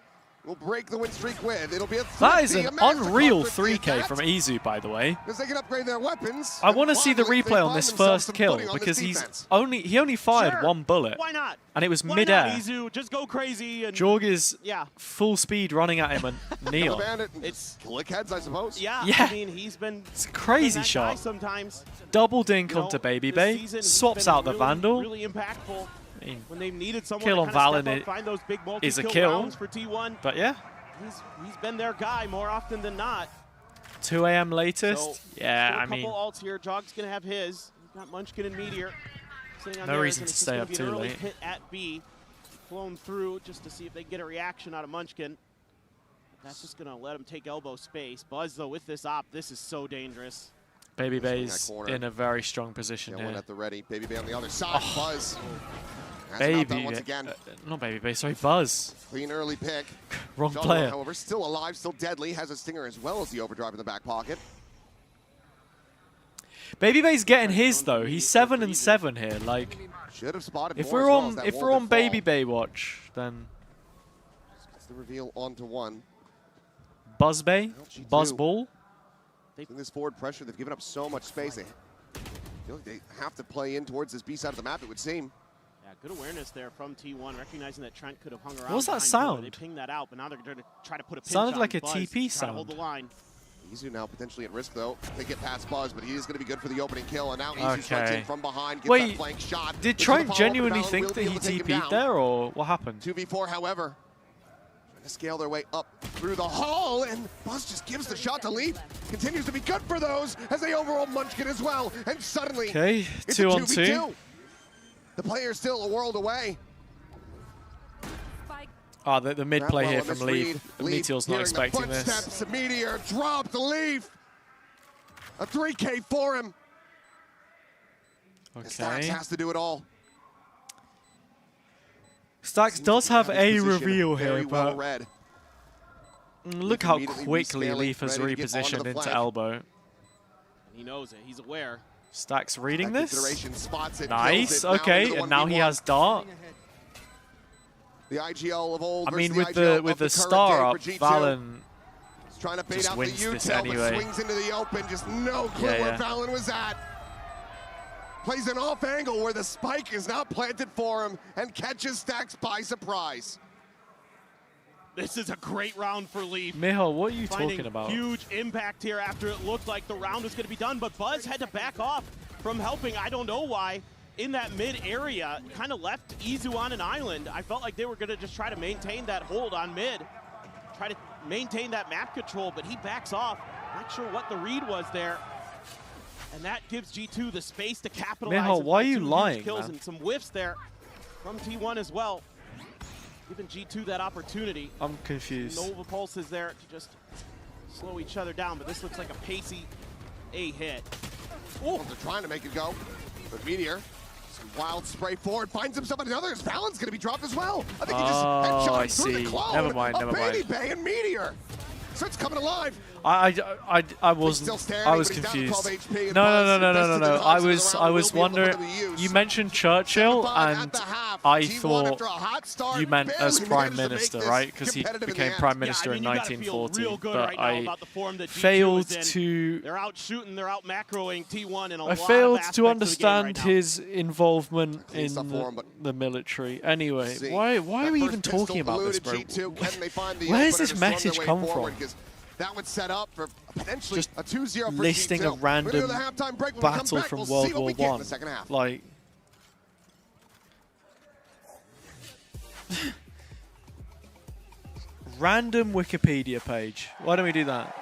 will break the win streak with. It'll be a that is an unreal 3K from Izu, by the way. Because they can upgrade their weapons. I want to see the replay on this first kill because he only fired 1 bullet. Why not? And it was mid-air. Izu, just go crazy. And Jorg is full speed running at him and Neon. It's click heads, I suppose. Yeah. I mean, he's been. It's a crazy shot. Sometimes. Double dink onto Baby Bay. Swaps out the Vandal. Really impactful. I mean, when they've needed someone kill to on Valen find those big is a kill. For T1. But yeah. He's been their guy more often than not. 2 AM latest? So, yeah, I mean. A couple ults here. Jog's going to have his. He's got Munchkin and Meteor. No reason to stay up too late. Hit at B. Flown through just to see if they can get a reaction out of Munchkin. That's just going to let him take elbow space. Buzz, though, with this op, this is so dangerous. Baby Bay's in a very strong position here. One at the ready. Baby Bay on the other side. Buzz. Baby, once again. Not Baby Bay, sorry, Buzz. Clean early pick. Wrong player. However, still alive, still deadly. Has a stinger as well as the overdrive in the back pocket. Baby Bay's getting his though. He's 7 and 7 here. Like, should have spotted if more we're on Baby Bay watch, then it's the reveal onto 1. Buzz Bay, Buzz Ball. In this forward pressure, they've given up so much space. They feel like they have to play in towards this B side of the map, it would seem. Yeah, good awareness there from T1, recognizing that Trent could have hung around. What was that sound? They pinged that out, but now they're going to try to put a pinch sounded on like a Buzz, TP sound. Hold the line. Izu now potentially at risk though. They get past Buzz, but he is going to be good for the opening kill. And now Izu's right in from behind. Gets that flank shot. Did Trent genuinely think that he TP'd there, or what happened? 2v4, however. Trying to scale their way up through the hall, and Buzz just gives the shot to Leap. Continues to be good for those as they overall Munchkin as well. And suddenly, it's 2 a on 2v2. The player's still a world away. Oh, the mid play here from Leaf. Meteor's not expecting this. Footsteps, Meteor dropped the Leaf. A 3K for him. Okay. Stax has to do it all. Stax does have a reveal here, well but read. Look how quickly Leaf has repositioned into elbow. He knows it. He's aware. Stax reading this. Spots it, Nice. it, Okay, and now he has dart. The IGL of old. I mean, with the star up, Valen trying to bait just out wins the this U-tail, anyway. but swings into the open. Just no clue where Valen was at. Plays an off angle where the spike is now planted for him and catches Stax by surprise. This is a great round for Leaf. Miho, what are you Finding talking about? Huge impact here after it looked like the round was going to be done, but Buzz had to back off from helping. I don't know why. In that mid area, kind of left Izu on an island. I felt like they were going to just try to maintain that hold on mid, try to maintain that map control, but he backs off. Not sure what the read was there. And that gives G2 the space to capitalize. Miho, why are you lying, kills man? and some whiffs there from T1 as well. Giving G2 that opportunity. I'm confused. Nova Pulse is there to just slow each other down, but this looks like a pacey A hit. Oh, they're trying to make it go. But Meteor, some wild spray forward, finds himself another. His Valen's going to be dropped as well. I think he just headshot through the clone. Never mind, never mind. Baby Bay and Meteor. So it's coming alive. I wasn't. I was confused. No. I was wondering. You mentioned Churchill, and I thought you meant as Prime Minister, right? Because he became Prime Minister in 1940. But I failed to. They're out shooting. They're out macroing T1 in a lot I of failed aspects to of the game understand right now. his involvement in the military. Anyway, why are we even talking about this, bro? Where does this message come from? That would set up for potentially Just a 2-0 for listing G2. a random battle from World War I. Like, random Wikipedia page. Why don't we do that?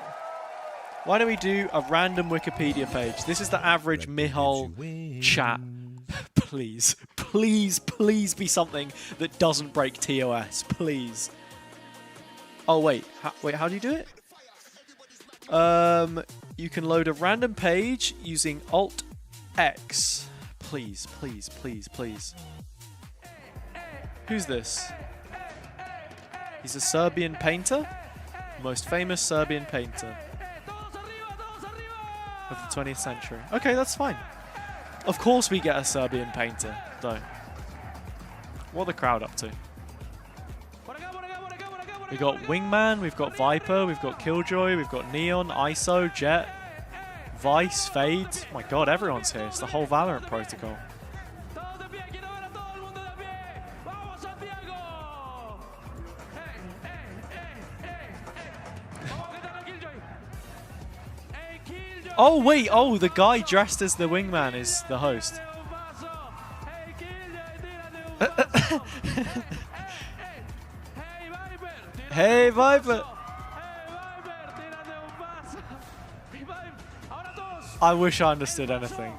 Why don't we do a random Wikipedia page? This is the average Mihal chat. Please, please, please be something that doesn't break TOS. Please. Oh, wait. How do you do it? You can load a random page using Alt-X. Please, please, please, please. Who's this? He's a Serbian painter? Most famous Serbian painter of the 20th century. Okay, that's fine. Of course we get a Serbian painter, though. What are the crowd up to? We got Wingman, we've got Viper, we've got Killjoy, we've got Neon, ISO, Jet, Vice, Fade. Oh my god, everyone's here. It's the whole Valorant protocol. Oh wait, oh, the guy dressed as the Wingman is the host. Hey, Viper! I wish I understood anything.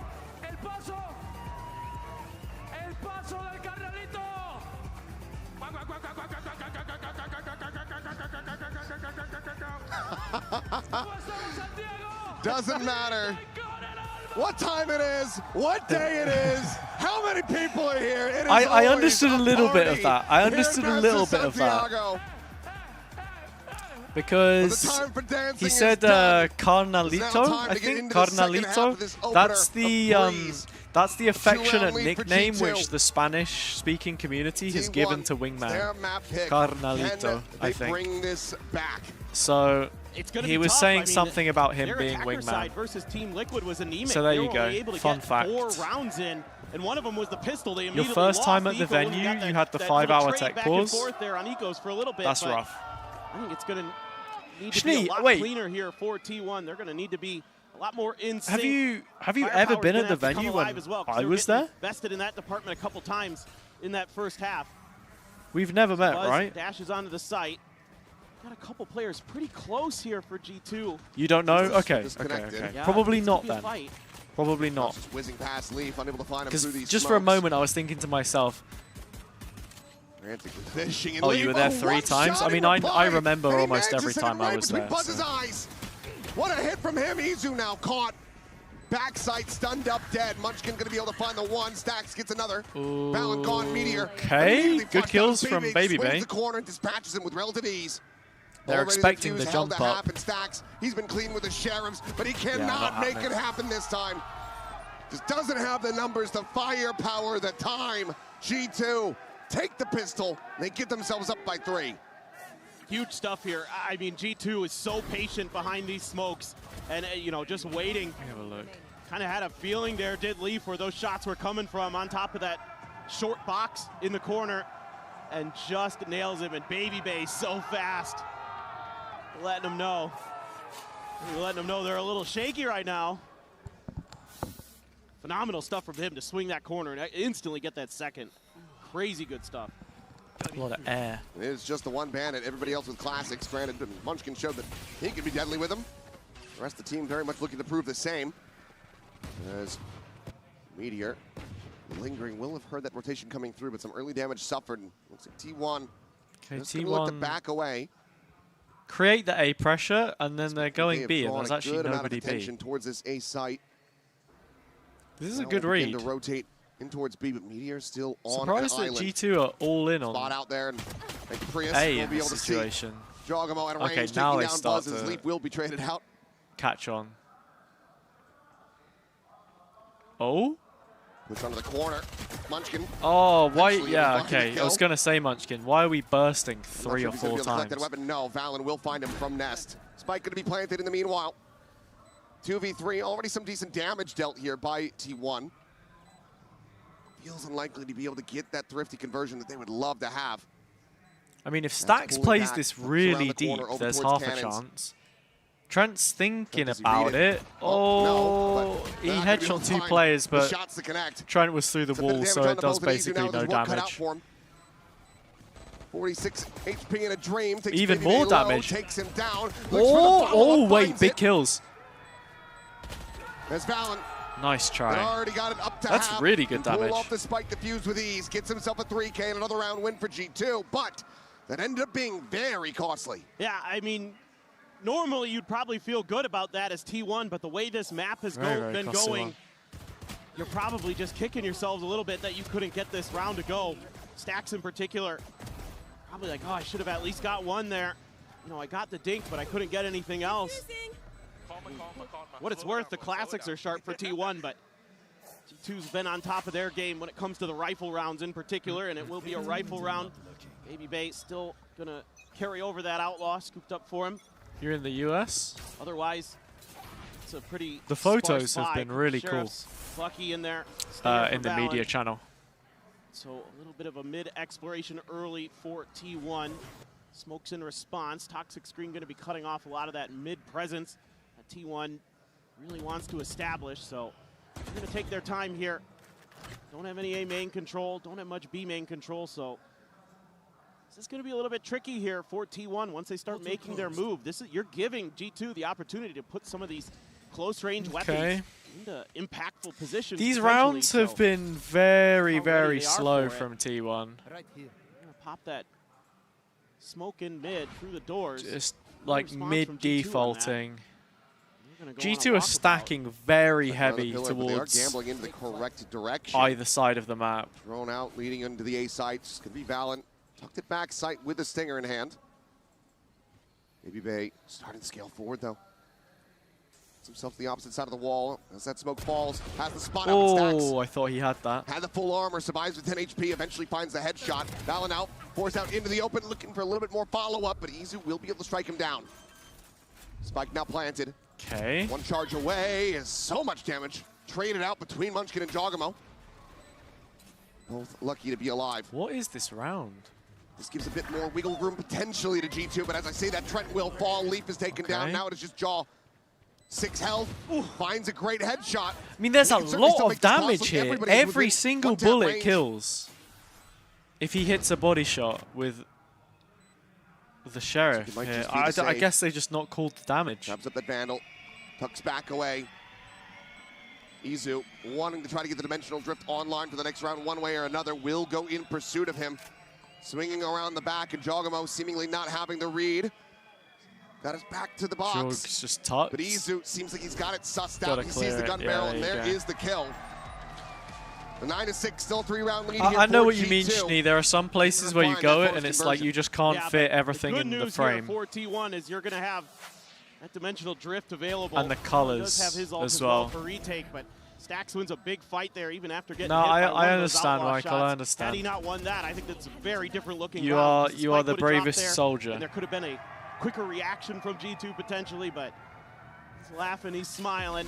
Doesn't matter what time it is, what day it is, how many people are here. It is I understood a little bit of that. I understood a little bit of that. Santiago. Because he said Carnalito, I think Carnalito. That's the affectionate nickname which the Spanish-speaking community has given to Wingman. Carnalito, I think. Bring this back. So he was saying something about him their being attacker Wingman. side versus Team Liquid was anemic. So there They you were go. only able to Fun get fact. 4 rounds in, and one of them was the pistol. They Your first time at the venue, you had the 5-hour tech pause. There on Ecos for a little bit, That's but rough. I think it's going to need to be a lot cleaner here for T1. They're going to need to be a lot more in sync. Have you ever been at the venue when I was there? Vested in that department a couple times in that first half. We've never met, Buzz right? dashes onto the site. Got a couple players pretty close here for G2. You don't know? Okay, Yeah, probably it's not gonna be a then. fight. Probably not. Just whizzing past Leaf, unable to find him through these Just for a smokes. moment, I was thinking to myself, Fishing and oh, Leaf, you were there a 3 one times? shot I mean, in I reply, remember and he almost manages every to hit time it I right was between there. Buzz's so. eyes. What a hit from him. Izu now caught. Backside stunned up dead. Munchkin going to be able to find the one. Stax gets another. Valen gone. Meteor. Okay, good kills from Baby Bay. Swings the corner and dispatches him with relative ease. They're expecting the jump up. Stax. He's been clean with the Sheriffs, but he not cannot make happening. it happen this time. Just doesn't have the numbers, the firepower, the time. G2 take the pistol. They get themselves up by 3. Huge stuff here. I mean, G2 is so patient behind these smokes and, you know, just waiting. Have a look. Kind of had a feeling there, did Leaf, where those shots were coming from on top of that short box in the corner, and just nails him. And Baby Base so fast. Letting them know. Letting them know they're a little shaky right now. Phenomenal stuff from him to swing that corner and instantly get that second. Crazy good stuff. A lot of air. It is just the one bandit. Everybody else with classics. Granted, Munchkin showed that he could be deadly with them. The rest of the team very much looking to prove the same. As Meteor lingering, will have heard that rotation coming through, but some early damage suffered. Looks like T1 just gonna look to back away. Create the A pressure, and then they're going B, and there's a actually good amount nobody of B. attention towards this A site. This is a Now good we'll begin read. to rotate in towards B, but Meteor still on Surprised an that island. G2 are all in on Spot out there, and Prius A will in be able this to see situation. Jogamo at a Okay, range, now taking they down start Buzz as to Leap will be traded out. catch on. Oh? Push onto the corner. Munchkin. Oh, why? eventually Yeah, able to find the okay. I was kill. going to say Munchkin. Why are we bursting Not 3 sure or if he's gonna 4 be able to collect times? that weapon. No, Valen will find him from Nest. Spike going to be planted in the meanwhile. 2v3, already some decent damage dealt here by T1. Feels unlikely to be able to get that thrifty conversion that they would love to have. I mean, if That's Stacks pulling plays back, this looks around really the deep, corner, over there's towards half a cannons. chance. Trent's thinking Does he about read it? it. Oh, no, Oh, but he they're not gonna be able headshot to 2 find players, the but shots to connect. Trent was through the It's a bit of wall, damage so on it the does both of these. basically Now no there's work cut out damage. for him. 46 HP in a dream. Takes Even Baby more Bay low, damage. takes him down. Looks for the Oh, follow-up, wait, finds big it. kills. There's Valen. Nice But try. already got it up to That's half. really good Can pull damage. off the spike defuse with ease. Gets himself a 3K and another round win for G2. But that ended up being very costly. Yeah, I mean, normally you'd probably feel good about that as T1, but the way this map has Very been costly going, one. you're probably just kicking yourselves a little bit that you couldn't get this round to go. Stacks in particular, probably like, oh, I should have at least got one there. You know, I got the dink, but I couldn't get anything else. What it's worth, the classics are sharp for T1, but G2's been on top of their game when it comes to the rifle rounds in particular, and it will be a rifle round. Baby Bay still gonna carry over that outlaw, scooped up for him. You're in the US? Otherwise, it's a pretty The sparse photos have buy. been really cool. Sheriff's Lucky in there. Stinger In for the media Valen. channel. So a little bit of a mid-exploration early for T1. Smokes in response. Toxic Screen going to be cutting off a lot of that mid-presence that T1 really wants to establish. So they're going to take their time here. Don't have any A main control. Don't have much B main control. So this is going to be a little bit tricky here for T1 once they start making their move. You're giving G2 the opportunity to put some of these close-range weapons into impactful positions. These potentially. rounds have So been very, how ready very they are slow for it. from T1. Gonna pop that smoke in mid through the doors. Just No like response from G2 on that. mid-defaulting. Gonna go on a G2 are walkabout. stacking very heavy Pillar, but they are towards gambling into the correct direction. either side of the map. Thrown out, leading into the A sites. Could be Valen. Tucked it back sight with the stinger in hand. Baby Bay starting to scale forward though. Gets himself to the opposite side of the wall. As that smoke falls, has the spot out and stacks. Oh, I thought he had that. Had the full armor, survives with 10 HP, eventually finds the headshot. Valen out, forced out into the open, looking for a little bit more follow-up, but Izu will be able to strike him down. Spike now planted. Okay. One charge away is so much damage. Traded out between Munchkin and Jogamo. Both lucky to be alive. What is this round? This gives a bit more wiggle room potentially to G2, but as I say that, Trent will fall. Leap is taken down. Now it is just Jaw. 6 health. Finds a great headshot. I mean, there's a He can certainly lot still of make this damage costly. here. Everybody is Every within single 1 tap bullet range. kills. If he hits a body shot with the Sheriff. might here. just be the I save. guess they just not called the damage. Grabs up that Vandal. Tucks back away. Izu wanting to try to get the Dimensional Drift online for the next round one way or another. Will go in pursuit of him. Swinging around the back, and Jogamo seemingly not having the read. Got us back to the box. Jog's just touched. But Izu seems like he's got it sussed Gotta out. He sees clear the it. gun Yeah, barrel, there and you there go. is the kill. The 9-6, still 3-round lead here I know for what you mean, G2. Schnee. There are some places where you Find go that it and bonus it's like conversion. you just can't Yeah, fit but everything the in good the news frame. here for T1 is you're going to have that Dimensional Drift available. And the He colors does have his ult as as well. for retake, but Stax wins a big fight there, even after getting No, hit by I one of those understand, outlaw Michael. shots. I understand. Had he not won that, I think that's a very different looking You round. are you are the bravest soldier. And there could have been a quicker reaction from G2 potentially, but he's laughing, he's smiling,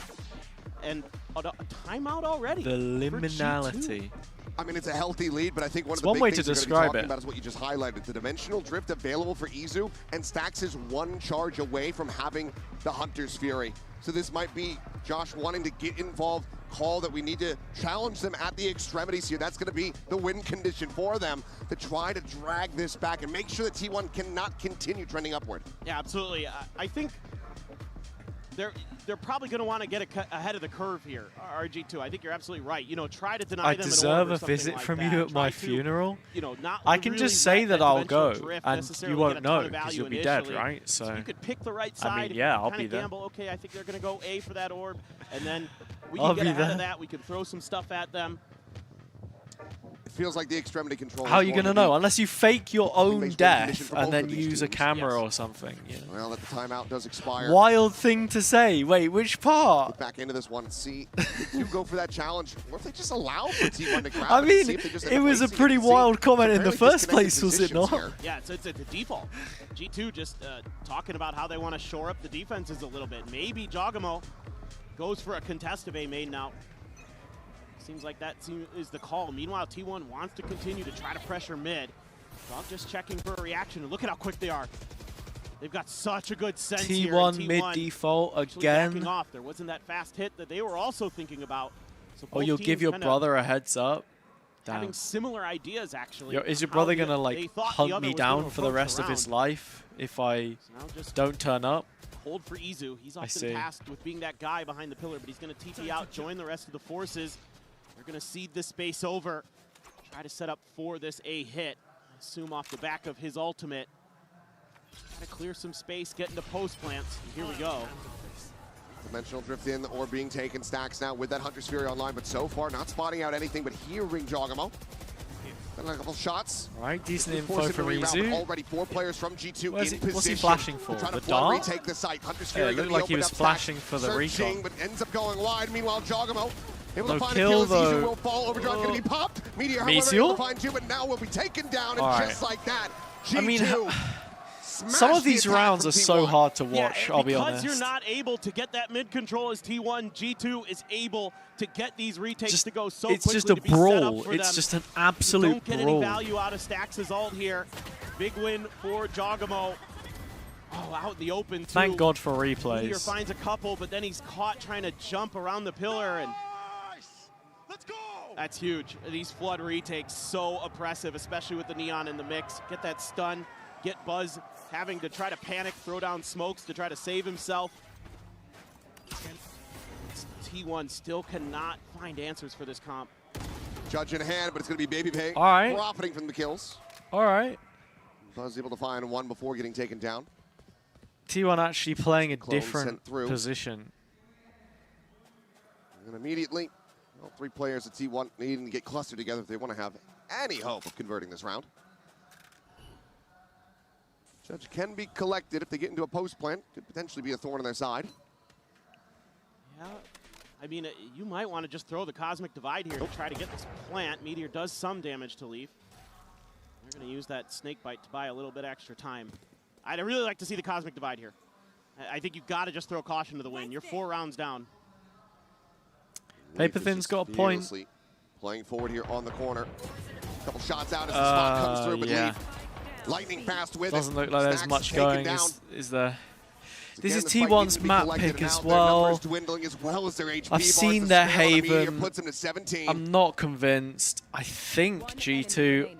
and a timeout already. The liminality. I mean, it's a healthy lead, but I think one of the one big way things to we're going to be describe talking it. about is what you just highlighted. The dimensional drift available for Izu, and Stax is one charge away from having the Hunter's Fury. So this might be Josh wanting to get involved, call that we need to challenge them at the extremities here. That's going to be the win condition for them to try to drag this back and make sure that T1 cannot continue trending upward. Yeah, absolutely. I think they're probably going to want to get ahead of the curve here, RG2. I think you're absolutely right. You know, try to deny them. I deserve a visit from you at my funeral. I can just say that I'll go, and you won't know because you'll be dead, right? So you could pick the right side. I mean, yeah, I'll kind be of there. gamble, okay, I think they're going to go A for that orb, and then we I'll can get be ahead there. of that. We can throw some stuff at them. It feels like the extremity control. How are you going to know? Unless you fake your own makes death for and both then of these use a teams. camera or something. You know? Well, that the timeout does expire. Wild thing to say. Wait, which part? Get back into this one and see if you go for that challenge. Or if they just allow for T1 to grab I it and mean, see if they just end it up was a wasting pretty it. See, wild comment in the fairly first place, disconnected was it not? positions here. Yeah, it's a default. G2 just talking about how they want to shore up the defenses a little bit. Maybe Jogamo goes for a contested A main now. Seems like that is the call. Meanwhile, T1 wants to continue to try to pressure mid. Dog just checking for a reaction. And look at how quick they are. They've got such a good sense here. T1 mid default Backing again. off. There wasn't that fast hit that they were also thinking about. So Oh, both you'll give teams your kinda brother a heads up. having Damn. similar ideas, actually. Is your how brother the- gonna they like thought the hunt other me was gonna down for the approach rest the of his round. life if I now just don't turn up? Hold for Izu. He's I often see. tasked with being that guy behind the pillar, but he's going to TP out, join the rest of the forces. They're going to cede this space over. Try to set up for this A hit. I assume off the back of his ultimate. Try to clear some space, get into post plants. And here we go. Dimensional drift in or being taken. Stax now with that Hunter's Fury online, but so far not spotting out anything but hearing Jogamo. Got a couple shots. All right, decent Force info him to from rebound, but Izu. already 4 players from G2 Where's in he- position. what's he flashing for? To try to The flood dart? retake the site. Hunter's Yeah, Fury it looked gonna like be he was opened up. flashing Stax for the searching, recon. but ends up going wide. Meanwhile, Jogamo able No to find kill, a kill as Izu though. will fall. Overdrive going to be popped. Meteor, however, Meteor? able to find 2, but now will be taken down, and All right. just like that, G2 I mean, smashed some of the these attack rounds from are so T1. hard to watch, I'll be honest. Because you're not able to get that mid control as T1, G2 is able to get these retakes to go so It's quickly just a to be set up brawl. for It's them. just an You absolute don't get brawl. any value out of Stax's ult here. Big win for Jogamo. Oh, out in the open, too. Thank God for Meteor replays. finds a couple, but then he's caught trying to jump around the pillar. And let's go! That's huge. These flood retakes, so oppressive, especially with the Neon in the mix. Get that stun, get Buzz having to try to panic, throw down smokes to try to save himself. T1 still cannot find answers for this comp. Judge in hand, but it's going to be Baby Pay All right. profiting from the kills. All right. Buzz able to find 1 before getting taken down. T1 actually playing a Clone different sent through. position. And immediately, all 3 players at T1 needing to get clustered together if they want to have any hope of converting this round. Judge can be collected if they get into a post plant. Could potentially be a thorn on their side. Yeah, I mean, you might want to just throw the Cosmic Divide here to try to get this plant. Meteor does some damage to Leaf. They're going to use that Snake Bite to buy a little bit extra time. I'd really like to see the Cosmic Divide here. I think you've got to just throw caution to the wind. You're 4 rounds down. Paper Thin's got a point. Fearlessly playing forward here on the corner. A couple shots out as the spot comes through, but yeah. Leaf lightning fast with Doesn't it. look like there's Stacks much taken going, down. is there? This Again, is the fight needs T1's to be map collected, pick and as now their numbers well. dwindling as well as their HP I've bars. seen The their spam on the Meteor Haven. puts them to 17. I'm not convinced. I think G2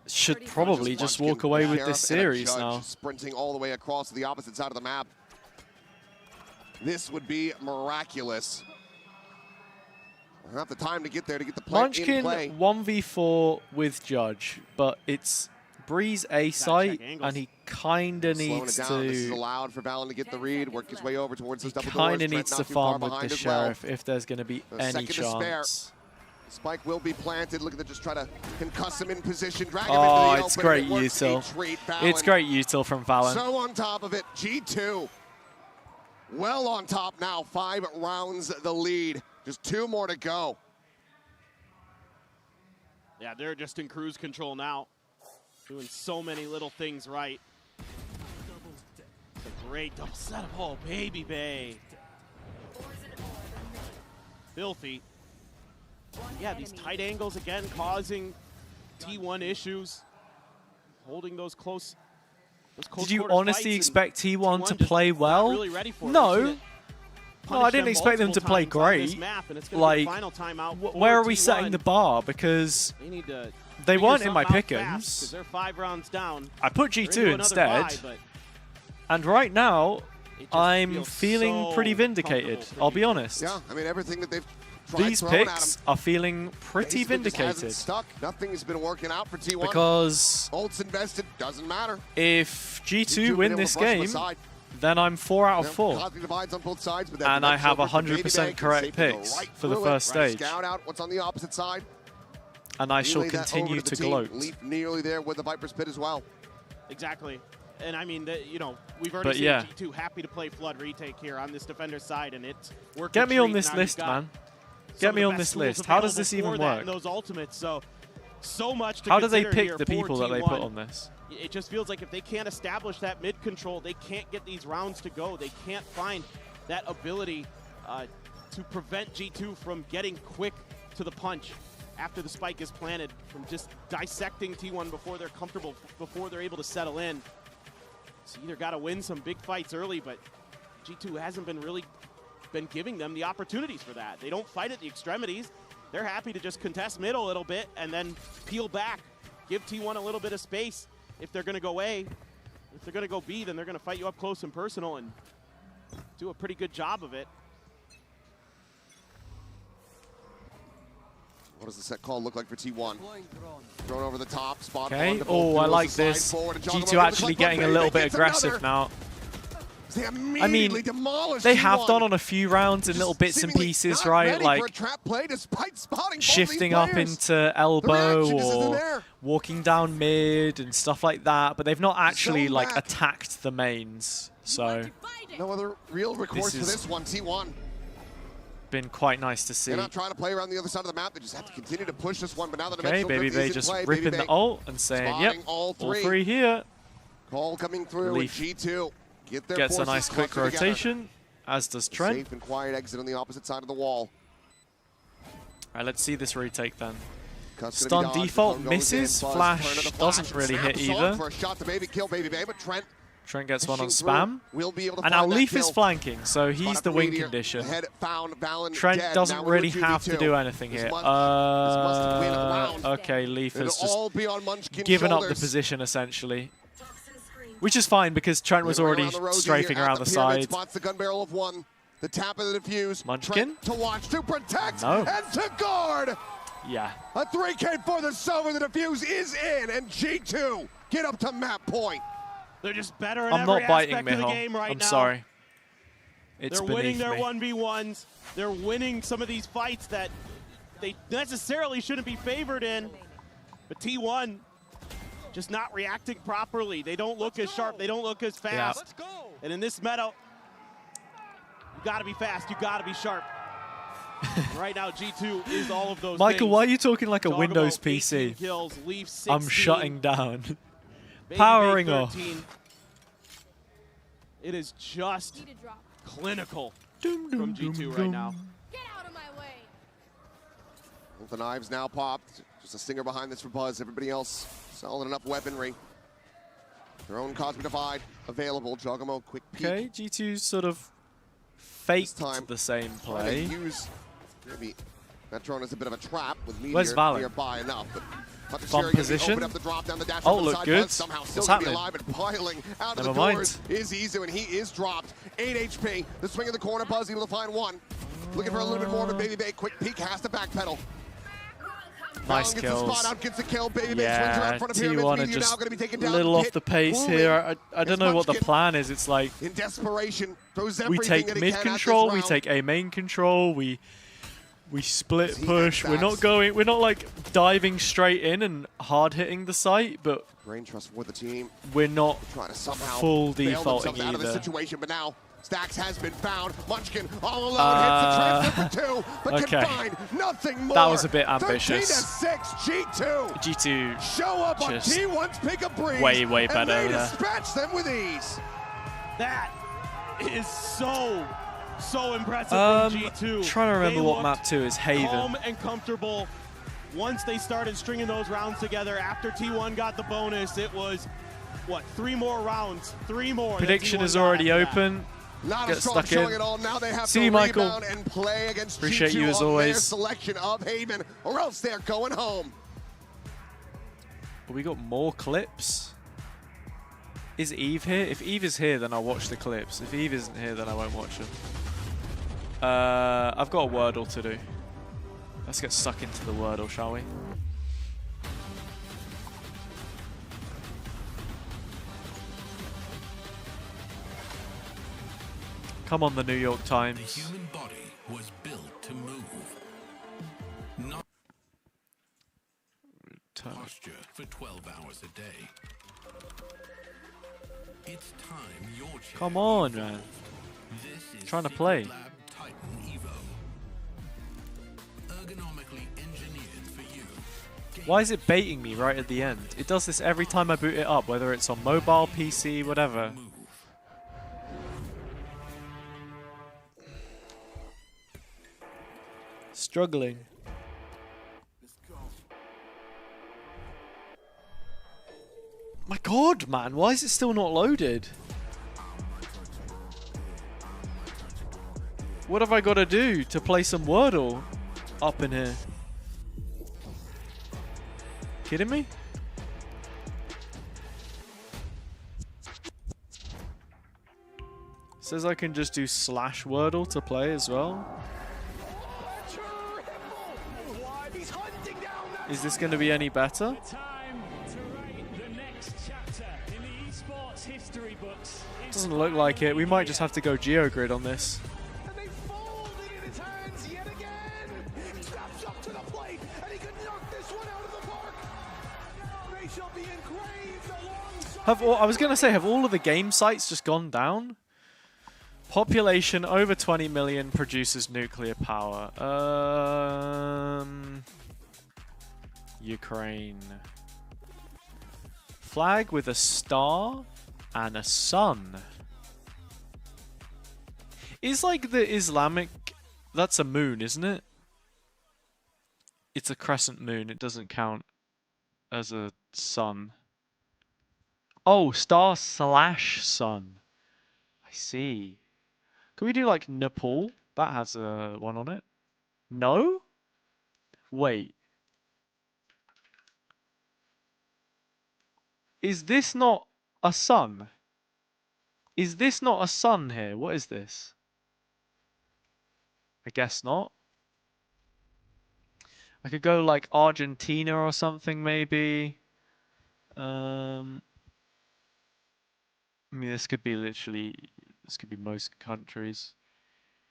should probably just walk away with this series now. Sprinting all the way across to the opposite side of the map. This would be miraculous. We'll have the time to get there to get the plant in play. Munchkin 1v4 with Judge, but it's Breeze A site, and he kind of Slowing needs it down. This is to allowed for Valen to get the read, work his way over towards those double doors. kind of Trent needs not to too far farm with behind the as well. Sheriff if there's going to be A any second to spare. chance. Spike will be planted. Looking to just try to concuss him in position, drag him Oh, into the it's open. great It works a util. treat, It's Valen. great util from Valen. So on top of it, G2. well on top now. 5 rounds the lead. Just 2 more to go. Yeah, they're just in cruise control now. Doing so many little things right. It's a great double setup. Oh, baby bay. Filthy. Yeah, these tight angles again causing T1 issues. Holding those close. Did you honestly expect T1 to play well? Really ready for No. No, I didn't expect them to play great. Like, where are we setting the bar? Because they weren't in my pick'ems. They're 5 rounds down. I put G2 instead. And right now, I'm feeling pretty vindicated, I'll be honest. Yeah, I mean, everything that they've tried These picks are feeling pretty vindicated. Stuck. Nothing's been working out for T1. Because ults invested, doesn't matter. If G2 win this game, then I'm 4 out of 4. On both sides, but and I have 100% correct picks for the first stage. Scout out what's on the opposite side. And I shall continue to gloat. Leaf nearly there with the Viper's Pit as well. Exactly. And I mean, you know, we've already seen G2 happy to play Flood retake here on this defender's side, and it's working. Get me on this list, man. Get me on this list. How does this even work? Those ultimates, so much to How do they pick here the people that they put on this? It just feels like if they can't establish that mid control, they can't get these rounds to go. They can't find that ability to prevent G2 from getting quick to the punch after the spike is planted, from just dissecting T1 before they're comfortable, before they're able to settle in. So either got to win some big fights early, but G2 hasn't been giving them the opportunities for that. They don't fight at the extremities. They're happy to just contest mid a little bit and then peel back, give T1 a little bit of space. If they're going to go A, if they're going to go B, then they're going to fight you up close and personal and do a pretty good job of it. What does the set call look like for T1? Thrown over the top, spot. Okay, oh, I like this. G2 actually getting a little bit aggressive now. I mean, they have done on a few rounds in little bits and pieces, right? Like shifting up into elbow or walking down mid and stuff like that, but they've not actually like attacked the mains. So no other real recourse for this one. T1 been quite nice to see. They're not trying to play around the other side of the map. They just have to continue to push this one. But now that Baby Bay just ripping the ult and saying, "Yep, all three here." Call coming through. And G2 gets a nice quick rotation, as does Trent. Safe and quiet exit on the opposite side of the wall. All right, let's see this retake then. Stun default misses. Flash doesn't really hit either. For a shot to maybe kill Baby Bay, but Trent gets one on spam. And now Leaf is flanking, so he's the win condition. Trent doesn't really have to do anything here. Okay, Leaf has just given up the position essentially. Which is fine because Trent was already strafing around the side. Spots the gun barrel of one. The tap of the defuse. Munchkin? To watch, to protect, no. And to guard. Yeah. A 3K for the silver. The defuse is in, and G2 get up to map point. They're just better in every aspect of the game right now. I'm sorry. It's They're winning their 1v1s. They're winning some of these fights that they necessarily shouldn't be favored in. But T1 just not reacting properly. They don't look as sharp. They don't look as fast. Yeah. And in this meta, you got to be fast. You got to be sharp. Right now, G2 is all of those Michael, things. why are you talking like a Windows PC? Kills, Leaf 16, I'm shutting down. Powering off. It is just clinical from G2 right now. Get out of my way. The knives now popped. Just a stinger behind this for Buzz. Everybody else solid enough weaponry. Their own Cosmic Divide available. Jogamo, quick peek. Okay, G2 sort of faked the same play. Maybe that drone is a bit of a trap with Meteor nearby enough. But Bomb position. Up the drop down the dash oh, look good. Somehow What's still happening? Alive and piling out of Never the mind. doors is Izu, and he is dropped. 8 HP. The swing in the corner. Buzz able to find one. Looking for a little bit more, but Baby Bay, quick peek, has to backpedal. Nice Gets kills. the spot out, gets the kill. Baby Bay yeah, swings around in front of Pyramid. T1 are Meteor just now gonna be taken a down. little off the pace here. I don't know what the plan is. It's like in desperation, throws we everything take that he mid can control, at we this take A main control, we split push. We're not like diving straight in and hard hitting the site, but brain trust for the team. We're not trying to somehow full bail defaulting out of the either. situation, but now Stacks has been found. Munchkin all alone hits the transfer for 2, but can find nothing more. That was a bit ambitious. 13-6, G2. G2 show up on T1's pick a breeze. Way better. And they dispatch them with ease. That is so impressive from G2. Trying to remember what map 2 is. Haven. Calm and comfortable. Once they started stringing those rounds together, after T1 got the bonus, it was, what, 3 more rounds? 3 more. Prediction is already open. Not Get a strong stuck showing in. at all. Now they have See to you, Michael. rebound and play against Appreciate G2 you as on always. their selection of Haven, or else they're going home. We got more clips. Is Eve here? If Eve is here, then I'll watch the clips. If Eve isn't here, then I won't watch them. I've got a Wordle to do. Let's get stuck into the Wordle, shall we? Come on, the New York Times. The human body was built to move. Not posture for 12 hours a day. It's time your chair. Come on, man. This is Trying to play. Lab Titan Evo. Ergonomically engineered for you. Why is it baiting me right at the end? It does this every time I boot it up, whether it's on mobile, PC, whatever. Struggling. My god, man, why is it still not loaded? What have I got to do to play some Wordle up in here? Kidding me? Says I can just do /Wordle to play as well. Is this going to be any better? Doesn't look like it. We might just have to go GeoGrid on this. I was going to say, have all of the game sites just gone down? Population over 20 million produces nuclear power. Ukraine. Flag with a star and a sun. Is like the Islamic... That's a moon, isn't it? It's a crescent moon. It doesn't count as a sun. Oh, star/sun. I see. Can we do like Nepal? That has a one on it. No? Wait. Is this not a sun? Is this not a sun here? What is this? I guess not. I could go like Argentina or something maybe. I mean, this could be literally, this could be most countries.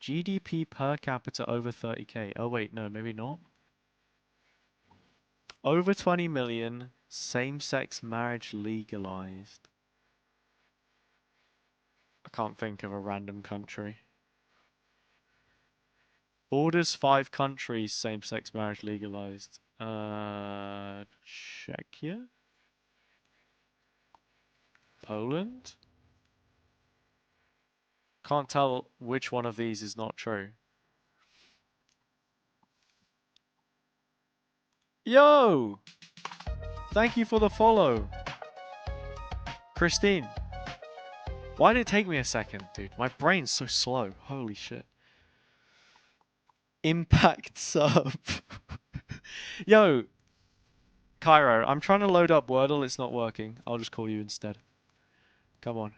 GDP per capita over 30k. Oh wait, no, maybe not. Over 20 million, same-sex marriage legalized. I can't think of a random country. Borders 5 countries, same-sex marriage legalized. Czechia? Poland? Can't tell which one of these is not true. Yo! Thank you for the follow. Christine. Why did it take me a second, dude? My brain's so slow. Holy shit. Impact sub. Yo, Cairo, I'm trying to load up Wordle. It's not working. I'll just call you instead. Come on.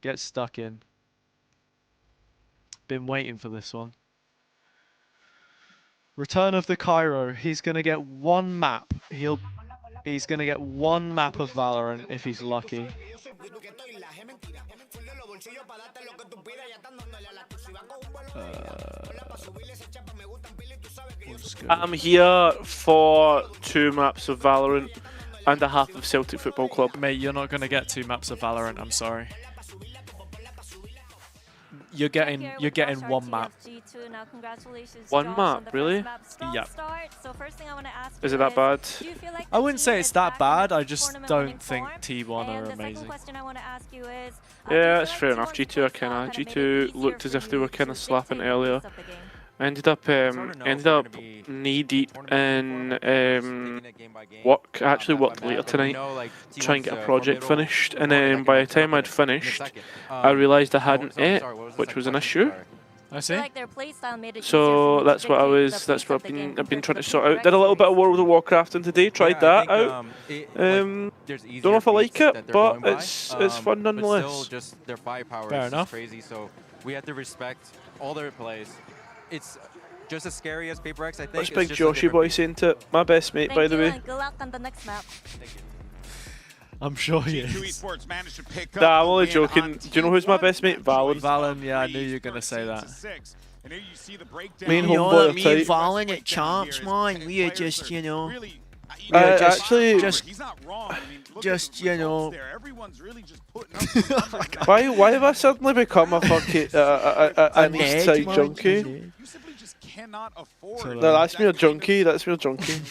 Get stuck in. Been waiting for this one. Return of the Cairo. He's gonna get one map. He's gonna get one map of Valorant if he's lucky. I'm here for 2 maps of Valorant and a half of Celtic Football Club. Mate, you're not gonna get 2 maps of Valorant. I'm sorry. you're getting one map. One map, really? Yeah. Is it that bad? I wouldn't say it's that bad. I just don't think T1 are amazing. Yeah, that's fair enough. G2 are kinda. G2 looked as if they were kinda slapping earlier. I ended up knee deep in work. I actually worked later tonight, try and get a project finished, and then by the time I'd finished, I realised I hadn't ate, which was an issue. I see. So that's what I've been trying to sort out. Did a little bit of World of Warcrafting today. Tried that out. Don't know if I like it, but it's fun nonetheless. Their firepower Fair is enough. crazy. So we have to respect all their plays. It's just as scary as Paper X, I think. What's Big Joshy boy saying to it? My best mate, by the way. Good luck on the next map. I'm sure he is. Esports managed to pick up Nah, I'm only joking. Do you know who's my best mate? Valon. Valon, yeah, I knew you were gonna say that. Me and Homeboy are tight. Valon at champs, man. We are just, you know. Actually, just you know. Why have I suddenly become a fucking an East Side junkie? No, that's me a junkie. That's me a junkie.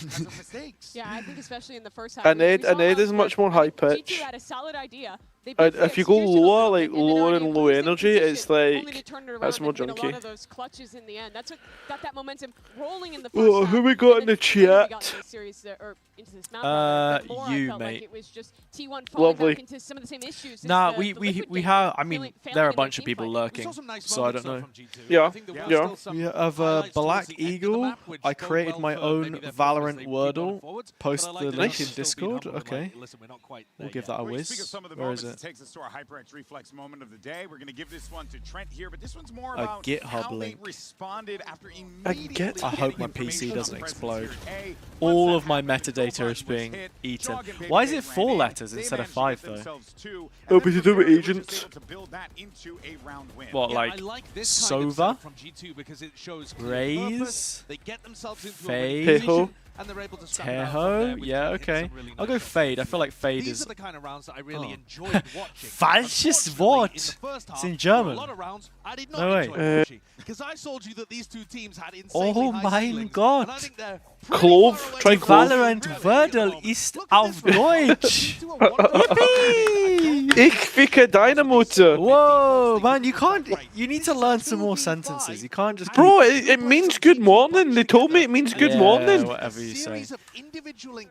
Yeah, I think especially in the first half. And Ed is much more high pitch. G2 had a solid idea. If you go lower, like lower and low energy, it's like that's more junky. A lot of those clutches in the end. That's what got that momentum rolling in the Oh, first who we got in the chat? You, mate. It was just T1 Lovely. back into some of the same issues. Nah, we have. I mean, there are a bunch of people lurking, so I don't know. Yeah. We have Black Eagle. I created my own Valorant Wordle. Post the link in Discord. Okay. We'll give that a whiz. Where is it? Takes us to our HyperX Reflex moment of the day. We're going to give this one to Trent here, but this one's more A about GitHub how link. they responded after immediately I hope my PC doesn't explode. All of my metadata is being eaten. Why is it 4 letters instead of 5 though? It'll be to do with agents. What, like Sova? From G2 because it shows Raise? they get themselves into Fade? a and they're able to Teho? Yeah, okay. I'll go Fade. I feel like Fade These is... are the kind of rounds that I really enjoyed watching. Falsches Wort! It's in German. No way. Because I told you that these two teams had Oh mein Gott! Clove, try Clove. Valorant Wordle ist auf Deutsch! Ich ficke deine Mutter! Whoa, man, you need to learn some more sentences. You can't just... Bro, it means good morning. They told me it means good morning. Whatever you say.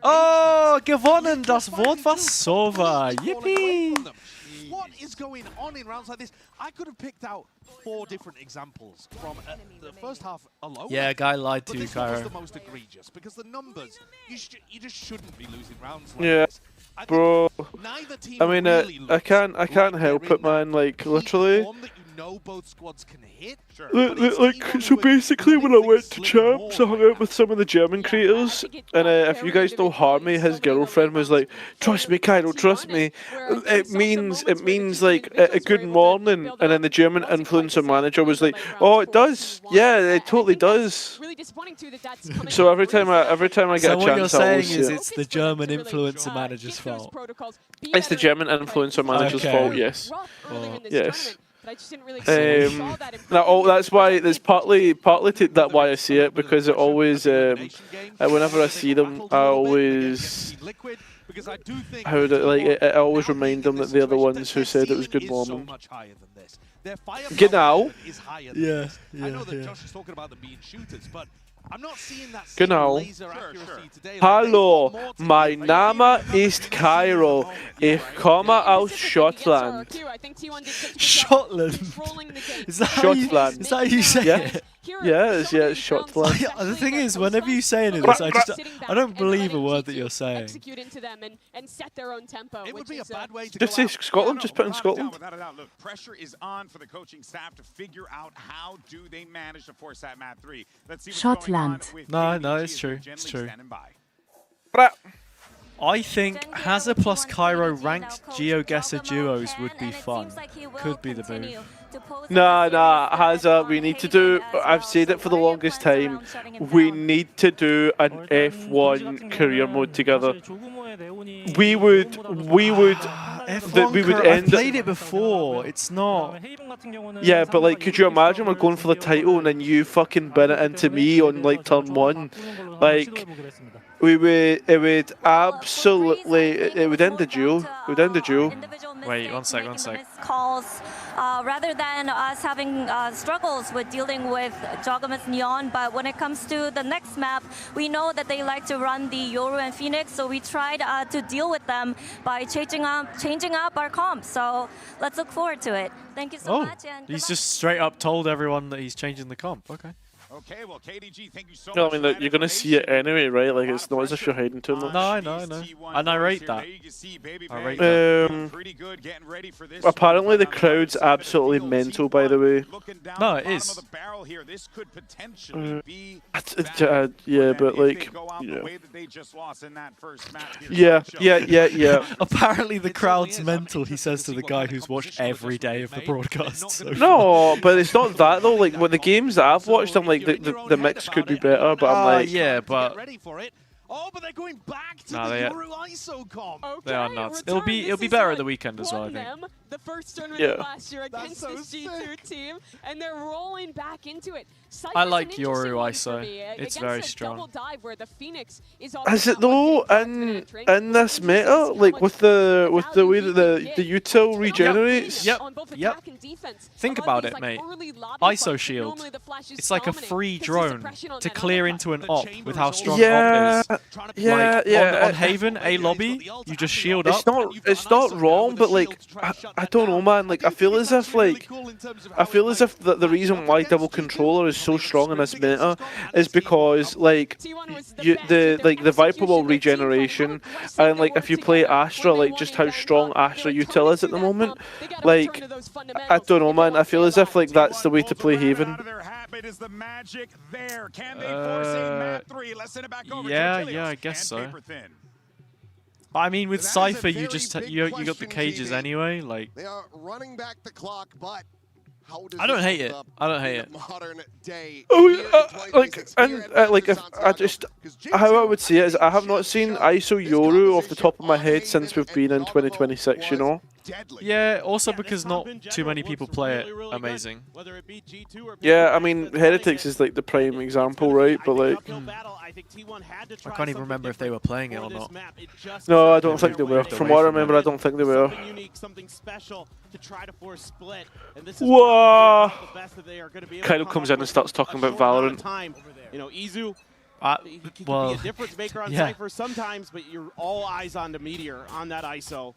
Oh, gewonnen! Das Wort war Sova! Yippee! What is going on in rounds like this? I could have picked out 4 different examples from the first half alone. Yeah, guy lied to you, This one was Cairo. the most egregious because the numbers, you just shouldn't be losing rounds like Yeah, this. bro. Neither team I mean, really I can't help it, man. Like literally. both squads can hit. Like, so basically when I went to Champs, I hung out with some of the German creators, and if you guys know Harmy, his girlfriend was like, "Trust me, Cairo, trust me." It means like a good morning, and then the German influencer manager was like, "Oh, it does. Yeah, it totally does." So every time I get So a what you're chance, I saying always is see it. it's the German influencer manager's fault. It's the German influencer manager's Okay. fault. Yes. Well, Yes. But I just didn't really saw that That's why there's partly that why I see it, because it always whenever I see them, I always I always remind them that they're the ones who said it was good morning. Genau. Yeah. I know that Josh is talking about them being shooters, but I'm not seeing that Genau. laser accuracy today. Hallo, mein Name ist Cairo. Ich komme aus Schottland. Schottland? Is that how you say Yeah. it? Yes, yeah, it's Schottland. The thing is, whenever you say any of this, I don't believe a word that you're saying. Execute into them and set their own tempo. It would be a bad way to Just say Scotland, just put in Scotland. Without a doubt, look, pressure is on for the coaching staff to figure out how do they manage to force that map 3. Let's see what's going on with No, it's true. It's true. I think Hazza plus Cairo ranked GeoGuessr duos would be fun. Could be the move. Nah, Hazza, we need to do, I've said it for the longest time, we need to do an F1 career mode together. We would that we would I've end. played it before. It's not. Yeah, but like, could you imagine we're going for the title and then you fucking bin it into me on like turn 1? Like, it would absolutely, it would end the duel. It would end the duel. Wait, one sec. Calls, rather than us having struggles with dealing with Jogama's Neon, but when it comes to the next map, we know that they like to run the Yoru and Phoenix, so we tried to deal with them by changing up our comp. So let's look forward to it. Thank you so much. And he's just straight up told everyone that he's changing the comp. Okay. Okay, well, KDG, thank you so No, much. I mean, you're going to see it anyway, right? Like, it's not as if you're hiding too much. No, I know. And I rate that. I rate that. Apparently, the crowd's absolutely mental, by the way. No, it is. Yeah, but like, yeah. Apparently, the crowd's mental, he says to the guy who's watched every day of the broadcast. So no, but it's not that, though. Like, with the games that I've watched, I'm like, the mix could be better, but I'm like... yeah, but... Oh, but they're going back to the Yoru ISO comp. They are nuts. It'll be better at the weekend as well, I think. The first tournament of last year against this G2 team, and they're rolling back into it. I like Yoru ISO. It's very strong. Is it though in this meta, like with the way that the util regenerates? Yep. Think about it, mate. ISO shield. It's like a free drone to clear into an op with how strong op is. On Haven, A lobby, you just shield up. It's not wrong, but like I don't know, man. Like I feel as if the reason why double controller is so strong in this meta is because like the Viper Wall regeneration, and like if you play Astra, like just how strong Astra util is at the moment. Like I don't know, man. I feel as if like that's the way to play Haven. Yeah, I guess so. But I mean, with Cypher, you got the cages anyway. Like they are running back the clock, but I don't hate it. I don't hate it. How I would say it is, I have not seen ISO Yoru off the top of my head since we've been in 2026. You know. Yeah, also because not too many people play it amazing. Yeah, I mean, Heretics is like the prime example, right? But like, I can't even remember if they were playing it or not. No, I don't think they were. From what I remember, I don't think they were. Whoa! Kyle comes in and starts talking about Valorant. You know, Izu. Well, be a difference maker on yeah. Cypher sometimes, but you're all eyes on the Meteor on that ISO.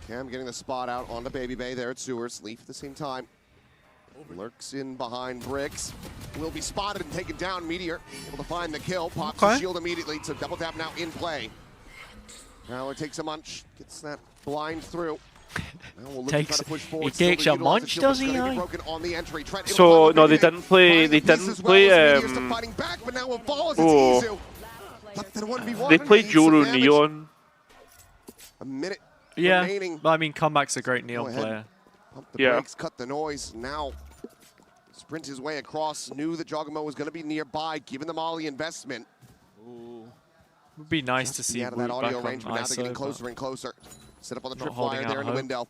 Cam getting the spot out on the Baby Bay there at Sewers. Leaf at the same time. Lurks in behind Bricks. Will be spotted and taken down. Meteor able to find the kill. Pops the shield immediately. So double tap now in play. Fowler takes a munch. Gets that blind through. Now we'll look to try to push forward. He takes a munch, does he? So no, they didn't play. They didn't play. They played Yoru Neon. A minute. Yeah, remaining. but I mean, Comeback's a great Neon player. Pump the brakes, cut the noise. Now, sprint his way across. Knew that Jogamo was going to be nearby, given the Molly investment. Ooh. It would be nice to see out of that Woot audio back range, on but now they're getting ISO, closer and closer. Set up on the not tripwire holding there out in the hope. window.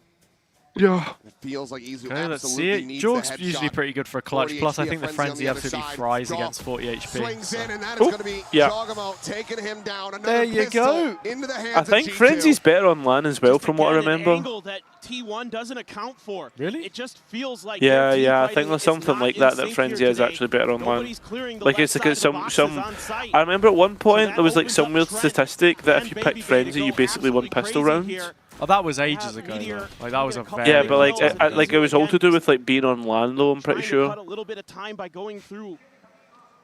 Yeah. It feels like Izu Okay, let's see absolutely it. needs the Jorg's headshot. usually pretty good for a clutch. 40 Plus, I HP, think the Frenzy on Frenzy the other absolutely side. fries Draw. against 40 HP. Swings in, and that is Oh, going to be yeah. Jogamo taking him down. Another There you pistol go. into the hands I think of G2. Frenzy's better on LAN as well, from what I An remember. angle that T1 doesn't account for. Really? It just feels like Yeah, their team I fighting think there's is something not like in that sync Frenzy here is today. actually better on LAN. Nobody's clearing the Like left it's like side it's of the boxes some. on site. I remember at one point that there was like opens some up weird Trent statistic that if and you Baby pick Bay to Frenzy, go you basically won absolutely pistol crazy rounds. here. Oh, that was ages ago, though. Like, that was a very Yeah, but like long time ago. like it was all to do with like being on LAN though. I'm pretty Trying to sure. cut a little bit of time by going through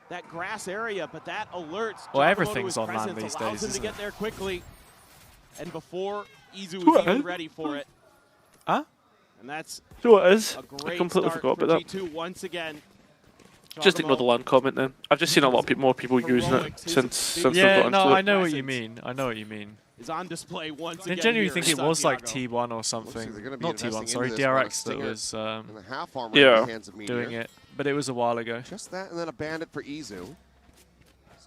that grass area, but that alerts Well, Jogamo everything's to his on land presence, these allows days, him to isn't get it? there quickly, and before Izu What? is even ready for it. Huh? And that's So it is. a I great completely start forgot for about that. G2 once again. Just ignore the LAN comment then. I've just seen a lot of more people using it since they've Yeah, got no, into I it. know what you mean. I know what you mean. Is on display once I again. genuinely here think in it was like Santiago. T1 or something. they're gonna be Not T1, investing sorry, into this one. DRX that Stinger was and the half armor Yeah. in the hands of Meteor. doing it. But it was a while ago. Just that, and then a bandit for Izu.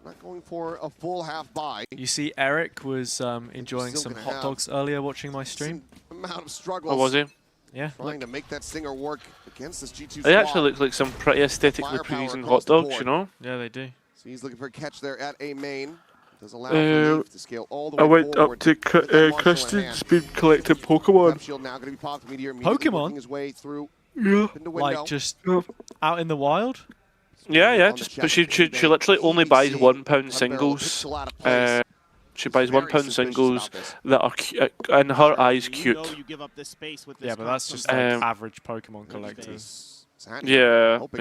Not going for a full half buy. You see, Eric was enjoying some hot dogs earlier watching my stream. Amount of struggles. Oh, was he? Yeah. Trying to make that stinger work against this G2 They actually look like some pretty aesthetically pleasing hot dogs, you know? Yeah, they do. So he's looking for a catch there at A main. Does allow Leaf to scale all the way I went forward. up to Christian's been collecting Pokemon. Shield now going to be popped. Meteor immediately working his way through. Yeah. Like just out in the wild? Yeah. But she literally only buys £1 singles. She buys £1 singles that are, in her eyes, cute. Yeah, but that's just like average Pokemon collectors. Yeah. But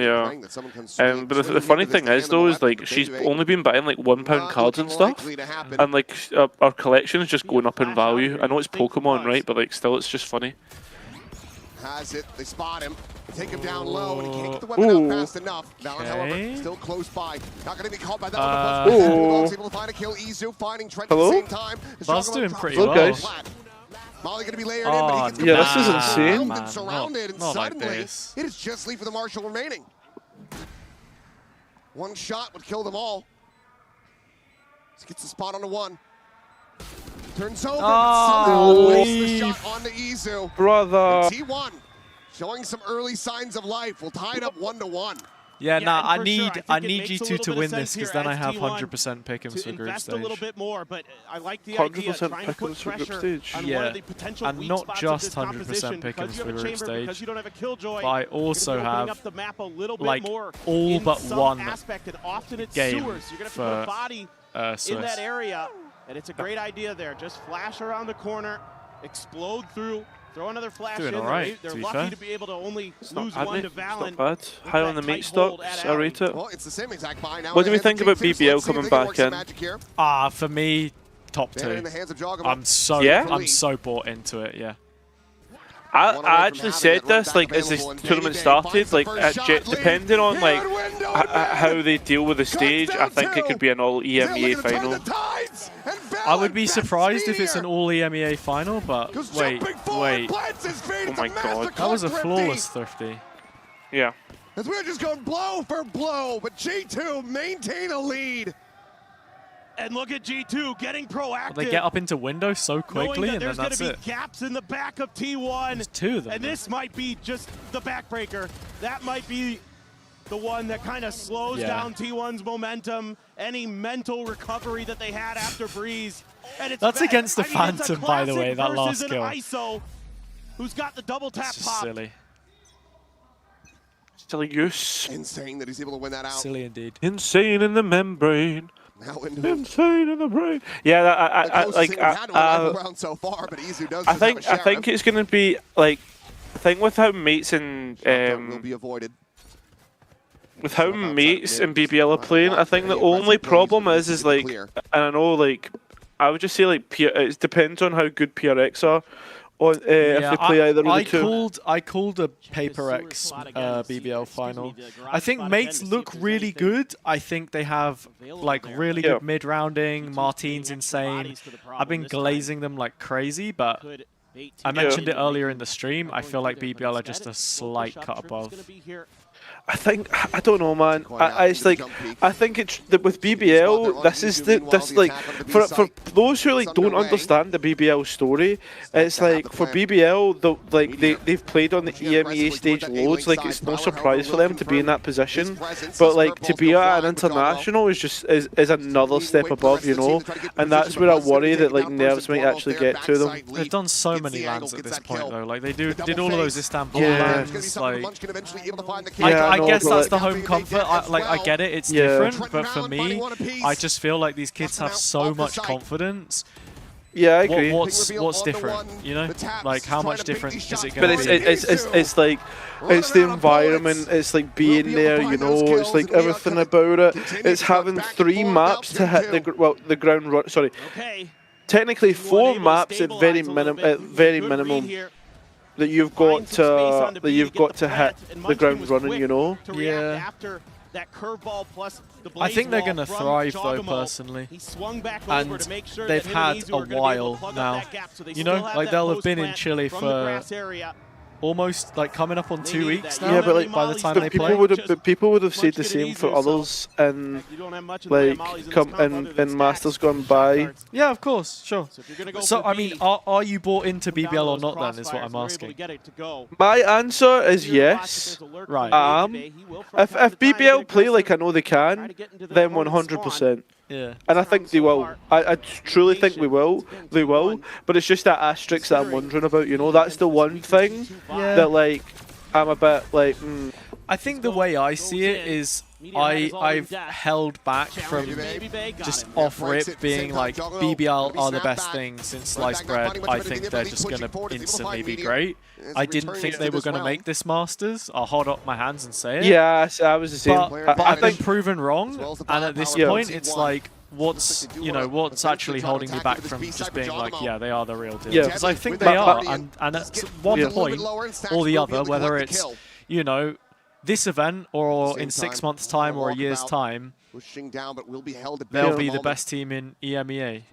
the funny thing is, though, is like she's only been buying like £1 cards and stuff, and like our collection is just going up in value. I know it's Pokemon, right? But like still, it's just funny. Has it? They spot him. Take him down low, and he can't get the weapon out fast enough. Valorant, however, still close by. Not going to be caught by that one. Bulldog's able to find a kill. Izu finding Trent at the same time. Buzz doing pretty well. Guys. Molly going to be layered in, but he gets yeah, this is insane. And surrounded, and suddenly it is just Leaf for the Marshall remaining. One shot would kill them all. He gets the spot on the one. Turns over, but somehow wastes the shot onto Izu. Brother. And T1 showing some early signs of life. We'll tie it up 1-1. Yeah, nah, I need G2 to win this because then I have 100% pick'ems for group stage. A little bit more, but I like the idea of trying to put pressure on one of the potential and weak not spots just of this 100% pick'ems for group stage, because you don't have a killjoy, but I also have the map a little bit like more all but one aspect, and often it's game sewers. You're gonna have to for put a body in that area, and it's a great idea there. Just flash around the corner, explode through. Throw another flash in. Right, they're lucky to be able to only lose one to Valen. Not bad. High on the meat stocks. I rate it. Well, it's the same exact buy now. What do we think about BBL coming back in? For me, top 2. I'm so bought into it. Yeah. I actually said this like as this tournament started, like depending on like how they deal with the stage, I think it could be an all EMEA final. I would be surprised if it's an all EMEA final, but wait. Oh my god. That was a flawless Thrifty. Yeah. As we're just going blow for blow, but G2 maintain a lead. And look at G2 getting proactive. Well, they get up into window so quickly, and then that's it. There's going to be gaps in the back of T1. There's 2 of them. And this might be just the backbreaker. That might be the one that kind of slows down T1's momentum, any mental recovery that they had after Breeze. And it's that's against the Phantom, by the way, that last kill. ISO, who's got the double tap pop. Silly. Silly goose. Insane that he's able to win that out. Silly indeed. Insane in the membrane. Insane in the brain. Yeah, I think it's going to be like the thing with how mates and will be avoided. With how mates and BBL are playing, I think the only problem is like, and I know like, I would just say like it depends on how good PRX are. Or, if they play either of the two. I called a Paper X BBL final. I think mates look really good. I think they have like really good mid-rounding. Martine's insane. I've been glazing them like crazy, but I mentioned it earlier in the stream. I feel like BBL are just a slight cut above. I don't know, man. It's like I think it's with BBL. This like for those who like don't understand the BBL story. It's like for BBL, they've played on the EMEA stage loads. Like it's no surprise for them to be in that position. But like to be at an international is another step above, you know. And that's where I worry that like nerves might actually get to them. They've done so many lands at this point though. Like they did all of those Istanbul lands. Like I guess that's the home comfort. I get it, it's different, but for me, I just feel like these kids have so much confidence. Yeah, I agree. What's different? You know, like how much different is it going to be? It's like it's the environment. It's like being there. You know, it's like everything about it. It's having 3 maps to hit the ground run. Sorry, technically 4 maps at very minimum. That you've got to hit the ground running, you know. Yeah. I think they're going to thrive though, personally. And they've had a while now. You know, like they'll have been in Chile for almost like coming up on 2 weeks now. Yeah, but like by the time they play. People would have said the same for others in like in Masters gone by. Yeah, of course, sure. So I mean, are you bought into BBL or not? Then is what I'm asking. My answer is yes. Right. If BBL play like I know they can, then 100%. Yeah. And I think they will. I truly think we will. They will. But it's just that asterisk that I'm wondering about. You know, that's the one thing that like I'm a bit like. I think the way I see it is I've held back from just off rip being like BBL are the best thing since sliced bread. I think they're just going to instantly be great. I didn't think they were going to make this Masters. I'll hold up my hands and say it. Yeah, I was the same. But I've been proven wrong, and at this point it's like, what's actually holding me back from just being like, yeah, they are the real deal? Yeah, because I think they are, and at one point or the other, whether it's this event or in 6 months' time or a year's time, they'll be the best team in EMEA.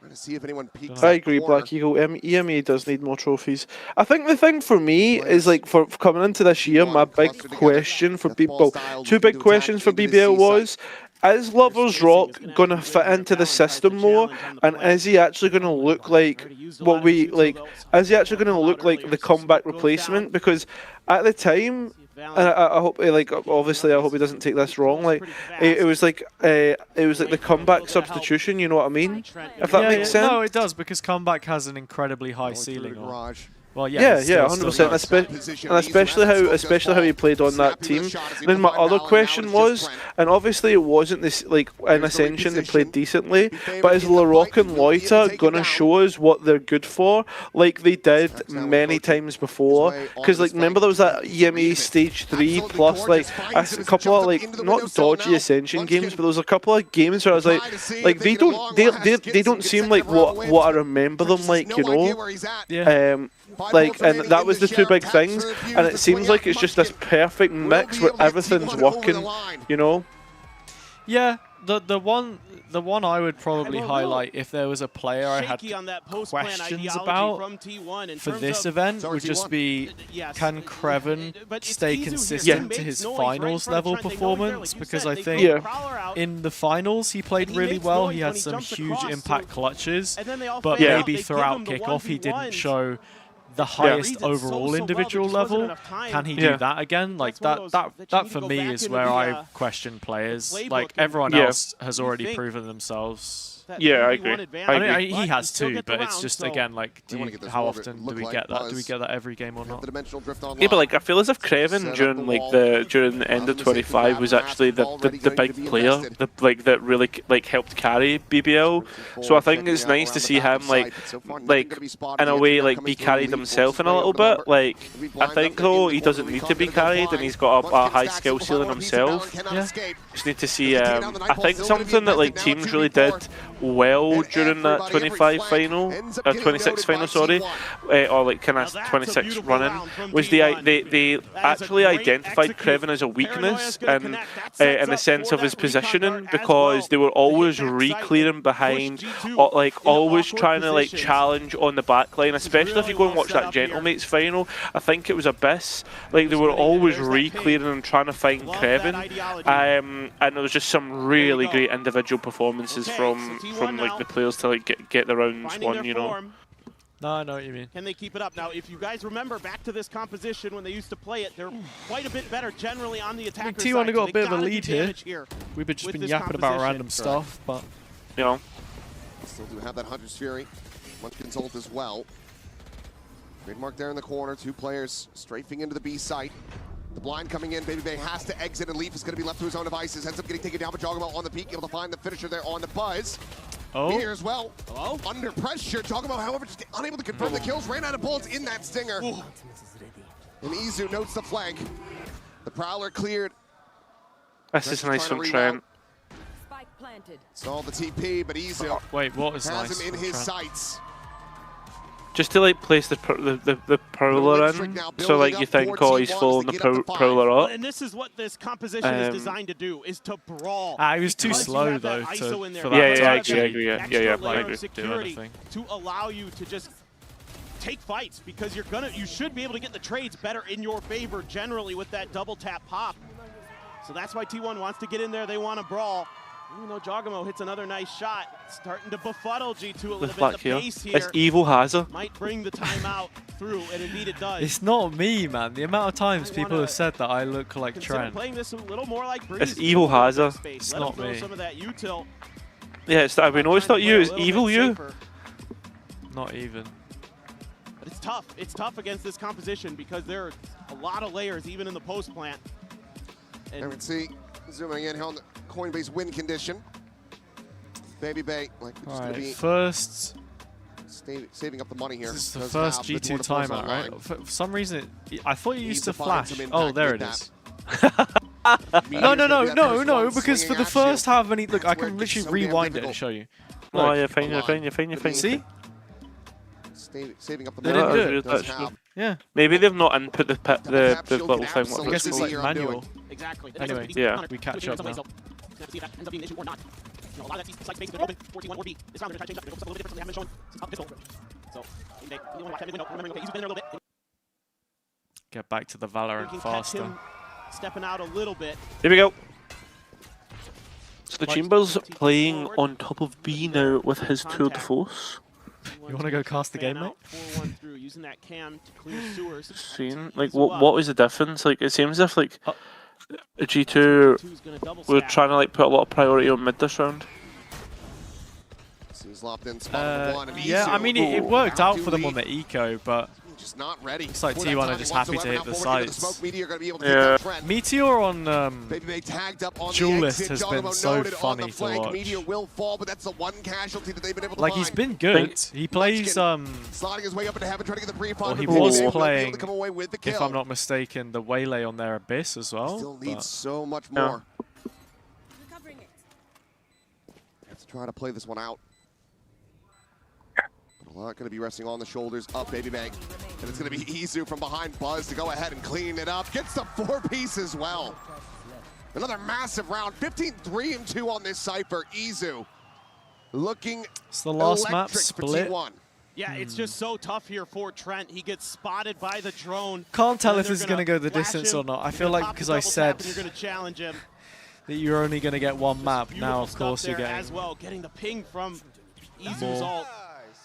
I agree, Black Eagle. EMEA does need more trophies. I think the thing for me is like for coming into this year, my big question for BBL, two big questions for BBL was, is Lovers Rock going to fit into the system more, and is he actually going to look like what we like? Is he actually going to look like the comeback replacement? Because at the time, and I hope, like, obviously, I hope he doesn't take this wrong. Like, it was like the comeback substitution. You know what I mean? If that makes sense. No, it does, because comeback has an incredibly high ceiling. Well, yeah, 100%. And especially how he played on that team. And then my other question was, and obviously it wasn't this like in Ascension they played decently, but is LaRock and Loita gonna show us what they're good for, like they did many times before? Because like remember there was that EME Stage 3 plus like a couple of like not dodgy Ascension games, but there was a couple of games where I was like they don't seem like what I remember them like, you know? Yeah. Like, and that was the two big things, and it seems like it's just this perfect mix where everything's working, you know? Yeah, the one I would probably highlight if there was a player I had questions about for this event would just be, can Creven stay consistent to his finals level performance? Because I think in the finals he played really well, he had some huge impact clutches, but maybe throughout kickoff he didn't show the highest overall individual level. Can he do that again? Like that for me is where I question players. Like everyone else has already proven themselves. Yeah, I agree. I mean, he has too, but it's just again like, how often do we get that? Do we get that every game or not? Yeah, but like I feel as if Creven during the end of 25 was actually the big player, that really like helped carry BBL. So I think it's nice to see him like in a way like be carried himself in a little bit. Like I think though he doesn't need to be carried, and he's got a high skill ceiling himself. Yeah. Just need to see. I think something that like teams really did well during that 25 final, 26 final, sorry, or like kind of 26 run-in, was they actually identified Creven as a weakness in the sense of his positioning, because they were always re-clearing behind, or like always trying to like challenge on the back line, especially if you go and watch that Gentlemates final. I think it was Abyss, like they were always re-clearing and trying to find Creven, and there was just some really great individual performances from like the players to like get the rounds won, you know. No, I know what you mean. Can they keep it up? Now, if you guys remember back to this composition when they used to play it, they're quite a bit better generally on the attacker side. T1 got a bit of a lead here. We've just been yapping about random stuff, but you know. Still do have that Hunter's Fury. Munchkin's ult as well. Trademark there in the corner. Two players strafing into the B site. The blind coming in, Baby Bay has to exit, and Leaf is going to be left to his own devices. Ends up getting taken down, but Joggermo on the peak, able to find the finisher there on the buzz. Here as well. Under pressure. Joggermo, however, just unable to confirm the kills. Ran out of bullets in that stinger. And Izu notes the flank. The Prowler cleared. This is nice from Trent. Saw the TP, but Izu wait, what is has him in his sights. Just to like place the Prowler in, so like you think, oh, he's following the Prowler up. And this is what this composition is designed to do, is to brawl. He was too slow though for that I agree. To allow you to just take fights because you should be able to get the trades better in your favor generally with that double tap pop. So that's why T1 wants to get in there. They want to brawl. Even though Jogamo hits another nice shot, starting to befuddle G2 a little bit. The pace here it's evil Hazza. might bring the timeout through, and indeed it does. It's not me, man. The amount of times people have said that I look like Trent. Playing this a little more like Breeze. It's evil Hazza. It's not me. Some of that U-tilt. Yeah, it's that. We know it's not you. It's evil you. Not even. But it's tough. It's tough against this composition because there are a lot of layers, even in the post plant. And we can see zooming in here on the Coinbase win condition. Baby Bay, like we're just going to be first saving up the money here. This is the first G2 timeout, right? For some reason, I thought you used to flash. Oh, there it is. No, because for the first half many, look, I can literally rewind it and show you. Look. Oh, you're fine. See? Saving up the they money. didn't do it. Yeah. Maybe they've not input the little thing. I guess it's like manual. Exactly. Anyway, yeah. We catch up now. See if that ends up being an issue or not. You know, a lot of that site space has been open. 4T1 or B. This round they're going to try to change up. They're going to focus up a little bit different. They haven't shown since top pistol. So, they want to watch that window. Remembering, okay, he's been there a little bit. Get back to the Valorant faster. Stepping out a little bit. Here we go. So the Chambers playing on top of B now with his tour de force. You want to go cast the game, mate? Using that cam to clear sewers. Seeing, like, what was the difference? Like, it seems as if, like, G2 were trying to, like, put a lot of priority on mid this round. Yeah, I mean, it worked out for them on the eco, but just not ready. It's like T1 are just happy to hit the sites. Yeah. Meteor on Duelist has been so funny to watch. Meteor will fall, but that's the one casualty that they've been able to like find. he's been good. He plays sliding his way up into heaven, trying to get the pre-fire. Well, he was playing, if I'm not mistaken, the Waylay on their Abyss as well. Still needs so much more. Let's try to play this one out. A lot going to be resting on the shoulders of Baby Bang. And it's going to be Izu from behind Buzz to go ahead and clean it up. Gets the 4-piece as well. Another massive round. 15-3-2 on this Cypher. Izu looking it's the last map split. Yeah, it's just so tough here for Trent. He gets spotted by the drone. Can't tell if this is going to go the distance or not. I feel like because I said you're going to challenge him. That you're only going to get one map. Now, of course, you're getting as well. Getting the ping from Izu's ult.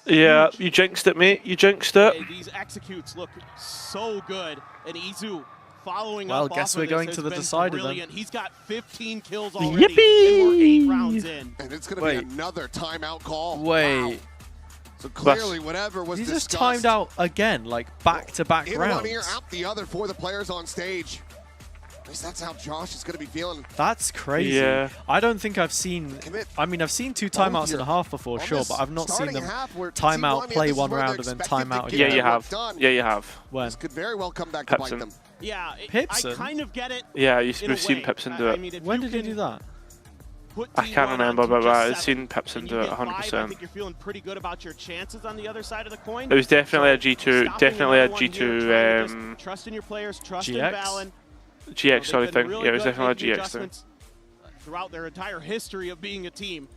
Yeah, you jinxed it, mate. You jinxed it. These executes look so good, and Izu following up. Well, guess we're going to the decider then. He's got 15 kills already, and we're 8 rounds in. And it's going to be another timeout call. Wait. Wow. So clearly, whatever was These discussed. just timed out again, like back-to-back rounds. In one ear, out the other for the players on stage. At least that's how Josh is going to be feeling. That's crazy. Yeah. I don't think I've seen... I mean, I've seen 2 timeouts and a half before, sure, but I've not seen them timeout, play one round, and then timeout again. Yeah, you have. Yeah, you have. When? This could very well come back to bite them. Yeah, Pipson? I kind of get it. Yeah, we've seen Pipson do it. When did he do that? I can't remember, but I've seen Pipson do it 100%. I think you're feeling pretty good about your chances on the other side of the coin. It was definitely a G2, definitely a G2. Trust in your players, trust in GX? Valen. GX, sorry, thing. Yeah, it was definitely a GX thing. Throughout their entire history of being a team.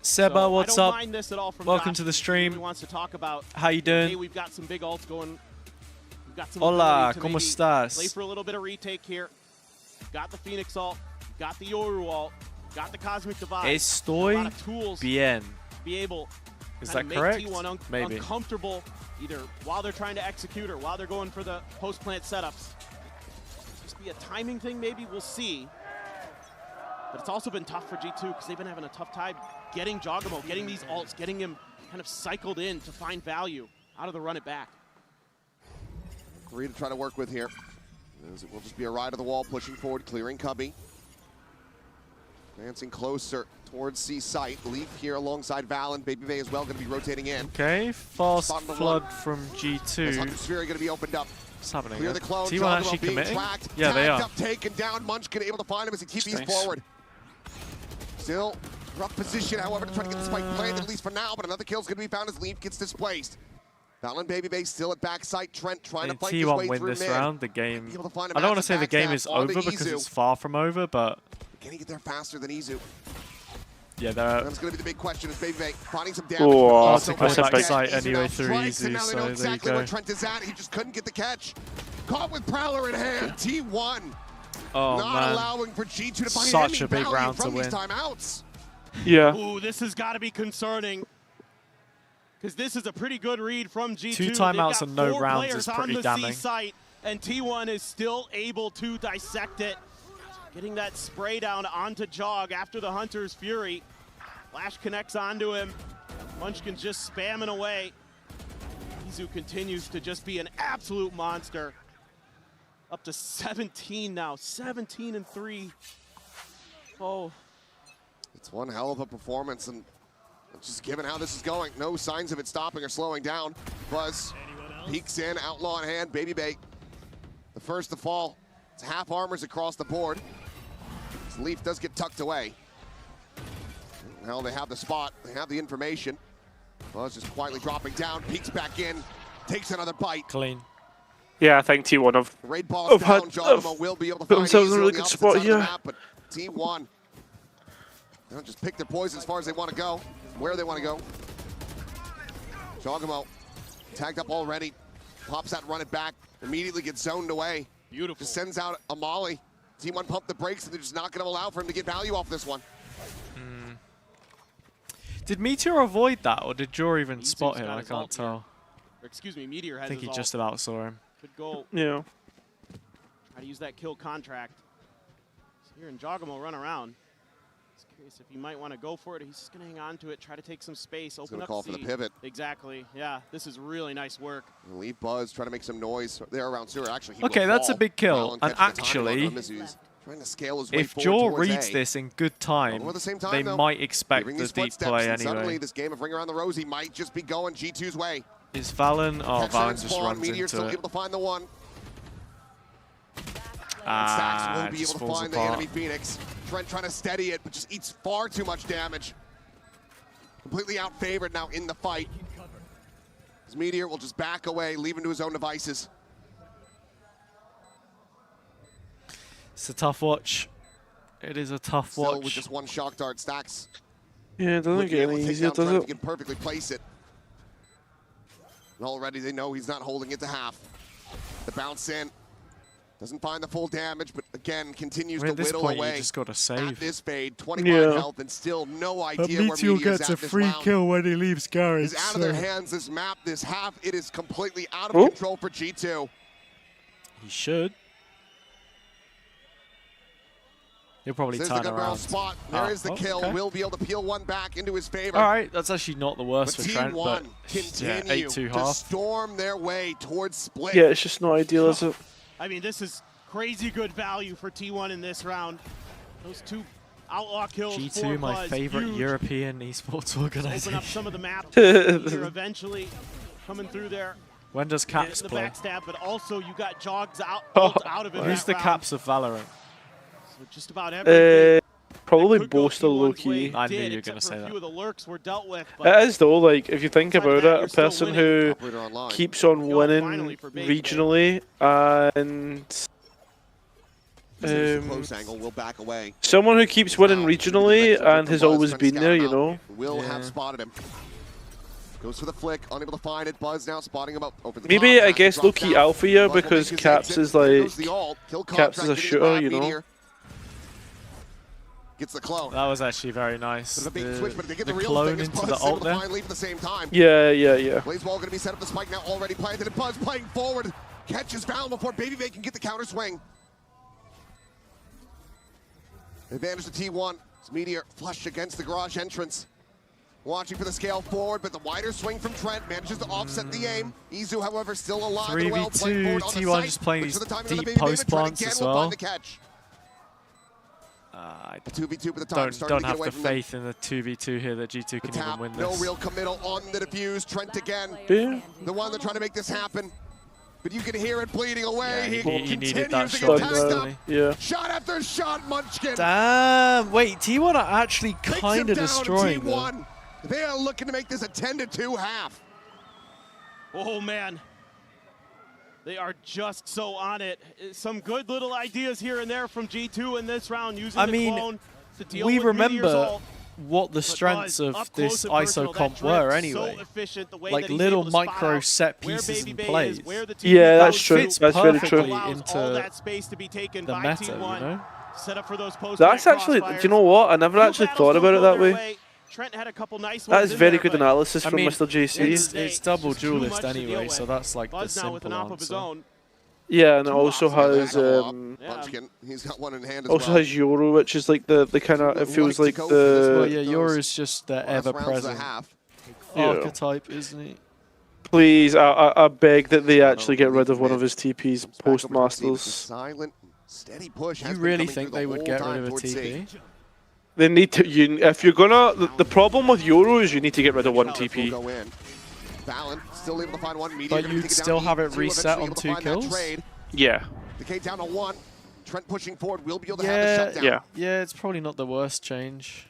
Seba, what's up? Welcome to the stream. Wants to talk about. How you doing? Hey, we've got some big ults going. We've got some Hola, ¿cómo estás? Play for a little bit of retake here. Got the Phoenix ult, got the Yoru ult, got the Cosmic Divide. Estoy a lot of tools bien. To be able is to that make correct? T1 Maybe. uncomfortable either while they're trying to execute or while they're going for the post-plant setups. Just be a timing thing, maybe, we'll see. But it's also been tough for G2 because they've been having a tough time getting Jogamo, getting these ults, getting him kind of cycled in to find value out of the run it back. 3 to try to work with here. As it will just be a ride of the wall, pushing forward, clearing Cubby. Advancing closer towards C site. Leaf here alongside Valen. Baby Bay as well going to be rotating in. Okay, fast flood from G2. Sphere going to be opened up. What's happening? Clear the clone. T1 actually committing? Tracked, yeah, they are. Up, taken down. Munchkin able to find him as he TPs forward. Still rough position, however, to try to get the spike planted, at least for now, but another kill's going to be found as Leaf gets displaced. Valen Baby Bay still at backside. Trent trying to fight his way T1 through win this mid. round. The game. I don't want to say the game is over because it's far from over, but can he get there faster than Izu? Yeah, they're... That's going to be the big question is Baby finding some damage. Oh, Hard to go back site anyway through easy, Now they so know there exactly you where go. Trent is at. He just couldn't get the catch. Caught with Prowler in hand. T1 Oh, not man. allowing for G2 to find Such any a big value round to from these win. timeouts. Yeah. Ooh, this has got to be concerning. Because this is a pretty good read from G2. 2 timeouts They've and got no 4 rounds players is pretty on the damning. C site, and T1 is still able to dissect it. Getting that spray down onto Jog after the Hunter's Fury. Flash connects onto him. Munchkin's just spamming away. Izu continues to just be an absolute monster. Up to 17 now, 17-3. Oh. It's one hell of a performance, and just given how this is going, no signs of it stopping or slowing down. Buzz peeks in, Outlaw in hand, Baby Bait. The first to fall. It's half armors across the board. This Leaf does get tucked away. Now they have the spot, they have the information. Buzz just quietly dropping down, peeks back in, takes another bite. Clean. Yeah, I think T1 have, Raid balls down, Joggamo will be able to put find themselves in a Izu really on the good opposite spot side of the here. map, but T1, they'll just pick their poison as far as they want to go, where they want to go. Joggamo tagged up already, pops that, run it back, immediately gets zoned away. Beautiful. Just sends out a molly. T1 pump the brakes, and they're just not going to allow for him to get value off this one. Did Meteor avoid that, or did Jor even Meteor's spot him? got I his can't ult here. tell. Or excuse me, Meteor has I think his he ult. just about saw him. Good goal. Yeah. Try to use that kill contract. So here in Joggamo run around. Just curious if he might want to go for it. He's just going to hang on to it, try to take some space, open gonna up call for the pivot. Exactly. Yeah, this is really nice work. Leave Buzz, trying to make some noise there around Sewer. Actually, he Okay, will that's a fall. big kill. Fallon And catches the timing actually, on him as he's trying to scale his way if forward Jor towards reads A. this in good time, Although at the same time, they though, might expect hearing the these deep footsteps, play and suddenly anyway. this game of Ring Around the Rosie might just be going G2's way. Is Valen? Oh, Catch Valen and just spawn, runs Meteor still into it. able to find the one. Ah, Stacks will it be just able to falls find the apart. enemy Phoenix. Trent trying to steady it, but just eats far too much damage. Completely outfavored now in the fight. His Meteor will just back away, leave him to his own devices. It's a tough watch. It is a tough Still watch. with just one shock dart, Stacks. Yeah, it doesn't Wouldn't be get able to any take easier, down does Trent if it? he can perfectly place it. And already they know he's not holding it to half. The bounce in. Doesn't find the full damage, but again, continues I mean, to at this whittle point, away. you just got to At save. this fade, 25 Yeah. health, and still no But idea where Meteor Meteor's gets at a this free round. kill when he leaves garage. He's out of their hands, this map, this half. It is completely out of Oh. control for G2. He should. He'll probably This is a turn good round around. spot. There is the oh, kill. okay. Will be able to peel one back into his favor. All right, that's actually not the worst But for Trent, but T1 yeah, continue 8-2 to half. storm their way towards split. Yeah, it's just not ideal, is it? I mean, this is crazy good value for T1 in this round. Those 2 outlaw kills. 4 G2, my Buzz, favorite huge. Esports esports organization. Open up some of the map. Meteor eventually coming through there. When does Getting Caps the play? backstab, but also you got Jogs out of it. Who's the Caps of Valorant? So just about everything. Probably Boaster low-key. I knew you were going to say A that. few of the lurks were dealt with. But It is though, like, if you think about that, it, you're a still person winning. who Operator online. keeps on winning finally for Baby regionally and Close angle will back away. someone who keeps winning regionally and has always been there, you know. Will have spotted him. Goes for the flick, unable to find it. Buzz now spotting him up over the Maybe top. I guess Drops low-key down. alpha here Buzz will because make his Caps exit. is There like goes the ult. Kill Caps is a contract, shooter, getting you the know. Meteor. Gets the clone. That was actually very nice. Bit of a big switch, but they get the the real clone thing is into Buzz the is able ult to there. find leave at the same time. Yeah. Blazewall going to be set up the spike now, already planted, and Buzz playing forward. Catches Val before Baby can get the counter swing. Advantage to T1. It's Meteor flushed against the garage entrance. Watching for the scale forward, but the wider swing from Trent manages to offset the aim. Izu, however, still alive. 3v2, T1 just playing these deep post plants as Will well. find the catch. I 2v2 with the time starting don't to get have away the from them. faith in the 2v2 here that G2 The can tap, even win no this. real committal on the defuse. Trent again, Yeah. the one that trying to make this happen. But you can hear it bleeding away. Yeah, he he needed continues that to shot get tagged up. instantly. Yeah. Shot after shot, Munchkin. Damn! Wait, T1 are actually Takes him kind of down, destroying them. T1. They are looking to make this a 10-2 half. Oh, man. They are just so on it. Some good little ideas here and there from G2 in this round using I the mean, clone to deal we with remember Meteor's ult. what the strengths of this ISO comp were anyway. Like little micro set pieces and plays. Yeah, that's true. Fits That's very true. perfectly into the meta, you know? That's actually, do you know what? I never actually thought about it that way. That is very good analysis from Mr. JC. It's double duelist anyway, so that's like the simple answer. Yeah, and it also has He's got one in hand as also well. has Euro, which is like the kind of, it feels like the... Well, yeah, Euro is just the ever-present archetype, isn't it? Please, I beg that they actually get rid of one of his TPs post-Masters. Silent, steady push. You really think they would get rid of a TP? They need to, if you're gonna, the problem with Euro is you need to get rid of one TP. Valen still able to find one. Meteor But you'd still have it reset on 2 kills? Yeah. Decay down to 1. Trent pushing forward will be able to have the shutdown. Yeah, it's probably not the worst change.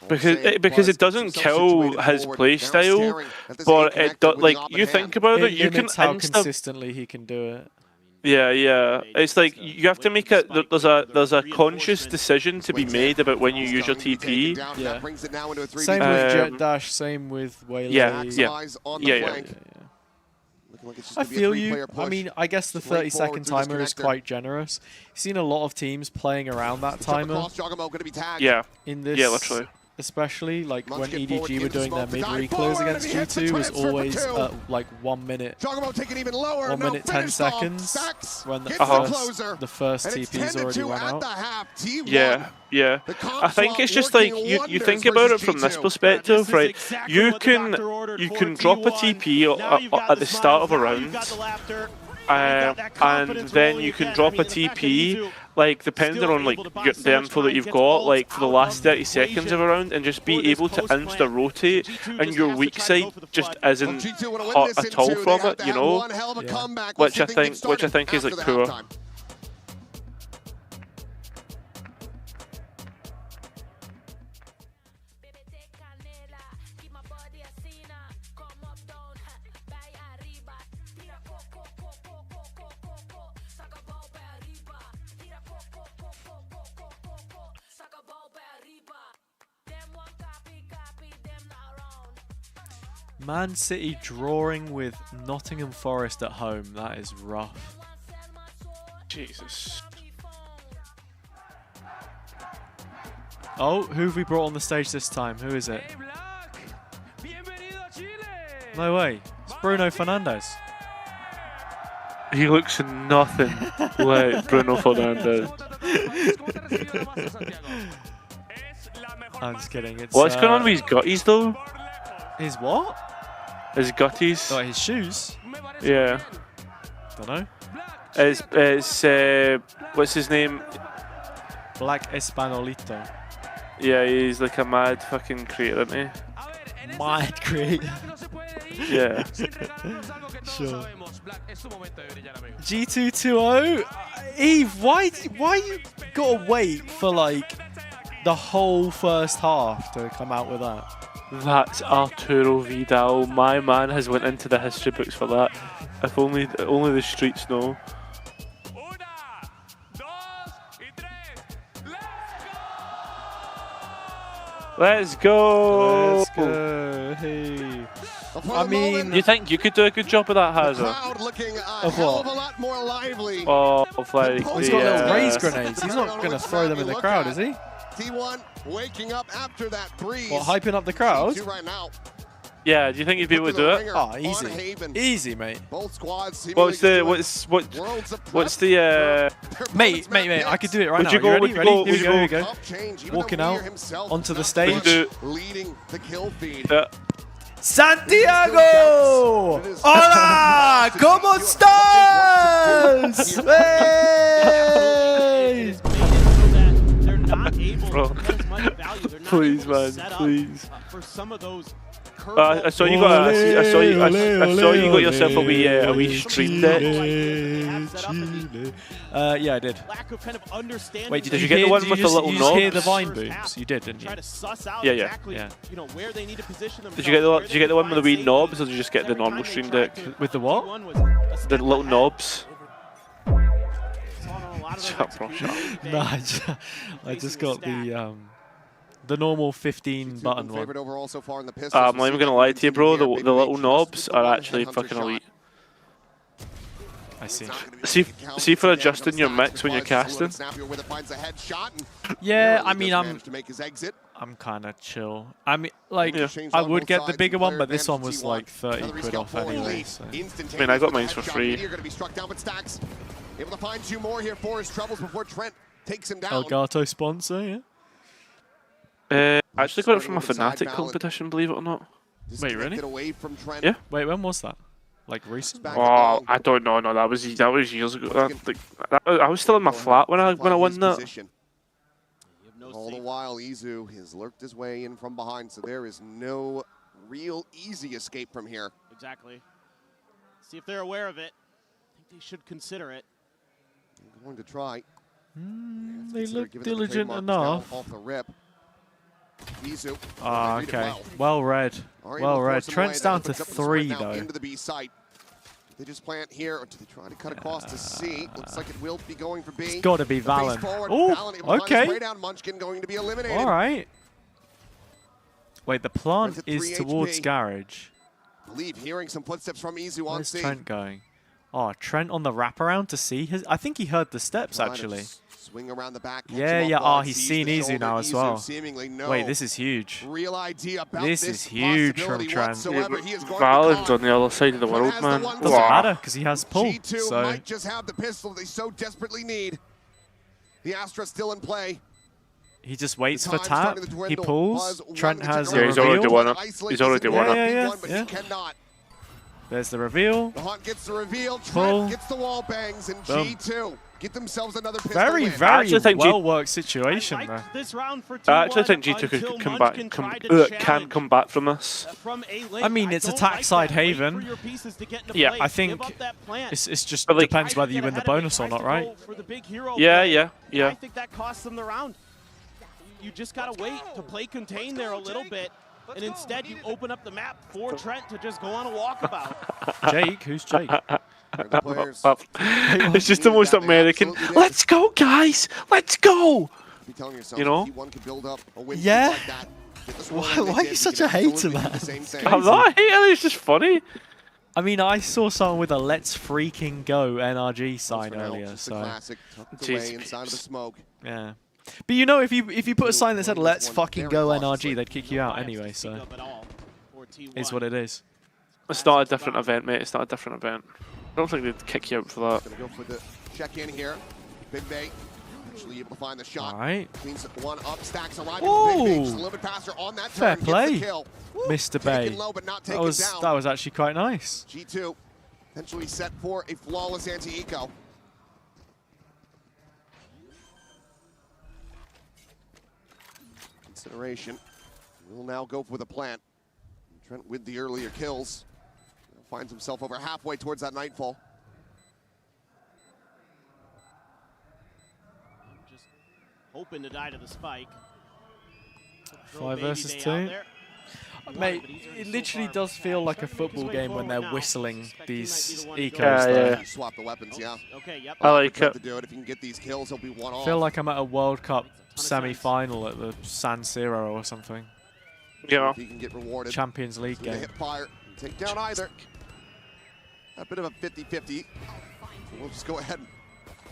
Because it doesn't kill his playstyle, but it like you think about it, you can how consistently he can do it. Yeah. It's like you have to make it. There's a conscious decision to be made about when you use your TP. Yeah. Same with Jet Dash. Same with Waylay. Yeah. I feel you. I mean, I guess the 30-second timer is quite generous. You've seen a lot of teams playing around that timer. Yeah. In this, literally. Especially like when EDG were doing their mid reclays against G2 was always like 1 minute, 1 minute 10 seconds when the first TPs already went out. Yeah. I think it's just like you think about it from this perspective, right? You can drop a TP at the start of a round, and then you can drop a TP, like depending on like the info that you've got, like for the last 30 seconds of a round, and just be able to insta rotate, and your weak side just isn't hot at all from it, you know? Which I think is like poor. Man City drawing with Nottingham Forest at home. That is rough. Jesus. Oh, who have we brought on the stage this time? Who is it? No way. It's Bruno Fernandes. He looks nothing like Bruno Fernandes. I'm just kidding. It's, what's going on with his gutties though? His what? His gutties. Oh, his shoes? Yeah. Don't know. It's what's his name? Black Espanolito. Yeah, he's like a mad fucking creator, isn't he? Mad creator. Yeah. Sure. G220. Eve, why you gotta wait for like the whole first half to come out with that? That's Arturo Vidal. My man has went into the history books for that. If only the streets know. Let's go! Let's go! Hey. I mean, you think you could do a good job of that, Hazza? Of what? Of like he's got little raise grenades. He's not going to throw them in the crowd, is he? T1 waking up after that breeze. What, hyping up the crowd? Right now. Yeah, do you think you'd be able to do it? Oh, easy. Easy, mate. Both squads what's the Mate, I could do it right now. Ready? Here we go. Walking out onto the stage. Leading the kill feed. Santiago! Hola! ¿Cómo estás? Hey! Bro. Please, man, please. I saw you got yourself a wee stream deck. Yeah, I did. Wait, did you get the one with the little knobs? Did you hear the vine booms? You did, didn't you? Yeah. Did you get the one with the wee knobs, or did you just get the normal stream deck? With the what? The little knobs. Shut up, bro. Nah, I just got the normal 15 button one. Favorite overall so far in the Pistols. I'm not even gonna lie to you, bro. The little knobs are actually fucking elite. I see. See for adjusting your mix when you're casting. Yeah, I mean, I'm kind of chill. I mean, like, I would get the bigger one, but this one was like 30 quid off anyway. So. I mean, I got mine for free. Able to find 2 more here for his troubles before Trent takes him down. Elgato sponsor, yeah. I actually got it from a Fnatic competition, believe it or not. Wait, really? Yeah. Wait, when was that? Like recent? Oh, I don't know. No, that was years ago. I was still in my flat when I won that. All the while, Izu has lurked his way in from behind, so there is no real easy escape from here. Exactly. See if they're aware of it. I think they should consider it. I'm going to try. They look diligent enough. Off the rip. Izu. Okay. Well read. Well read. Trent's down to 3 though. Into the B site. They just plant here, or do they try to cut across to C? Looks like it will be going for B. It's got to be Valen. Oh, okay. Munchkin going to be eliminated. All right. Wait, the plant is towards garage. I believe hearing some footsteps from Izu on C. Where's Trent going? Oh, Trent on the wraparound to see his. I think he heard the steps actually. Swing around the back. Yeah. Oh, he's seen Izu now as well. Wait, this is huge. Real idea about this is huge from Trent. Valen's on the other side of the world, man. Doesn't matter because he has pull. G2 so might just have the pistol they so desperately need. The Astra still in play. He just waits for tap. He pulls. Trent has a reveal. Already won it. He's already won it. Yeah. There's the reveal. The Hunt gets the reveal. Pull. Trent gets the wall bangs, and Boom. G2 get themselves another pistol very win. well-worked situation there. This round for I actually think G2 can come back from this. I mean, it's attack side Haven. Yeah, I think it's just depends whether you win the bonus or not, right? Yeah. I think that costs them the round. You just gotta wait to play contain there a little bit. And instead, you open up the map for Trent to just go on a walkabout. Jake? Who's Jake? It's just the most American. Let's go, guys! Let's go! You know? Yeah? Why are you such a hater, man? I'm not a hater, it's just funny. I mean, I saw someone with a "Let's freaking go" NRG sign earlier, so. Yeah. But you know, if you put a sign that said "Let's fucking go NRG," they'd kick you out anyway. So, is what it is. It's not a different event, mate. It's not a different event. I don't think they'd kick you out for that. Gonna go for the check in here. Big Bay actually able to find the shot. All right. Cleans one up, stacks arriving. Ooh. Big Bay just a little bit faster on that Fair turn. play, Kill. Mr. Bay. Low, but not that was actually quite nice. G2 eventually set for a flawless anti-eco. Consideration. Will now go for the plant. Trent with the earlier kills. Finds himself over halfway towards that nightfall. Just hoping to die to the spike. 5 versus 2. Mate, it literally does feel like a football game when they're whistling these ecos. Yeah. Swap the weapons, yeah. Okay, yep. I like it. To do it. If you can get these kills, he'll be one off. I feel like I'm at a World Cup semi-final at the San Siro or something. Yeah. He can get rewarded. Champions League game. Hip fire, take down either. A bit of a 50-50. We'll just go ahead and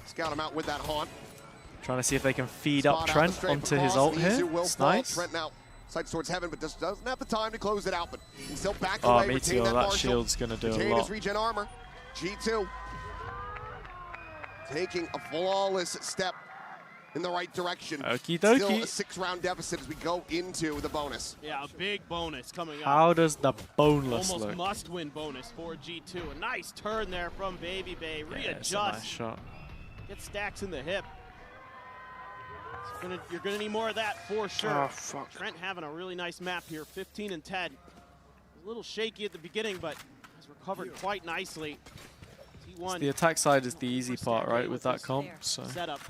scout him out with that haunt. Trying to see if they can feed up Trent onto his ult here. It's nice. Trent now sights towards heaven, but just doesn't have the time to close it out. But can still back oh, away. Meteor, that shield's gonna do a lot. His regen armor. G2 taking a flawless step in the right direction. Okie dokie. Still a 6-round deficit as we go into the bonus. Yeah, a big bonus coming up. How does the boneless Almost look? must-win bonus for G2. A nice turn there from Baby Bay. Readjust. Yeah, nice shot. Get stacks in the hip. You're gonna need more of that for sure. Oh, fuck. Trent having a really nice map here, 15 and 10. A little shaky at the beginning, but has recovered quite nicely. T1. The attack side is the easy part, right, with that comp. So. Setup.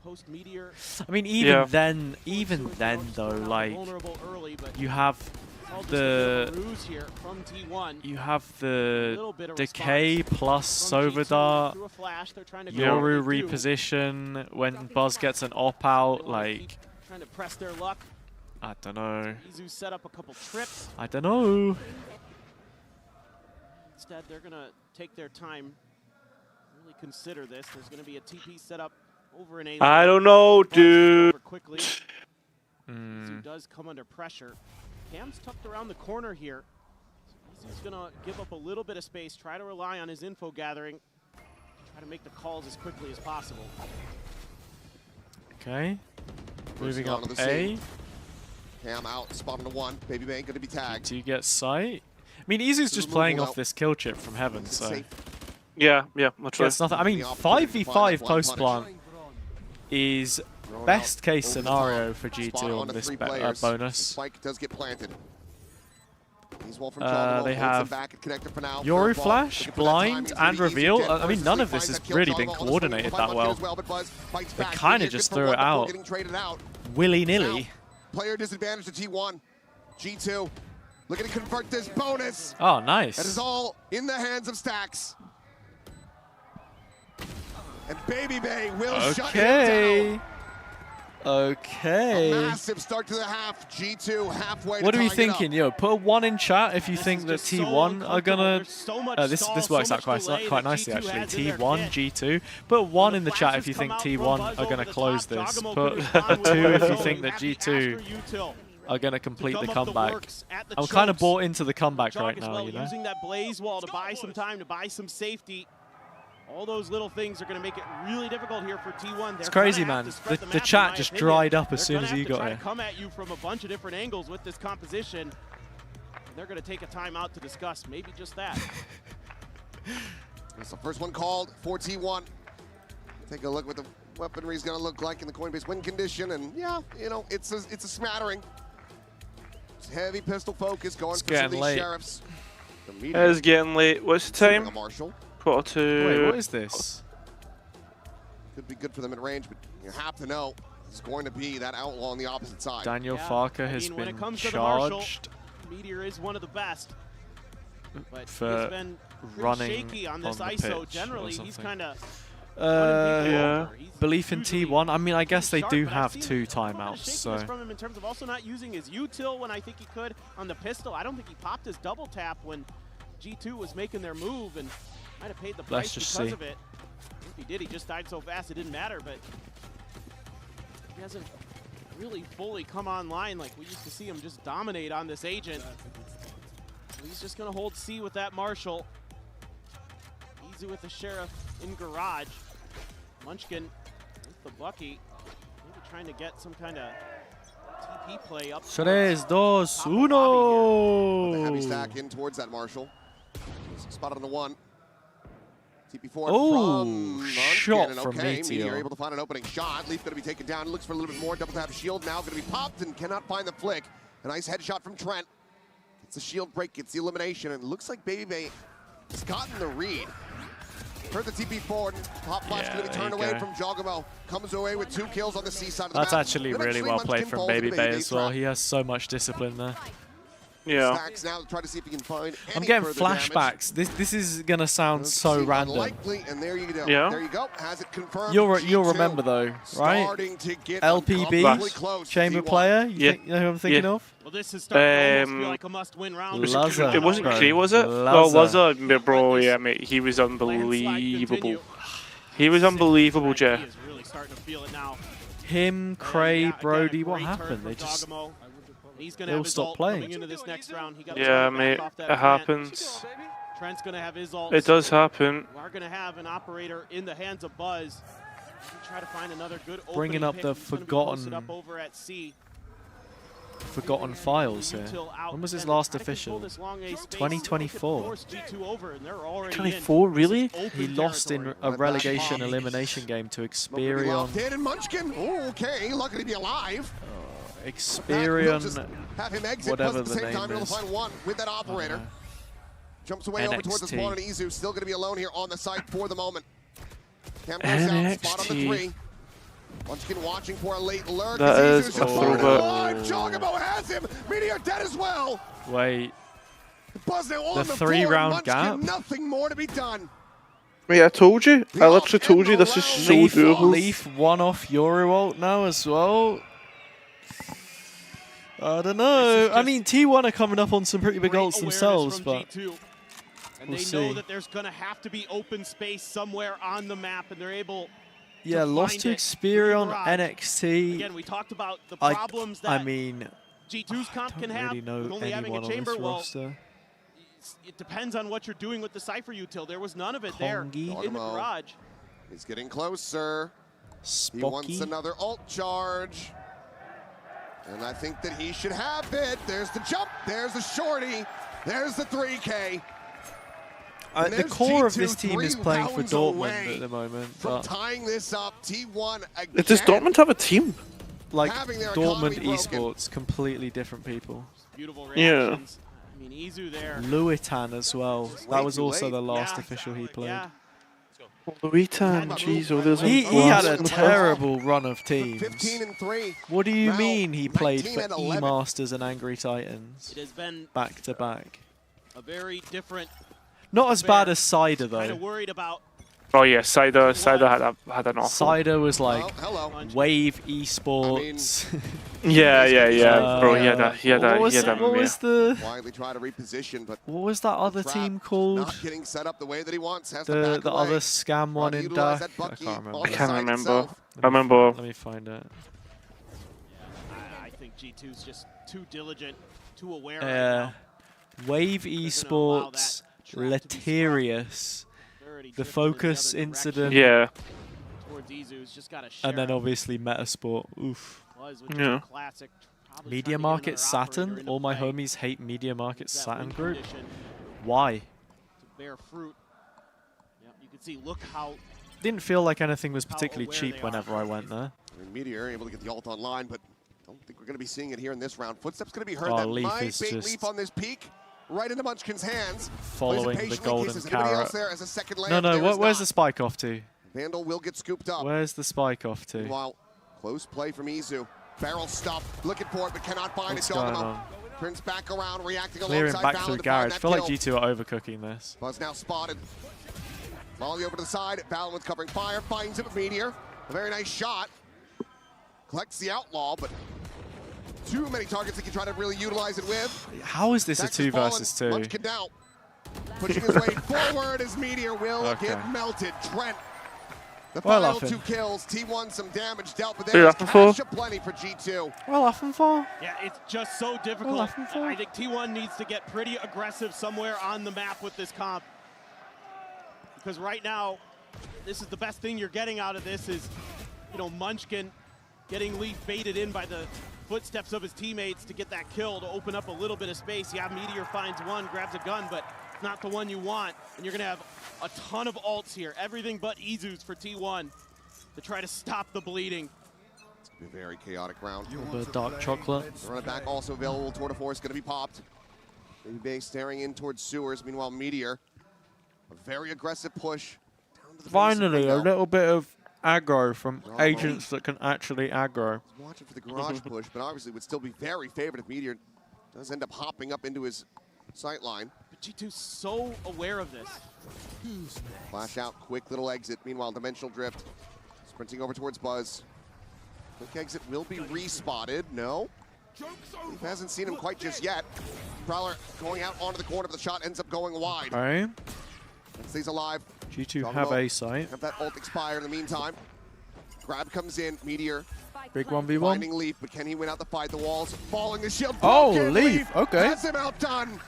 Post Meteor. I mean, even then though, like you have the decay plus Sova Dart, Yoru reposition when Buzz gets an op out, like trying to press their luck. I don't know. Izu set up a couple trips. I don't know. Instead, they're going to take their time, really consider this. There's going to be a TP set up over an A. I don't know, dude. Quickly. Izu does come under pressure. Cam's tucked around the corner here. So Izu's going to give up a little bit of space, try to rely on his info gathering, try to make the calls as quickly as possible. Okay. Moving up onto the A. scene. Cam out, spot on the 1. Baby Bang going to be tagged. Do you get sight? I mean, Izu's just playing off this kill chip from heaven, so. Yeah, literally. It's nothing. I mean, 5v5 post plant is best case scenario for G2 on this bonus. Spike does get planted. They have Yoru Flash, Blind, and Reveal. I mean, none of this has really been coordinated that well. They kind of just threw it out willy-nilly. Player disadvantage to T1. G2 looking to convert this bonus. Oh, nice. That is all in the hands of Stacks. And Baby Bay will shut him down. Okay. A massive start to the half. G2 halfway. What are we thinking? Yo, put a 1 in chat if you think that T1 are gonna. This works out quite nicely actually. T1, G2. Put 1 in the chat if you think T1 are gonna close this. Put 2 if you think that G2 are gonna complete the comeback. I'm kind of bought into the comeback right now, you know. Using that blaze wall to buy some time, to buy some safety. All those little things are going to make it really difficult here for T1. It's crazy, man. The chat just dried up as soon as he got here. Come at you from a bunch of different angles with this composition. And they're going to take a timeout to discuss maybe just that. That's the first one called for T1. Take a look what the weaponry is going to look like in the Coinbase win condition, and yeah, you know, it's a smattering. It's heavy pistol focus going for some of these sheriffs. It's getting late. What's the time? Marshall. Quarter 2. Wait, what is this? Could be good for them at range, but you have to know it's going to be that outlaw on the opposite side. Daniel Farker has been when it comes charged. To the Marshall, Meteor is one of the best. But for he's been running shaky on this on the ISO. pitch Generally, he's kind of yeah. Belief in T1. I mean, I guess they do have 2 timeouts. So from him in terms of also not using his util when I think he could on the pistol. I don't think he popped his double tap when G2 was making their move and might have paid the price because of it. If he did, he just died so fast it didn't matter. But he hasn't really fully come online like we used to see him just dominate on this agent. So he's just going to hold C with that Marshall. Easy with the Sheriff in garage. Munchkin with the Bucky. Maybe trying to get some kind of TP play up. 3, 2, 1. The heavy stack in towards that Marshall. Spotted on the 1. TP4 from shot Munchkin. from Meteor. Able to find an opening shot. Leaf going to be taken down. Looks for a little bit more. Double tap shield now going to be popped and cannot find the flick. A nice headshot from Trent. It's a shield break. It's the elimination. And it looks like Baby Bay has gotten the read. Heard the TP forward. Pop flash going to be turned away from Jogamo. Comes away with 2 kills on the C side of the map. That's actually really well played from Baby Bay as well. He has so much discipline there. Yeah. Stacks now to try to see if he can find I'm getting flashbacks. This is gonna sound so random. Unlikely, and there you go. Yeah. There you go. Has it confirmed? You'll remember though, right? LPB chamber player. You know who I'm thinking of? Well, this is starting to feel like a must-win round. It wasn't Cree, was it? Oh, Lazza, bro. Yeah, mate. He was unbelievable. He was unbelievable, Jay. He is really starting to feel it now. Him, Cray, Brody. What happened? They just. He's gonna have his ult coming into this next round. He got yeah, mate, it happens. Trent's gonna have his ult. It does happen. We're gonna have an operator in the hands of Buzz. Try to find another good bringing up the forgotten files here. When was his last official? 2024. 24, really? He lost in a relegation elimination game to Experion. Okay, lucky to be alive. Experion, have him exit, whatever at the the same time, name he'll is. find 1 with that operator. Jumps away over towards the spawn, and Izu still going to be alone here on the site for the moment. Cam goes down, spot on the 3. Munchkin watching for a late lurk. That is a throwback. Jogamo has him. Meteor dead as well. Wait. Buzz now on the 3-round gap? Nothing more to be done. Wait, I told you. I literally told you this is so doable. Leaf 1 off Yoru ult now as well. I don't know. I mean, T1 are coming up on some pretty big ults themselves, but G2. And we'll they see. know that there's going to have to be open space somewhere on the map, and they're able yeah, to lost find to it Experion, through NXT. Again, we talked about the problems that I mean, G2's comp can I have don't really know with only having a anyone on chamber. this Well, roster. it depends on what you're doing with the Cypher util. There was none of it there Kongi. in the garage. He's getting closer. Spocky. He wants another ult charge. And I think that he should have it. There's the jump. There's the shorty. There's the 3K. The core of this team is playing for Dortmund at the moment. But Tying this up, T1 again. Does Dortmund have a team? Like Having their Dortmund economy Esports, completely different people. Beautiful Yeah. reactions. I mean, Izu there. Luitan as well. That was also the last official he played. Yeah. Luitan, jeez, oh, there's He had a terrible run of teams. 15-3. What do you Now, mean he played for 19-11. E-Masters and Angry Titans? It has been Back to back. a very different. Not as bad as Cider Kind though. of worried about. Oh yeah, Cider had an awful. Cider was like hello. Wave Esports. Yeah, bro. He had what was the Quietly try to reposition, but what was that other Trap team called? not getting set up the way that he wants. Has to The back away. other scam one in utilize Duck. that I Bucky can't remember. on I the can't side remember. itself. I remember. Let me find it. I think G2's just too diligent, too aware. Yeah. Right now. Wave allow Esports, that trap to be Letarius, Already the drifted in Focus the other incident, Yeah. Towards Izu's just got to share. and then obviously Metasport. Oof. Was, which is Yeah. a classic. Probably Media trying to get Market another operator Saturn. into All my play. homies hate Media Market That Saturn win group. condition Why? to bear fruit. Yep, you can see. Look how. Didn't feel like anything was How particularly aware cheap they are. whenever I went there. I mean, Meteor able to get the ult online, but don't think we're going to be seeing it here in this round. Footsteps going to be heard. Oh, That Leaf might is bait just Leaf on this peak, right into Munchkin's hands. Following Plays it the patiently, golden cases anybody else carrot. there as a second No, land. no. There is Where's not. the spike off to? Vandal will get scooped up. Where's the spike off to? Meanwhile, close play from Izu. Barrel stuff, looking for it, but cannot find What's it. going Dogamo on? turns back around, reacting Clearing alongside back Valor through to find garage. that I feel like kill. G2 are overcooking this. Buzz now spotted. Volley over to the side. Valen with covering fire. Finds it with Meteor. A very nice shot. Collects the Outlaw, but too many targets he can try to really utilize it with. How is this a Dax 2 is fallen. versus 2? Munchkin now. Pushing his way forward as Meteor will Okay. get melted. Trent. The Well, final Uffin. 2 kills. T1 some damage dealt, but Who there's Uffin for? cash aplenty for G2. Well, often for. Yeah, it's just so difficult. Well, I think- I think T1 needs to get pretty aggressive somewhere on the map with this comp. Because right now, this is the best thing you're getting out of this is, you know, Munchkin getting Leaf baited in by the footsteps of his teammates to get that kill, to open up a little bit of space. Yeah, Meteor finds one, grabs a gun, but it's not the one you want. And you're going to have a ton of ults here. Everything but Izu's for T1 to try to stop the bleeding. It's going to be a very chaotic round. A little bit of dark chocolate. The running back also available. Tour de Force going to be popped. Baby Bay staring in towards sewers. Meanwhile, Meteor, a very aggressive push. Down to the Finally, a base little bit of aggro from Oh, agents that can actually aggro. watching for the garage push, but obviously would still be very favored if Meteor does end up hopping up into his sight line. But G2's so aware of this. Flash out, quick little exit. Meanwhile, Dimensional Drift sprinting over towards Buzz. Quick exit will be respotted. No. Leaf hasn't seen him quite just yet. Prowler going out onto the corner, but the shot ends up going wide. Okay. And stays alive. G2 have a site. Have that ult expire in the meantime. Grab comes in, Meteor. Big 1v1. Finding Leaf, but can he win out the fight? The walls falling, the shield Oh, broken. Leaf, okay. Has him outdone.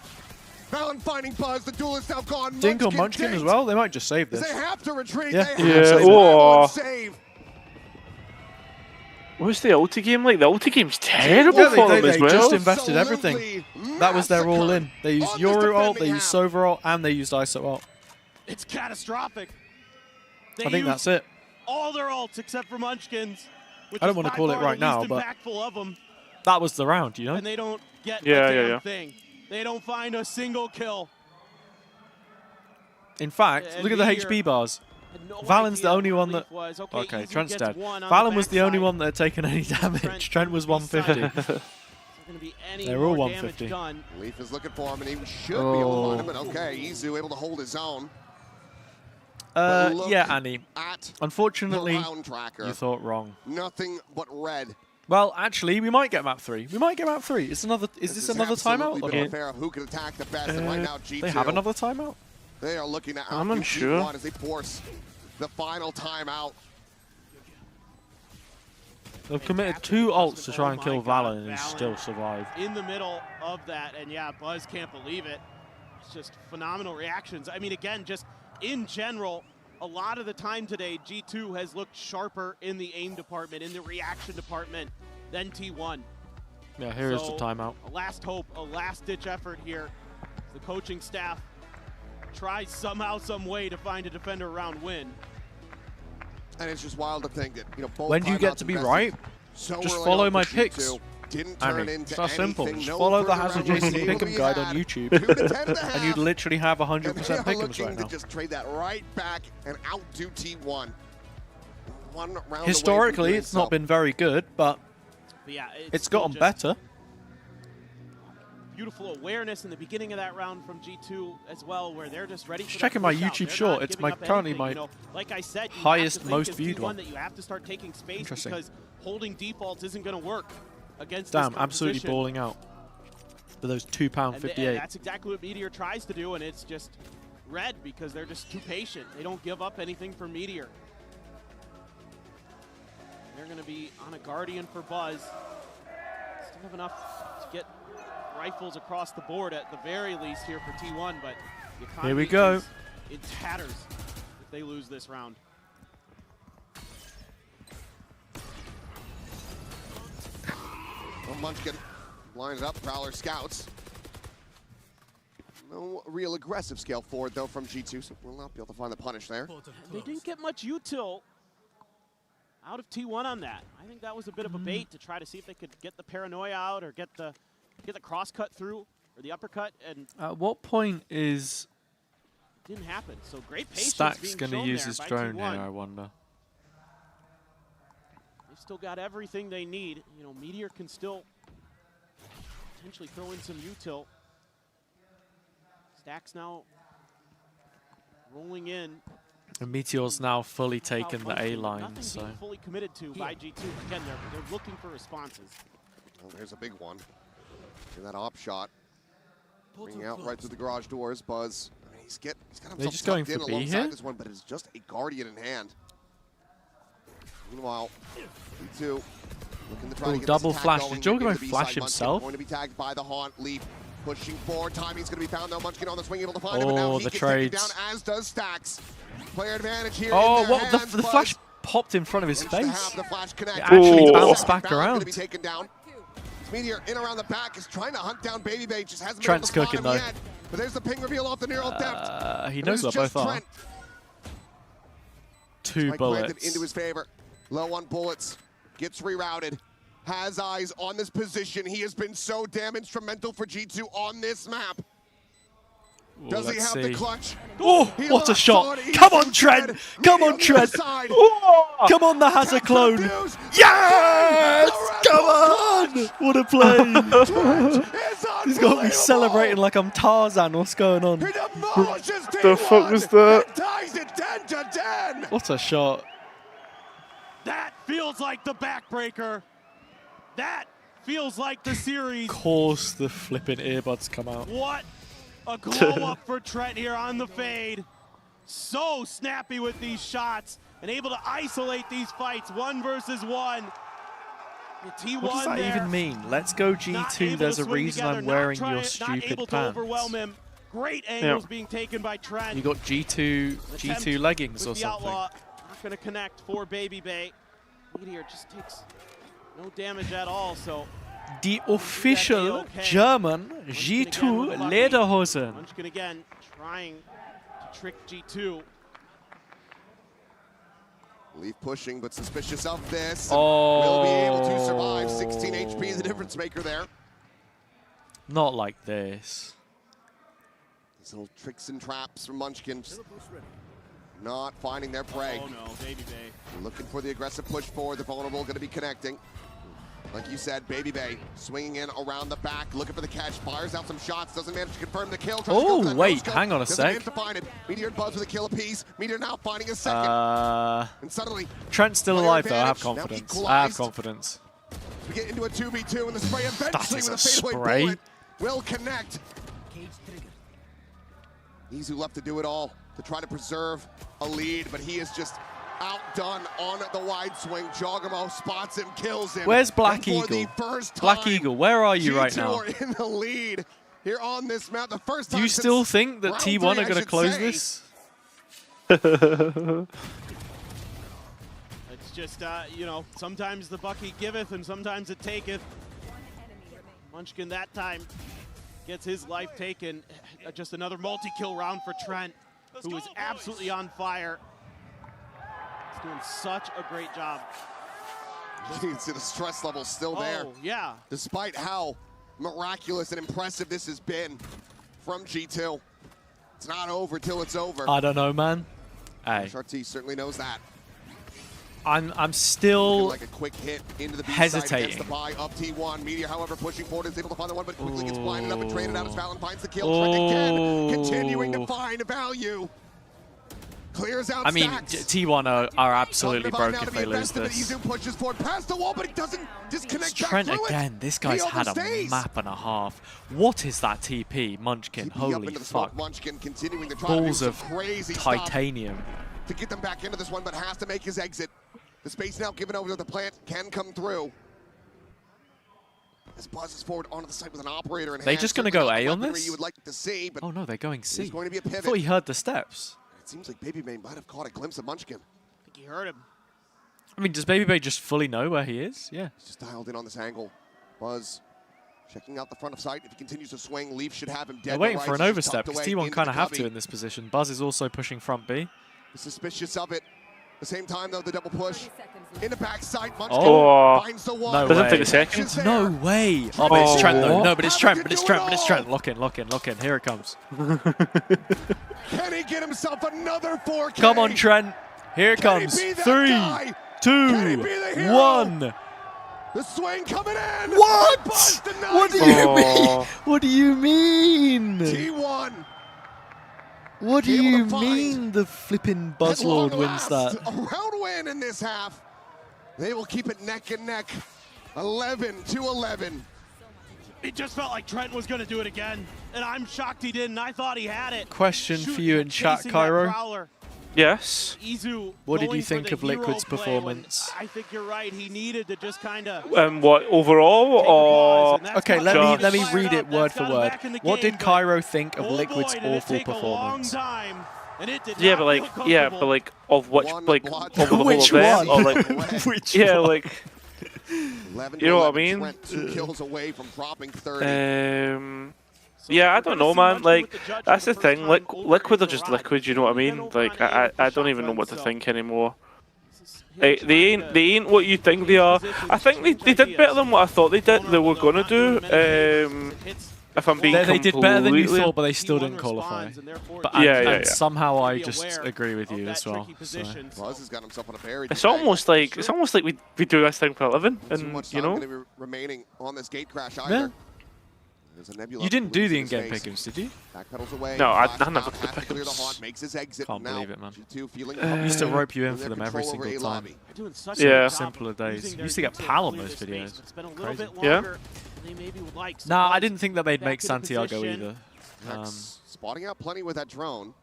Valen finding Buzz, the duel is now gone. Dink on Munchkin as well. They might just save this. They have to retreat. Yeah. They have to Oh. save. What's the ulti game like? The ulti game's terrible Yeah, for them they as well. just invested everything. That was their all in. They used Yoru ult, they used Sova ult, and they used ISO ult. It's catastrophic. I think that's it. All their ults except for Munchkin's. Which I don't is want to by call it far right the now, least but impactful of them, that was the round, you know? and they don't get Yeah, a yeah, damn yeah. thing. They don't find a single kill. In fact, And look at the Meteor HP bars. had no Valen's the idea only where one that... Leaf was. Okay, Izu Trent's gets dead. one on Valen the was the only backside. one that had taken any damage. Trent was 150. There's gonna be any They're all more 150. damage done. Leaf is looking for him, and he should be able to find him, but Oh. okay, Izu able to hold his own. Yeah, Annie. At Unfortunately, the round tracker. you thought wrong. Nothing but red Well, actually, we might get map 3. We might get map 3. Is this another timeout? Okay. Who can attack the best? And right now, G2. They have another timeout? They are looking at I'm unsure. G1 as they force the final timeout. They've committed 2 ults to try and kill Valor and still survive. In the middle of that, and yeah, Buzz can't believe it. It's just phenomenal reactions. I mean, again, just in general, a lot of the time today, G2 has looked sharper in the aim department, in the reaction department, than T1. Yeah, here is the timeout. A last hope, a last-ditch effort here. The coaching staff tries somehow, some way to find a defender round win. And it's just wild to think that, both when do you get to be right? Just follow my picks. Didn't turn into it's that simple. Just no follow the further HazzaJC pick'em guide on YouTube, and you'd literally have 100% pick'ems right now. To just trade that right back and outdo T1. One round Historically, it's not been very good, but yeah, it's gotten better. Beautiful awareness in the beginning of that round from G2 as well, where they're just ready. Just checking my YouTube short. It's currently my like I said, highest, most viewed one. That you have to start taking space because holding defaults isn't going to work against. Damn, absolutely balling out for those £2.58. And that's exactly what Meteor tries to do, and it's just red because they're just too patient. They don't give up anything for Meteor. They're going to be on a Guardian for Buzz. Still have enough to get rifles across the board at the very least here for T1, but the economy here we go. Is in tatters if they lose this round. Well, Munchkin lines up, Prowler scouts. No real aggressive scale forward, though, from G2, so we'll not be able to find the punish there. They didn't get much util out of T1 on that. I think that was a bit of a bait to try to see if they could get the paranoia out or get the cross cut through or the uppercut. And at what point is didn't happen? So great patience. Stack's going to use his drone here, I wonder. They've still got everything they need. Meteor can still potentially throw in some util. Stack's now rolling in. And Meteor's now fully taken the A line, so being fully committed to by G2. Again, they're looking for responses. Well, there's a big one. In that op shot, bringing out right through the garage doors. Buzz, I mean, he's got himself just going tucked in for B alongside here? this one, but it's just a Guardian in hand. Meanwhile, G2 looking to try to get double this flash. going. Did Joker Into the flash B-side. himself? Going to be tagged by the Haunt. Leap pushing forward. Timing's going to be found though. Munchkin on the swing, able to find him, but now he the gets taken trades. down, as does Stacks. Player advantage here. Oh, in their what? hands, The flash popped in front of his to face. have the flash connect. It actually bounced Second back round around. Going to be taken down. Meteor in around the back is trying to hunt down Baby Bay, just hasn't Trent's been able to cooking, spot him though. yet. But there's the ping reveal off the neural depth. He But knows it's what just both are. Trent. 2 Spike planted bullets. into his favor. Low on bullets. Gets rerouted. Has eyes on this position. He has been so damn instrumental for G2 on this map. Ooh, Does he let's have see. the clutch? Oh, He what a locks shot. on. Come He's on, Trent. dead. Come Meteor on, Trent. side. Come on, the Hazza clone. Yes! Come on! What a play. He's got me celebrating like I'm Tarzan. What's going on? The fuck was that? Ties it 10 to 10. What a shot. That feels like the backbreaker. That feels like the series. Of course the flipping earbuds come out. What a glow up for Trent here on the fade. So snappy with these shots and able to isolate these fights 1 versus 1. The T1 What does that there, even mean? Let's go G2. There's a reason I'm wearing your not stupid able to pants. overwhelm him. Great angles being taken by Trent. You got G2 leggings or with the something. Outlaw. Not going to connect for Baby Bay. Meteor just takes no damage at all, so The official German G2 Lederhosen. Munchkin again trying to trick G2. Leaf pushing, but suspicious of this. Will be able to survive. 16 HP, the difference maker there. Not like this. These little tricks and traps from Munchkin. Just not finding their prey. Oh no, Baby Bay. Looking for the aggressive push forward. The vulnerable going to be connecting. Like you said, Baby Bay swinging in around the back, looking for the catch, fires out some shots, doesn't manage to confirm the kill. Oh, wait, hang on a doesn't sec. manage to find it. Meteor and Buzz with a kill apiece. Meteor now finding a second. And suddenly, Trent's still player alive though, I have advantage, now confidence. I have equalized. confidence. We get into a 2v2 and the spray eventually is with a a fadeaway spray. bullet will connect. Izu left to do it all to try to preserve a lead, but he is just outdone on the wide swing. Jogamo spots him, kills him. Where's Black and for Eagle? the first Black time, Eagle, where are you G2 right now? are in the lead here on this map. The first time Do you still think that round T1 three, are I going to should close say. this? It's just, you know, sometimes the Bucky giveth and sometimes it taketh. Munchkin that time gets his life taken. Just another multi-kill round for Trent, who is absolutely on fire. He's doing such a great job. You can see the stress level still there. Oh, yeah. Despite how miraculous and impressive this has been from G2. It's not over till it's over. I don't know, man. Hey, HRT certainly knows that. I'm still Like a quick hit into the B hesitating. side against the buy of T1. Meteor, however, pushing forward is able to find the one, but quickly gets blinded up and traded out as Valen finds the kill. Trent again, continuing to find value. Clears out I mean, stacks. T1 are absolutely Divine broke now if to be they lose invested, but this. Izu pushes forward past the wall, but he doesn't disconnect back Trent through again. it. This guy's He had a overstays. map and a half. What is that TP, Munchkin? TP up Holy into the smoke. fuck. Munchkin continuing to try to do Balls some of crazy stuff titanium. to get them back into this one, but has to make his exit. The space now given over to the plant can come through. As buzzes forward onto the site with an operator in They hand. just gonna Certainly go not the A on weaponry this? You would like to see, but Oh no, they're going C. there's going to be a I pivot. thought he heard the steps. It seems like Baby May might have caught a glimpse of Munchkin. I think he heard him. I mean, does Baby Bay just fully know where he is? Yeah. He's just dialed in on this angle. Buzz checking out the front of sight. If he continues to swing, Leaf should have him dead. They're waiting to for an rights. He's overstep tucked because away T1 into kind the of have to cubby. in this position. Buzz is also pushing front B. Suspicious of it. At the same time, though, the double push. In the backside, Munchkin Oh. finds the one. No Doesn't way. take a second. No way. Oh, but it's Trent though. Oh. No, but it's Trent. But it's Trent. But it's Trent. Lock in. Lock in. Lock in. Here it comes. Can he get himself another 4K? Come on, Trent. Here it Can he comes. be that 3, guy? 2, Can he be the hero? 1. The swing coming in. What? Buzz denies What do it. you mean? What do you mean? T1. What do Able to you find mean the flipping At long Buzzlord wins last, that? A round win in this half. They will keep it neck and neck. 11-11. It just felt like Trent was going to do it again, and I'm shocked he didn't. I thought he had it. Question for you in chat, Chasing that Cairo. prowler. Yes. Izu What did going you for think the of Liquid's hero play when performance? I think you're right. He needed to just kind of. What overall or Okay, let me read it word for word. back in the What game, did Cairo think of Liquid's boy, did it awful take a long performance? time, and it did yeah, not but like feel yeah, comfortable. but like of which One like block. over the whole Which event one? or like Which yeah, one? like 11 you know what I 11. mean? Trent 2 kills away from dropping 30. Yeah, I don't know, man. Like that's the thing. Like Liquid are just Liquid. You know what I mean? Like I don't even know what to think anymore. They ain't what you think they are. I think they did better than what I thought they were gonna do. If I'm being They did better than you completely- thought, but they still didn't qualify. But Yeah. somehow I just agree with you as well. So. Buzz has got himself on a very It's almost like we do this thing for a living, Too and much you time know. gonna be remaining on this gate crash Yeah. either. There's a Nebula You didn't do the in his in-game face. pick'ems, did you? Backpedals away. No, I flashes never out, did the has to clear the pick'ems. haunt, makes his exit. Can't Now, believe it, man. G2 feeling I used to rope you in in for their them every control over single A time. lobby. Doing such Yeah. a good job Simpler of days. using You used to their get detail PAL on clear those the space. videos. It's been a little Crazy. bit Yeah. longer than they maybe would like. So Nah, I Buzz didn't think that they'd back make into Santiago position. either. Rex spotting out plenty with that drone.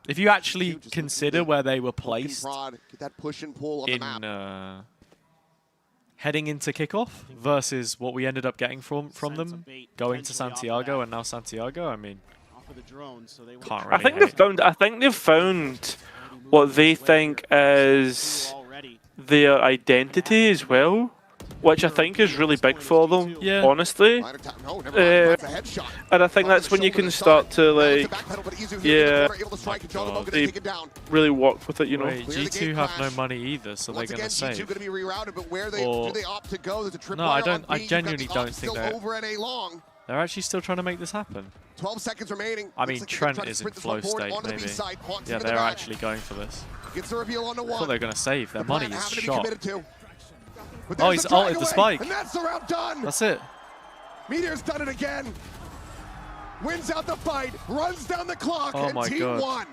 If you actually Just consider looking where they were poke and placed prod, get that push and pull on the map. in heading into kickoff versus what we ended up getting from them, going to Santiago and now Santiago, I mean, Off of the drone, so they can't I really think hate. they've found what they think is their identity as well, which I think is really big for them. Yeah. Honestly. No, never mind. That's a headshot. And I think that's when you can start to like, Backpedal, but Izu yeah, able to strike. Jogamo gonna they take it down. really work with it, you know. Wait, Clear the G2 gate have no crash. money either, so they're Once going again, to save. G2 going to be rerouted, but where do Or- they opt to go? There's a trip No, I genuinely don't think still that- over at A long. They're actually still trying to make this happen. 12 seconds remaining. I mean, Looks like they're Trent trying to is in sprint this flow one forward state, onto the maybe. B-side. Haunts Yeah, him in the they're back. actually going for this. Gets the reveal on the I one. thought they were going to save. Their The money plan is having to be shot. committed to. But Oh, there's he's the ulted the drag spike. away, and that's the round done. That's it. Meteor's done it again. Wins out the fight, runs down the clock, Oh and my Team God. won.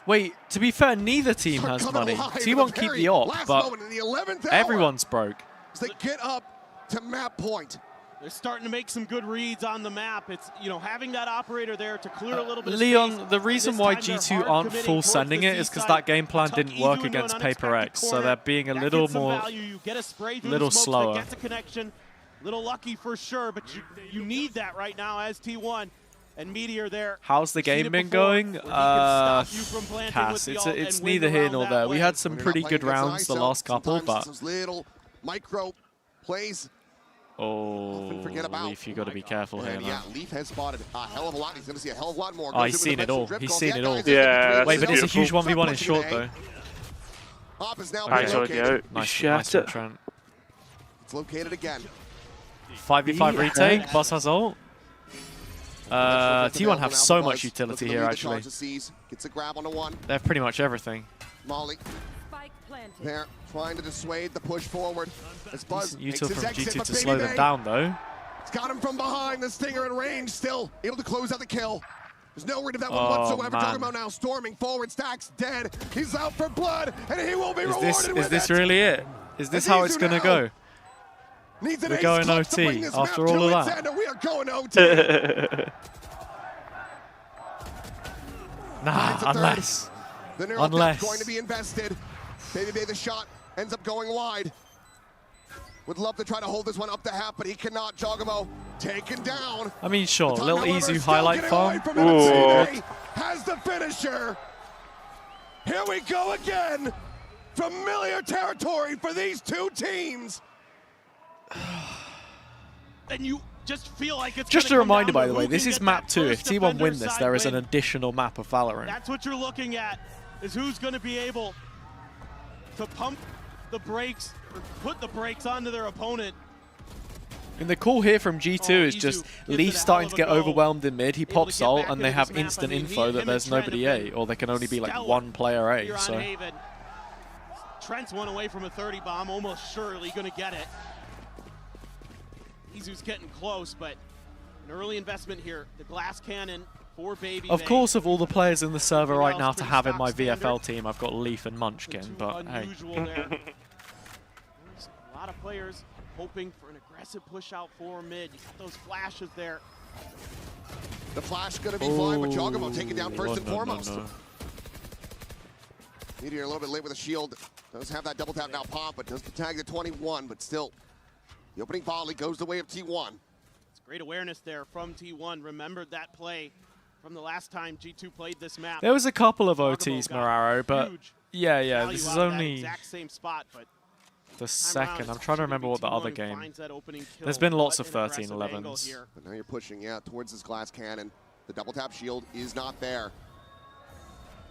Wait, to be fair, neither team Start has coming money. alive T1 in the keep very the op, last but moment in the 11th hour. everyone's broke. as they get up to map point. They're starting to make some good reads on the map. It's, you know, having that operator there to clear a little bit of Leon, space. the reason why G2 aren't full sending it is because that game plan didn't work against Paper X, so they're being a little more, little slower. Gets a connection, little lucky for sure, but you need that right now as T1 and Meteor there. How's the game been going? Cass, it's neither here nor there. We had some pretty good rounds the last couple, but those little micro plays. Leaf, you got to be careful here. Yeah, Leaf has spotted a hell of a lot. He's going to see a hell of a lot more. Oh, he's seen it all. He's seen it all. Yeah. Wait, but it's a huge 1v1 in short though. Hop is now Nice out. Nice one, Trent. It's located again. 5v5 retake. Boss has ult. T1 have so much utility here, actually. Gets a grab on the one. They have pretty much everything. Molly there trying to dissuade the push forward. As Buzz util makes from his exit, G2 to slow Baby them down, though. It's got him from behind. The Stinger in range, still able to close out the kill. There's no rid of that one whatsoever. Talking about now storming forward. Stacks dead. He's out for blood, and he will be rewarded with it. Is this really it? Is this how it's gonna go? We're going OT after all of that. We are going OT. Nah, unless. The neural is going to be invested. Baby, the shot ends up going wide. Would love to try to hold this one up to half, but he cannot. Jogamo taken down. I mean, sure, a little easy highlight farm. Has the finisher. Here we go again. Familiar territory for these two teams. And you just feel like it's just a reminder, by the way, this is map 2. If T1 win this, there is an additional map of Valorant. That's what you're looking at, is who's going to be able to pump the brakes, or put the brakes onto their opponent. And the call here from G2 is just Leaf starting to get overwhelmed in mid. He pops ult, and they have instant info that there's nobody A, or there can only be like one player A. So Trent's one away from a 30 bomb, almost surely going to get it. Izu's getting close, but an early investment here. The glass cannon for Baby. Of course, of all the players in the server right now to have in my VFL team, I've got Leaf and Munchkin, but hey. There. A lot of players hoping for an aggressive push out for mid. You got those flashes there. The flash going to be fine with Jogamo taken down first and foremost. Meteor a little bit late with a shield. Does have that double tap now pop, but does tag the 21, but still. The opening volley goes the way of T1. It's great awareness there from T1. Remembered that play from the last time G2 played this map. There was a couple of OTs, Moraro, but yeah, this is only exact same spot, but the second. I'm trying to remember what the other game. There's been lots of 13-11s. But now you're pushing, towards this glass cannon. The double tap shield is not there.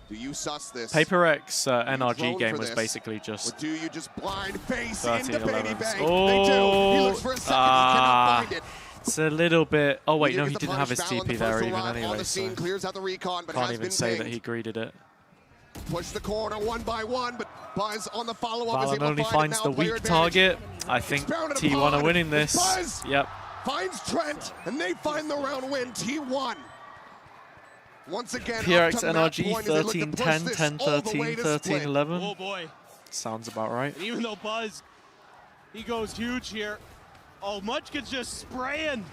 Do you suss this? Paper X NRG game was basically just. Or do you just blind face into 13-11s. Baby Bay? Oh, they do. He looks for a second. He cannot find it. It's a little bit. Oh wait, no, he gets the didn't have his punish. TP Valon there the even first anyway. on the scene, So clears out the recon, but can't has even been say pinged. that he greeted it. Push the corner one by one, but Buzz on the follow-up is Valon able only to find finds it the now. Player weak advantage. target. I think T1 are winning this. Buzz Yep. finds Trent, and they find the round win. T1. Once again, PRX NRG 13-10, 10-13, 13-11. Oh boy. Sounds about right. And even though Buzz, he goes huge here. Oh, Munchkin's just spraying.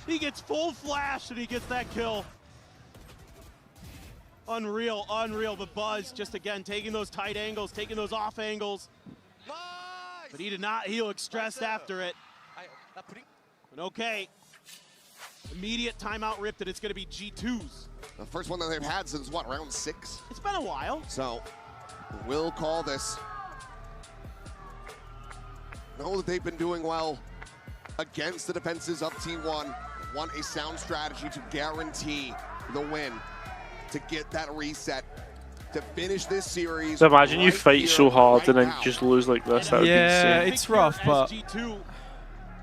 He gets full flash and he gets that kill. Unreal, unreal. But Buzz just again taking those tight angles, taking those off angles. Nice. But he did not. He looked stressed after it. But okay. Immediate timeout ripped, and it's going to be G2's. The first one that they've had since what, round 6? It's been a while. So we'll call this. Know that they've been doing well against the defenses of T1. Want a sound strategy to guarantee the win, to get that reset, to finish this series. So imagine you fight here, so hard and then now. just lose like this. That would be insane. It's rough, but G2,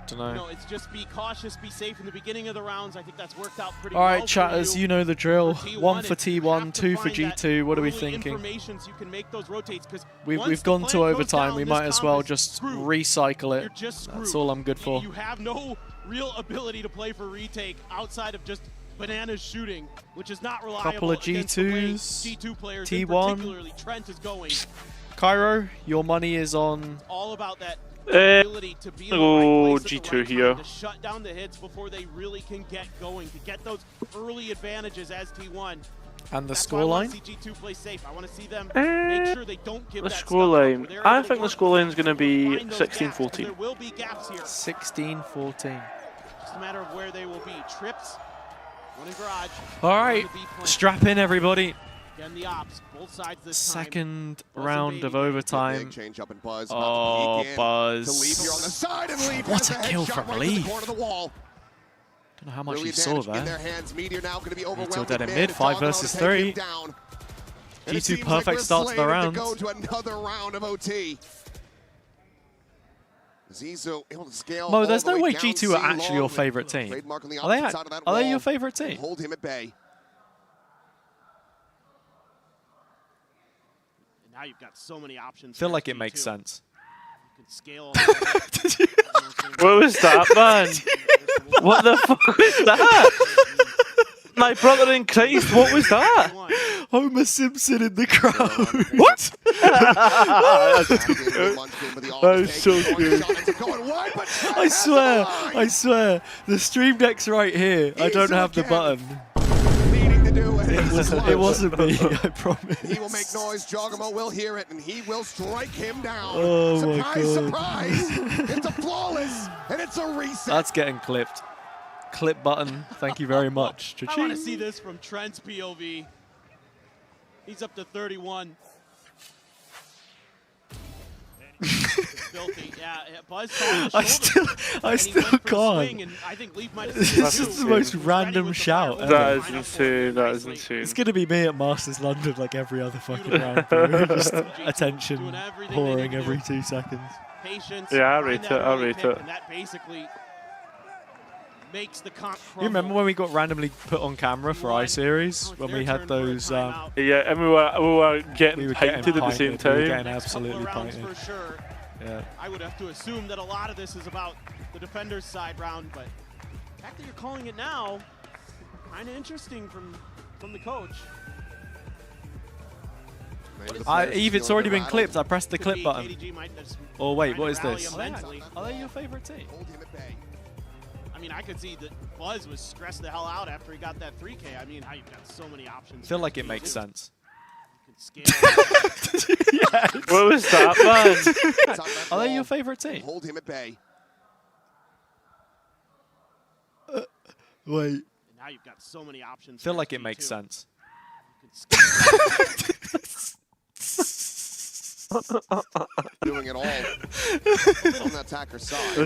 don't know. you know, it's just be cautious, be safe in the beginning of the rounds. I think that's worked out pretty All well. right, chatters, you know the drill. 1 for T1, 2 for G2. What are we thinking? So you can make those rotates, We've gone to overtime. We might as well just recycle it. That's all I'm good for. You have no real ability to play for retake outside of just bananas shooting, which is not reliable. Couple of against the way G2s. G2 players, T1. particularly Trent is going. Cairo, your money is on. All about that. ability to be in the right place at the G2 right here. time to shut down the hits before they really can get going, to get those early advantages as T1. And the That's why I wanna scoreline? see G2 play safe. I want to see them make sure they don't give The that scoreline. stuff up, where they're I able to think the work scoreline's going to be find those gaps, 'cause 16-14. There will be gaps here. 16-14. Just a matter of where they will be. Trips, one in garage. All right, strap in, everybody. Again, the ops, both sides this Second Buzz round of overtime. Change up and Buzz. Oh, Buzz. To Leaf here on the side, and Leaf What has a the kill headshot from right to Leaf. the corner of the wall. Don't know how much Early he saw advantage in their there. hands. Meteor now going to be overwhelmed. Until dead in with mid, mid. 5 Doggo versus to take him 3. down. And it G2 seems like perfect we're start to the slated round. go to another round of OT. Zizou able to scale. Mo, there's all no the way down G2 are C actually your long favorite with team. trademark on the Are they, opposite side of that are they wall your favorite and team? hold him at bay. And now you've got so many options. Feel for like it G2. makes sense. You can scale. What was that, man? What the fuck was that? My brother in Christ, what was that? Homer Simpson in the crowd. What? That is so good. I swear, the stream deck's right here. I don't have the button. It wasn't me, I promise. He will make noise. Jogamo will hear it, and he will strike him down. Oh my Surprise, God. surprise! It's a flawless, and it's a reset. That's getting clipped. Clip button. Thank you very much. I want to see this from Trent's POV. He's up to 31. Filthy. Yeah, Buzz I still can't. This is the most random shout ever. That is insane, that is insane. It's gonna be me at Masters London like every other fucking round. Bro. Just attention whoring every 2 seconds. Patience. Yeah, I rate it, I rate it. And that basically makes the comp You remember when we got randomly put on camera for iSeries? When we had those... Yeah, and we were getting painted at the same time. We were getting absolutely painted. For sure. Yeah. I would have to assume that a lot of this is about the defender's side round, but the fact that you're calling it now, kind of interesting from the coach. Eve, it's already been clipped. I pressed the clip button. Oh wait, what is this? Are they your favorite team? I mean, I could see that Buzz was stressed the hell out after he got that 3K. I mean, how you've got so many options. I feel like it makes sense. What was that, man? Are they your favorite team? Hold him at bay. Wait. And now you've got so many options. I feel like it makes sense. Doing it all on the attacker side.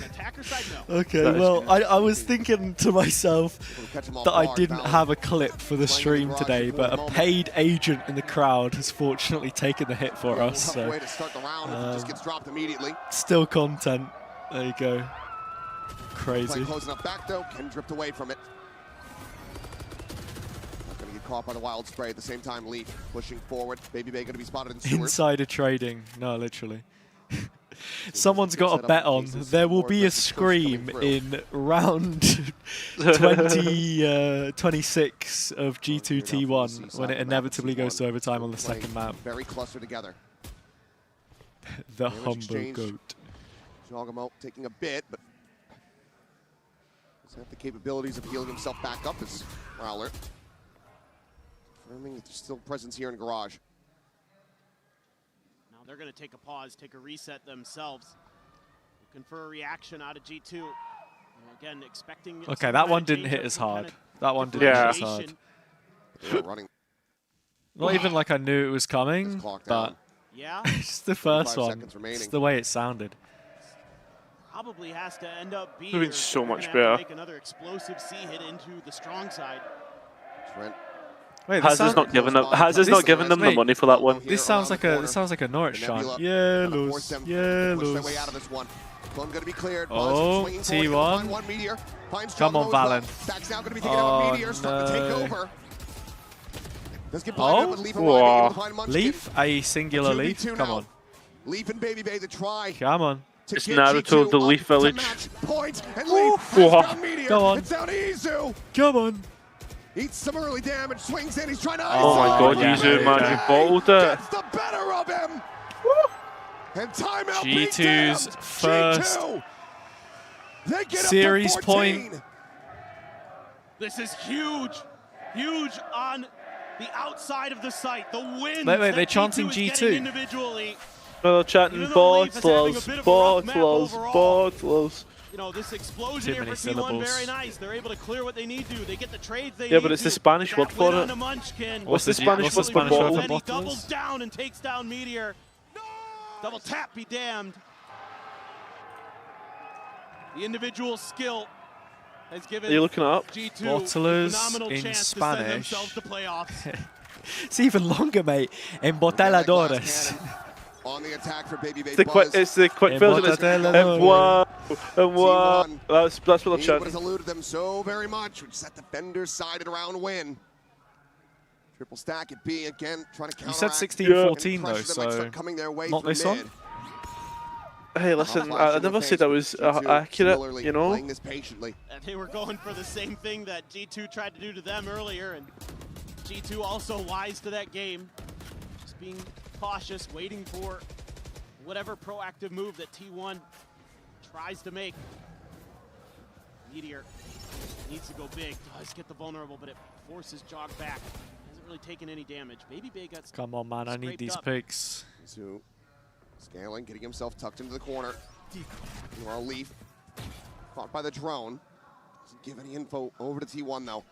Attacker side, no. Okay, well, I was thinking to myself that I didn't have a clip for the stream today, but a paid agent in the crowd has fortunately taken the hit for us. So, way to start the round if it just gets dropped immediately. still content. There you go. Crazy. Play closing up back though, can drift away from it. Not gonna get caught by the wild spray at the same time. Leaf pushing forward. Baby Bay gonna be spotted in sewers. Insider trading. No, literally. Someone's got a bet on. There will be a scream in round 26 of G2 T1 when it inevitably goes to overtime on the second map. Very clustered together. The humble goat. Jogamo taking a bit, but doesn't have the capabilities of healing himself back up as Prowler. Confirming that there's still presence here in garage. Now they're going to take a pause, take a reset themselves. Looking for a reaction out of G2. And again, expecting... Okay, that one didn't hit as hard. That one didn't hit as hard. Running. Not even like I knew it was coming, but it's the first one. It's the way it sounded. Probably has to end up being Doing so much better. Make another explosive C hit into the strong side. Trent. Wait, Hazza's not giving them. Hazza's not giving them the money for that one. This sounds like a Norwich chant. Yellows, yellows. Gonna be cleared. Oh, T1. Come on, Valen. Oh, no. Oh, Leaf, a singular Leaf. Come on. Leaf and Baby Bay the try. Come on. It's Naruto of the Leaf Village. Point and Leaf Go on. It's down to Izu. Come on. Eats some early damage, swings in, he's trying to Oh my god, Izu, man, you bottled it. Gets the better of him. And timeout G2's first series point. This is huge. Huge on the outside of the site. The win. Wait, they're chanting G2. Individually. No, they're chanting bottlers, bottlers. You know, this explosion here for T1, very nice. They're able to clear what they need to. They get the trades they need. Yeah, but it's the Spanish word for it. What's the Spanish word for bottle? And he doubles down and takes down Meteor. Double tap, be damned. The individual skill has given G2 Bottlers phenomenal in chance Spanish. to send themselves to playoffs. It's even longer, mate. Embotelladores. On the attack for Baby Buzz. It's the quick version. That's what they're chanting. has eluded them so very much, which set defenders sided around win. Triple stack at B again, trying to counteract. You said 16-14 though, so not this one. Hey, listen, I never said I was accurate, you know? They were going for the same thing that G2 tried to do to them earlier, and G2 also wise to that game. Just being cautious, waiting for whatever proactive move that T1 tries to make. Meteor needs to go big, does get the vulnerable, but it forces Jog back. Hasn't really taken any damage. Baby Bay got Come on, man, I need these picks. So, scaling, getting himself tucked into the corner. Meanwhile, Leaf, caught by the drone. Doesn't give any info over to T1, though.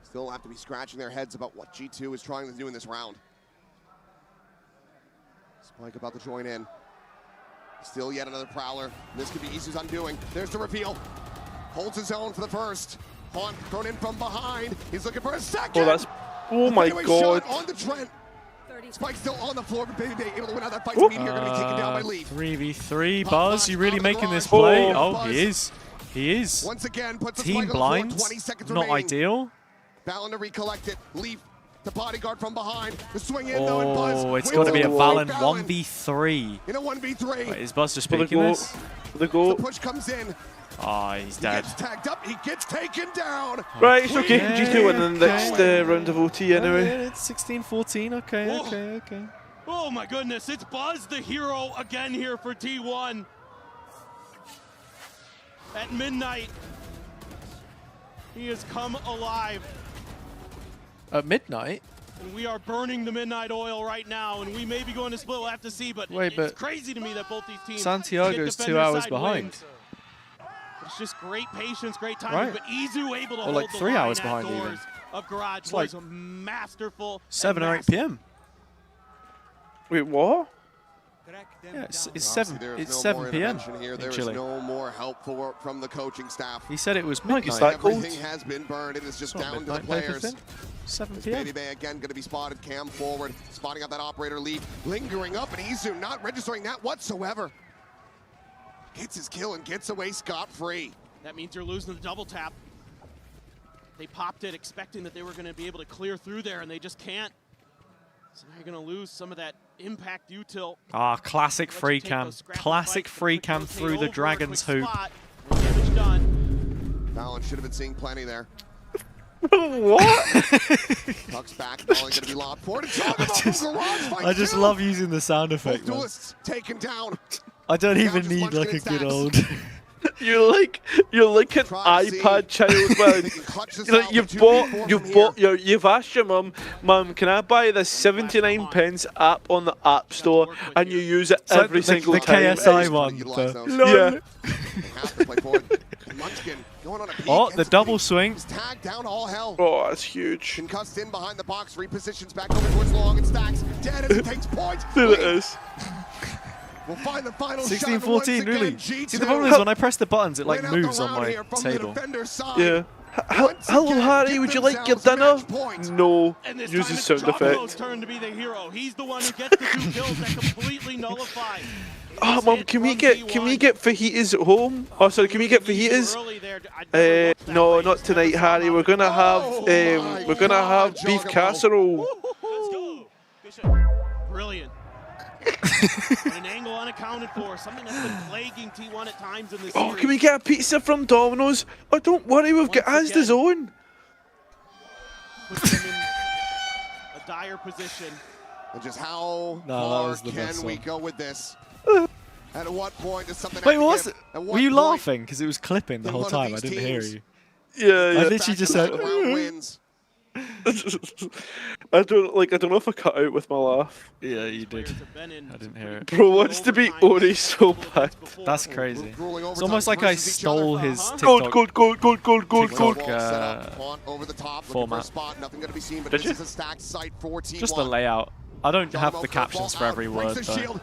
Still have to be scratching their heads about what G2 is trying to do in this round. Spike about to join in. Still yet another Prowler. This could be Isu's undoing. There's the reveal. Holds his own for the first. Haunt thrown in from behind. He's looking for a second. Oh my god. On the Trent. Spike still on the floor, but Baby Bay able to win out that fight. Meteor going to be taken down by Leaf. 3v3. Buzz, you really making this play? Oh, he is. He is. Once again, puts Team blind. Not ideal. Valen to recollect it. Leaf, the bodyguard from behind. The swing in though, and Buzz. Oh, it's got to be a Valen 1v3. In a 1v3. Wait, is Buzz just picking this? The push comes in. Oh, he's dead. He gets tagged up. He gets taken down. Right, it's okay. G2 win the next round of OT anyway. It's 16-14. Okay. Oh my goodness, it's Buzz the hero again here for T1. At midnight, he has come alive. At midnight? And we are burning the midnight oil right now, and we may be going to split. We'll have to see, but it's crazy to me that both these teams Santiago's 2 hours behind. Wins. It's just great patience, great timing, Right. but Izu able to Or hold like the 3 line hours at behind doors even. of Garage. It's like Was masterful. 7 or 8 p.m. Wait, what? Yeah, it's 7 p.m. There is no more help from the coaching staff. He said it was midnight. Everything has been burned. It is just It's not down to the midnight, players. 7 This p.m. Baby Bay again going to be spotted. Cam forward, spotting out that operator Leaf, lingering up, and Izu not registering that whatsoever. Gets his kill and gets away scot-free. That means you're losing the double tap. They popped it expecting that they were going to be able to clear through there, and they just can't. So now you're going to lose some of that impact util. Ah, classic free cam. Classic free cam through the Dragon's hoop. Damage done. Valen should have been seeing plenty there. What? Tucks back, Valen going to be lobbed forward. I just love using the sound effect. Both duelists taken down. I don't even need like a good old. You're like an iPad child, man. You've asked your mum, can I buy this 79 pence app on the App Store, and you use it every single time. The KSI one. Oh, the double swing. Tagged down all hell. Oh, that's huge. Concussed in behind the box, repositions back over towards Long and Stacks. Dead as it takes points. There it is. We'll find the final 16-14, really. See, the problem is when I press the buttons, it like moves on my table. Yeah. Hello, Harry. Would you like your dinner? No. Use his sound effect. Turn to be the hero. He's the one who gets the 2 kills that completely nullify. Oh, Mum, can we get fajitas at home? Oh, sorry, can we get fajitas? No, not tonight, Harry. We're gonna have beef casserole. Let's go. Brilliant. An angle unaccounted for, something that's been plaguing T1 at times in this series. Oh, can we get a pizza from Domino's? Oh, don't worry, we've got Asda's own. Puts them in a dire position. And just how far can we go with this? At what point does something Wait, what was give? it? Were you laughing? Because it was clipping the whole time. I didn't hear you. Yeah. I literally just said. I don't know if I cut out with my laugh. Yeah, you did. I didn't hear it. Bro wants to be Ori so bad. That's crazy. It's almost like I stole his TikTok. Gold. Format. Did you? Just the layout. I don't have the captions for every word though.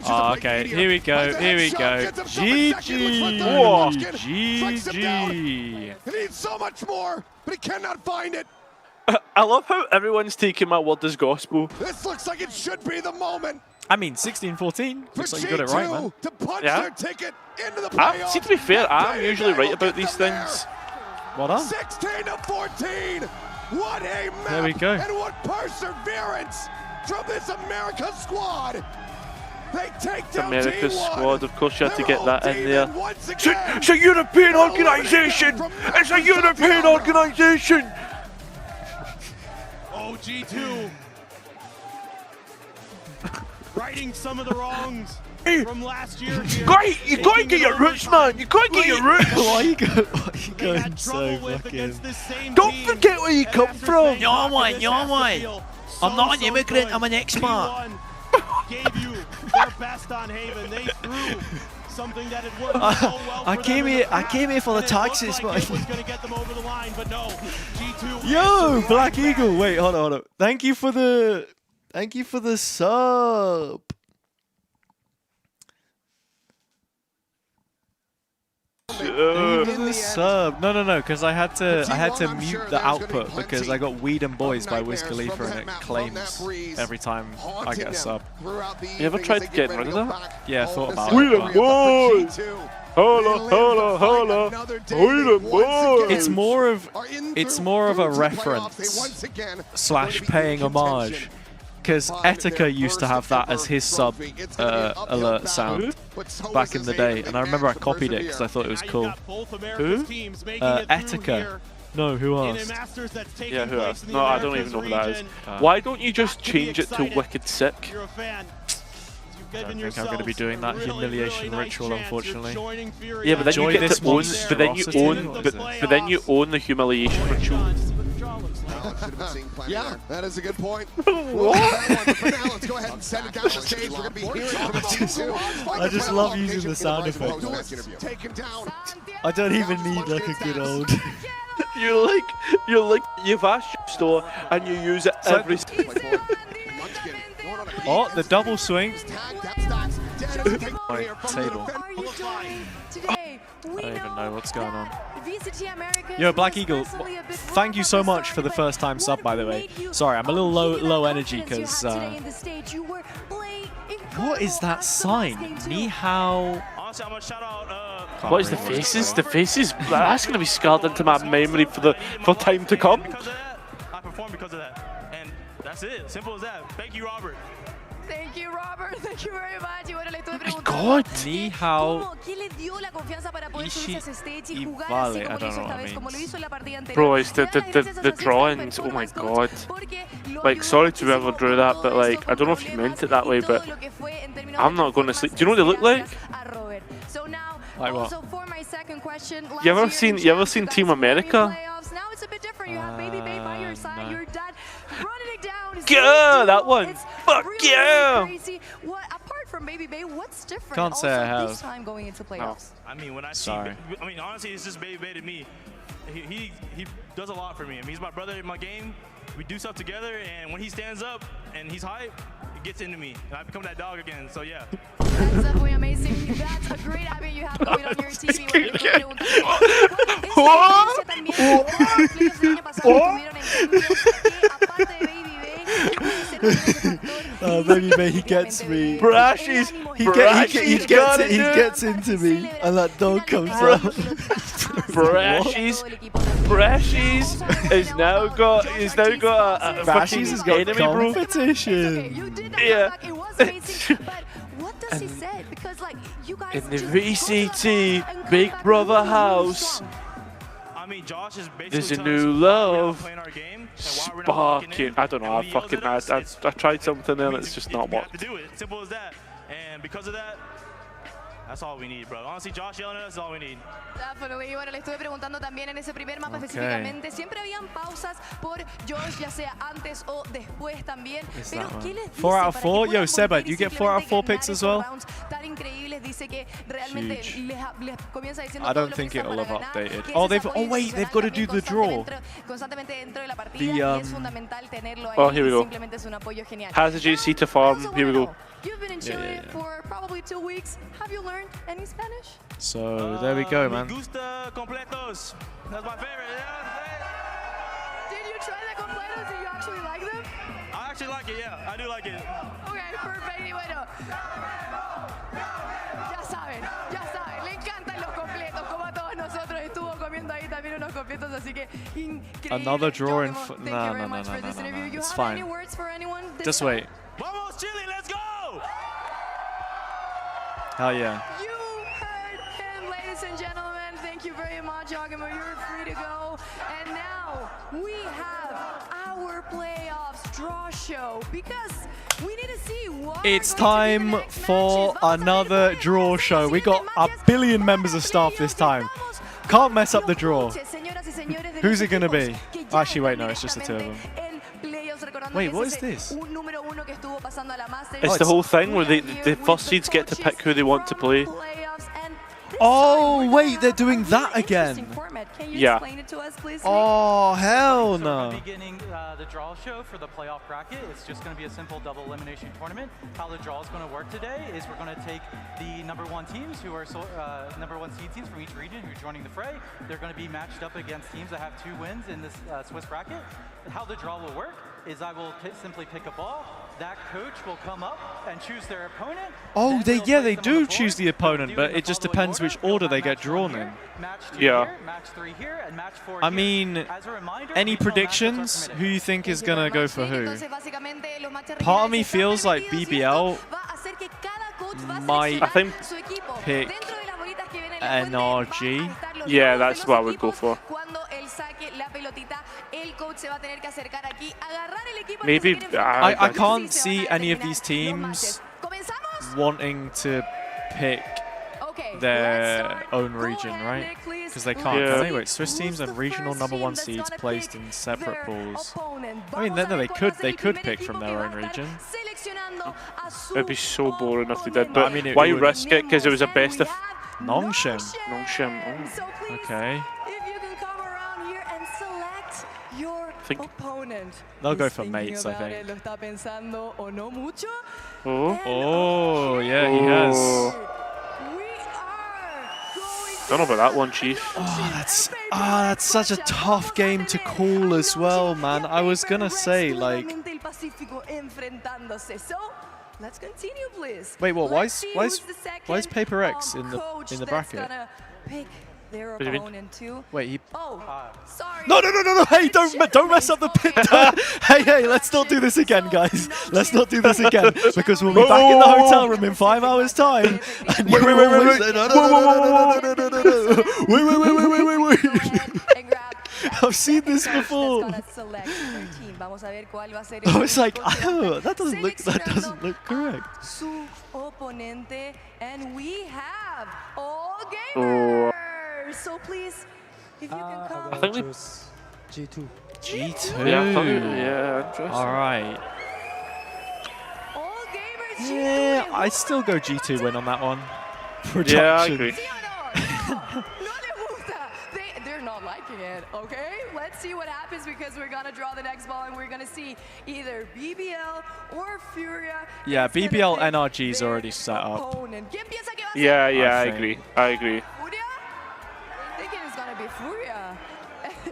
Oh, okay, here we go. GG! Whoa. GG! He needs so much more, but he cannot find it. I love how everyone's taking my word as gospel. This looks like it should be the moment. I mean, 16-14. Looks like you got it right, man. To punch Yeah. their ticket into the playoffs. See, to be fair, I'm usually right about these things. Well done. 16-14. What a map. There we go. And what perseverance from this America squad. They take down America's T1. squad, of course you had to get that in there. It's a European organisation! It's a European organisation! Oh, G2. Righting some of the wrongs from last year. Great! You gotta get your roots, man! You gotta get your roots! Why are you going so fucking... Don't forget where you come from! You're one. I'm not an immigrant, I'm an expat. Gave you their best on Haven. They threw something that had worked so well. I came here for the taxes, but it was gonna get them over the line, but no. G2. Yo, Black Eagle. Wait, hold on. Thank you for the sub. Sub. No, because I had to mute the output because I got Weed and Boys by Wiz Khalifa and it claims every time I get a sub. You ever tried getting rid of that? Yeah, I thought about Weed it. and Boys! Holla! Weed and Boys! It's more of a reference / paying homage. Because Etika used to have that as his sub alert sound back in the day, and I remember I copied it because I thought it was cool. Who? Etika. No, who asked? Yeah, who asked? No, I don't even know who that is. Why don't you just change it to Wicked Sick? I don't think I'm going to be doing that humiliation ritual, unfortunately. Yeah, but then you get to own, but then you own the humiliation ritual. Yeah, that is a good point. Let's go ahead and send it down the stage. We're going to be hearing I just love using the sound effects. I don't even need like a good old. You've asked your store and you use it every. Oh, the double swing. My table. I don't even know what's going on. Yo, Black Eagle, thank you so much for the first time sub, by the way. Sorry, I'm a little low energy because... what is that sign? Ni hao... What is the faces? The faces? That's going to be scarred into my memory for time to come. I performed because of that. And that's it. Simple as that. Thank you, Robert. Thank you, Robert. Thank you very much. Y bueno, le estuve preguntando. God. Ni hao. ¿Qué le dio la confianza para poder subirse a ese stage y jugar vale, así como lo hizo esta vez, como lo hizo en la partida anterior? Bro, it's the drawings. Oh my god. Like, sorry to whoever drew that, but like, I don't know if you meant it that way, but I'm not going to sleep. Do you know what they look like? Like what? You ever seen Team America? Now it's a bit different. You have Baby Bay by your side. Your dad running it down. Yeah, that one. Fuck yeah. Apart from Baby Bay, what's different? Can't say I have. This time going into playoffs. I mean, when I see, I mean, honestly, it's just Baby Bay to me. He does a lot for me. I mean, he's my brother in my game. We do stuff together, and when he stands up and he's hype, it gets into me, and I become that dog again. So yeah. That's muy amazing. That's a great habit you have going on your TV. Baby Bay, he gets me. Brashies, he gets into me, and that dog comes out. Brashies has now got a fucking has got enemy, bro. Competition. Yeah. What does he say? Because like you guys in the VCT Big Brother house. mean, Josh is basically There's a telling us new why we're not love playing our game and why we're not locking in. sparking. I don't know. I tried something and it's just not We have worked. to do it. Simple as that. And because of that, that's all we need, bro. Honestly, Josh yelling at us is all we need. Definitely. Y bueno, le estuve preguntando también en ese primer mapa Okay. específicamente. Siempre habían pausas por Josh, ya sea antes o después también. Pero ¿qué les dice 4 out of para 4. que Yo, puedan Seba, volver y you get 4 out of 4 simplemente picks ganar as well? esos rounds tan increíbles? Dice que realmente les comienza diciendo I todo don't lo que think están it'll para have ganar, updated. que Oh, ese they've. apoyo Oh wait, they've got to do también the draw. constantemente dentro de la partida The, y es fundamental tenerlo ahí. oh, here we Y go. simplemente es un apoyo genial. HazzaJC to farm. Here we go. You've been in Chile for probably 2 weeks. Have you learned any Spanish? So there we go, man. Me gusta completos. That's my favorite. Did you try the completos? Did you actually like them? I actually like it, yeah. I do like it. Okay, perfect. Y bueno, ya saben, le encantan los completos, como a todos nosotros. Estuvo comiendo ahí también unos completos, así que increíble. Another draw in. Thank you No, very no, no, much no, for this no, interview. no. You It's have any fine. words for anyone? Just wait. Vamos, Chile, let's go! Hell yeah. You heard him, ladies and gentlemen. Thank you very much, Agamo. You're free to go. And now we have our playoffs draw show because we need to see what It's time for another draw show. We got a billion members of staff this time. Can't mess up the draw. Who's it going to be? Actually, wait, no, it's just the two of them. Wait, what is this? It's the whole thing where the first seeds get to pick who they want to play. Oh, wait, they're doing that again. Yeah. Oh, hell So no. we're beginning the draw show for the playoff bracket. It's just going to be a simple double elimination tournament. How the draw is going to work today is we're going to take the #1 teams who are #1 seed teams from each region who are joining the fray. They're going to be matched up against teams that have 2 wins in this Swiss bracket. How the draw will work is I will simply pick a ball. That coach will come up and choose their opponent. Oh, they do choose the opponent, but it just depends which order they get drawn in. Yeah. Match 3 here, and match 4 I here. mean, As a reminder, any regional matchups are predictions? permitted. Who you think is going to go for who? Part of me feels like BBL might pick NRG. Yeah, that's what I would go for. Maybe. I can't see any of these teams wanting to pick their own region, right? Because they can't. Yeah. Anyway, Swiss teams and regional #1 seeds placed in separate pools. I mean, no, they could pick from their own region. It'd be so boring if they did, but I mean, why it would. risk it? Because it was a best of Nongshem. Nongshem. Oh. Okay. Think they'll go for mates, I think. Oh. Oh, yeah, he has. Don't know about that one, Chief. Oh, that's such a tough game to call as well, man. I was gonna say, like, let's continue, please. wait, what? Let's Why see is who's the second, Paper X in coach the that's bracket? gonna pick their What do you mean? opponent too. Wait, he. Oh, sorry. No! Hey, don't mess up the pit. Hey, let's not do this again, guys. Let's not do this again because we'll be back in the hotel room in 5 hours' time. And Wait. I've seen this before. I was like, oh, that doesn't look correct. Su oponente, and we have all Oh. gamers. So please, if you can come. I think we. G2. G2. Yeah, interesting. All right. All gamers, Yeah, I'd still go G2 win on that one. Yeah, I Production. agree. They're not liking it, okay? Let's see what happens because we're gonna draw the next ball and we're gonna see either BBL or Furia. Yeah, BBL NRG is already set up. Yeah, I I agree. I agree. Furia? I'm thinking it's gonna be Furia.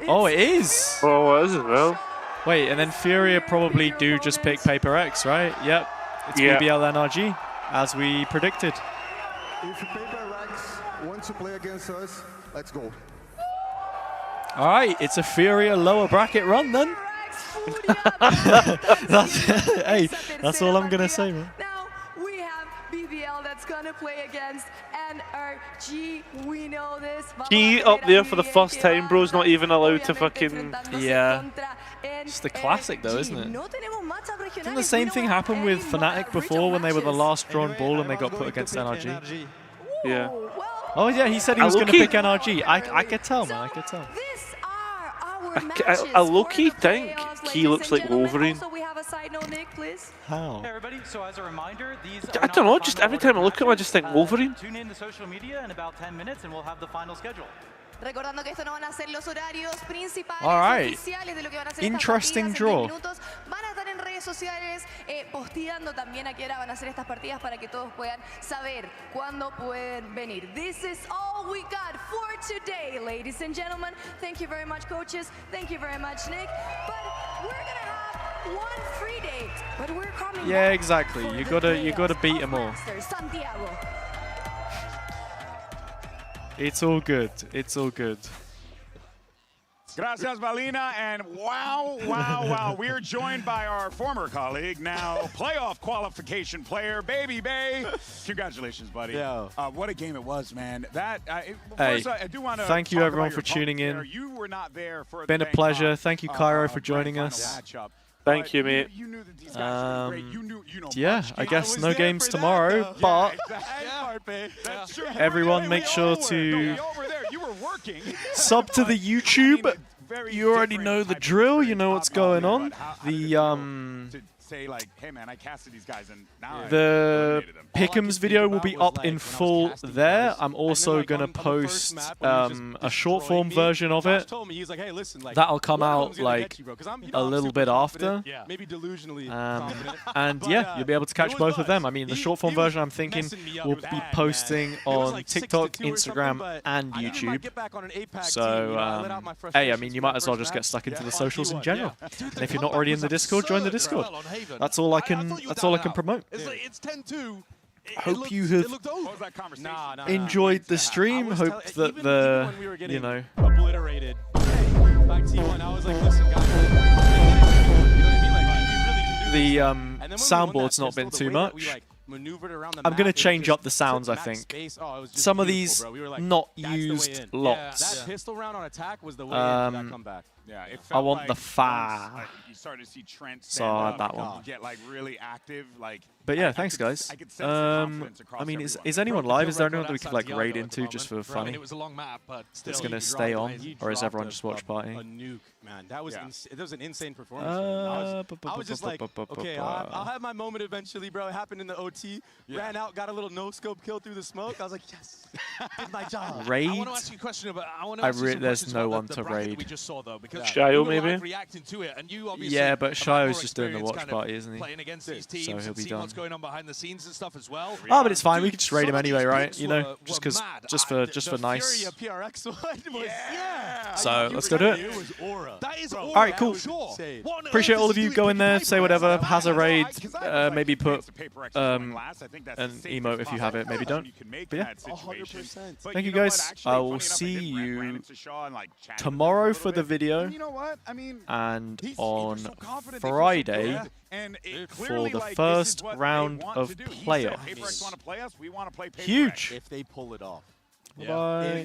Oh, it is. Oh, it is as well. Wait, and then Furia probably do just pick Paper X, right? Yep. It's Yeah. BBL NRG, as we predicted. If Paper X wants to play against us, let's go. All right, it's a Furia lower bracket run then. Hey, that's all I'm gonna say, man. Now we have BBL that's gonna play against NRG, we know this. He up there for the first time, bro's not even allowed to fucking... Yeah. It's the classic though, isn't it? Didn't the same thing happen with Fnatic before when they were the last drawn ball and they got put against NRG? Yeah. Oh yeah, he said he was going to pick NRG. I could tell, man. I could tell. I low-key think he looks like Wolverine. How? Hey everybody, so as a reminder, these I don't know, just every time I look at him, I just think Wolverine. Tune in to social media in about 10 minutes and we'll have the final schedule. Recordando que esto no van a ser los horarios principales oficiales de lo que van a ser Interesting estas draw. partidas. Van a estar en redes sociales posteando también a qué hora van a ser estas partidas para que todos puedan saber cuándo pueden venir. This is all we got for today, ladies and gentlemen. Thank you very much, coaches. Thank you very much, Nick. But we're gonna have one free day, but we're coming. Yeah, exactly. You gotta beat them all. Santiago. It's all good. It's all good. Gracias, Valina, and wow. We're joined by our former colleague, now playoff qualification player, Baby Bay. Congratulations, buddy. Yeah. What a game it was, man. That. Hey, first, I do want to thank you everyone for tuning in. You were not there for Been a the pleasure. Thank you, Cairo, for joining grand us. final matchup. Thank you, mate. You knew that these guys were great. You knew Yeah, I guess no games tomorrow, but everyone make sure to sub to the YouTube. You already know the drill. You know what's going on. Say like, hey man, I casted these guys and now the Pick'ems video will be up in full there. I'm also going to post a short form version of it. That'll come out like a little bit after. And yeah, you'll be able to catch both of them. I mean, the short form version I'm thinking will be posting on TikTok, Instagram, and YouTube. So, hey, I mean, you might as well just get stuck into the socials in general. And if you're not already in the Discord, join the Discord. That's all I can promote. It's 10-2. Hope you have enjoyed the stream. Hope that the, you know, obliterated. Back T1, I was like, listen, guys. The soundboard's not been too much. I'm going to change up the sounds, I think. Some of these not used lots. That pistol round on attack was the way into that comeback. Yeah, I want the fa. You started to see Trent Saw that one. get like really active, like. But yeah, thanks guys. I mean, is anyone live? Is there anyone that we could like raid into just for funny? It was a long map, but still, it's gonna stay on, or is everyone just watch party? A nuke, man. That was it was an insane performance. I was just like, okay, I'll have my moment eventually, bro. It happened in the OT. Ran out, got a little no scope kill through the smoke. I was like, yes, did my job. Raid? I want to ask you a question about. There's no one to raid. We just saw though, because Shio maybe. Reacting to it, and you obviously yeah, but Shio's just doing the watch party, isn't he? Playing against these teams, so he'll be done. What's going on behind the scenes and stuff as well. Oh, but it's fine. We could just raid him anyway, right? You know, just for nice. So let's go do it. All right, cool. Appreciate all of you. Go in there, say whatever. Hazza raid. Maybe put an emote if you have it. Maybe don't. But yeah. Thank you guys. I will see you tomorrow for the video, and on Friday for the first round of playoffs. Huge. If they pull it off. Bye.